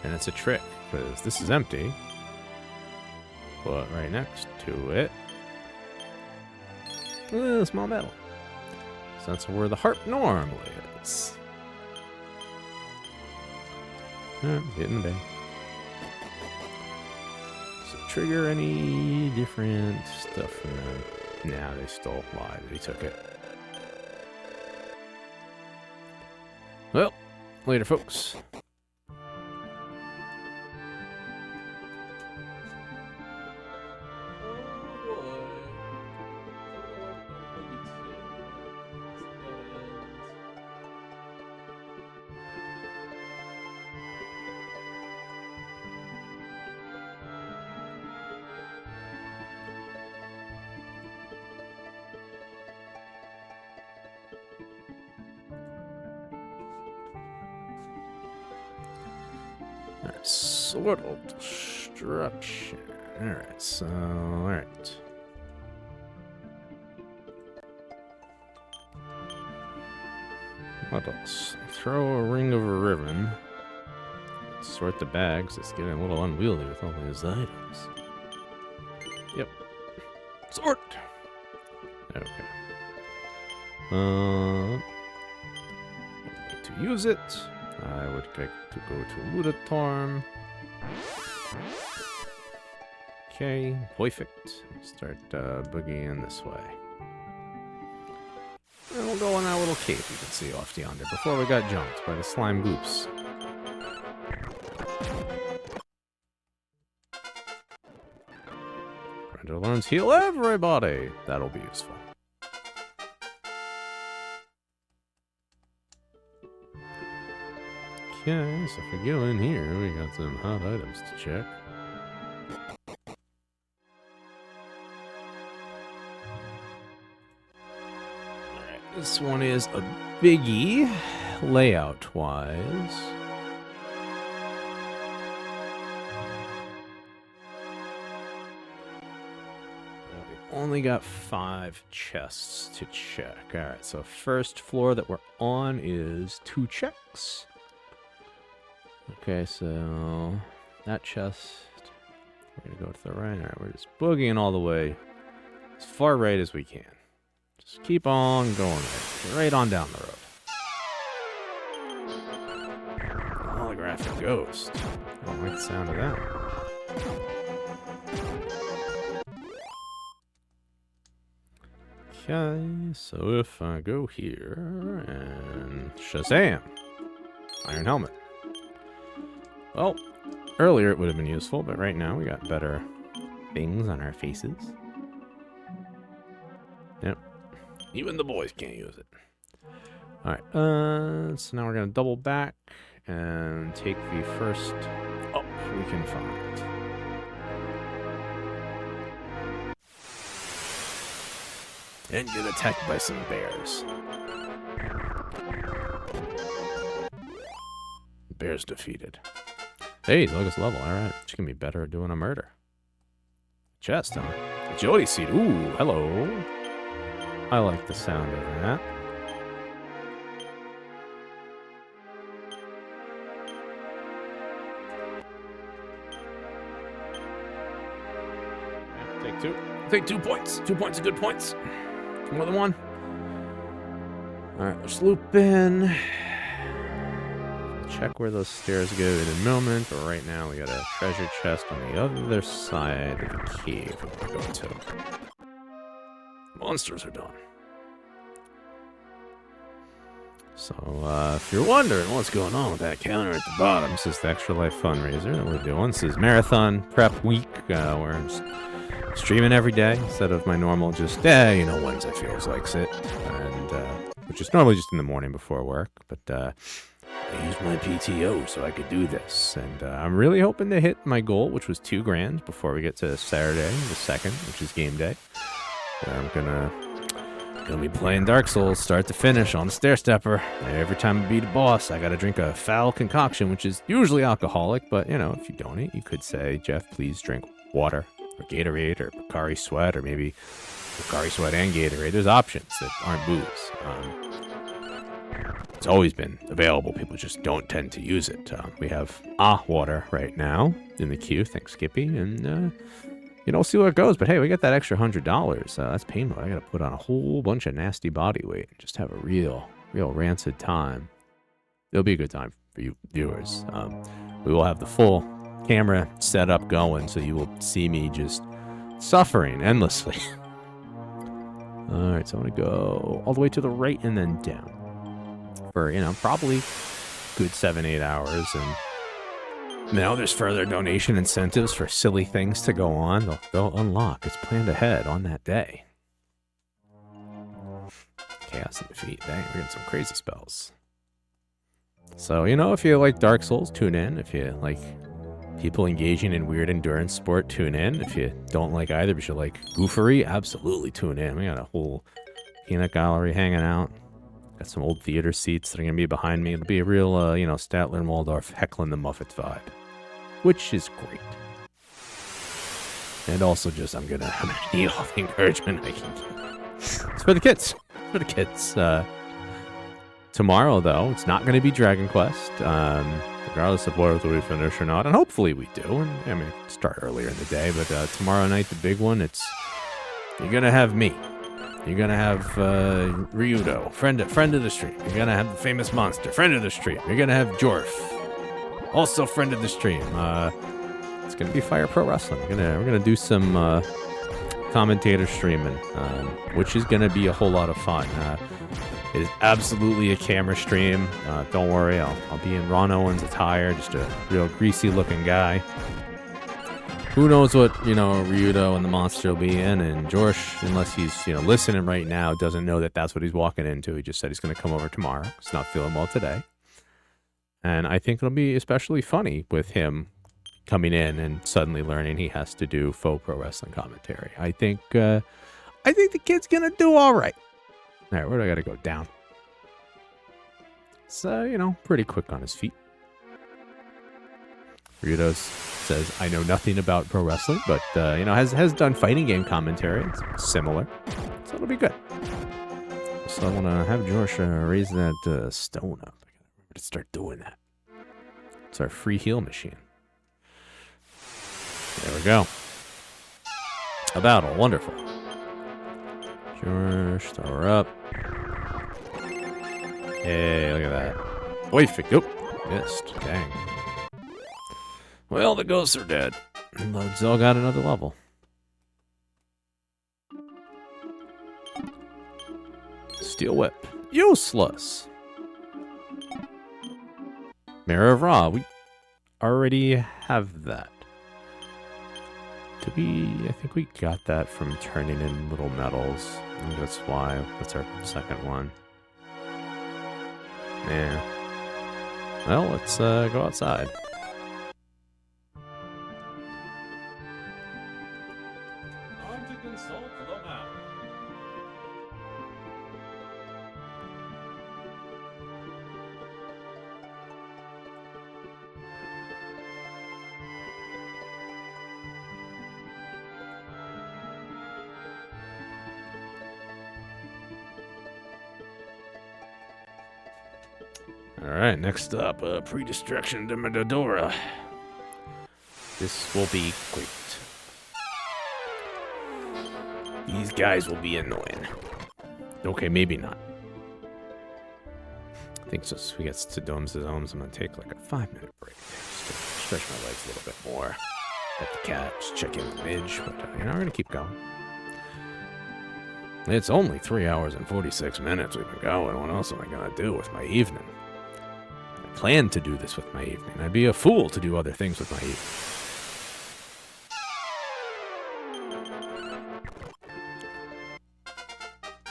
And it's a trick, because this is empty. But right next to it, a small medal. So that's where the harp normally is. Get in the bag. So trigger any different stuff from them. Nah, they stole. Lied. They took it. Well, later, folks. Alright, Sword of Destruction. Alright, so, alright. What else? Throw a ring of a ribbon. Sort the bags. It's getting a little unwieldy with all these items. Yep. Sort! Okay. To use it, I would like to go to Ludatorm. Okay, perfect. Start boogieing this way. And we'll go in that little cave you can see off yonder before we got jumped by the slime goops. Rando learns heal everybody. That'll be useful. Okay, so if we go in here, we got some hot items to check. Alright, this one is a biggie, layout-wise. Only got 5 chests to check. Alright, so first floor that we're on is 2 checks. Okay, so that chest, we're gonna go to the right. Alright, we're just boogieing all the way as far right as we can. Just keep on going right on down the road. Holographic ghost. I don't like the sound of that. Okay, so if I go here and Shazam! Iron helmet. Well, earlier it would have been useful, but right now we got better things on our faces. Yep. Even the boys can't use it. Alright, so now we're going to double back and take the first up we can find. And get attacked by some bears. Bears defeated. Hey, Zoga's level. Alright. She can be better at doing a murder. Chest, huh? Agility seed. Ooh, hello. I like the sound of that. Take 2. Take 2 points. 2 points are good points. More than 1. Alright, let's loop in. Check where those stairs go in a moment, but right now we got a treasure chest on the other side of the cave we're going to. Monsters are done. So, if you're wondering what's going on with that counter at the bottom, this is the Extra Life fundraiser that we're doing. This is Marathon Prep Week. We're streaming every day instead of my normal just, Wednesday feels like it. And, which is normally just in the morning before work, but, I used my PTO so I could do this, and I'm really hoping to hit my goal, which was $2,000 before we get to Saturday, the 2nd, which is game day. Where I'm gonna be playing Dark Souls, start to finish on the stair stepper. Every time I beat a boss, I gotta drink a foul concoction, which is usually alcoholic. But if you donate, you could say, Jeff, please drink water or Gatorade or Pocari Sweat, or maybe Pocari Sweat and Gatorade. There's options that aren't booze. It's always been available. People just don't tend to use it. We have water right now in the queue. Thanks, Skippy. And, we'll see where it goes. But hey, we got that extra $100. That's painful. I got to put on a whole bunch of nasty body weight and just have a real rancid time. It'll be a good time for you viewers. We will have the full camera setup going, so you will see me just suffering endlessly. All right, so I'm going to go all the way to the right and then down. For, probably good 7-8 hours, and now there's further donation incentives for silly things to go on. They'll unlock. It's planned ahead on that day. Chaos and defeat. Dang, we're getting some crazy spells. So, if you like Dark Souls, tune in. If you like people engaging in weird endurance sport, tune in. If you don't like either, but you like goofery, absolutely tune in. We got a whole peanut gallery hanging out. Got some old theater seats that are going to be behind me. It'll be a real, Statler and Waldorf heckling the Muppet vibe. which is great. And also just, I'm gonna need all the encouragement I can get. It's for the kids. For the kids. Tomorrow, though, it's not going to be Dragon Quest, regardless of whether we finish or not. And hopefully we do. And I mean, start earlier in the day. But tomorrow night, the big one, you're going to have me. You're going to have Ryudo, friend of the stream. You're going to have the famous monster, friend of the stream. You're going to have Jorf, also friend of the stream. It's going to be Fire Pro Wrestling. We're gonna do some commentator streaming, which is going to be a whole lot of fun. It is absolutely a camera stream. Don't worry, I'll be in Ron Owens attire, just a real greasy looking guy. Who knows what, Ryudo and the monster will be in, and Jorsh, unless he's, listening right now, doesn't know that that's what he's walking into. He just said he's going to come over tomorrow. He's not feeling well today. And I think it'll be especially funny with him coming in and suddenly learning he has to do faux pro wrestling commentary. I think the kid's going to do all right. All right, where do I got to go? Down. So, pretty quick on his feet. Ryudo says, I know nothing about pro wrestling, but, has done fighting game commentary. It's similar. So it'll be good. So I want to have George raise that stone up. I got to start doing that. It's our free heal machine. There we go. A battle. Wonderful. George, throw her up. Hey, look at that. Perfect. Nope. Missed. Dang. Well, the ghosts are dead. And Zell got another level. Steel Whip. Useless. Mirror of Ra. We already have that. I think we got that from turning in little medals. I think that's why. That's our second one. Yeah. Well, let's go outside. Time to consult the map. Alright, next up, pre-destruction to Medadora. This will be great. These guys will be annoying. Okay, maybe not. I think so. We get to Domes to Domes. I'm gonna take like a 5-minute break. Just to stretch my legs a little bit more. At the cat, just check in with Midge, but we're gonna keep going. It's only 3 hours and 46 minutes we've been going. What else am I gonna do with my evening? I plan to do this with my evening. I'd be a fool to do other things with my evening.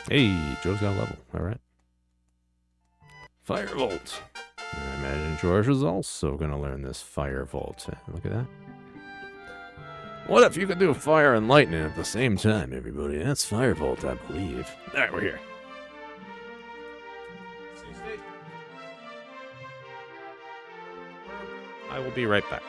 Hey, Joe's got a level. All right. Firebolt. I imagine George is also going to learn this Firebolt. Look at that. What if you could do fire and lightning at the same time, everybody? That's Firebolt, I believe. All right, we're here. I will be right back.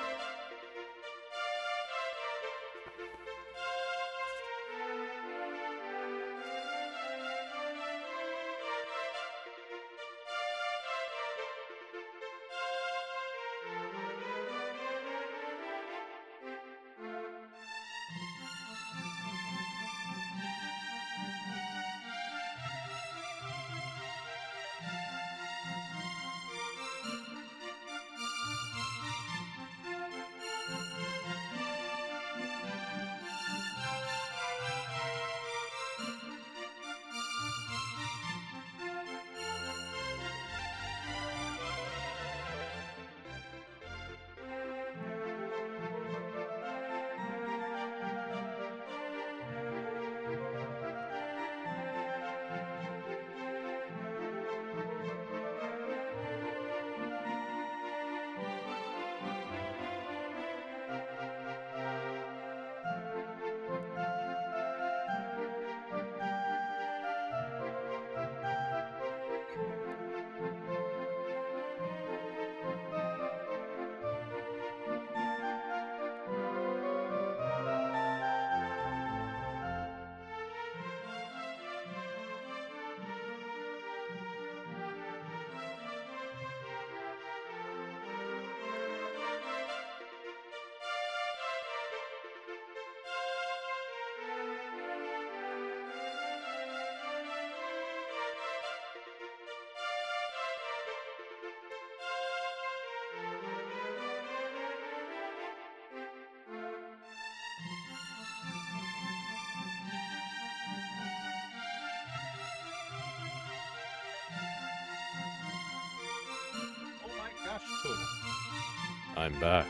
I'm back.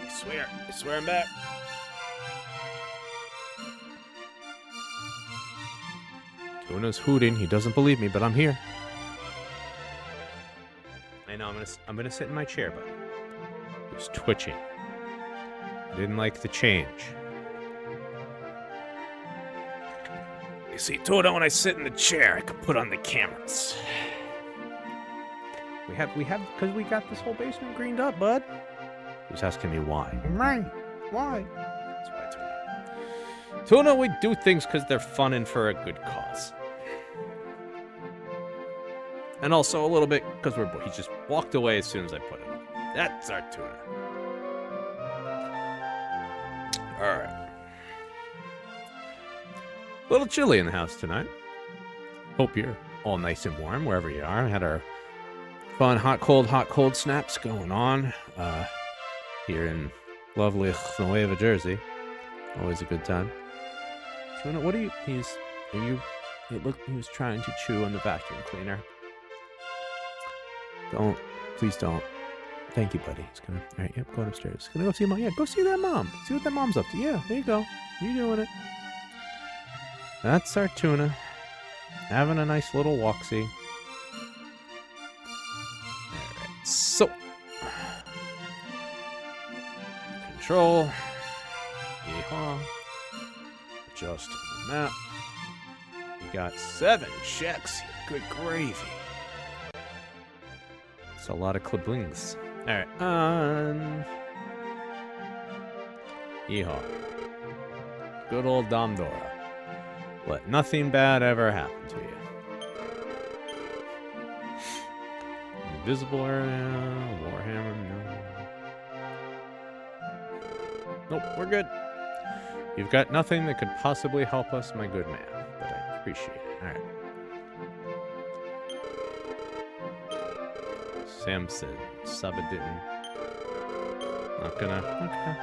I swear I'm back. Tuna's hooting. He doesn't believe me, but I'm here. I know. I'm gonna sit in my chair, but he was twitching. I didn't like the change. You see, Tuna, when I sit in the chair, I can put on the cameras. We have, because we got this whole basement greened up, bud. He was asking me why. Why? That's why, Tuna. Tuna, we do things because they're fun and for a good cause. And also a little bit because we're bored. He just walked away as soon as I put it on. That's our Tuna. Alright. A little chilly in the house tonight. Hope you're all nice and warm wherever you are. Had our fun hot, cold snaps going on here in lovely Nueva Jersey. Always a good time. Tuna, what are you... He was trying to chew on the vacuum cleaner. Please don't. Thank you, buddy. He's gonna... Alright, yep, going upstairs. Gonna go see mom. Yeah, go see that mom. See what that mom's up to. Yeah, there you go. You doing it. That's our Tuna. Having a nice little walksy. Alright, so. Control. Yeehaw. Adjust the map. We got 7 checks. Good gravy. It's a lot of cliblings. Alright, Yeehaw. Good old Domdora. Let nothing bad ever happen to you. Invisible area, Warhammer, no. Nope, we're good. You've got nothing that could possibly help us, my good man. But I appreciate it. Alright. Samson, Sabadin. Not gonna. Okay.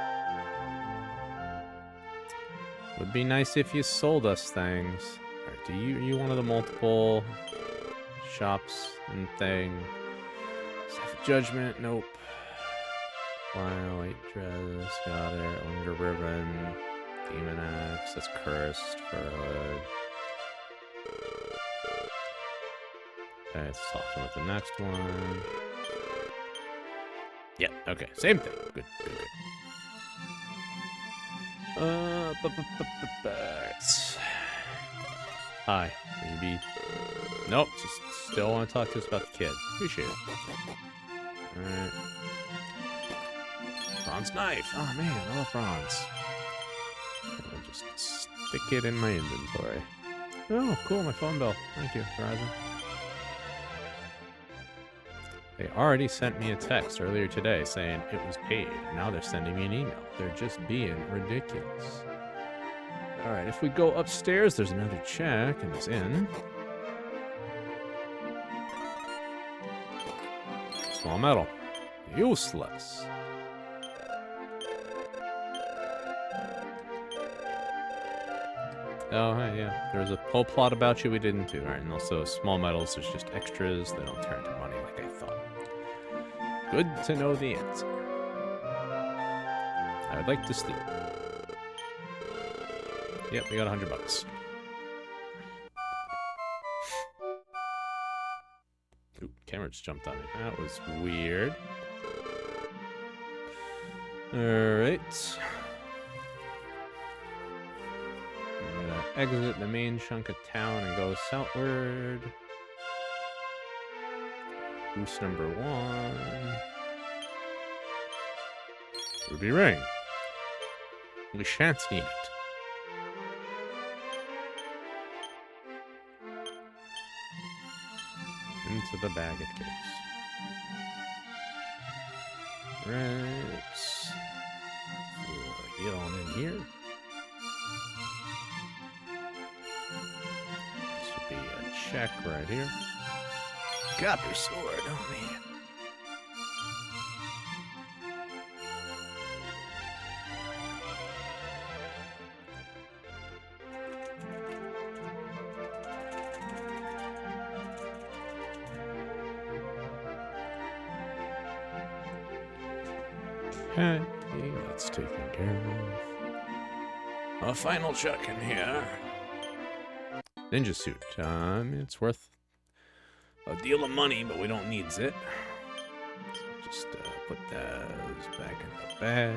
Would be nice if you sold us things. Alright, are you one of the multiple shops and thing? Self-judgment, nope. White dress, got it. Under ribbon, demon axe, that's cursed for hood. Okay, let's talk about the next one. Yeah, okay, same thing. Good. Hi, maybe. Nope, just still want to talk to us about the kid. Appreciate it. Alright. Bronze knife. Oh man, I love bronze. I'll just stick it in my inventory. Oh, cool, my phone bill. Thank you, Verizon. They already sent me a text earlier today saying it was paid, and now they're sending me an email. They're just being ridiculous. Alright, if we go upstairs, there's another check, and it's in. Small metal. Useless. Oh, hey, yeah. There was a whole plot about you we didn't do. Alright, and also small metals, there's just extras. They don't turn to money like I thought. Good to know the answer. I would like to sleep. Yep, we got $100. Ooh, camera just jumped on me. That was weird. Alright. I'm gonna exit the main chunk of town and go southward. Boost number 1. Ruby ring. We shan't need it. Into the bag it goes. Right. Get on in here. This should be a check right here. Copper sword, oh man. Okay, that's taken care of. A final check in here. Ninja suit. It's worth a deal of money, but we don't need it. So just put those back in the bag.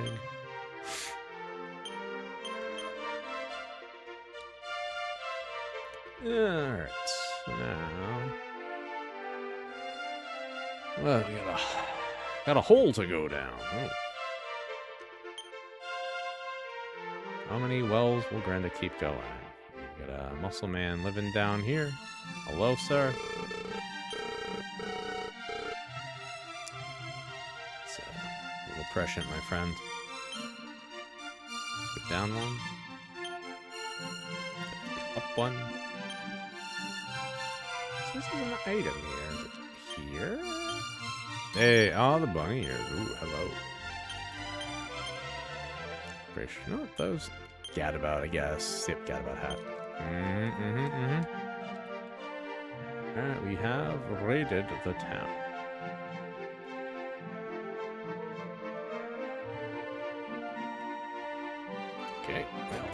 Alright, so now... Well, we got a hole to go down. Oh. How many wells will Granda keep going? We got a muscle man living down here. Hello, sir. It's a little prescient, my friend. Let's go down one. Up one. So this is an item here. Is it here? Hey, oh, the bunny ears. Ooh, hello. Pretty sure. No, those gadabout, I guess. Yep, gadabout hat. Alright, we have raided the town. Okay, well.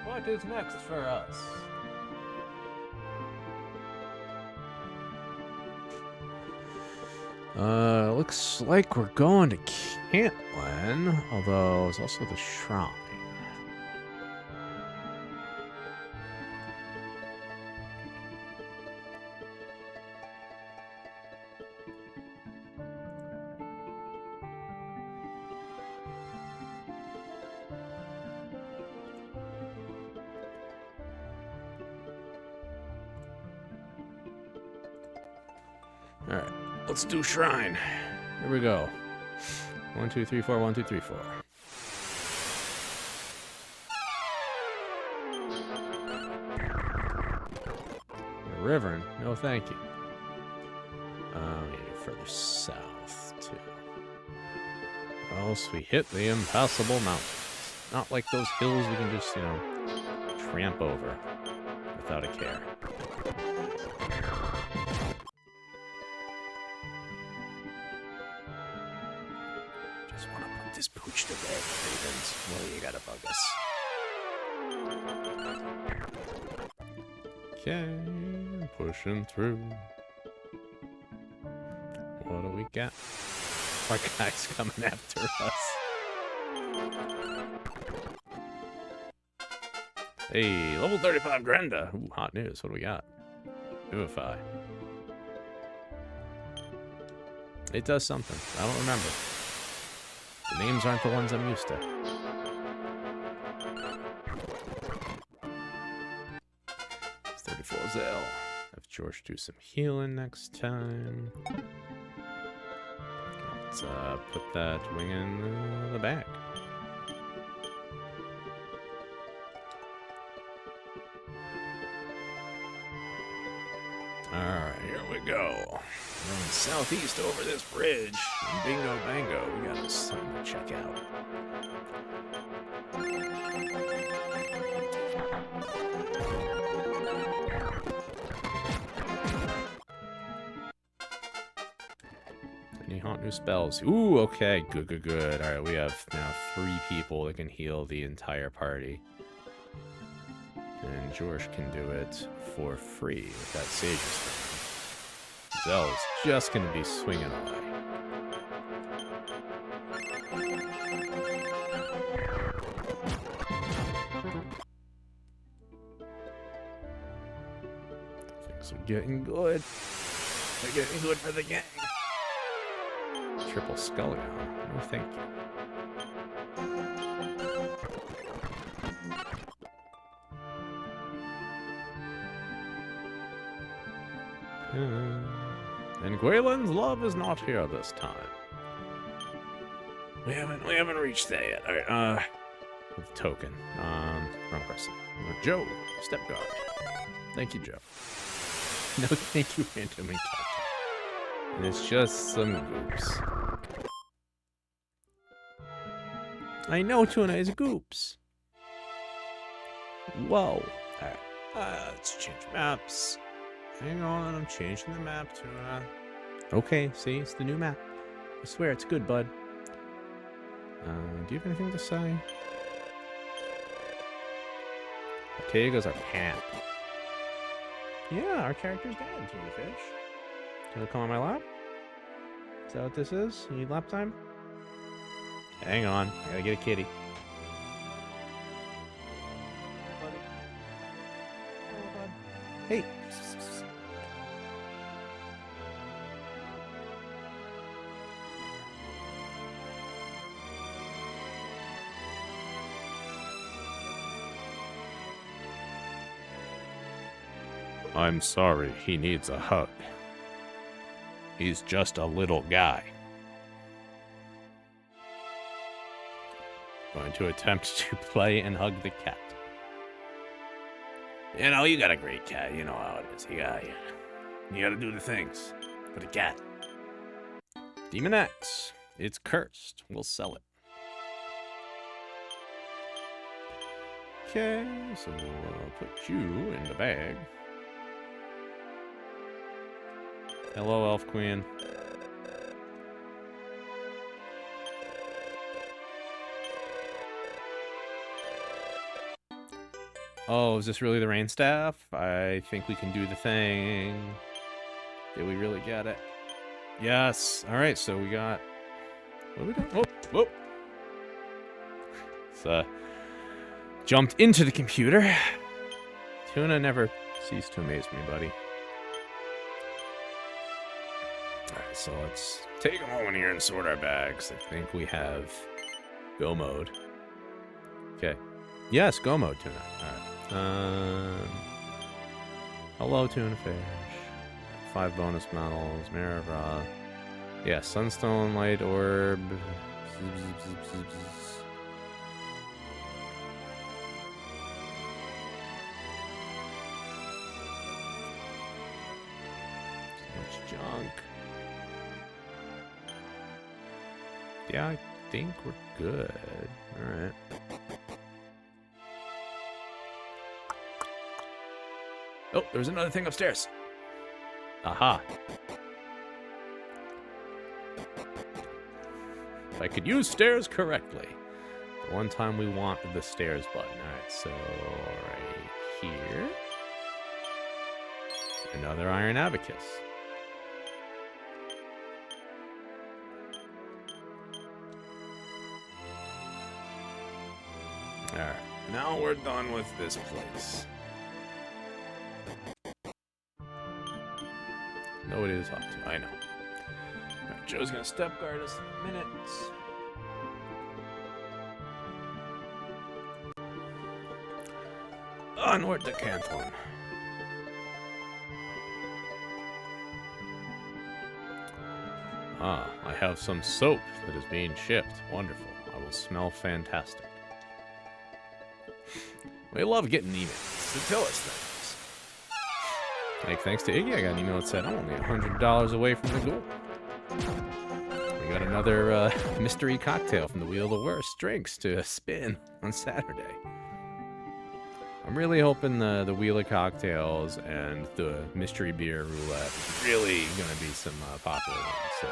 What is next for us? Looks like we're going to Cantlin, although it's also the shrine. Alright, let's do shrine. Here we go. 1, 2, 3, 4, 1, 2, 3, 4. Reverend, no thank you. We need to go further south, too. Or else we hit the impassable mountains. Not like those hills we can just, tramp over without a care. Just want to put this pooch to bed, Ravens. Well, you gotta bug us. Okay, pushing through. What do we got? Our guy's coming after us. Hey, level 35 Granda. Ooh, hot news. What do we got? Vivify. It does something. I don't remember. The names aren't the ones I'm used to. It's 34 Zell. Have George do some healing next time. Let's put that wing in the bag. Alright, here we go. We're going southeast over this bridge. And bingo bango, we got something to check out. Any hot new spells? Ooh, okay, good, good, good. Alright, we have now 3 people that can heal the entire party. And George can do it for free with that Sage's Stone. Zell's just gonna be swinging away. Things are getting good. They're getting good for the gang. Triple Scullion. No, thank you. And Gwaylen's love is not here this time. We haven't reached there yet. Alright, with the token. Wrong person. Joe, step guard. Thank you, Joe. No, thank you, random encounter. And it's just some goops. I know Tuna is goops. Whoa. Alright, let's change maps. Hang on, I'm changing the map, Tuna. Okay, see, it's the new map. I swear, it's good, bud. Do you have anything to say? Potatoes are pan. Yeah, our character's dead, Tuna Fish. Do you want to come on my lap? Is that what this is? You need lap time? Hang on, I gotta get a kitty. Hey. I'm sorry, he needs a hug. He's just a little guy. Going to attempt to play and hug the cat. You know, you got a great cat. You know how it is. You gotta do the things for the cat. Demon X. It's cursed. We'll sell it. Okay, so we'll put you in the bag. Hello, Elf Queen. Oh, is this really the rain staff? I think we can do the thing. Did we really get it? Yes. All right, so we got... What are we doing? Oh, whoa. So, jumped into the computer. Tuna never ceased to amaze me, buddy. Alright, so let's take a moment here and sort our bags. I think we have go mode. Okay. Yes, go mode, Tuna. Alright. Hello, Tuna Fish. 5 bonus medals. Mirror of Ra. Yeah, Sunstone, Light Orb. Much junk. Yeah, I think we're good. Alright. Oh, there's another thing upstairs. Aha. If I could use stairs correctly. The one time we want the stairs button. Alright, so right here. Another Iron Abacus. Alright, now we're done with this place. Nobody to talk to, I know. Alright, Joe's gonna step guard us in a minute. Onward to Canton. Ah, I have some soap that is being shipped. Wonderful. I will smell fantastic. We love getting emails to tell us things. Like, thanks to Iggy, I got an email that said, I'm only $100 away from the goal. We got another mystery cocktail from the Wheel of the Worst drinks to spin on Saturday. I'm really hoping the Wheel of Cocktails and the mystery beer roulette is really going to be some popular ones. So.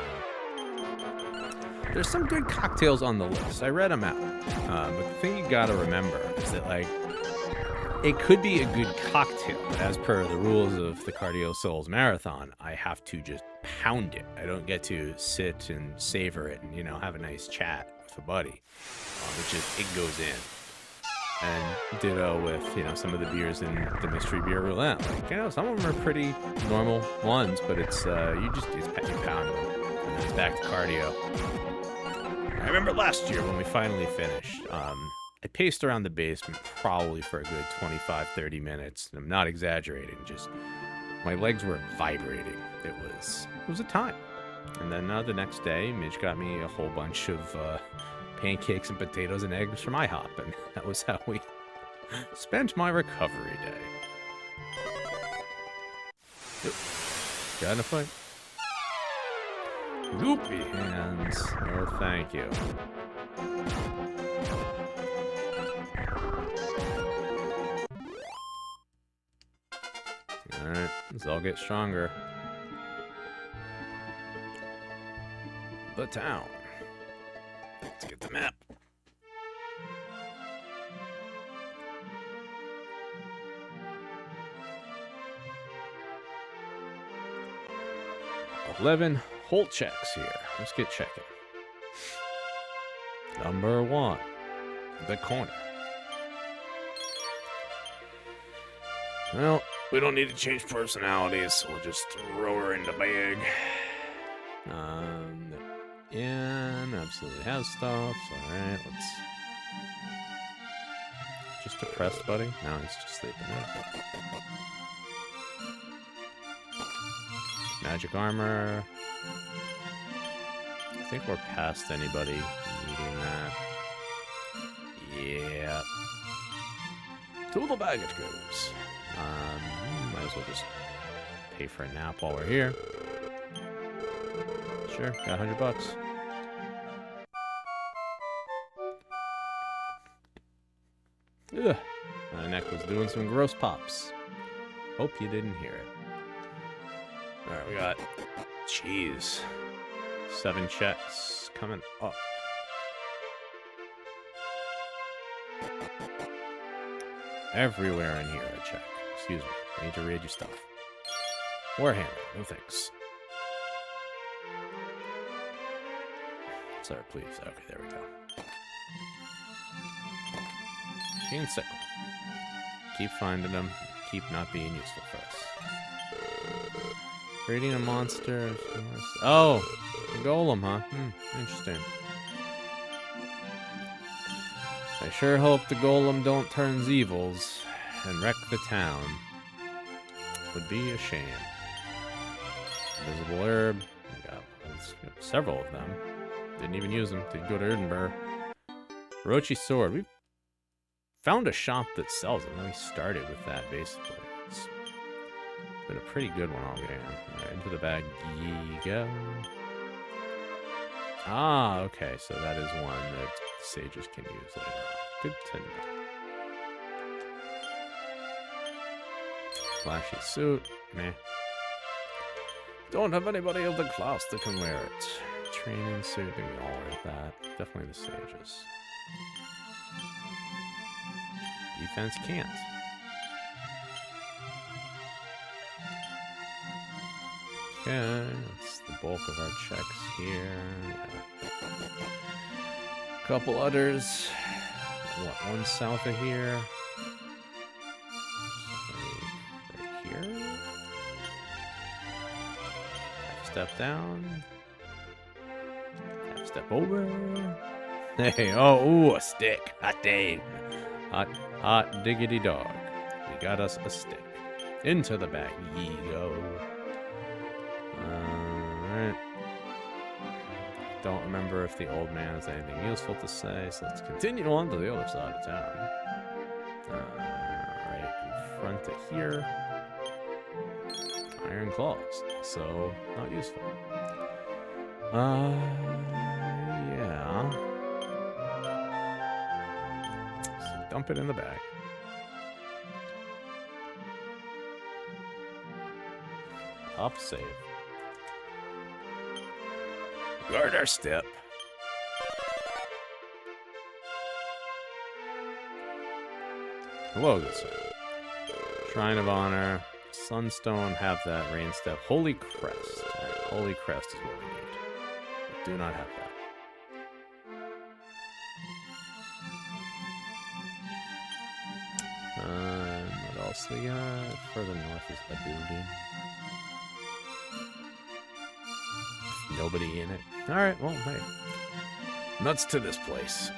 There's some good cocktails on the list. I read them out. But the thing you got to remember is that, like, it could be a good cocktail, but as per the rules of the Cardio Souls Marathon, I have to just pound it. I don't get to sit and savor it and, you know, have a nice chat with a buddy. It goes in. And ditto with, you know, some of the beers in the mystery beer roulette. Like, you know, some of them are pretty normal ones, but it's, you pound them. And then it's back to cardio. I remember last year when we finally finished, I paced around the basement probably for a good 25, 30 minutes. And I'm not exaggerating, just my legs were vibrating. It was a time. And then the next day, Midge got me a whole bunch of pancakes and potatoes and eggs from IHOP, and that was how we spent my recovery day. Yep. Got in a fight. Loopy hands. Oh, thank you. Alright, let's all get stronger. the town. Let's get the map. $11 whole checks here. Let's get checking. Number 1, the corner. Well, we don't need to change personalities, so we'll just throw her in the bag. And absolutely has stuff. Alright, let's... Just depressed, buddy? No, he's just sleeping. Magic armor. I think we're past anybody needing that. Yeah. To the baggage goes. Might as well just pay for a nap while we're here. Sure, got $100. Ugh. My neck was doing some gross pops. Hope you didn't hear it. Alright, we got... Jeez. 7 checks coming up. Everywhere in here I check. Excuse me. I need to read your stuff. Warhammer. No thanks. Sir, please. Okay, there we go. Machine sickle. Keep finding them. Keep not being useful for us. Creating a monster. Oh! A golem, huh? Interesting. I sure hope the golem don't turn evils and wreck the town. Would be a shame. Invisible herb. We got several of them. Didn't even use them. Didn't go to Edinburgh. Orochi sword. We found a shop that sells them. We started with that, basically. It's been a pretty good one all game. Alright, into the bag ye go. Ah, okay. So that is one that sages can use later on. Good to know. Flashy suit. Meh. Don't have anybody of the class that can wear it. Training suit. Maybe all wear that. Definitely the sages. Defense can't. Okay, that's the bulk of our checks here. Yeah. Couple others. What, one south of here? Right here? Half step down. Half step over. Hey, oh, ooh, a stick. Hot day. Hot diggity dog. We got us a stick. Into the bag ye go. Alright. Don't remember if the old man has anything useful to say, so let's continue on to the other side of town. Right in front of here. Iron claws. So, not useful. Yeah. So dump it in the bag. Up save. Guard our step. Hello, good sir. Shrine of Honor. Sunstone, have that. Rain Step. Holy Crest. Alright, Holy Crest is what we need. We do not have that. What else we got? Further north is the building. Nobody in it. Alright, well, hey. Nuts to this place.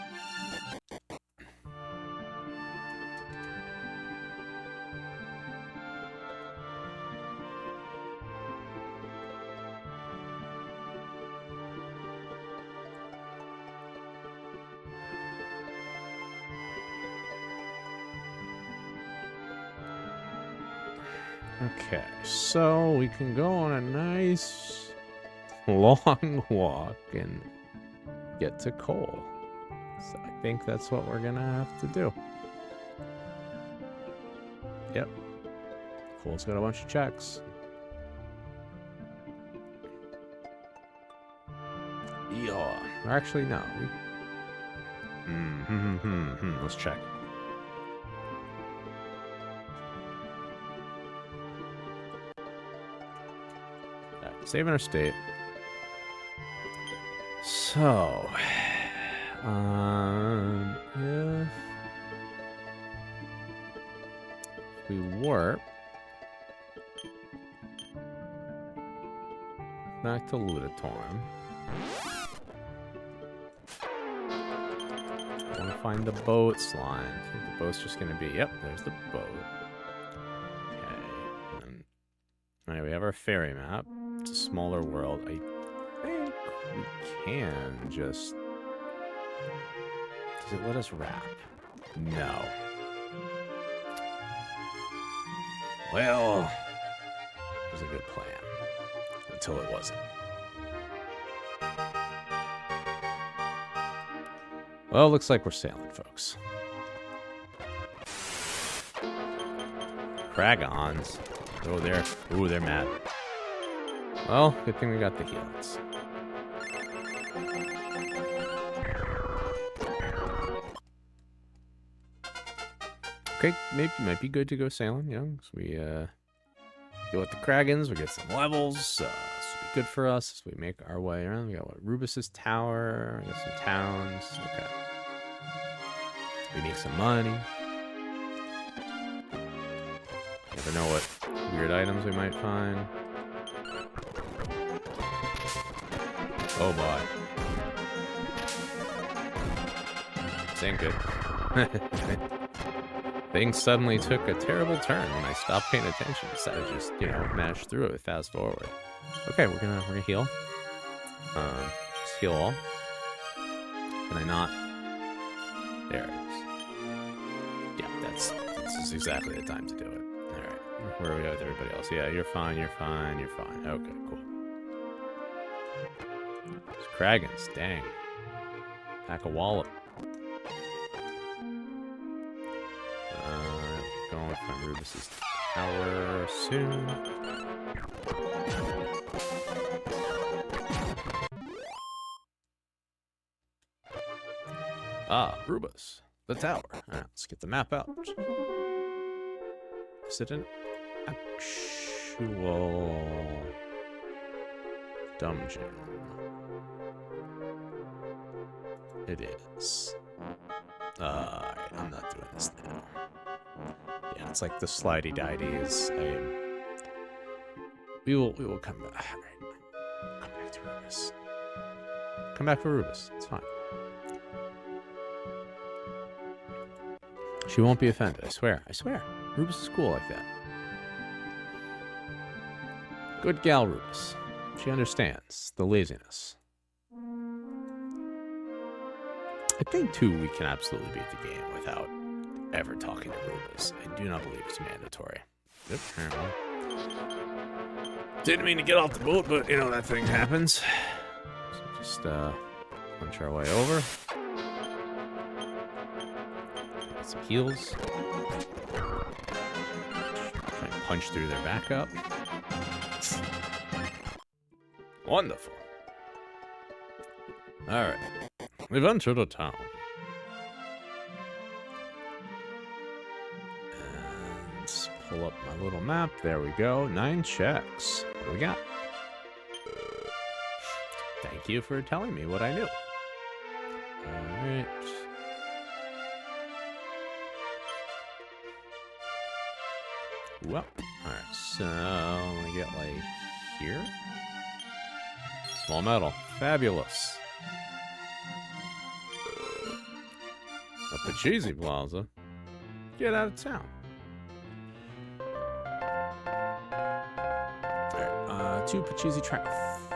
Okay, so we can go on a nice long walk and get to coal. So I think that's what we're gonna have to do. Yep. Coal's got a bunch of checks. Yeah. Or actually, no. Let's check. Right, saving our state. So, if we warp back to Ludatorum, I want to find the boat's line. I think the boat's just going to be, yep, there's the boat. Okay. Alright, we have our ferry map. It's a smaller world. I think we can just... Does it let us wrap? No. Well, it was a good plan. Until it wasn't. Well, looks like we're sailing, folks. Kragons. Oh, they're mad. Well, good thing we got the healings. Okay, maybe might be good to go sailing, you know, so we go with the Kragons, we get some levels, this will be good for us as we make our way around. We got what, Rubus's tower, we got some towns, okay. We make some money. Never know what weird items we might find. Oh boy. This ain't good. Things suddenly took a terrible turn when I stopped paying attention. Decided to just, you know, mash through it fast forward. Okay, we're gonna heal. Just heal all. Can I not? There it is. Yeah, this is exactly the time to do it. Alright. Where are we at with everybody else? Yeah, you're fine, you're fine, you're fine. Okay, cool. It's Kragons, dang. Pack a wallop. Going from Rubus's tower soon. Ah, Rubus, the tower. Alright, let's get the map out. Is it an actual dungeon? It is. Alright, I'm not doing this now. Yeah, it's like the slidey didies. We will come back. Alright. Come back to Rubus. Come back for Rubus. It's fine. She won't be offended, I swear. I swear. Rubus is cool like that. Good gal, Rubus. She understands the laziness. I think, too, we can absolutely beat the game without ever talking to Rubus. I do not believe it's mandatory. Yep, didn't mean to get off the boat, but, you know, that thing happens. So just, punch our way over. Get some heals. Try and punch through their backup. Wonderful. Alright. We've entered a town. And let's pull up my little map. There we go. 9 checks. What do we got? Thank you for telling me what I knew. Alright. Well, alright, so I'm gonna get like here. Small metal. Fabulous. A Pachisi Plaza. Get out of town. Alright, 2 Pachisi track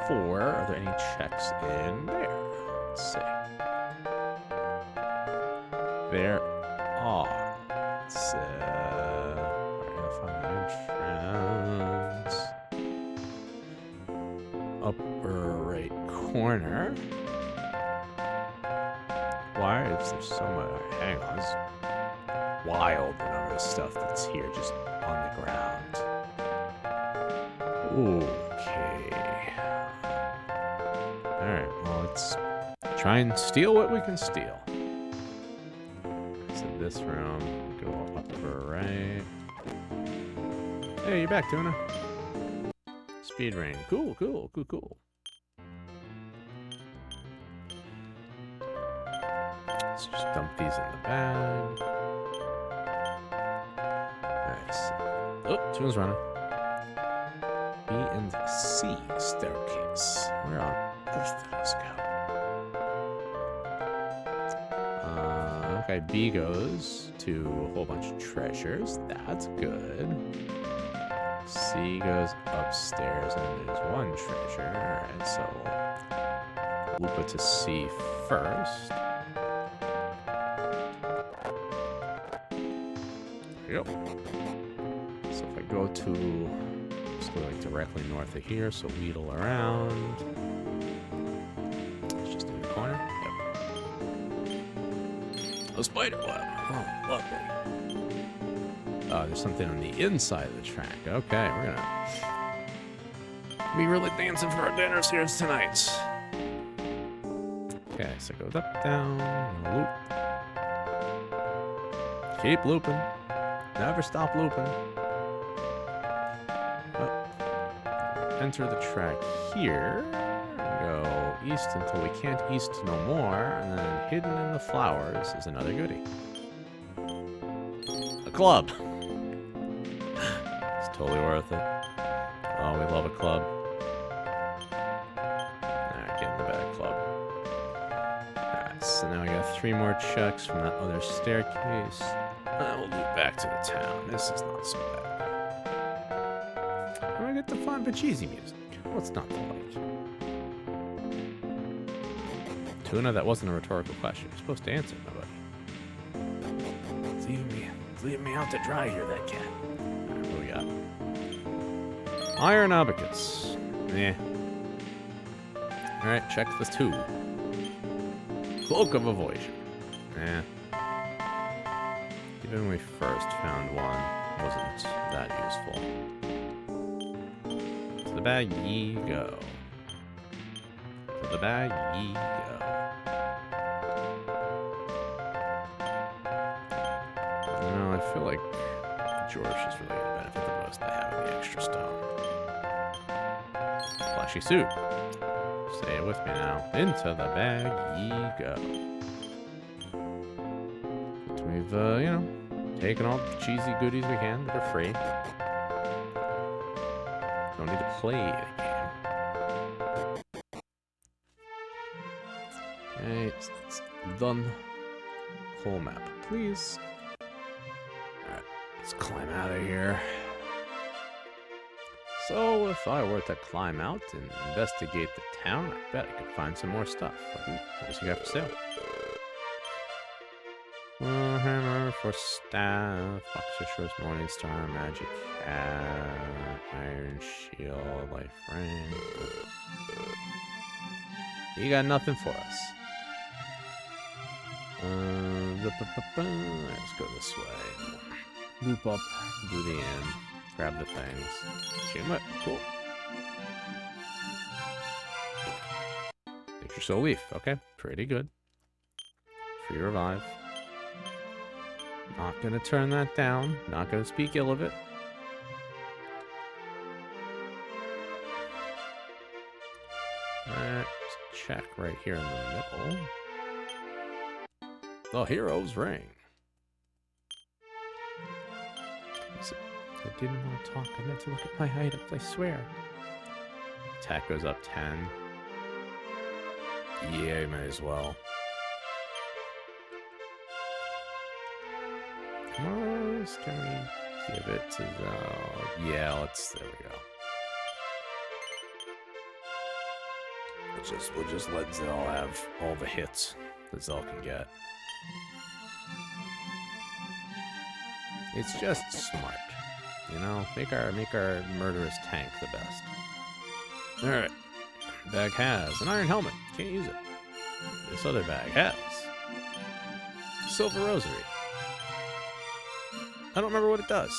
4. Are there any checks in there? Let's see. There are. Let's find the entrance. Upper right corner. Why is there so much? Hang on, it's wild the number of stuff that's here just on the ground. Okay. Alright, well, let's try and steal what we can steal. So this room, go up to the right. Hey, you're back, Tuna. Speed rain. Cool, cool, cool, cool. Let's just dump these in the bag. Nice. Oh, Tuna's running. B and C staircase. Where on earth did this go? Okay, B goes to a whole bunch of treasures. That's good. C goes upstairs and there's one treasure. Alright, so we'll loop it to C first. There you go. So if I go to, just go like directly north of here, so wheedle around. It's just in the corner. Yep. A spider web. Oh, lovely. There's something on the inside of the track. Okay, we're gonna be really dancing for our dinners here tonight. Okay, so it goes up, down, loop. Keep looping. Never stop looping. Enter the track here. Go east until we can't east no more. And then hidden in the flowers is another goodie. A club. It's totally worth it. Oh, we love a club. Alright, get in the bag, club. Alright, so now we got 3 more checks from that other staircase. And we'll loop back to the town. This is not so bad. And we get the fun but cheesy music. What's not to like? Tuna, that wasn't a rhetorical question. You're supposed to answer, nobody. It's leaving me out to dry here, that cat. Alright, what we got? Iron abacus. Yeah. Alright, check this 2. Cloak of Avoidance. Yeah. Even when we first found one, wasn't that useful. To the bag ye go. To the bag ye go. You know, I feel like George is really going to benefit the most by having the extra stone. Flashy suit. Say it with me now. Into the bag ye go. We've, you know, taken all the cheesy goodies we can that are free. Don't need to play the game. Okay, it's done. Whole map, please. Alright, let's climb out of here. So, if I were to climb out and investigate the town, I bet I could find some more stuff. What does he have for sale? Hammer for staff, Boxer Shorts, Morning Star, Magic Hat, Iron Shield, Life Ring. You got nothing for us. Let's go this way. Loop up, do the end, grab the things. Shoot it. Cool. Picture Soul Leaf. Okay, pretty good. Free revive. Not gonna turn that down. Not gonna speak ill of it. Let's check right here in the middle. The Hero's Ring. I didn't want to talk. I meant to look at my items, I swear. Attack goes up 10. Yeah, you might as well. Come on, can we give it to the... Yeah, there we go. We'll just let Zell have all the hits that Zell can get. It's just smart, you know. Make our murderous tank the best. All right, bag has an iron helmet. Can't use it. This other bag has silver rosary. I don't remember what it does.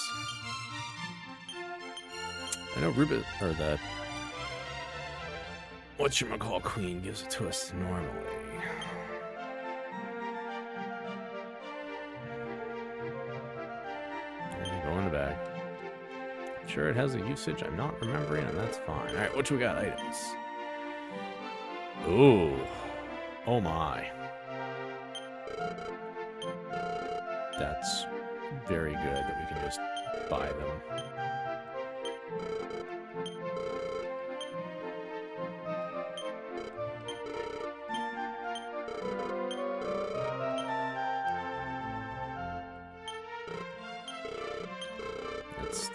I know Rubik, or the whatchamacall queen gives it to us normally. And go in the bag. I'm sure it has a usage I'm not remembering, and that's fine. Alright, what we got? Items. Ooh. Oh my. That's very good that we can just buy them.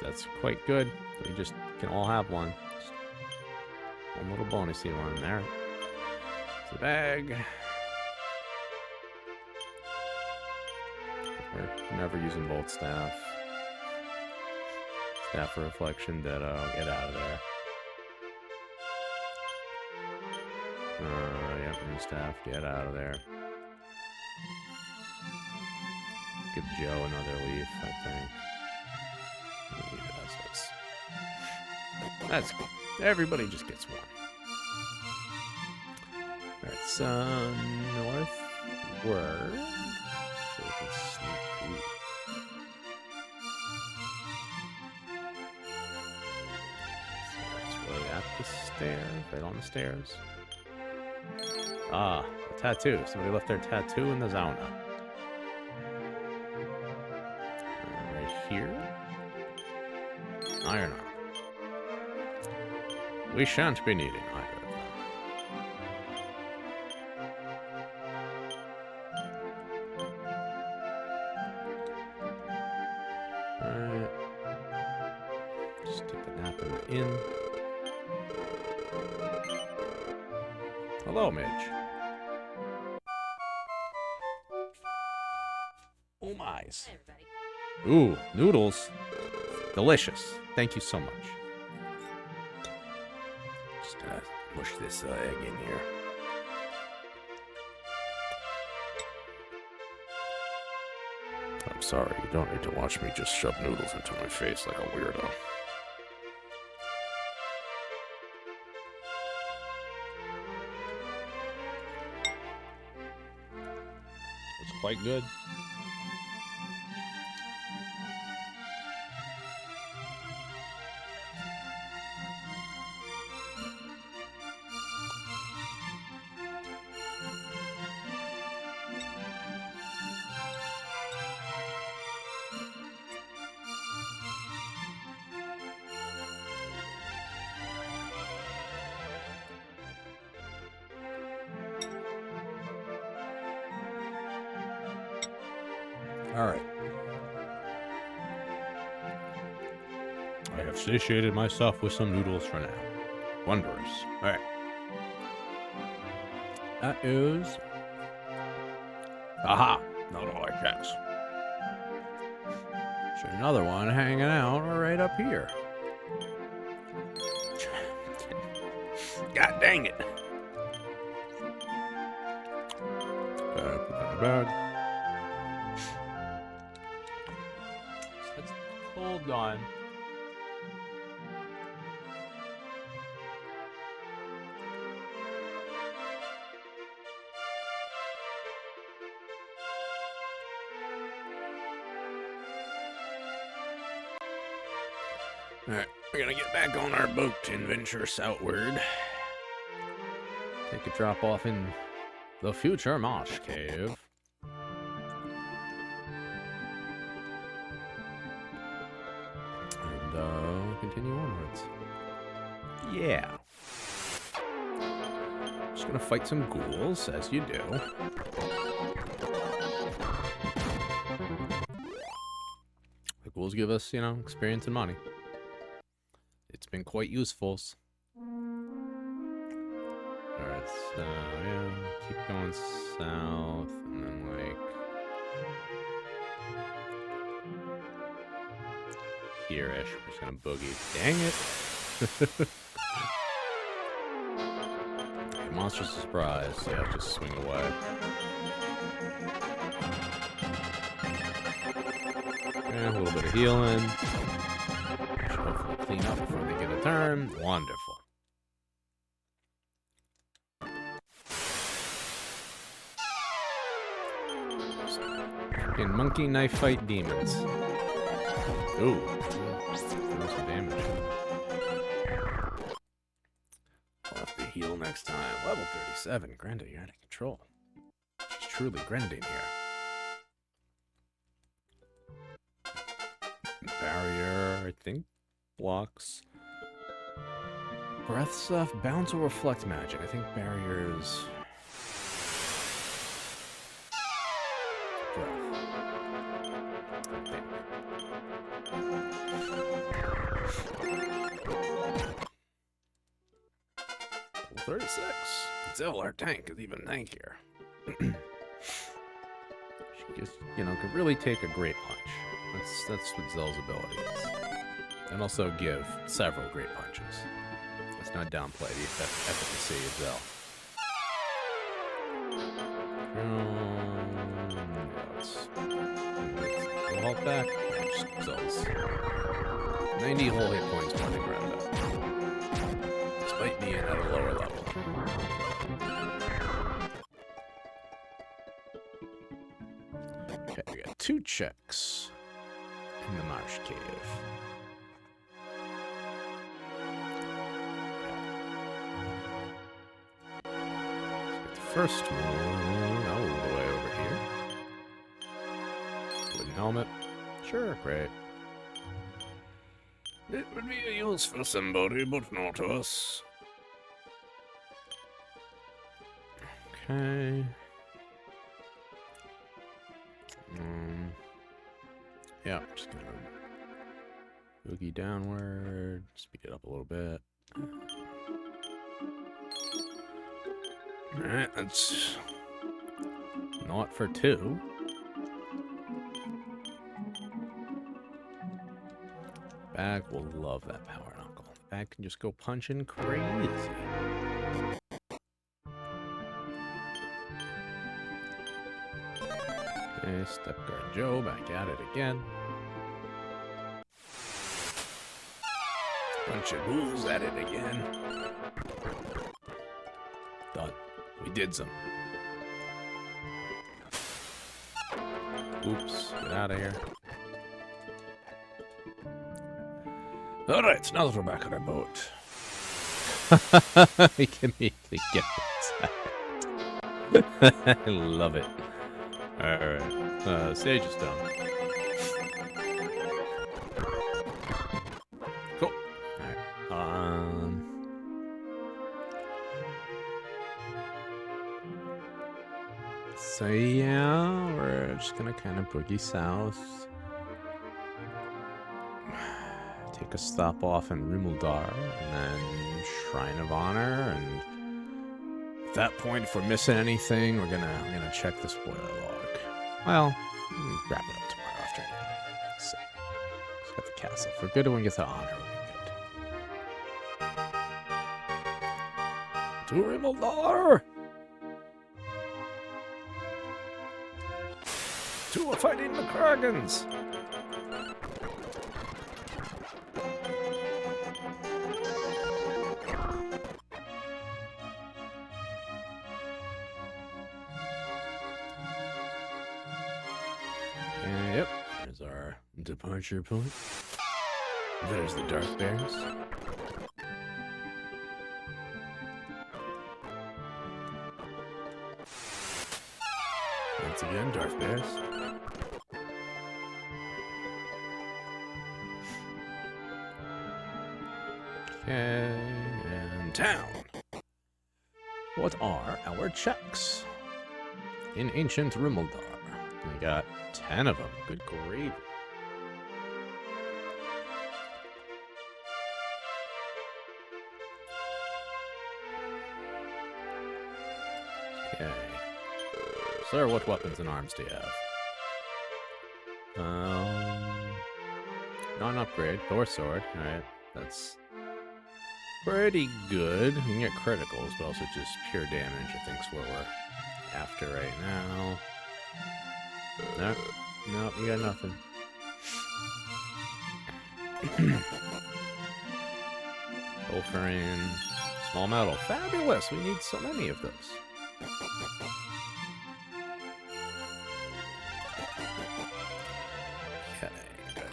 That's quite good. We just can all have one. Just one little bonusy one in there. It's the bag. We're never using bolt staff. Staff for reflection, ditto. Get out of there. Yep, new staff. Get out of there. Give Joe another leaf, I think. We'll leave it as is. That's good. Everybody just gets one. Alright, so northward. So we can sneak. Ooh. So it's right at the stairs, right on the stairs. Ah, a tattoo. Somebody left their tattoo in the sauna. Right here. Iron armor. We shan't be needing either of them. Alright. Just take the nap in the inn. Hello, mage. Oh my. Ooh, noodles. Delicious. Thank you so much. Just mush this egg in here. I'm sorry, you don't need to watch me just shove noodles into my face like a weirdo. It's quite good. Alright. I have satiated myself with some noodles for now. Wondrous. Alright. That is... Aha! Not all our checks. There's another one hanging out right up here. God dang it! Put that in the bag. Hold on. Alright, we're gonna get back on our boat and venture southward. Take a drop off in the future Marsh Cave. Continue onwards. Yeah. Just gonna fight some ghouls, as you do. The ghouls give us, you know, experience and money. It's been quite useful. Alright, so, yeah, keep going south, and then, like... here-ish. We're just gonna boogie. Dang it! Okay, monster surprise. Yeah, just swing away. And a little bit of healing. Should hopefully clean up before they get a turn. Wonderful. Freaking monkey knife fight demons. Ooh. Doing some damage. I'll have to heal next time. Level 37. Granda, you're out of control. She's truly grinding here. Barrier, I think, blocks. Breath stuff, bounce or reflect magic. I think barriers. Breath. I think. 36. Zell, our tank, is even tankier. She just, you know, could really take a great punch. That's what Zell's ability is. And also give several great punches. Let's not downplay the efficacy of Zell. We'll halt back. Yeah, Zell's 90 whole hit points more than Rando. Despite being at a lower level. Okay, we got 2 checks in the marsh cave. First one, all the way over here. Wooden helmet. Sure, great. It would be a use for somebody, but not us. Okay. Yeah, I'm just gonna boogie downward, speed it up a little bit. Alright, that's not for 2. Bag will love that power knuckle. Bag can just go punching crazy. Okay, Step Guard Joe back at it again. Bunch of ghouls at it again. Done. We did some. Oops, get out of here. Alright, now that we're back on our boat. We can immediately get inside. I love it. Alright, stage is done. Cool. Alright, so yeah, we're just gonna kind of boogie south. Take a stop off in Rimuldar, and then Shrine of Honor, and at that point, if we're missing anything, we're gonna check the spoiler log. Well, wrap it up tomorrow after anyway. So, let's get the castle. If we're good when we get the honor, we'll be good. To Rimuldar! Two are fighting the Kragans! Yep, there's our departure point. There's the Dark Bears. Once again, Dark Bears. Okay, and town. What are our checks? In ancient Rimuldar. We got 10 of them. Good gravy. Okay. Sir, what weapons and arms do you have? Non-upgrade. Thor sword. Alright. That's pretty good. You can get criticals, but also just pure damage, I think, is what we're after right now. No, no, you got nothing. Pilfering, small metal, fabulous. We need so many of those.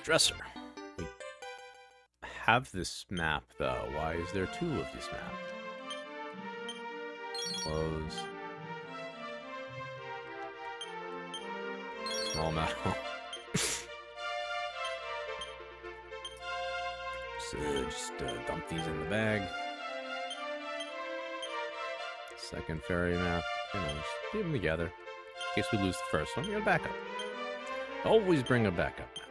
dresser. We have this map, though. Why is there 2 of this map? Close. Small metal. Just dump these in the bag. Second fairy map. You know, just leave them together. In case we lose the first one, we got a backup. Always bring a backup map.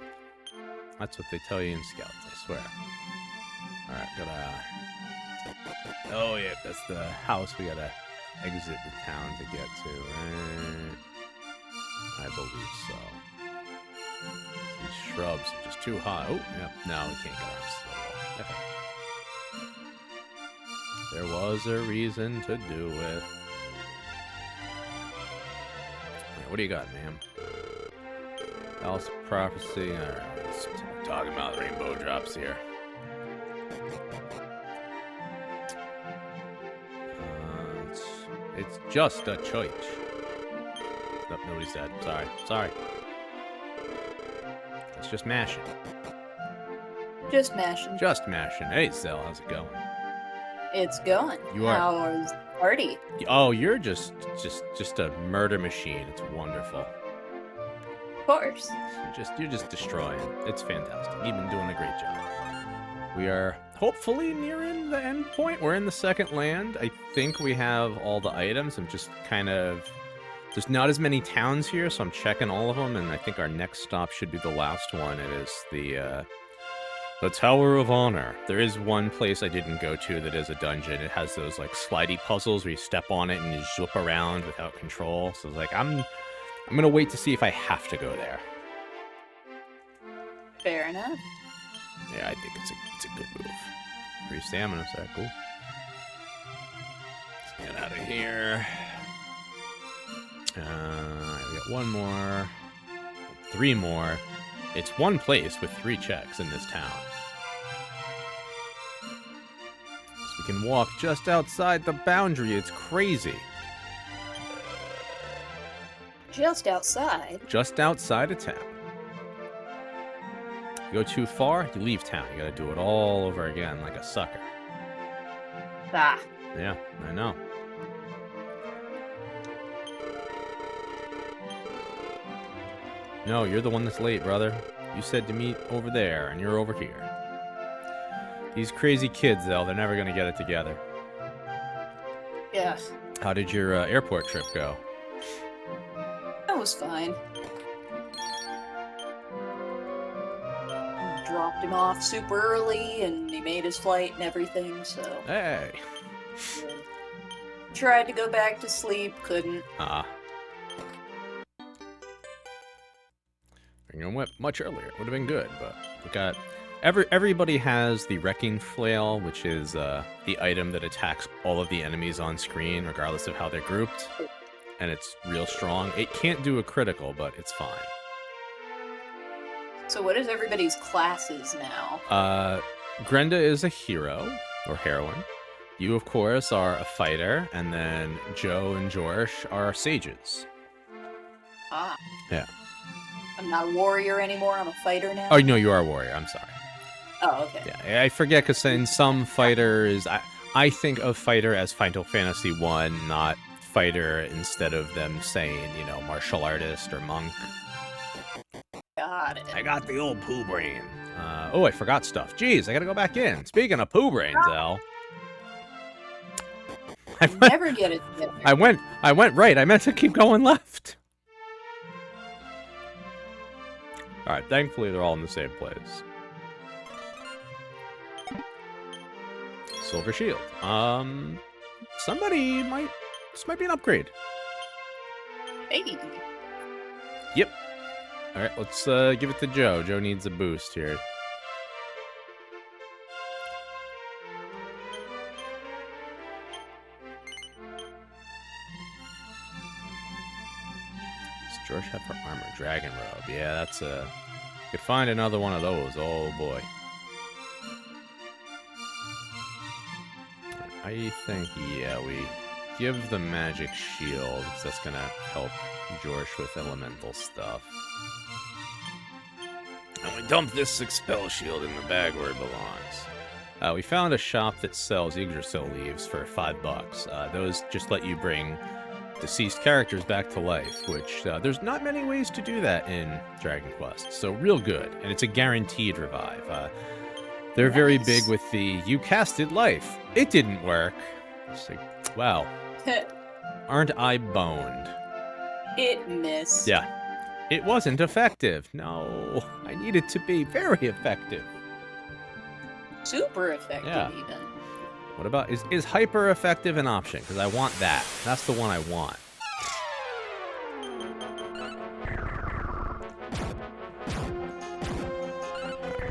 That's what they tell you in Scouts, I swear. Alright, gotta... Oh yeah, that's the house we gotta exit the town to get to, right? I believe so. These shrubs are just too high. Oh, yeah, no, we can't go on slow. Okay. There was a reason to do it. Right, what do you got, ma'am? Alice of Prophecy. Alright, talking about rainbow drops here. It's just a choice. Nope, nobody's dead. Sorry. It's just mashing. Just mashing. Just mashing. Hey, Zell, how's it going? It's going. You are. How's the party? Oh, you're just a murder machine. It's wonderful. Of course. You're just destroying. It's fantastic. You've been doing a great job. We are hopefully nearing the end point. We're in the second land. I think we have all the items. I'm just kind of... There's not as many towns here, so I'm checking all of them, and I think our next stop should be the last one. It is the Tower of Honor. There is one place I didn't go to that is a dungeon. It has those, like, slidey puzzles where you step on it and you zip around without control. So, like, I'm gonna wait to see if I have to go there. Fair enough. Yeah, I think it's a good move. Free stamina, so cool. Let's get out of here. We got 1 more. 3 more. It's one place with 3 checks in this town. So we can walk just outside the boundary. It's crazy. Just outside? Just outside of town. You go too far, you leave town. You gotta do it all over again like a sucker. Ah. Yeah, I know. No, you're the one that's late, brother. You said to meet over there, and you're over here. These crazy kids, though, they're never gonna get it together. Yes. How did your airport trip go? That was fine. Dropped him off super early, and he made his flight and everything, so... Hey! Tried to go back to sleep, couldn't. You know what? Much earlier. It would have been good, but we got... Everybody has the Wrecking Flail, which is the item that attacks all of the enemies on screen, regardless of how they're grouped. And it's real strong. It can't do a critical, but it's fine. So what is everybody's classes now? Grenda is a hero, or heroine. You, of course, are a fighter, and then Joe and Jorsh are sages. Ah. Yeah. I'm not a warrior anymore, I'm a fighter now? Oh, no, you are a warrior. I'm sorry. Oh, okay. Yeah, I forget, because in some fighters... I think of fighter as Final Fantasy 1, not fighter instead of them saying, you know, martial artist or monk. Got it. I got the old poo brain. Oh, I forgot stuff. Jeez, I gotta go back in. Speaking of poo brains, Al. Never get it together. I went right. I meant to keep going left. Alright, thankfully they're all in the same place. Silver shield. Somebody might... This might be an upgrade. Hey. Yep. Alright, let's give it to Joe. Joe needs a boost here. Does George have her armor? Dragon robe. Yeah, that's a... Could find another one of those. Oh, boy. I think, yeah, we give the magic shield, because that's going to help George with elemental stuff. And we dump this expel shield in the bag where it belongs. We found a shop that sells Yggdrasil leaves for $5. Those just let you bring deceased characters back to life, which there's not many ways to do that in Dragon Quest. So real good, and it's a guaranteed revive. They're very big with the you casted life. It didn't work. It's like, wow. Aren't I boned? It missed. Yeah. It wasn't effective. No, I need it to be very effective. Super effective, Yeah. even. What about, is hyper effective an option? Because I want that. That's the one I want.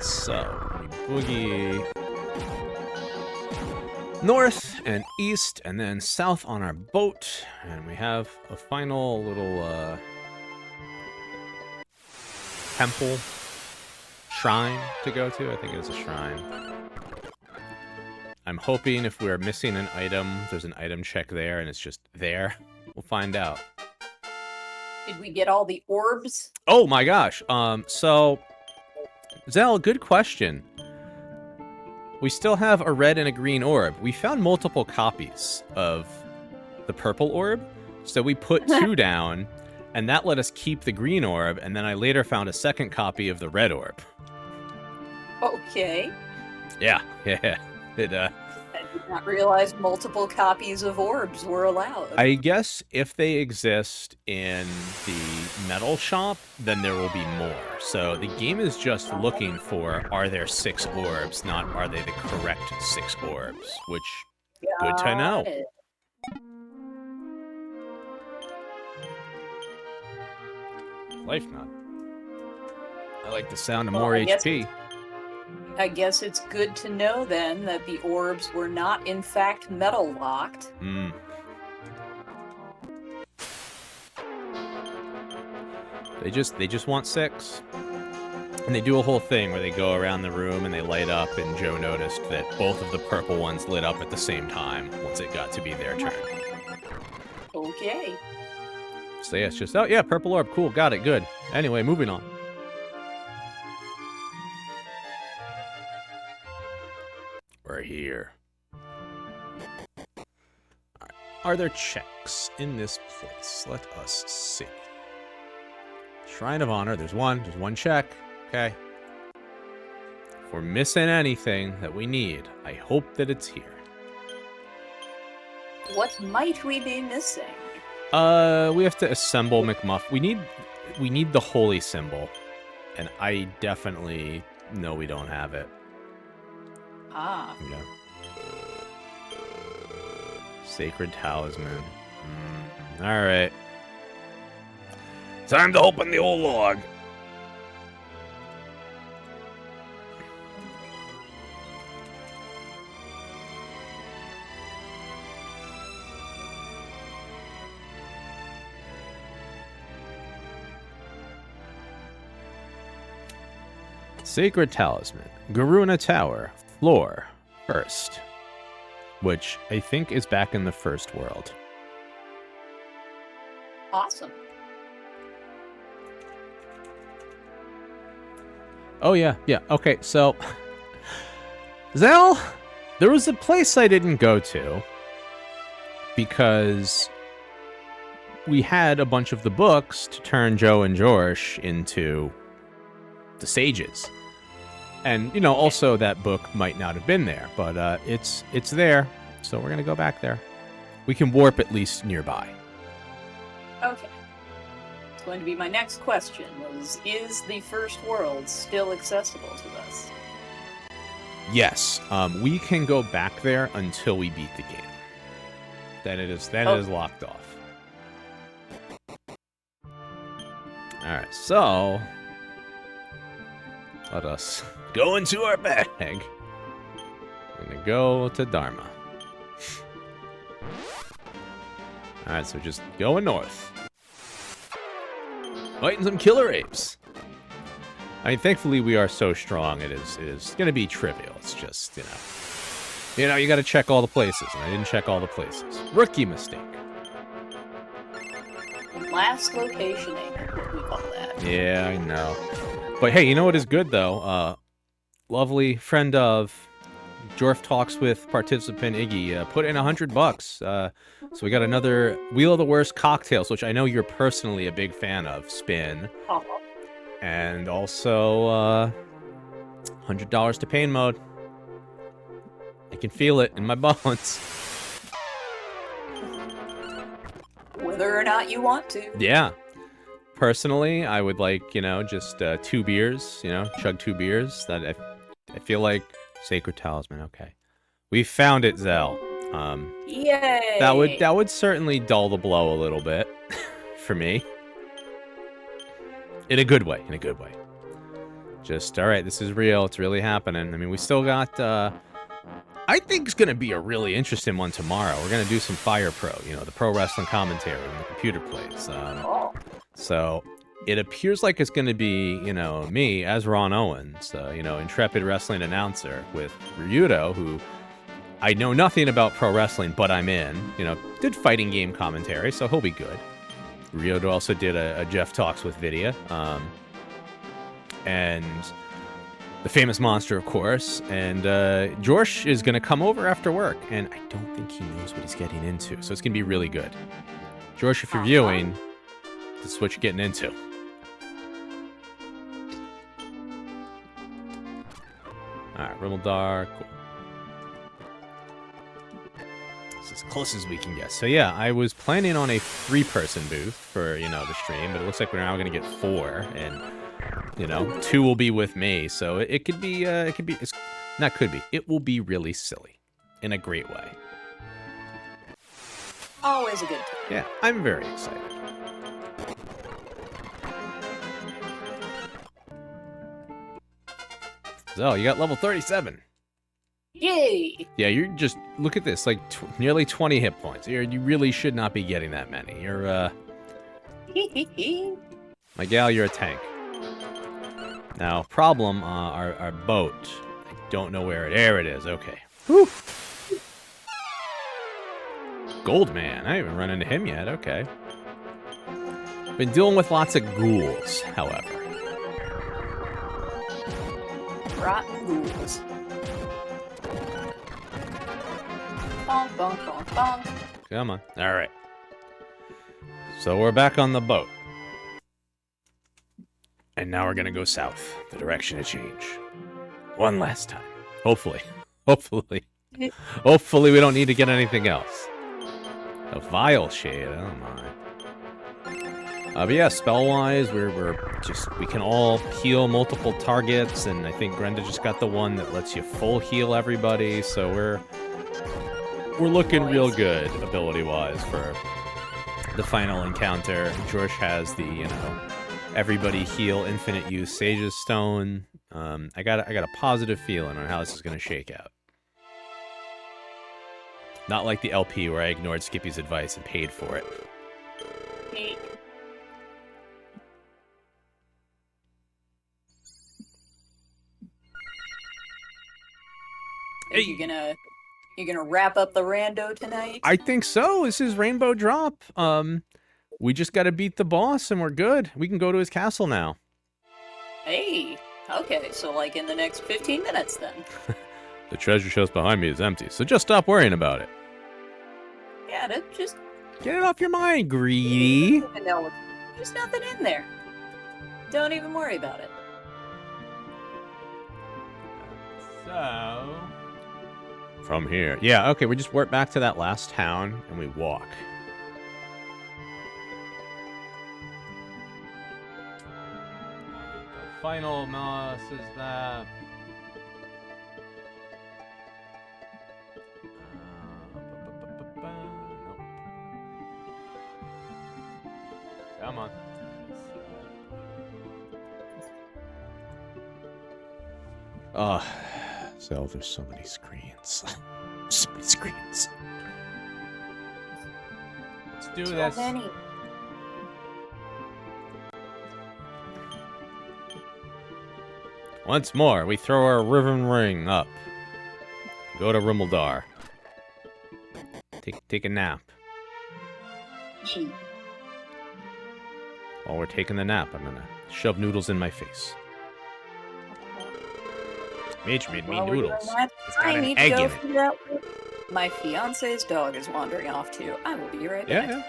So, we boogie north and east and then south on our boat. And we have a final little temple shrine to go to. I think it is a shrine. I'm hoping if we're missing an item, there's an item check there and it's just there. We'll find out. Did we get all the orbs? Oh my gosh. So Zell, good question. We still have a red and a green orb. We found multiple copies of the purple orb. So we put 2 down and that let us keep the green orb, and then I later found a second copy of the red orb. Okay. Yeah. It I did not realize multiple copies of orbs were allowed. I guess if they exist in the metal shop, then there will be more. So the game is just looking for, are there 6 orbs, not are they the correct 6 orbs, which, good to know. Got it. Life nut. I like the sound of Well, more I guess HP. I guess it's good to know then that the orbs were not in fact metal locked. Hmm. They just want 6. And they do a whole thing where they go around the room and they light up, and Joe noticed that both of the purple ones lit up at the same time once it got to be their turn. Okay. So yeah, it's just, oh yeah, purple orb, cool, got it, good. Anyway, moving on. We're here. Alright. Are there checks in this place? Let us see. Shrine of Honor, there's one check. Okay. If we're missing anything that we need, I hope that it's here. What might we be missing? We have to assemble McMuff. We need the holy symbol. And I definitely know we don't have it. Ah. Yeah. Sacred talisman. Alright. Time to open the old log. Sacred Talisman, Garuna Tower, floor, first. Which I think is back in the first world. Awesome. Oh, yeah. Okay, so... Zell, there was a place I didn't go to because we had a bunch of the books to turn Joe and Jorsh into the sages. And, you know, also that book might not have been there, but it's there, so we're going to go back there. We can warp at least nearby. Okay. It's going to be my next question is the first world still accessible to us? Yes, we can go back there until we beat the game. Then it is locked off. Alright, so let us go into our bag. We're gonna go to Dharma. Alright, so just going north. Fighting some killer apes. I mean, thankfully we are so strong, it is gonna be trivial. It's just, you gotta check all the places, and I didn't check all the places. Rookie mistake. Last location, what we call that. Yeah, I know. But hey, you know what is good though? Lovely friend of Jorf Talks with participant Iggy put in $100. So we got another Wheel of the Worst cocktails, which I know you're personally a big fan of. Spin, and also $100 to pain mode. I can feel it in my bones. Whether or not you want to. Yeah. Personally, I would like, you know, just 2 beers, you know, chug 2 beers. That I feel like Sacred Talisman. Okay, we found it, Zell. Yay! That would certainly dull the blow a little bit for me. In a good way. In a good way. Just all right. This is real. It's really happening. I mean, we still got. I think it's gonna be a really interesting one tomorrow. We're gonna do some Fire Pro. You know, the pro wrestling commentary when the computer plays. So it appears like it's going to be, you know, me as Ron Owens, you know, intrepid wrestling announcer with Ryudo, who I know nothing about pro wrestling, but I'm in, you know, did fighting game commentary, so he'll be good. Ryudo also did a Jeff Talks with Vidya, and the famous monster, of course, and Jorsh is going to come over after work, and I don't think he knows what he's getting into, so it's going to be really good. Jorsh, if you're viewing, this is what you're getting into. Alright, Rimmildar, cool. It's as close as we can get. So yeah, I was planning on a 3-person booth for, you know, the stream, but it looks like we're now going to get 4, and, you know, 2 will be with me, so it could be, it's not could be, it will be really silly, in a great way. Always a good time. Yeah, I'm very excited. So, you got level 37. Yay! Yeah, you're just, look at this, like nearly 20 hit points. You really should not be getting that many. You're, my gal, you're a tank. Now, problem, our boat. I don't know where it, there it is, okay. Whew. Goldman, I haven't run into him yet, okay. Been dealing with lots of ghouls, however. Rotten ghouls. Bonk, bonk, bonk, bonk. Come on. All right. So we're back on the boat. And now we're going to go south, the direction of change. One last time. Hopefully. Hopefully. Hopefully we don't need to get anything else. A vile shade, oh my. But yeah, spell-wise, we can all heal multiple targets, and I think Grenda just got the one that lets you full heal everybody, so we're looking real good ability-wise for the final encounter. George has the, you know, everybody heal, infinite use Sage's Stone. I got a positive feeling on how this is going to shake out. Not like the LP where I ignored Skippy's advice and paid for it. Hey. Hey. You gonna wrap up the rando tonight? I think so. This is Rainbow Drop. We just got to beat the boss and we're good. We can go to his castle now. Hey. Okay, so like in the next 15 minutes then. The treasure chest behind me is empty, so just stop worrying about it. Yeah, just Get it off your mind, greedy. no, there's nothing in there. Don't even worry about it. So... From here. Yeah, okay, we just work back to that last town, and we walk. Final moss is that... Come on. So there's so many screens. So many screens. Let's do this. So many. Once more, we throw our ribbon ring up. Go to Rimmildar. Take a nap. While we're taking the nap, I'm gonna shove noodles in my face. Mitch made me While we're doing noodles. that, It's got I an need to egg go in it. figure out where my fiance's dog is wandering off to. I will be right back. Yeah.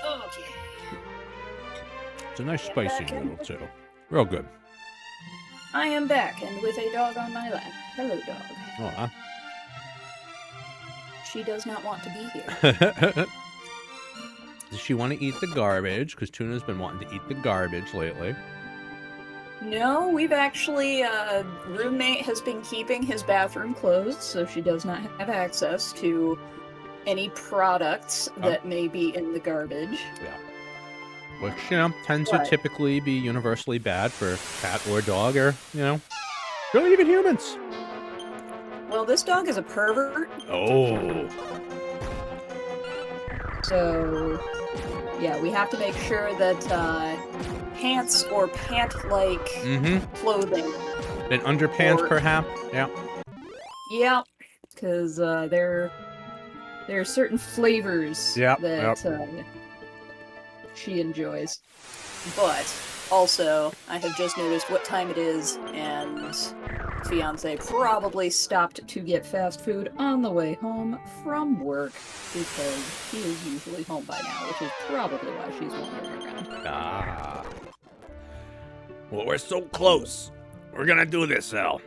Okay. It's a nice Get spicy back in. noodle, too. Real good. I am back, and with a dog on my lap. Hello, dog. Oh, She does not want to be here. Does she want to eat the garbage? Because Tuna's been wanting to eat the garbage lately. No, we've actually, roommate has been keeping his bathroom closed, so she does not have access to any products that may be in the garbage. Yeah. Which, you know, tends to Right. typically be universally bad for cat or dog or, you know, really even humans. Well, this dog is a pervert, Oh. so yeah, we have to make sure that pants or pant-like clothing. An underpants, Or- perhaps? Yeah. Yeah, because there are certain flavors Yep, that she enjoys. But also, I have just noticed what time it is, and fiance probably stopped to get fast food on the way home from work because he is usually home by now, which is probably why she's wandering around. Ah. Well, we're so close. We're gonna do this, Al.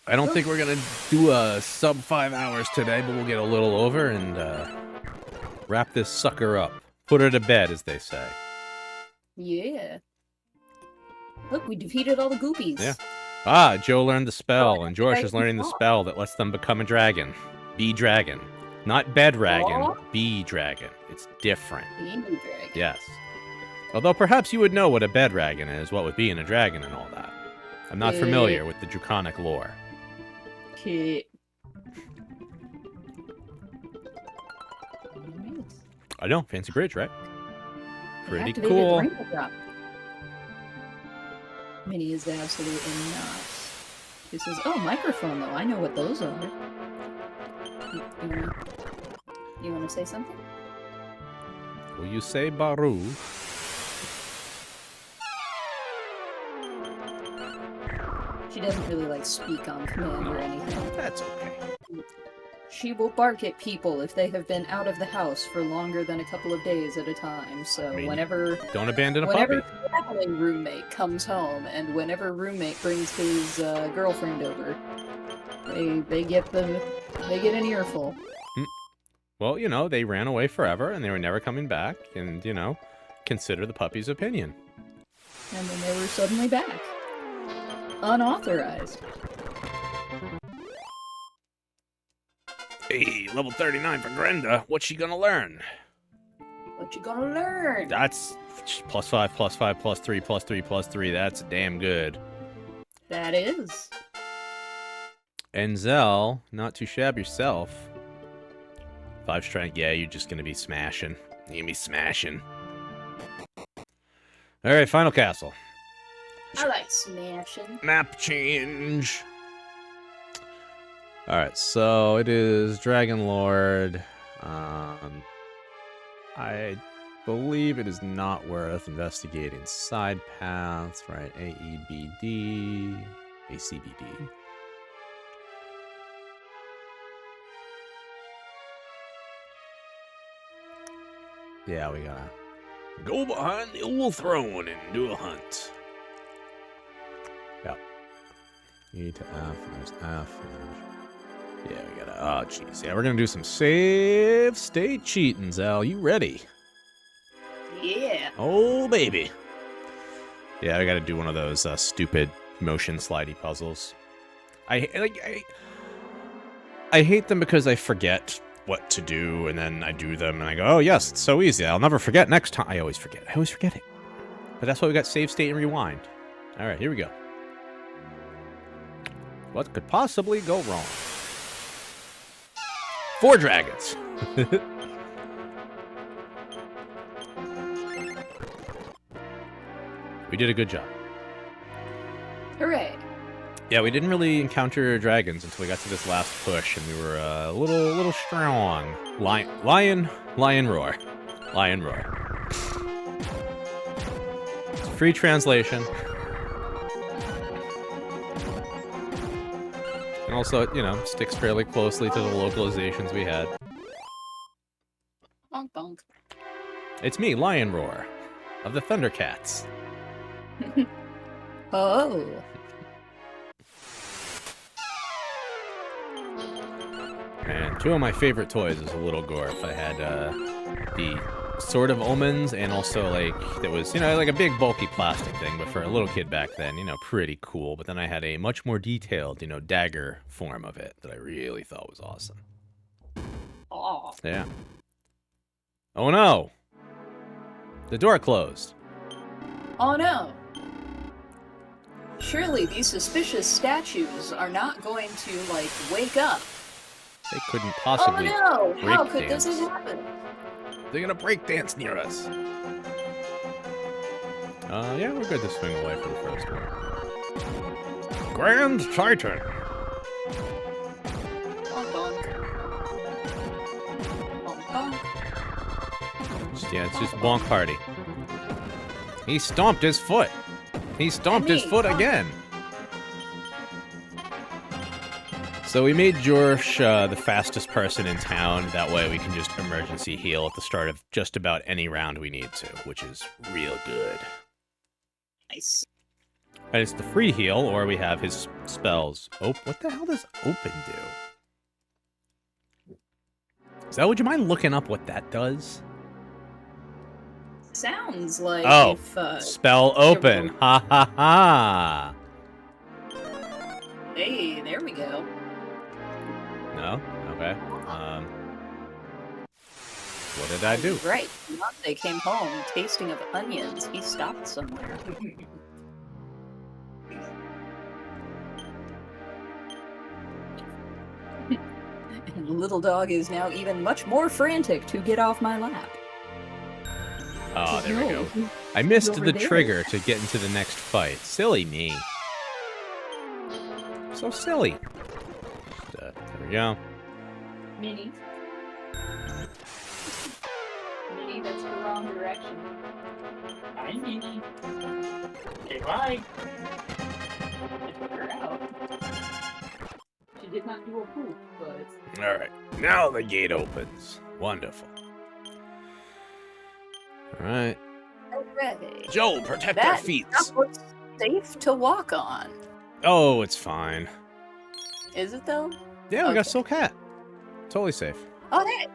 I don't think we're gonna do a sub 5 hours today, but we'll get a little over and wrap this sucker up. Put her to bed, as they say. Yeah. Look, we defeated all the goopies. Yeah. Ah, Joe learned the spell, and George is learning the spell that lets them become a dragon. Bee dragon. Not bed dragon, Aw. bee dragon. It's different. Baby dragon. Yes. Although perhaps you would know what a bed dragon is, what with being a dragon and all that. I'm not familiar with the draconic lore. Okay. I know, fancy bridge, right? Pretty Activated cool. rainbow drop. Minnie is absolutely not. She says, "Oh, microphone though. I know what those are." You want to say something? Will you say Baru? She doesn't really like speak on command or anything. That's okay. She will bark at people if they have been out of the house for longer than a couple of days at a time. So I mean, whenever Don't abandon a whenever puppy. traveling roommate comes home, and whenever roommate brings his girlfriend over, they get an earful. Well, you know, they ran away forever and they were never coming back, and, you know, consider the puppy's opinion. And then they were suddenly back. Unauthorized. Hey, level 39 for Grenda. What's she gonna learn? What you gonna learn? That's +5, +5, +3, +3, +3. That's damn good. That is. Enzel, not too shabby yourself. 5 strength, yeah, you're just gonna be smashing. You're gonna be smashing. Alright, final castle. I like smashing. Map change. Alright, so it is Dragon Lord. I believe it is not worth investigating side paths, right? AEBD, ACBD. Yeah, we gotta go behind the old throne and do a hunt. Yep. E to F, and there's F. And yeah, we gotta. Oh, jeez. Yeah, we're gonna do some save state cheating, Zal. You ready? Yeah. Oh, baby. Yeah, I gotta do one of those stupid motion slidey puzzles. I hate them because I forget what to do, and then I do them, and I go, oh, yes, it's so easy. I'll never forget next time. I always forget. I always forget it. But that's why we got save state and rewind. All right, here we go. What could possibly go wrong? 4 dragons. We did a good job. Hooray. Yeah, we didn't really encounter dragons until we got to this last push, and we were a little strong. Lion roar. Lion roar. It's a free translation. And also, you know, sticks fairly closely to the localizations we had. Bonk bonk. It's me, Lion Roar, of the Thundercats. Oh. And 2 of my favorite toys as a little Gorf. I had the Sword of Omens, and also, like, that was, you know, like a big bulky plastic thing, but for a little kid back then, you know, pretty cool. But then I had a much more detailed, you know, dagger form of it that I really thought was awesome. Aw. Yeah. Oh no! The door closed. Oh no. Surely these suspicious statues are not going to, like, wake up. They couldn't possibly Oh no! How break could this dance. happen? They're gonna break dance near us. Yeah, we're good to swing away for the first one. Grand Titan. Bonk bonk. Bonk bonk. Yeah, it's just bonk party. He stomped his foot. He stomped his foot again. So we made Jorsh the fastest person in town. That way we can just emergency heal at the start of just about any round we need to, which is real good. Nice. And it's the free heal, or we have his spells. Oh, what the hell does open do? So would you mind looking up what that does? Sounds like Oh, if, spell open. Ha ha ha. Hey, there we go. No? Okay. What did I do? Right. They came home tasting of onions. He stopped somewhere. And the little dog is now even much more frantic to get off my lap. Oh, there we go. No. I missed over the there. trigger to get into the next fight. Silly me. So silly. There we go. Minnie. Minnie, that's the wrong direction. Hi, Minnie. Say bye. I took her out. She did not do a poop, but... Alright, now the gate opens. Wonderful. Alright. Hooray. Joel, protect our That feet. stuff looks safe to walk on. Oh, it's fine. Is it, though? Yeah, we got Okay. Soul Cat. Totally safe. Oh, hey!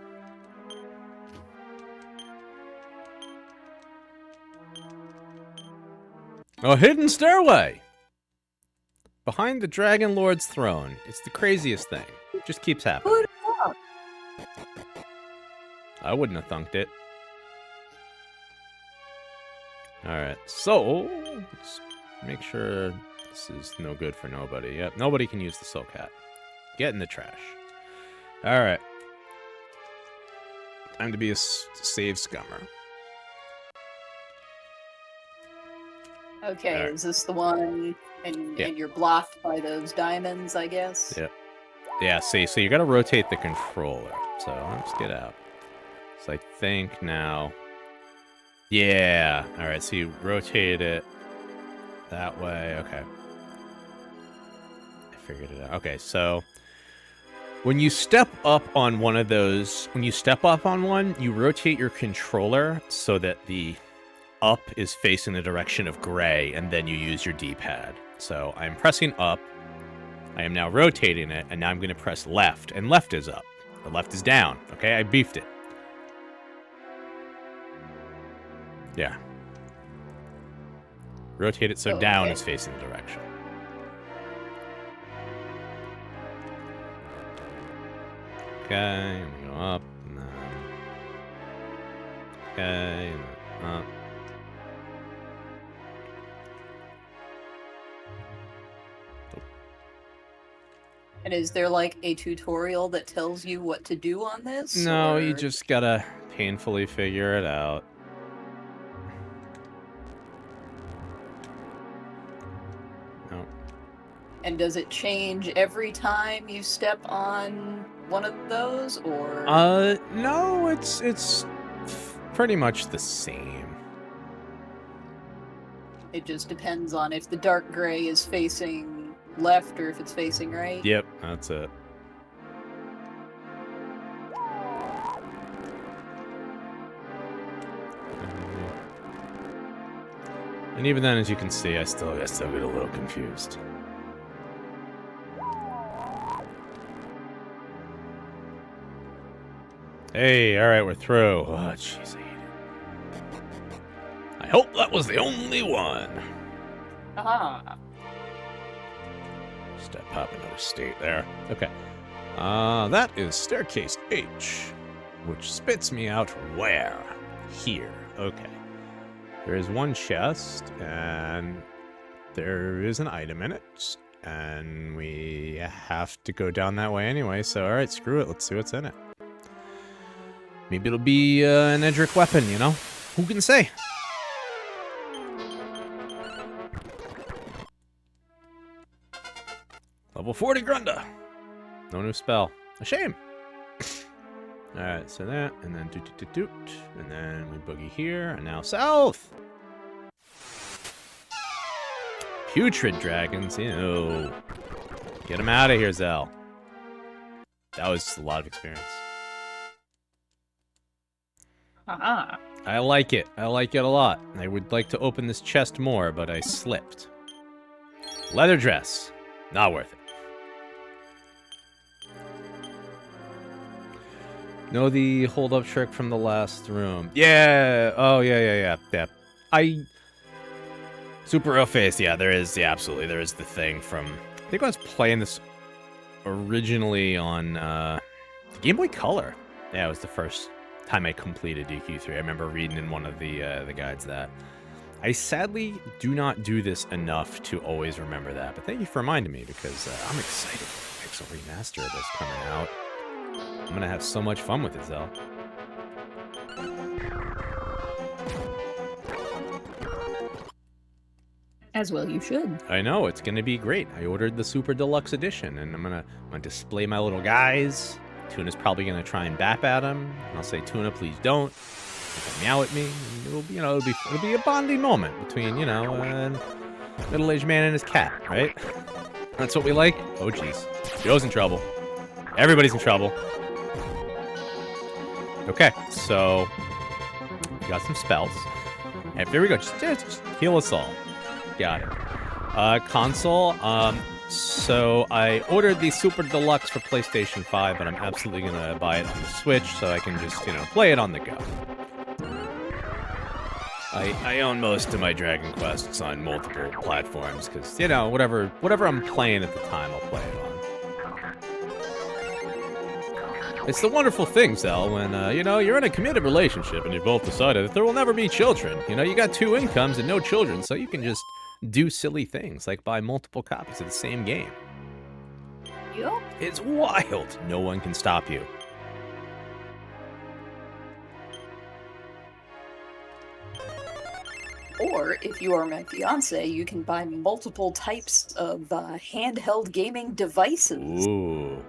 A hidden stairway! Behind the Dragon Lord's throne. It's the craziest thing. It just keeps happening. Who'd have thought? I wouldn't have thunked it. Alright, so let's make sure this is no good for nobody. Yep, nobody can use the Soul Cat. Get in the trash. Alright. Time to be a save scummer. Okay, Alright. is this the one and you're blocked by those diamonds, I guess? Yep. Yeah, see, so you gotta rotate the controller. So let's get out. So I think now... Yeah! Alright, so you rotate it that way. Okay. I figured it out. Okay, so... When you step up on one of those... When you step up on one, you rotate your controller so that the up is facing the direction of gray, and then you use your D-pad. So I'm pressing up. I am now rotating it, and now I'm going to press left, and left is up. The left is down. Okay, I beefed it. Yeah. Rotate it so Oh, down okay. is facing the direction. Okay, and we go up, and then... Okay, and then up. And is there like a tutorial that tells you what to do on this? No, you or- just gotta painfully figure it out. No. And does it change every time you step on one of those, or? No, it's pretty much the same. It just depends on if the dark gray is facing left or if it's facing right? Yep, that's it. And even then, as you can see, I still get a little confused. Hey, all right, we're through. Oh, jeez, I hate it. I hope that was the only one. Aha! Step up another state there. Okay. That is staircase H, which spits me out where? Here. Okay. There is one chest, and there is an item in it, and we have to go down that way anyway, so alright, screw it. Let's see what's in it. Maybe it'll be an Edric weapon, you know? Who can say? Level 40 Grunda. No new spell. A shame. Alright, so that, and then doot, and then we boogie here, and now south. Putrid dragons, ew. Get them out of here, Zell. That was a lot of experience. Aha! I like it. I like it a lot. I would like to open this chest more, but I slipped. Leather dress. Not worth it. Know the hold-up trick from the last room. Yeah. Oh, yeah. Super real face. Yeah, there is. Yeah, absolutely. There is the thing from... I think I was playing this originally on Game Boy Color. Yeah, it was the first time I completed DQ3. I remember reading in one of the guides that. I sadly do not do this enough to always remember that, but thank you for reminding me, because I'm excited for the Pixel remaster of this coming out. I'm gonna have so much fun with it, Zell. As well you should. I know, it's gonna be great. I ordered the Super Deluxe Edition, and I'm gonna display my little guys. Tuna's probably gonna try and bap at him, and I'll say, Tuna, please don't. He'll meow at me. And it'll be, it'll be a bonding moment between, a middle-aged man and his cat, right? That's what we like. Oh, jeez. Joe's in trouble. Everybody's in trouble. Okay, so we got some spells. And here we go. Just heal us all. Got it. Console. So I ordered the Super Deluxe for PlayStation 5, but I'm absolutely gonna buy it on the Switch so I can just, play it on the go. I own most of my Dragon Quests on multiple platforms because, whatever I'm playing at the time, I'll play it on. It's the wonderful thing, Zell, when, you're in a committed relationship and you've both decided that there will never be children. You got 2 incomes and no children, so you can just do silly things like buy multiple copies of the same game. Yep. It's wild. No one can stop you. Or, if you are my fiance, you can buy multiple types of handheld gaming devices. Ooh.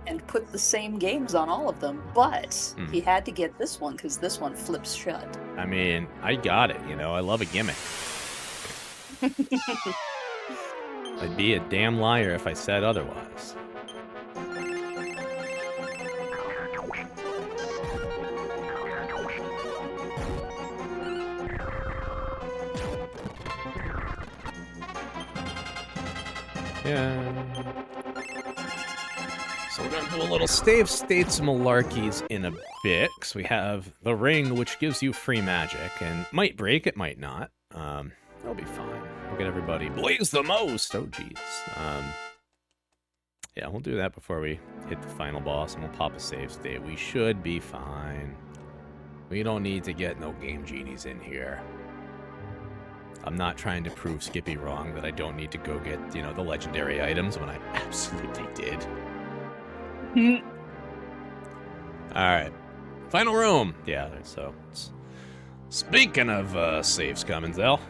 And put the same games on all of them, but he had to get this one because this one flips shut. I mean, I got it, I love a gimmick. I'd be a damn liar if I said otherwise. Yeah. So we're going to do a little save states malarkeys in a bit, because we have the ring, which gives you free magic, and might break, it might not. It'll be fine. We'll get everybody blaze the most. Oh, jeez. Yeah, we'll do that before we hit the final boss, and we'll pop a save state. We should be fine. We don't need to get no game genies in here. I'm not trying to prove Skippy wrong that I don't need to go get, you know, the legendary items when I absolutely did. Alright. Final room! Yeah, so... Speaking of saves coming, Zell.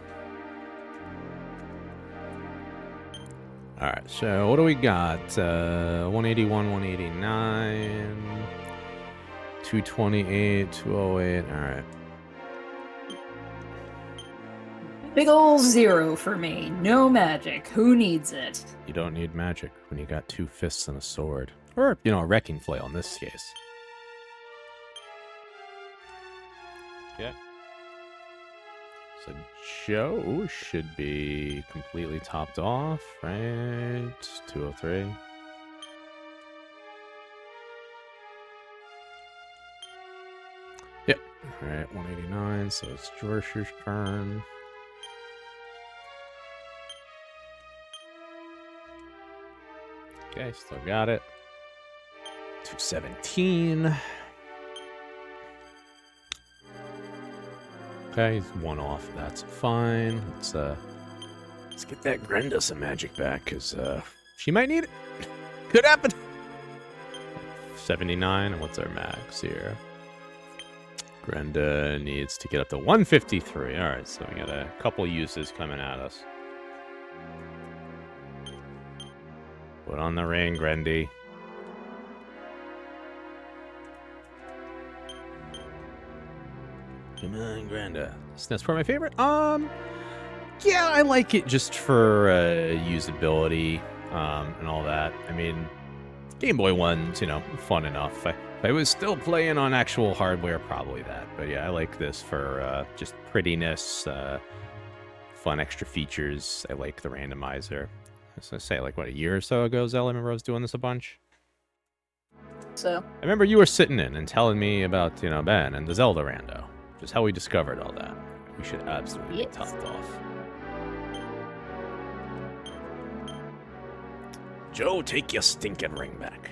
Alright, so what do we got? 181, 189... 228, 208, alright. Big ol' 0 for me. No magic. Who needs it? You don't need magic when you got 2 fists and a sword. Or, you know, a wrecking flail in this case. Okay. So Joe should be completely topped off, right? 203. Yep. Alright, 189, so it's George's turn. Okay, still got it. 217. Okay, he's 1 off. That's fine. Let's get that Grenda some magic back, because she might need it. Could happen. 79, and what's our max here? Grenda needs to get up to 153. Alright, so we got a couple uses coming at us. Put on the ring, Grendy. Come on, Grenda. That's probably my favorite. Yeah, I like it just for usability and all that. I mean, Game Boy one's, you know, fun enough. If I was still playing on actual hardware, probably that. But yeah, I like this for just prettiness, fun extra features. I like the randomizer. I was gonna say, like, what, a year or so ago, Zell, I remember I was doing this a bunch. So? I remember you were sitting in and telling me about, you know, Ben and the Zelda Rando. Just how we discovered all that. We should absolutely be topped off. Joe, take your stinking ring back.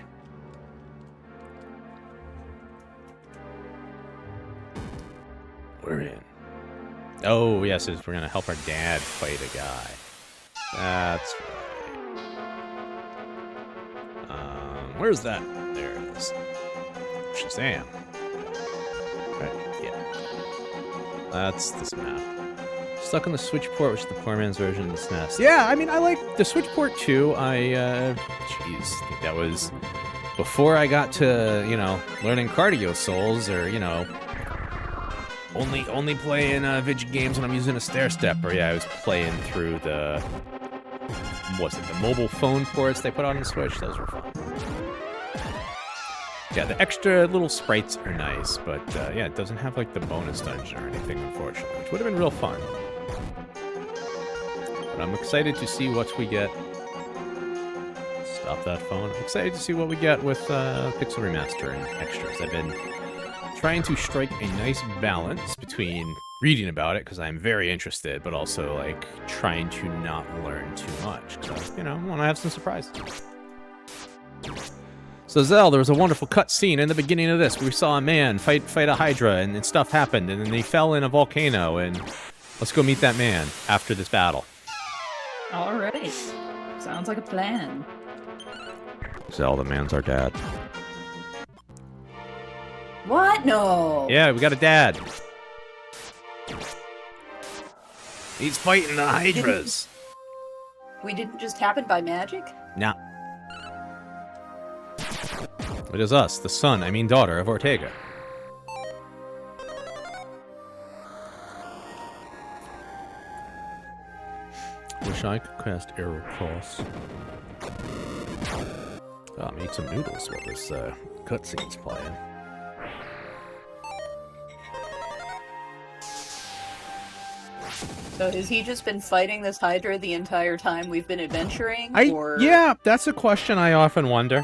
We're in. Oh, yes, we're gonna help our dad fight a guy. That's right. Where's that? There it is. Shazam. Right, yeah. That's this map. Stuck on the Switch port, which is the poor man's version of the SNES. Yeah, I mean, I like the Switch port too. I think that was before I got to, you know, learning Cardio Souls, or, you know, only playing video games when I'm using a stair stepper. Yeah, I was playing through the, what's it, the mobile phone ports they put on the Switch. Those were fun. Yeah, the extra little sprites are nice, but yeah, it doesn't have like the bonus dungeon or anything, unfortunately, which would have been real fun. But I'm excited to see what we get. Stop that phone. I'm excited to see what we get with Pixel Remaster and extras. I've been trying to strike a nice balance between reading about it, because I'm very interested, but also like trying to not learn too much, because, you know, I want to have some surprises. So Zell, there was a wonderful cutscene in the beginning of this. We saw a man fight a Hydra, and stuff happened, and then they fell in a volcano, and let's go meet that man after this battle. All right. Sounds like a plan. Zell, the man's our dad. What? No. Yeah, we got a dad. He's fighting the Hydras. We didn't just happen by magic? Nah. It is us, the son, I mean daughter of Ortega. Wish I could cast Arrow Cross. Oh, I'll eat some noodles while this cutscene's playing. So has he just been fighting this Hydra the entire time we've been adventuring? Yeah, that's a question I often wonder.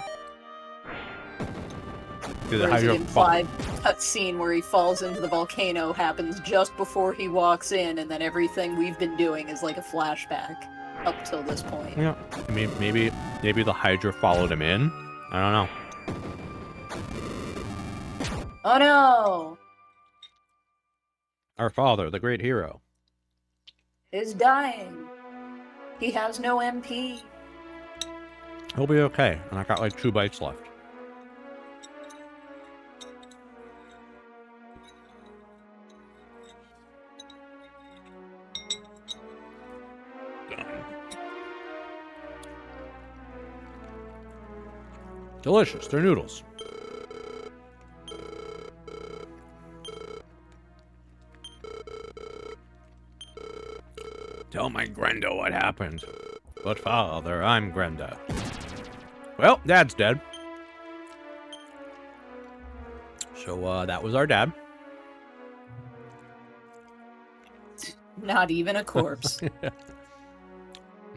Or is the implied cutscene where he falls into the volcano happens just before he walks in, and then everything we've been doing is like a flashback up till this point? Yeah, I mean, maybe the Hydra followed him in. I don't know. Oh no! Our father, the great hero. is dying. He has no MP. He'll be okay. And I got like 2 bites left. Delicious. They're noodles. Tell my Grendo what happened. But father, I'm Grenda. Well, Dad's dead. So, that was our dad. Not even a corpse.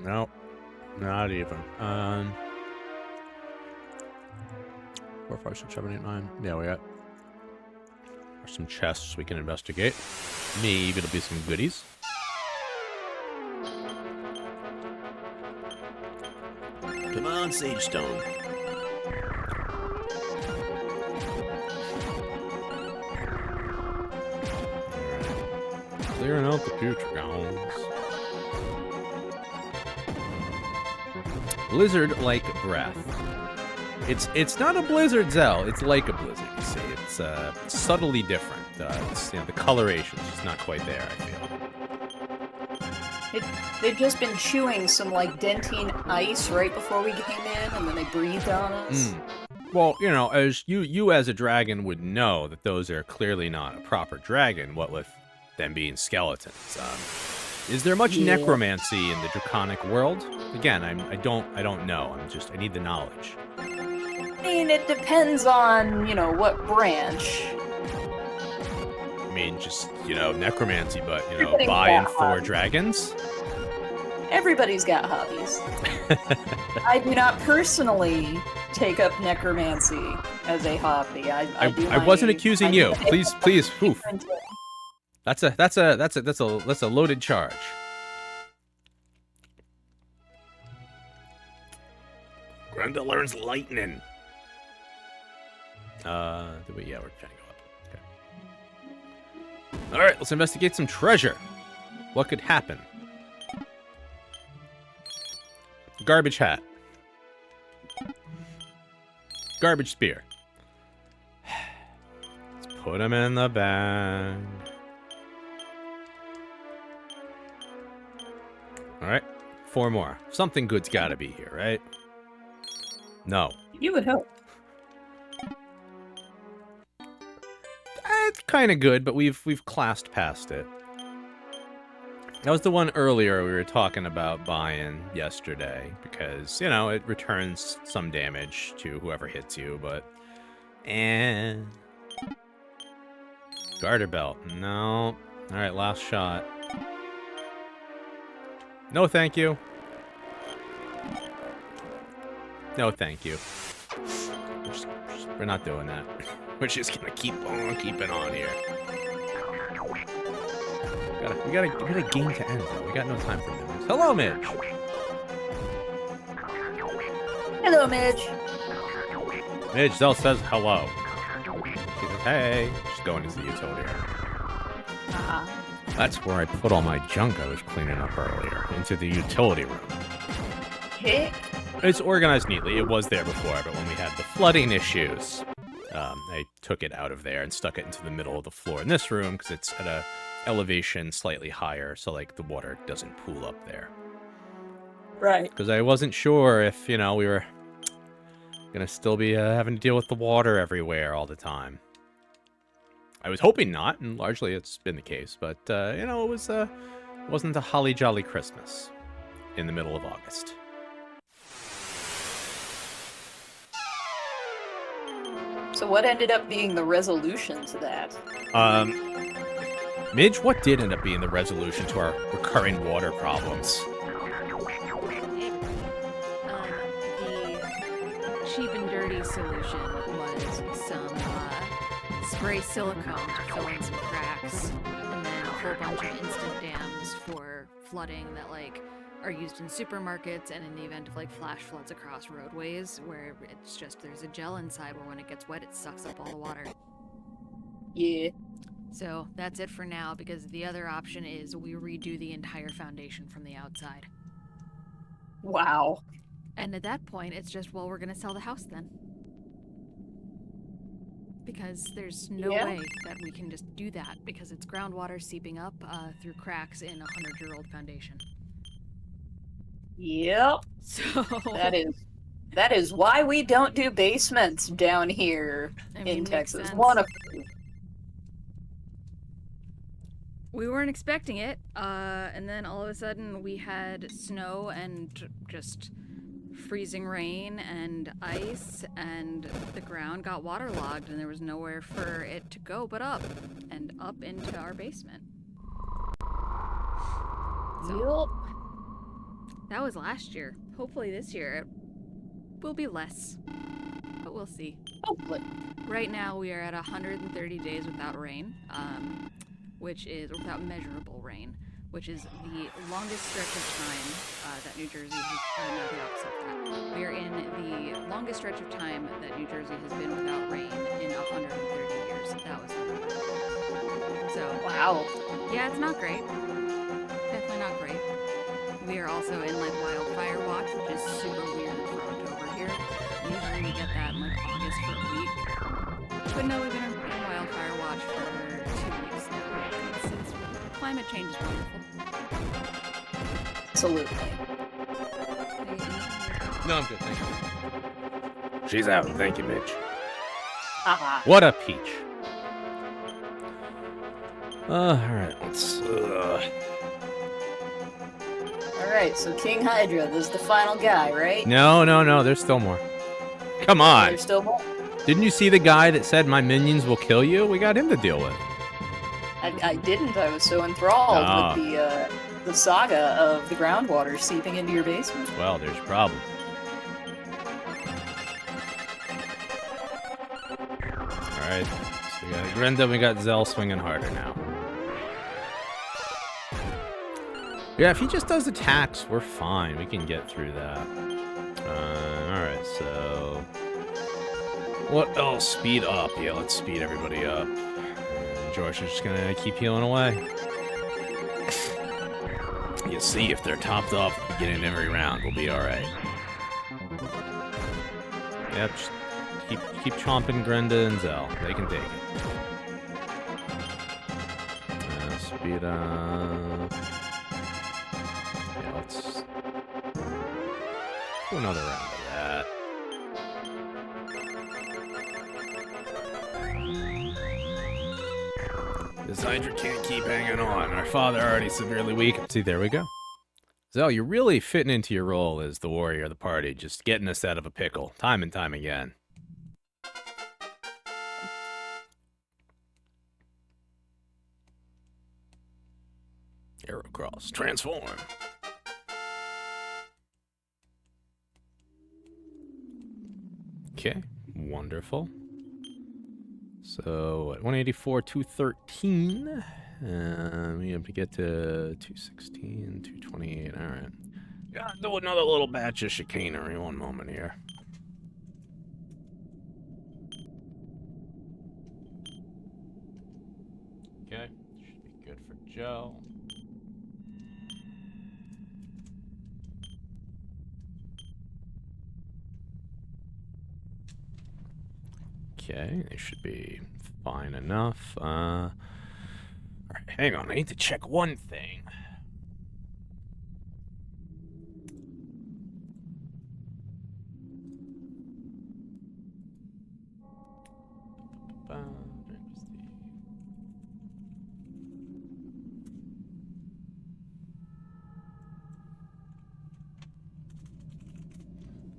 No, not even. 4, 5, 6, 7, 8, 9. Yeah, we got some chests we can investigate. Maybe it'll be some goodies. Come on, Sage Stone. Clearing out the future grounds. Blizzard-like breath. It's not a blizzard, Zell. It's like a blizzard. You see, it's subtly different. It's, the coloration's just not quite there. I feel. They've just been chewing some like dentine ice right before we came in, and then they breathed on us. Well, as you as a dragon would know that those are clearly not a proper dragon. What with them being skeletons. Is there much necromancy in the draconic world? Again, I don't know. I need the knowledge. I mean, it depends on, what branch. I mean, just, necromancy, but, Everybody's buying got 4 hobbies. dragons? Everybody's got hobbies. I do not personally take up necromancy as a hobby. I wasn't accusing you. Please. Oof. That's a loaded charge. Grenda learns lightning. Yeah, we're trying to go up. Okay. All right, let's investigate some treasure. What could happen? Garbage hat. Garbage spear. Let's put them in the bag. All right, 4 more. Something good's got to be here, right? No. You would hope. It's kind of good, but we've classed past it. That was the one earlier we were talking about buying yesterday because, it returns some damage to whoever hits you, but... Garter belt. No. Alright, last shot. No, thank you. No, thank you. We're not doing that. We're just gonna keep on keeping on here. We got a game to end, though. We got no time for memories. Hello, Midge! Hello, Midge. Midge, Zell says hello. She says, hey. She's going into the utility area. That's where I put all my junk I was cleaning up earlier. Into the utility room. Hey. It's organized neatly. It was there before, but when we had the flooding issues, I took it out of there and stuck it into the middle of the floor in this room because it's at a elevation slightly higher, so like the water doesn't pool up there. Right. Because I wasn't sure if, we were gonna still be having to deal with the water everywhere all the time. I was hoping not, and largely it's been the case, but, it wasn't a holly jolly Christmas in the middle of August. So what ended up being the resolution to that? Midge, what did end up being the resolution to our recurring water problems? The cheap and dirty solution was some spray silicone to fill in some cracks, and then a whole bunch of instant dams for flooding that are used in supermarkets and in the event of flash floods across roadways, where it's just there's a gel inside where when it gets wet it sucks up all the water. Yeah. So that's it for now, because the other option is we redo the entire foundation from the outside. Wow. And at that point, it's just, well, we're gonna sell the house then. Because there's no Yeah. way that we can just do that, because it's groundwater seeping up through cracks in a 100-year-old foundation. Yep. So That is why we don't do basements down here I mean, in makes Texas. sense. One of We weren't expecting it, and then all of a sudden we had snow and just freezing rain and ice, and the ground got waterlogged, and there was nowhere for it to go but up, and up into our basement. So that was last year. Hopefully this year it will be less, but we'll see. hopefully. Right now we are at 130 days without rain, which is without measurable rain, which is the longest stretch of time that New Jersey has. No, the opposite of that. We are in the longest stretch of time that New Jersey has been without rain in 130 years. That was the number. So Wow. yeah, it's not great. Definitely not great. We are also in like wildfire watch, which is super weird for October here. Usually we get that in like August for a week. But no, we've been in wildfire watch for 2 weeks now. It's climate change is wonderful. Absolutely. No, I'm good. Thank you. She's out. Thank you, Mitch. Haha. What a peach. Alright, let's. Alright, so King Hydra, this is the final guy, right? No, there's still more. Come on. There's still more. Didn't you see the guy that said my minions will kill you? We got him to deal with. I didn't. I was so enthralled Ah. with the saga of the groundwater seeping into your basement. Well, there's your problem. Alright, so we got Grenda, we got Zell swinging harder now. Yeah, if he just does attacks, we're fine. We can get through that. Alright, so... what else? Speed up. Yeah, let's speed everybody up. And George is just gonna keep healing away. You see, if they're topped off at the beginning of every round, we'll be alright. Yep, just keep chomping Grenda and Zell. They can take it. Speed up. Yeah, let's do another round of that. This Hydra can't keep hanging on. Our father already severely weak. See, there we go. Zell, you're really fitting into your role as the warrior of the party, just getting us out of a pickle, time and time again. Aerocross, transform. Okay, wonderful. So, at 184, 213. We have to get to 216, 228. All right. Gotta do another little batch of chicanery. One moment here. Okay, should be good for Joe. Okay, they should be fine enough. Alright, hang on, I need to check one thing.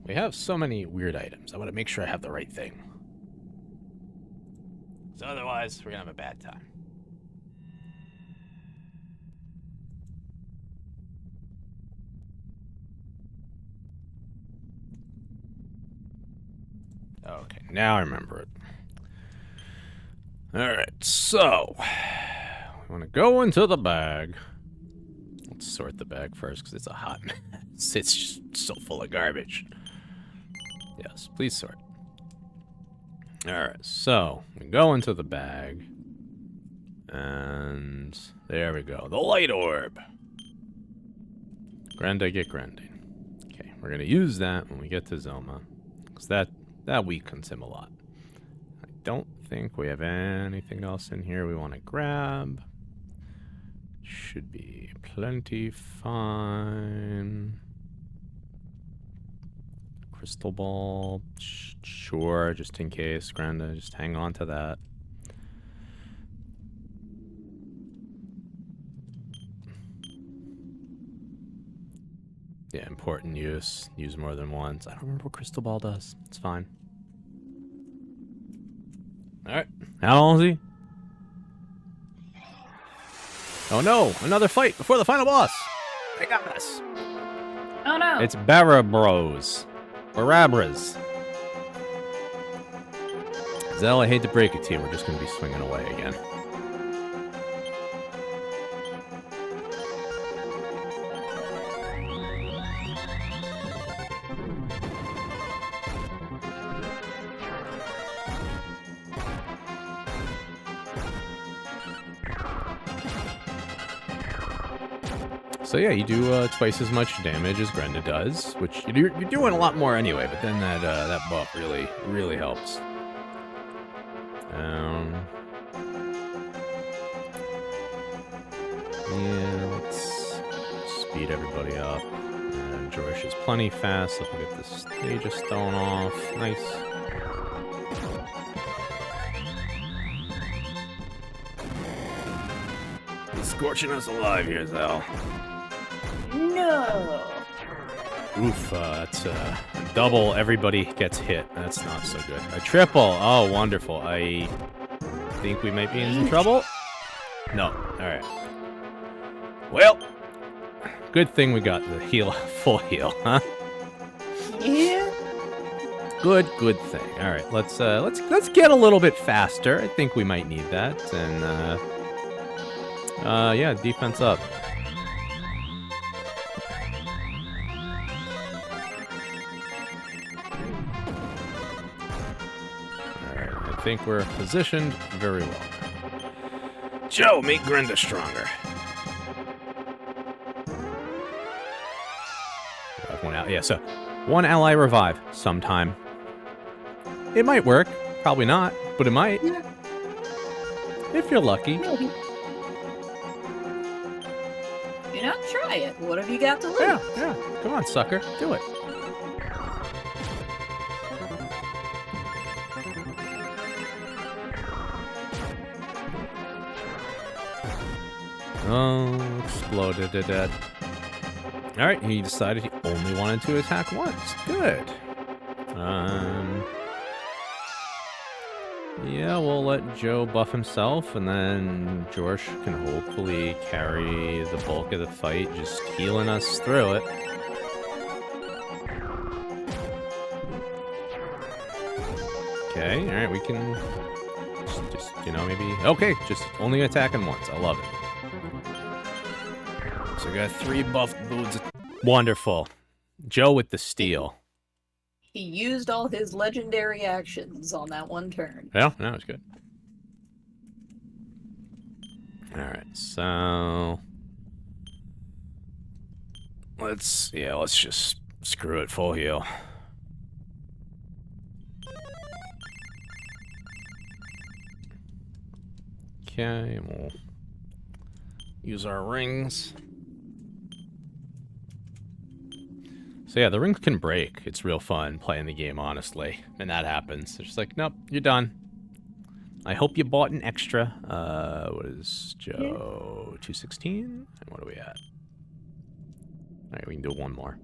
We have so many weird items. I want to make sure I have the right thing. So otherwise, we're gonna have a bad time. Okay, now I remember it. Alright, so... we want to go into the bag. Let's sort the bag first, because it's a hot mess. It's just so full of garbage. Yes, please sort. Alright, so we go into the bag. And there we go. The light orb. Grande, get Grande. Okay, we're gonna use that when we get to Zoma. Because that weakens him a lot. I don't think we have anything else in here we want to grab. Should be plenty fine. Crystal ball. Sure, just in case, Granda. Just hang on to that. Yeah, important use. Use more than once. I don't remember what crystal ball does. It's fine. Alright. How long is he? Oh no! Another fight before the final boss! They got us! Oh no! It's Barabros. Barabras. Zell, I hate to break it to you, we're just gonna be swinging away again. So yeah, you do twice as much damage as Grenda does, which you're doing a lot more anyway. But then that buff really helps. Yeah, let's speed everybody up. And George is plenty fast. Let's get this stage of stone off. Nice. He's scorching us alive here, Zal. No! Oof, that's a double, everybody gets hit. That's not so good. A triple, oh, wonderful. I think we might be in some trouble. No, alright. Well, good thing we got the heal, full heal, huh? Yeah? Good thing. Alright, let's get a little bit faster. I think we might need that, and, yeah, defense up. I think we're positioned very well. Joe, make Grenda stronger. One out. Yeah, so one ally revive sometime. It might work. Probably not, but it might. Yeah. If you're lucky. Maybe. You know, try it. What have you got to lose? Yeah. Come on, sucker. Do it. Oh, exploded it dead. Alright, he decided he only wanted to attack once. Good. Yeah, we'll let Joe buff himself, and then George can hopefully carry the bulk of the fight, just healing us through it. Okay, alright, we can just, you know, maybe... Okay, just only attacking once. I love it. So we got 3 buffed boots. Wonderful. Joe with the steal. He used all his legendary actions on that one turn. Yeah, that was good. Alright, so... let's just screw it, full heal. Okay, we'll use our rings. So yeah, the rings can break. It's real fun playing the game, honestly. And that happens. It's just like, nope, you're done. I hope you bought an extra. What is Joe? 216? And what are we at? Alright, we can do one more.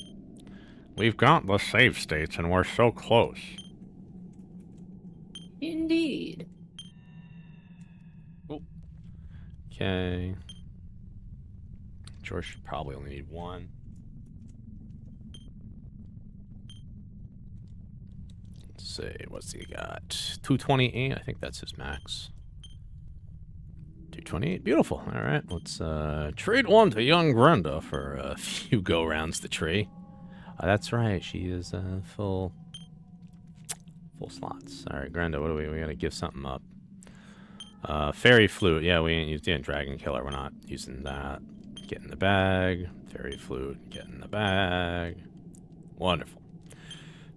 We've got the save states and we're so close. Indeed. Okay. George should probably only need one. Let's see, what's he got? 228, I think that's his max. 228, beautiful. Alright, let's trade one to young Grenda for a few go-rounds the tree. That's right, she is full slots. Alright, Grenda, what do we gotta give something up. Fairy flute. Yeah, we ain't using dragon killer. We're not using that. Get in the bag. Fairy flute. Get in the bag. Wonderful.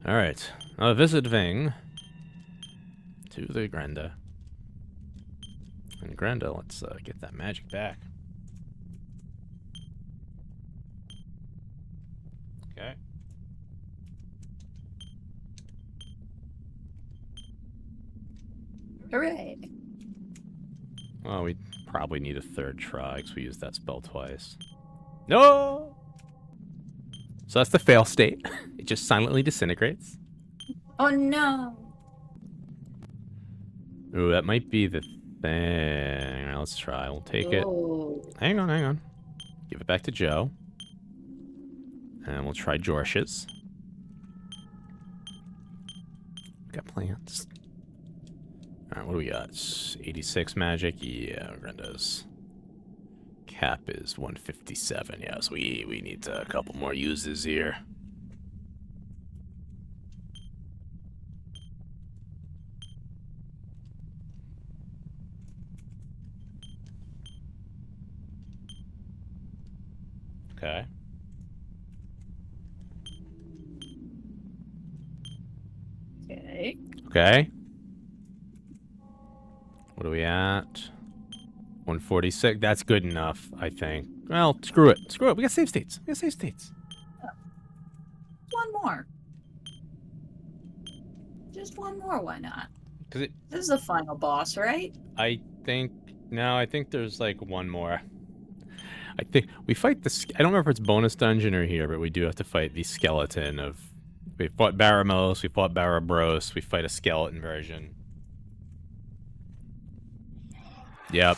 All right. Visiting to the Grenda. And Grenda, let's get that magic back. Okay. Hooray! Well, we probably need a third try because we used that spell twice. No! So that's the fail state. It just silently disintegrates. Oh no! Ooh, that might be the thing. All right, let's try. We'll take it. Oh. Hang on, hang on. Give it back to Joe. And we'll try Jorsh's. Got plans. Alright, what do we got? 86 magic? Yeah, Grenda's cap is 157. Yes, we need a couple more uses here. Okay. Okay. Okay. What are we at? 146. That's good enough, I think. Well, screw it. Screw it. We got save states. We got save states. One more. Just one more, why not? Because This is the final boss, right? I think... No, I think there's like one more. I think we fight the... I don't remember if it's bonus dungeon or here, but we do have to fight the skeleton of... We fought Baramos, we fought Barabros, we fight a skeleton version. Yep.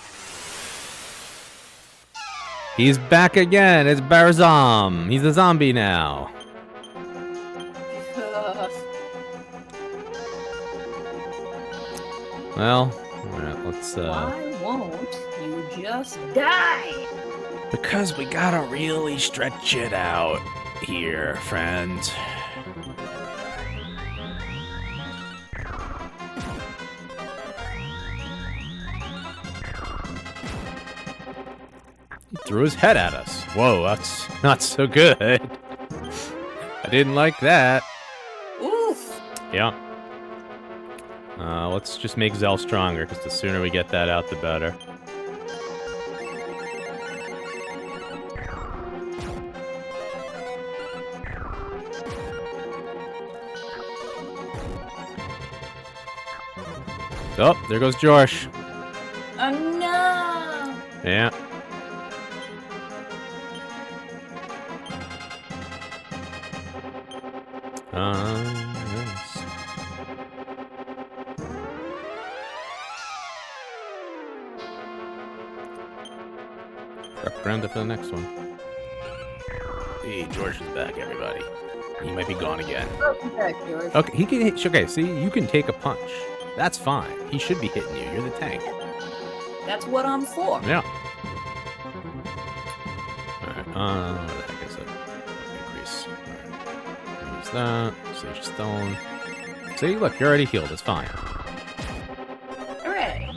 He's back again. It's Barazam. He's a zombie now. Well, alright, let's Why won't you just die? because we gotta really stretch it out here, friend. He threw his head at us. Whoa, that's not so good. I didn't like that. Oof! Yeah. Let's just make Zell stronger, because the sooner we get that out, the better. Oh, there goes Josh. Oh no! Yeah. Yes. Prep Brenda for the next one. Hey, George is back, everybody. He might be gone again. Welcome back, George. Okay, he can hit. Okay, see, you can take a punch. That's fine. He should be hitting you. You're the tank. That's what I'm for. Yeah. Alright, what the heck is it? Increase. Alright. Use that. Sage Stone. See, look, you're already healed. It's fine. Hooray!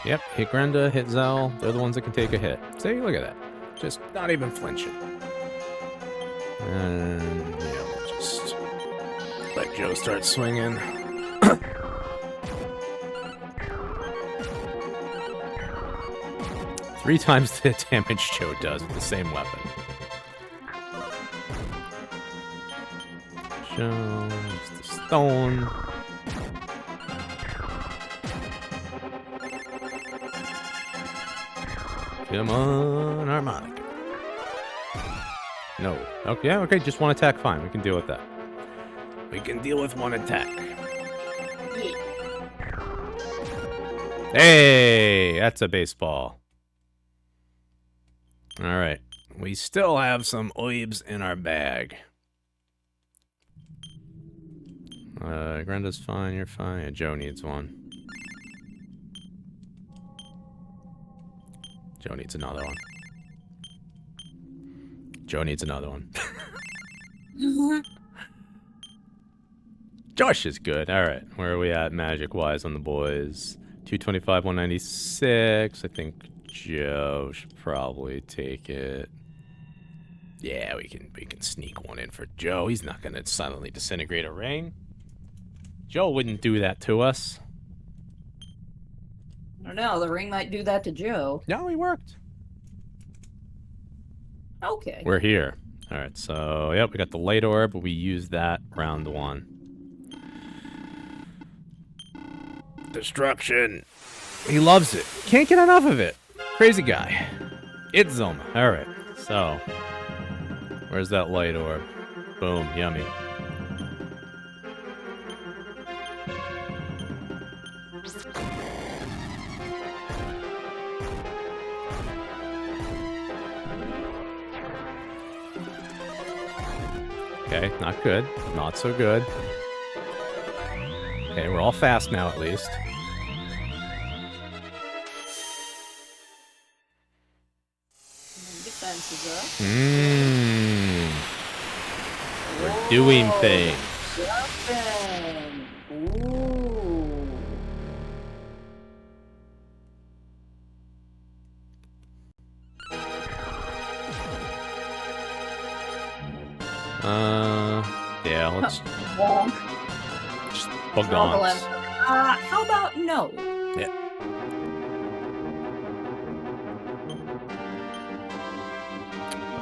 Yep, hit Grenda, hit Zell. They're the ones that can take a hit. See, look at that. Just not even flinching. And, yeah, we'll just let Joe start swinging. Three times the damage Joe does with the same weapon. Joe, the stone. Come on, harmonica. No. Okay, yeah, okay, just one attack, fine. We can deal with that. We can deal with one attack. Hey, that's a baseball. Alright. We still have some oibs in our bag. Grenda's fine, you're fine. Yeah, Joe needs one. Joe needs another one. Joe needs another one. Josh is good. All right, where are we at magic-wise on the boys? 225, 196. I think Joe should probably take it. Yeah, we can sneak one in for Joe. He's not gonna silently disintegrate a ring. Joe wouldn't do that to us. I don't know. The ring might do that to Joe. No, he worked. Okay. We're here. All right, so yep, we got the light orb, but we used that round 1. Destruction. He loves it. Can't get enough of it. Crazy guy. It's him. All right, so where's that light orb? Boom, yummy. Okay, not good. Not so good. Okay, we're all fast now at least. Defense is up. We're doing things. Weapon. Ooh. Yeah, let's Wonk. just bug Trouble on. him. How about no? Yeah.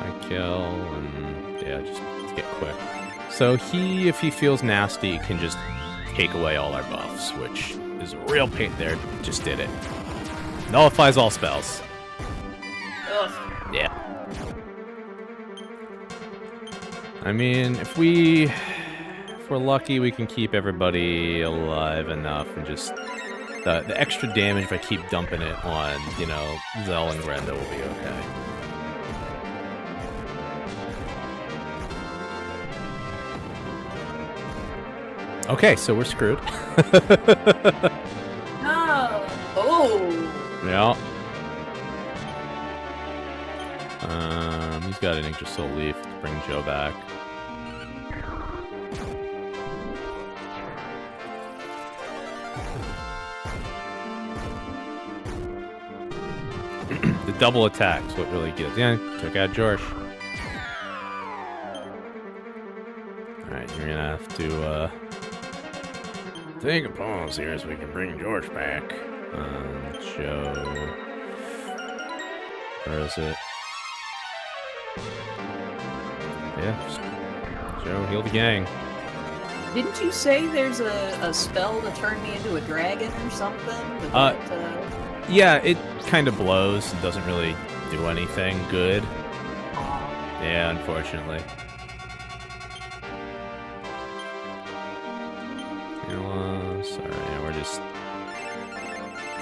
I kill and yeah, just let's get quick. So if he feels nasty, can just take away all our buffs, which is a real pain. There, just did it. Nullifies all spells. Ugh. Yeah. I mean, if we're lucky, we can keep everybody alive enough and just the extra damage if I keep dumping it on, you know, Zell and Rando will be okay. Okay, so we're screwed. No. Oh. Yeah. He's got an Yggdrasil leaf to bring Joe back. The double attack's what really gets. Yeah, took out George. Alright, you're gonna have to take a pause here so we can bring George back. Joe. Where is it? Yeah, just Joe, heal the gang. Didn't you say there's a spell to turn me into a dragon or something? Would that, Yeah, it kind of blows and doesn't really do anything good. Yeah, unfortunately. You know, sorry, yeah, we're just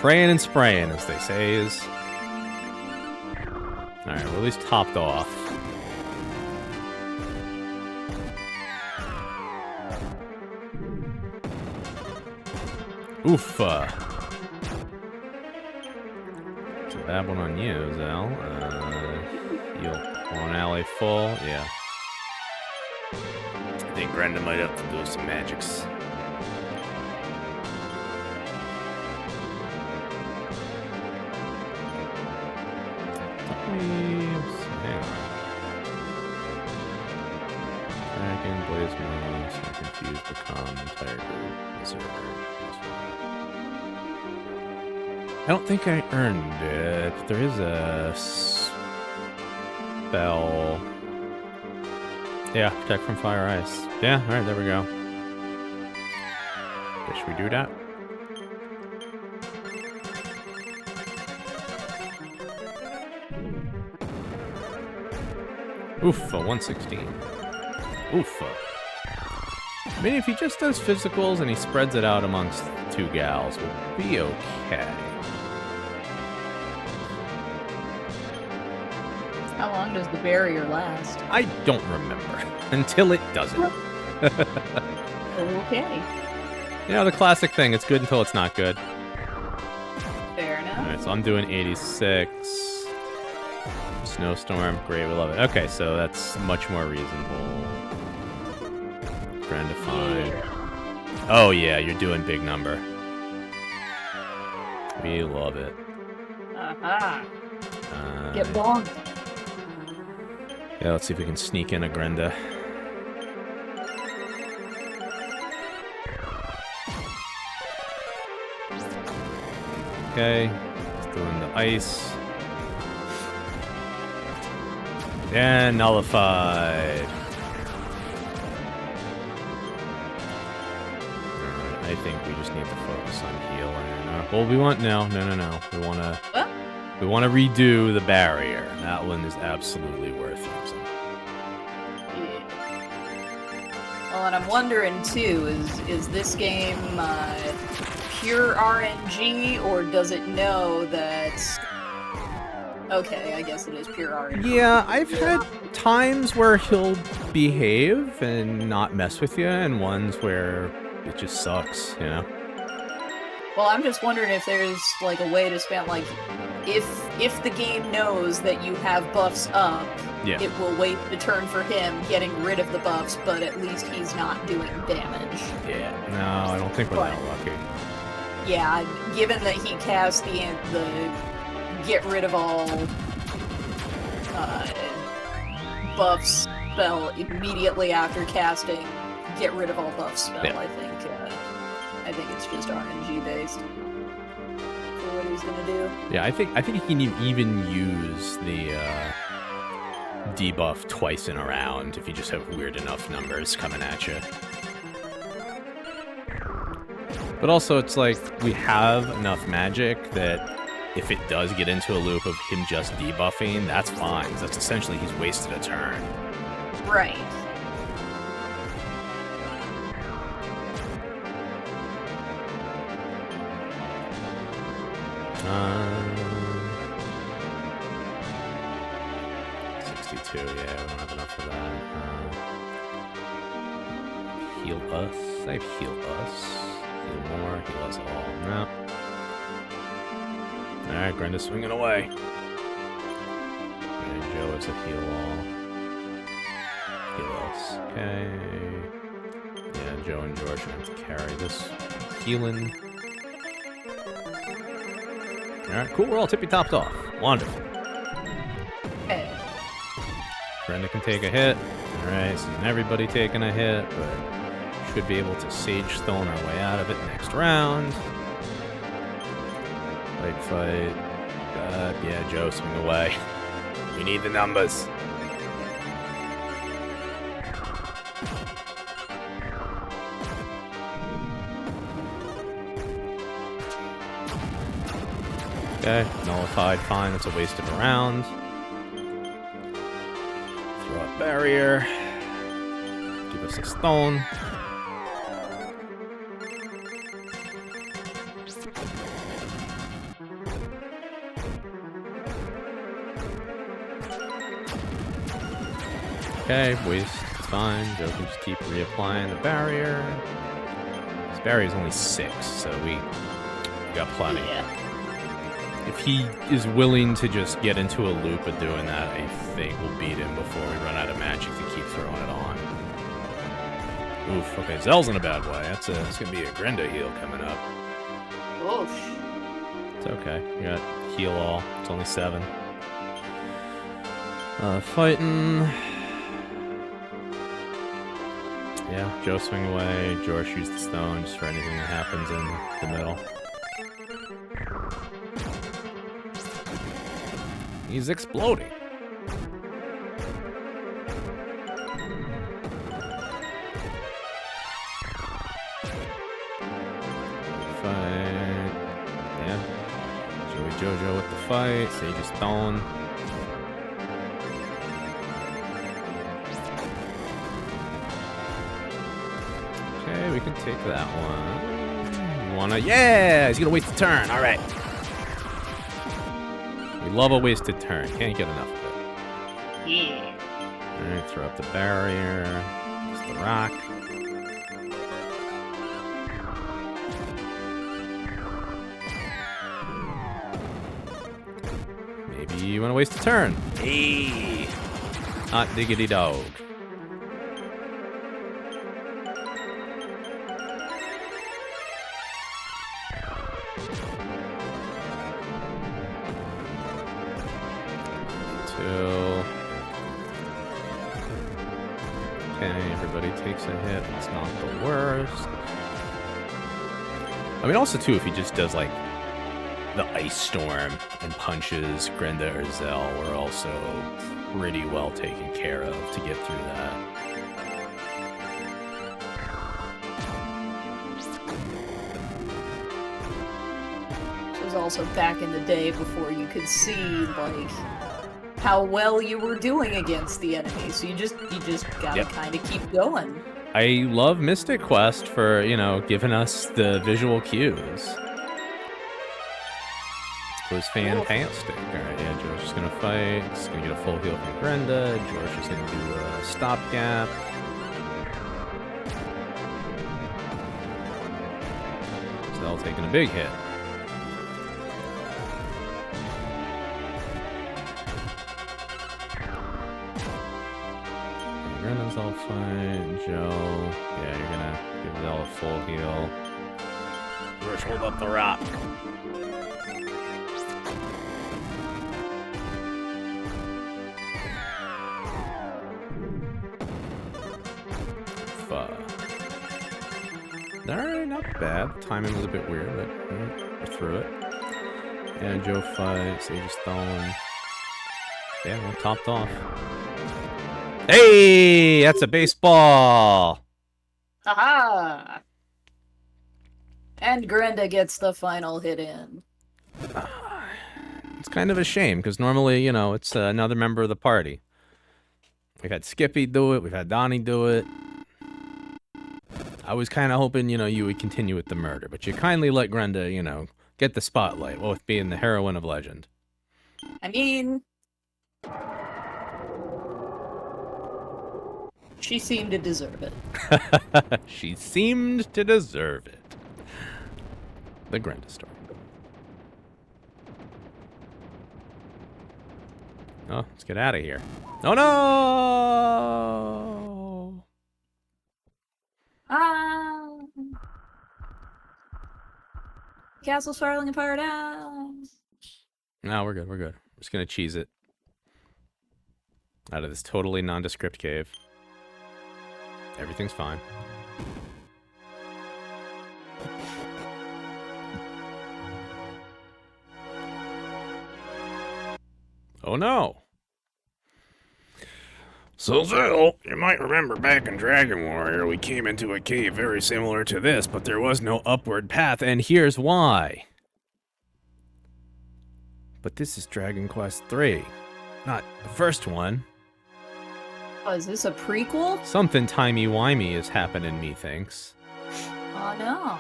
praying and spraying, as they say, is. Alright, we're at least topped off. Oof. It's a bad one on you, Zal. You'll one alley full. Yeah. I think Brenda might have to do some magics. Dragon, Blaze Moss, Confused, Become, Entire Group, Wizard. I don't think I earned it. There is a spell. Yeah, Protect from Fire Ice. Yeah, alright, there we go. Should we do that? Oofa, 116. Oofa. I mean, if he just does physicals and he spreads it out amongst two gals, we'll be okay. how long does the barrier last? I don't remember. Until it doesn't. Okay. You know, the classic thing, it's good until it's not good. Fair enough. Alright, so I'm doing 86. Snowstorm, great, we love it. Okay, so that's much more reasonable. Grand Define. Oh yeah, you're doing big number. We love it. Aha. Get bonked. Yeah, let's see if we can sneak in a Grenda. Okay, let's throw in the ice. And nullified. Alright, I think we just need to focus on healing. Well, we want no. We want to redo the barrier. That one is absolutely worth using. Well, and I'm wondering too, is this game pure RNG, or does it know that... Okay, I guess it is pure RNG. Yeah, I've had times where he'll behave and not mess with you, and ones where it just sucks, you know? Well, I'm just wondering if there's, like, a way to spam, like, if the game knows that you have buffs up, Yeah. it will wait a turn for him getting rid of the buffs, but at least he's not doing damage. Yeah. No, I don't think we're that lucky. Yeah, given that he cast the get rid of all buffs spell immediately after casting get rid of all buffs spell, Yeah. I think it's just RNG based for what he's gonna do. Yeah, I think he can even use the debuff twice in a round if you just have weird enough numbers coming at you. But also, it's like we have enough magic that if it does get into a loop of him just debuffing, that's fine. 'Cause that's essentially he's wasted a turn. Right. Um, 62, yeah, we don't have enough for that. Heal us. I heal us. Heal more. Heal us all. No. Alright, Grenda's swinging away. And Joe, it's a heal all. Heal us. Okay. Yeah, Joe and George have to carry this healing. Alright, cool. We're all tippy-topped off. Wonderful. Okay. Brenda can take a hit. Alright, so everybody taking a hit, but should be able to Sage Stone our way out of it next round. Fight. Yeah, Joe, swing away. We need the numbers. Okay, nullified, fine, that's a waste of a round. Throw out barrier. Give us a stone. Okay, waste, it's fine. Joe can just keep reapplying the barrier. This barrier is only 6, so we got plenty. Yeah. If he is willing to just get into a loop of doing that, I think we'll beat him before we run out of magic to keep throwing it on. Oof, okay, Zell's in a bad way. That's gonna be a Grenda heal coming up. Oof. It's okay. You got heal all. It's only 7. Fighting. Yeah, Joe swing away. George use the stone just for anything that happens in the middle. He's exploding. Fight. Yeah. Joey Jojo with the fight. Sage is Stone. Okay, we can take that one. You wanna? Yeah! He's gonna waste the turn. All right. We love a wasted turn. Can't get enough of it. Yeah. Alright, throw up the barrier. Use the rock. Maybe you want to waste a turn. Hey! Hot diggity dog. 2. Okay, everybody takes a hit. It's not the worst. I mean, also, too, if he just does, like, the Ice Storm and punches Grenda or Zell, we're also pretty well taken care of to get through that. This was also back in the day before you could see, like, how well you were doing against the enemy, so you just gotta kind of keep going. I love Mystic Quest for, you know, giving us the visual cues. It was fantastic. Alright, yeah, George is gonna fight. He's gonna get a full heal from Grenda. George is gonna do a stopgap. Zell taking a big hit. Grenda's all fine. Joe. Yeah, you're gonna give Zell a full heal. George, hold up the rock. Alright, not bad. Timing was a bit weird, but we're through it. And Joe fights, Sage is stolen. Yeah, we're topped off. Hey! That's a baseball! Haha! And Grenda gets the final hit in. It's kind of a shame, because normally, you know, it's another member of the party. We've had Skippy do it, we've had Donnie do it. I was kind of hoping, you know, you would continue with the murder, but you kindly let Grenda, you know, get the spotlight, well, with being the heroine of legend. I mean, she seemed to deserve it. She seemed to deserve it. The Grenda story. Oh, let's get out of here. Oh no! Castle's falling apart. No, we're good, we're good. I'm just gonna cheese it. Out of this totally nondescript cave. Everything's fine. Oh no! So, Zell, you might remember back in Dragon Warrior, we came into a cave very similar to this, but there was no Upward path, and here's why. But this is Dragon Quest III, not the first one. Oh, is this a prequel? Something timey-wimey is happening, methinks. Oh no.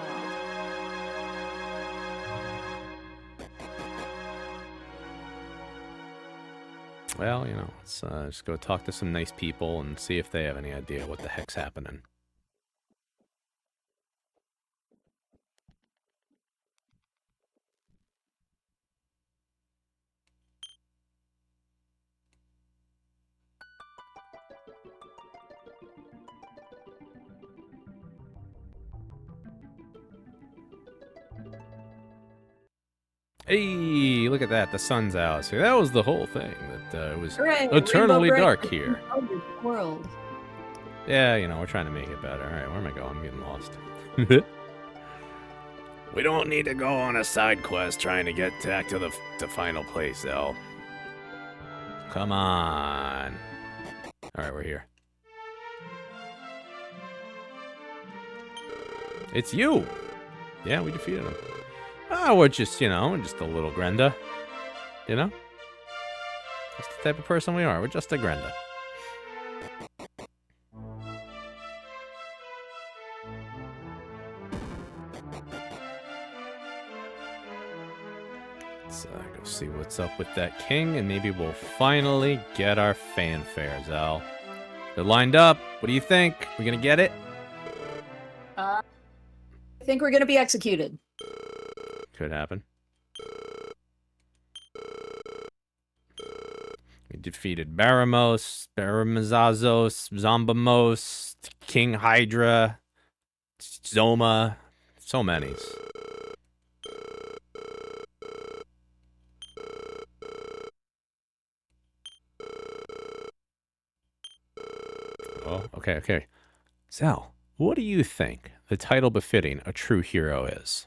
Well, you know, let's just go talk to some nice people and see if they have any idea what the heck's happening. Hey, look at that. The sun's out. See, that was the whole thing. That it was Hooray, eternally Rainbow dark Bright here. World. Yeah, you know, we're trying to make it better. All right, where am I going? I'm getting lost. We don't need to go on a side quest trying to get back to the final place, Zell. Come on. All right, we're here. It's you. Yeah, we defeated him. Oh, we're just, you know, just a little Grenda. You know? That's the type of person we are. We're just a Grenda. Let's go see what's up with that king, and maybe we'll finally get our fanfare, Zell. They're lined up. What do you think? We gonna get it? I think we're gonna be executed. Could happen. We defeated Baramos, Baramazazos, Zombamos, King Hydra, Zoma, so many. Oh, okay, okay. Sal, what do you think the title befitting a true hero is?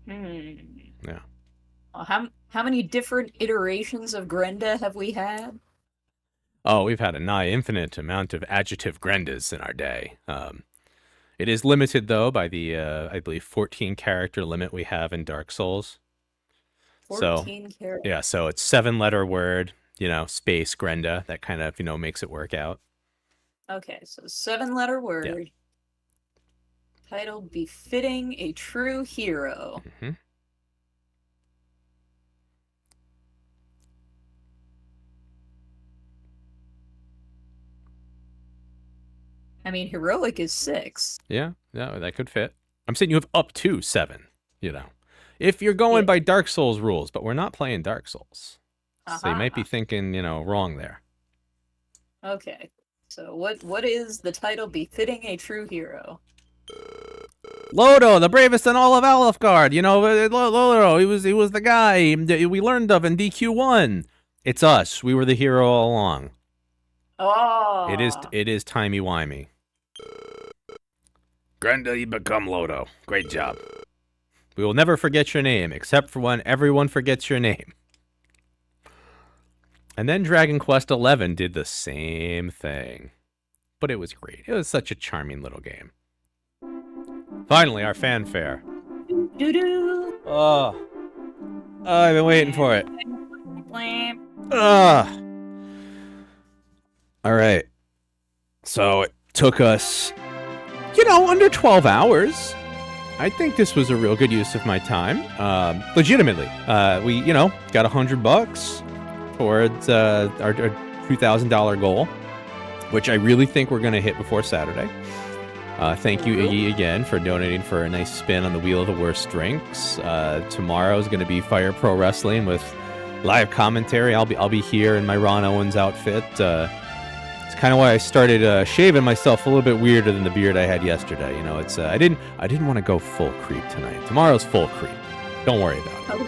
Yeah. How many different iterations of Grenda have we had? Oh, we've had a nigh infinite amount of adjective Grendas in our day. It is limited, though, by the, I believe, 14 character limit we have in Dark Souls. 14 characters. Yeah, so it's 7-letter word, space Grenda. That kind of, makes it work out. Okay, so 7-letter word. Yeah. Title befitting a true hero. Mm-hmm. I mean, heroic is 6. Yeah, that could fit. I'm saying you have up to 7, If you're going by Dark Souls rules, but we're not playing Dark Souls. So you might be thinking, wrong there. Okay. So what is the title befitting a true hero? Lodo, the bravest in all of Alefgard. Lodo, he was the guy we learned of in DQ1. It's us. We were the hero all along. Oh. It is timey-wimey. Grenda, you become Lodo. Great job. We will never forget your name, except for when everyone forgets your name. And then Dragon Quest XI did the same thing. But it was great. It was such a charming little game. Finally, our fanfare. Doo-doo. Oh, I've been waiting for it. Ugh. All right. So it took us, under 12 hours. I think this was a real good use of my time. Legitimately. We, got $100 towards our $2,000 goal, which I really think we're going to hit before Saturday. Thank you, Iggy, again, for donating for a nice spin on the Wheel of the Worst Drinks. Tomorrow is going to be Fire Pro Wrestling with live commentary. I'll be here in my Ron Owens outfit. It's kind of why I started shaving myself a little bit weirder than the beard I had yesterday. It's I didn't want to go full creep tonight. Tomorrow's full creep. Don't worry about it.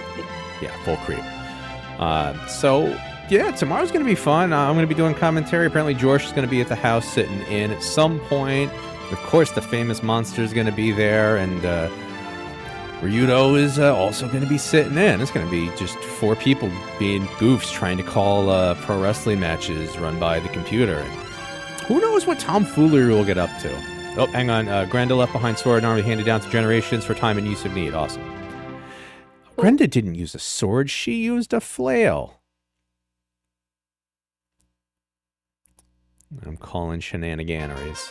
Yeah, full creep. Tomorrow's going to be fun. I'm going to be doing commentary. Apparently, George is going to be at the house sitting in at some point. Of course, the famous monster is going to be there, and Ryudo is also going to be sitting in. It's going to be just 4 people being goofs trying to call pro wrestling matches run by the computer. And who knows what tomfoolery we'll get up to. Oh, hang on. Grenda left behind sword and armor handed down to generations for time and use of need. Awesome. Grenda didn't use a sword. She used a flail. I'm calling shenaniganeries.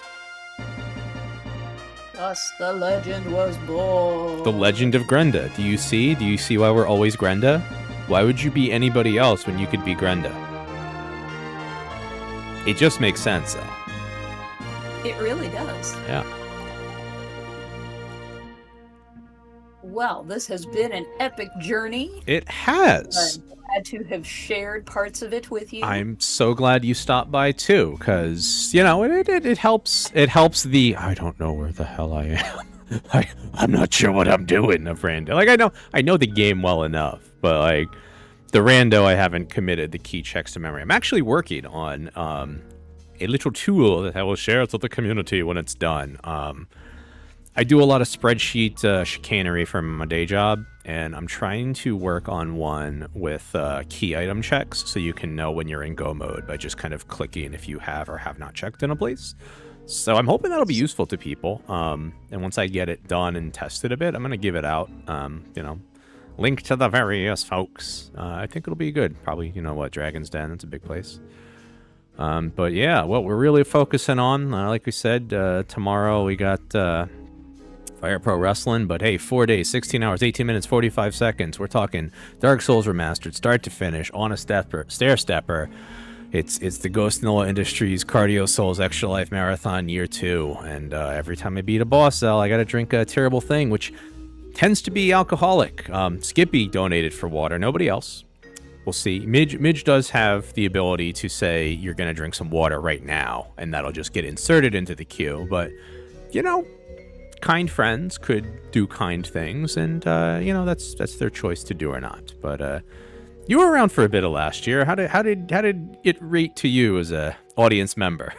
Thus the legend was born. The legend of Grenda. Do you see why we're always Grenda? Why would you be anybody else when you could be Grenda? It just makes sense, though. It really does. Yeah. Well, this has been an epic journey. It has. I'm glad to have shared parts of it with you. I'm so glad you stopped by too, because it helps. It helps the I don't know where the hell I am. I'm not sure what I'm doing of Rando. Like I know the game well enough, but like the Rando, I haven't committed the key checks to memory. I'm actually working on a little tool that I will share with the community when it's done. I do a lot of spreadsheet chicanery from my day job, and I'm trying to work on one with key item checks, so you can know when you're in go mode by just kind of clicking if you have or have not checked in a place. So I'm hoping that'll be useful to people. And once I get it done and tested a bit, I'm going to give it out, link to the various folks. I think it'll be good. Probably, Dragon's Den, it's a big place. But yeah, what we're really focusing on, like we said, tomorrow we got Fire Pro Wrestling, but hey, 4 days, 16 hours, 18 minutes, 45 seconds. We're talking Dark Souls Remastered, start to finish, on a stair stepper. It's the Ghostnola Industries Cardio Souls Extra Life Marathon Year 2, and every time I beat a boss cell, I gotta drink a terrible thing, which tends to be alcoholic. Skippy donated for water, nobody else. We'll see. Midge does have the ability to say you're gonna drink some water right now, and that'll just get inserted into the queue, but, kind friends could do kind things, and that's their choice to do or not. But You were around for a bit of last year. How did it rate to you as a audience member?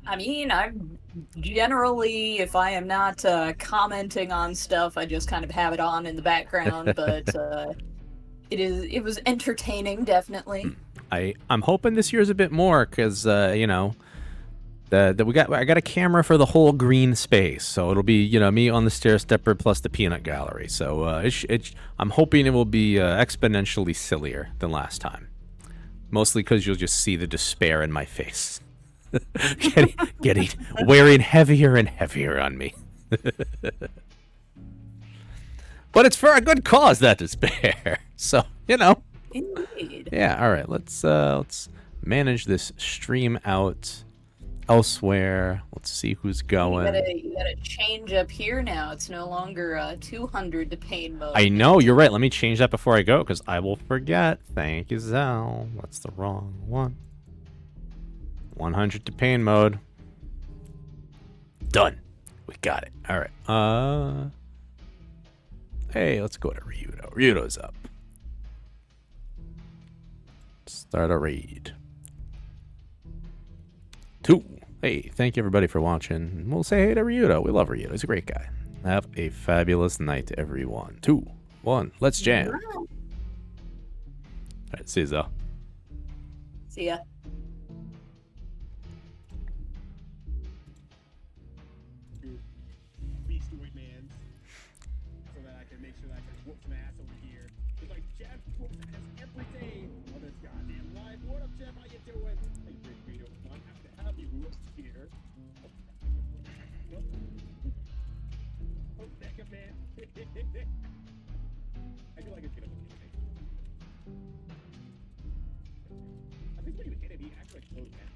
I mean, I'm generally, if I am not commenting on stuff, I just kind of have it on in the background. But it was entertaining, definitely. I'm hoping this year's a bit more because you know I got a camera for the whole green space, so it'll be me on the stair stepper plus the peanut gallery. So I'm hoping it will be exponentially sillier than last time, mostly because you'll just see the despair in my face, getting wearing heavier and heavier on me. But it's for a good cause, that despair. So Indeed. yeah. All right, let's manage this stream out elsewhere. Let's see who's going. You gotta change up here now. It's no longer 200 to pain mode. I know, you're right. Let me change that before I go, because I will forget. Thank you, Zell. That's the wrong one. 100 to pain mode. Done. We got it. All right. Hey, let's go to Ryudo. Ryudo's up. Start a raid. 2. Hey, thank you everybody for watching. We'll say hey to Ryudo. We love Ryudo. He's a great guy. Have a fabulous night, everyone. 2, 1, let's jam. All right, see you, Zoe. See ya. I feel like it's gonna be amazing. I think when you hit him, he actually like slows down.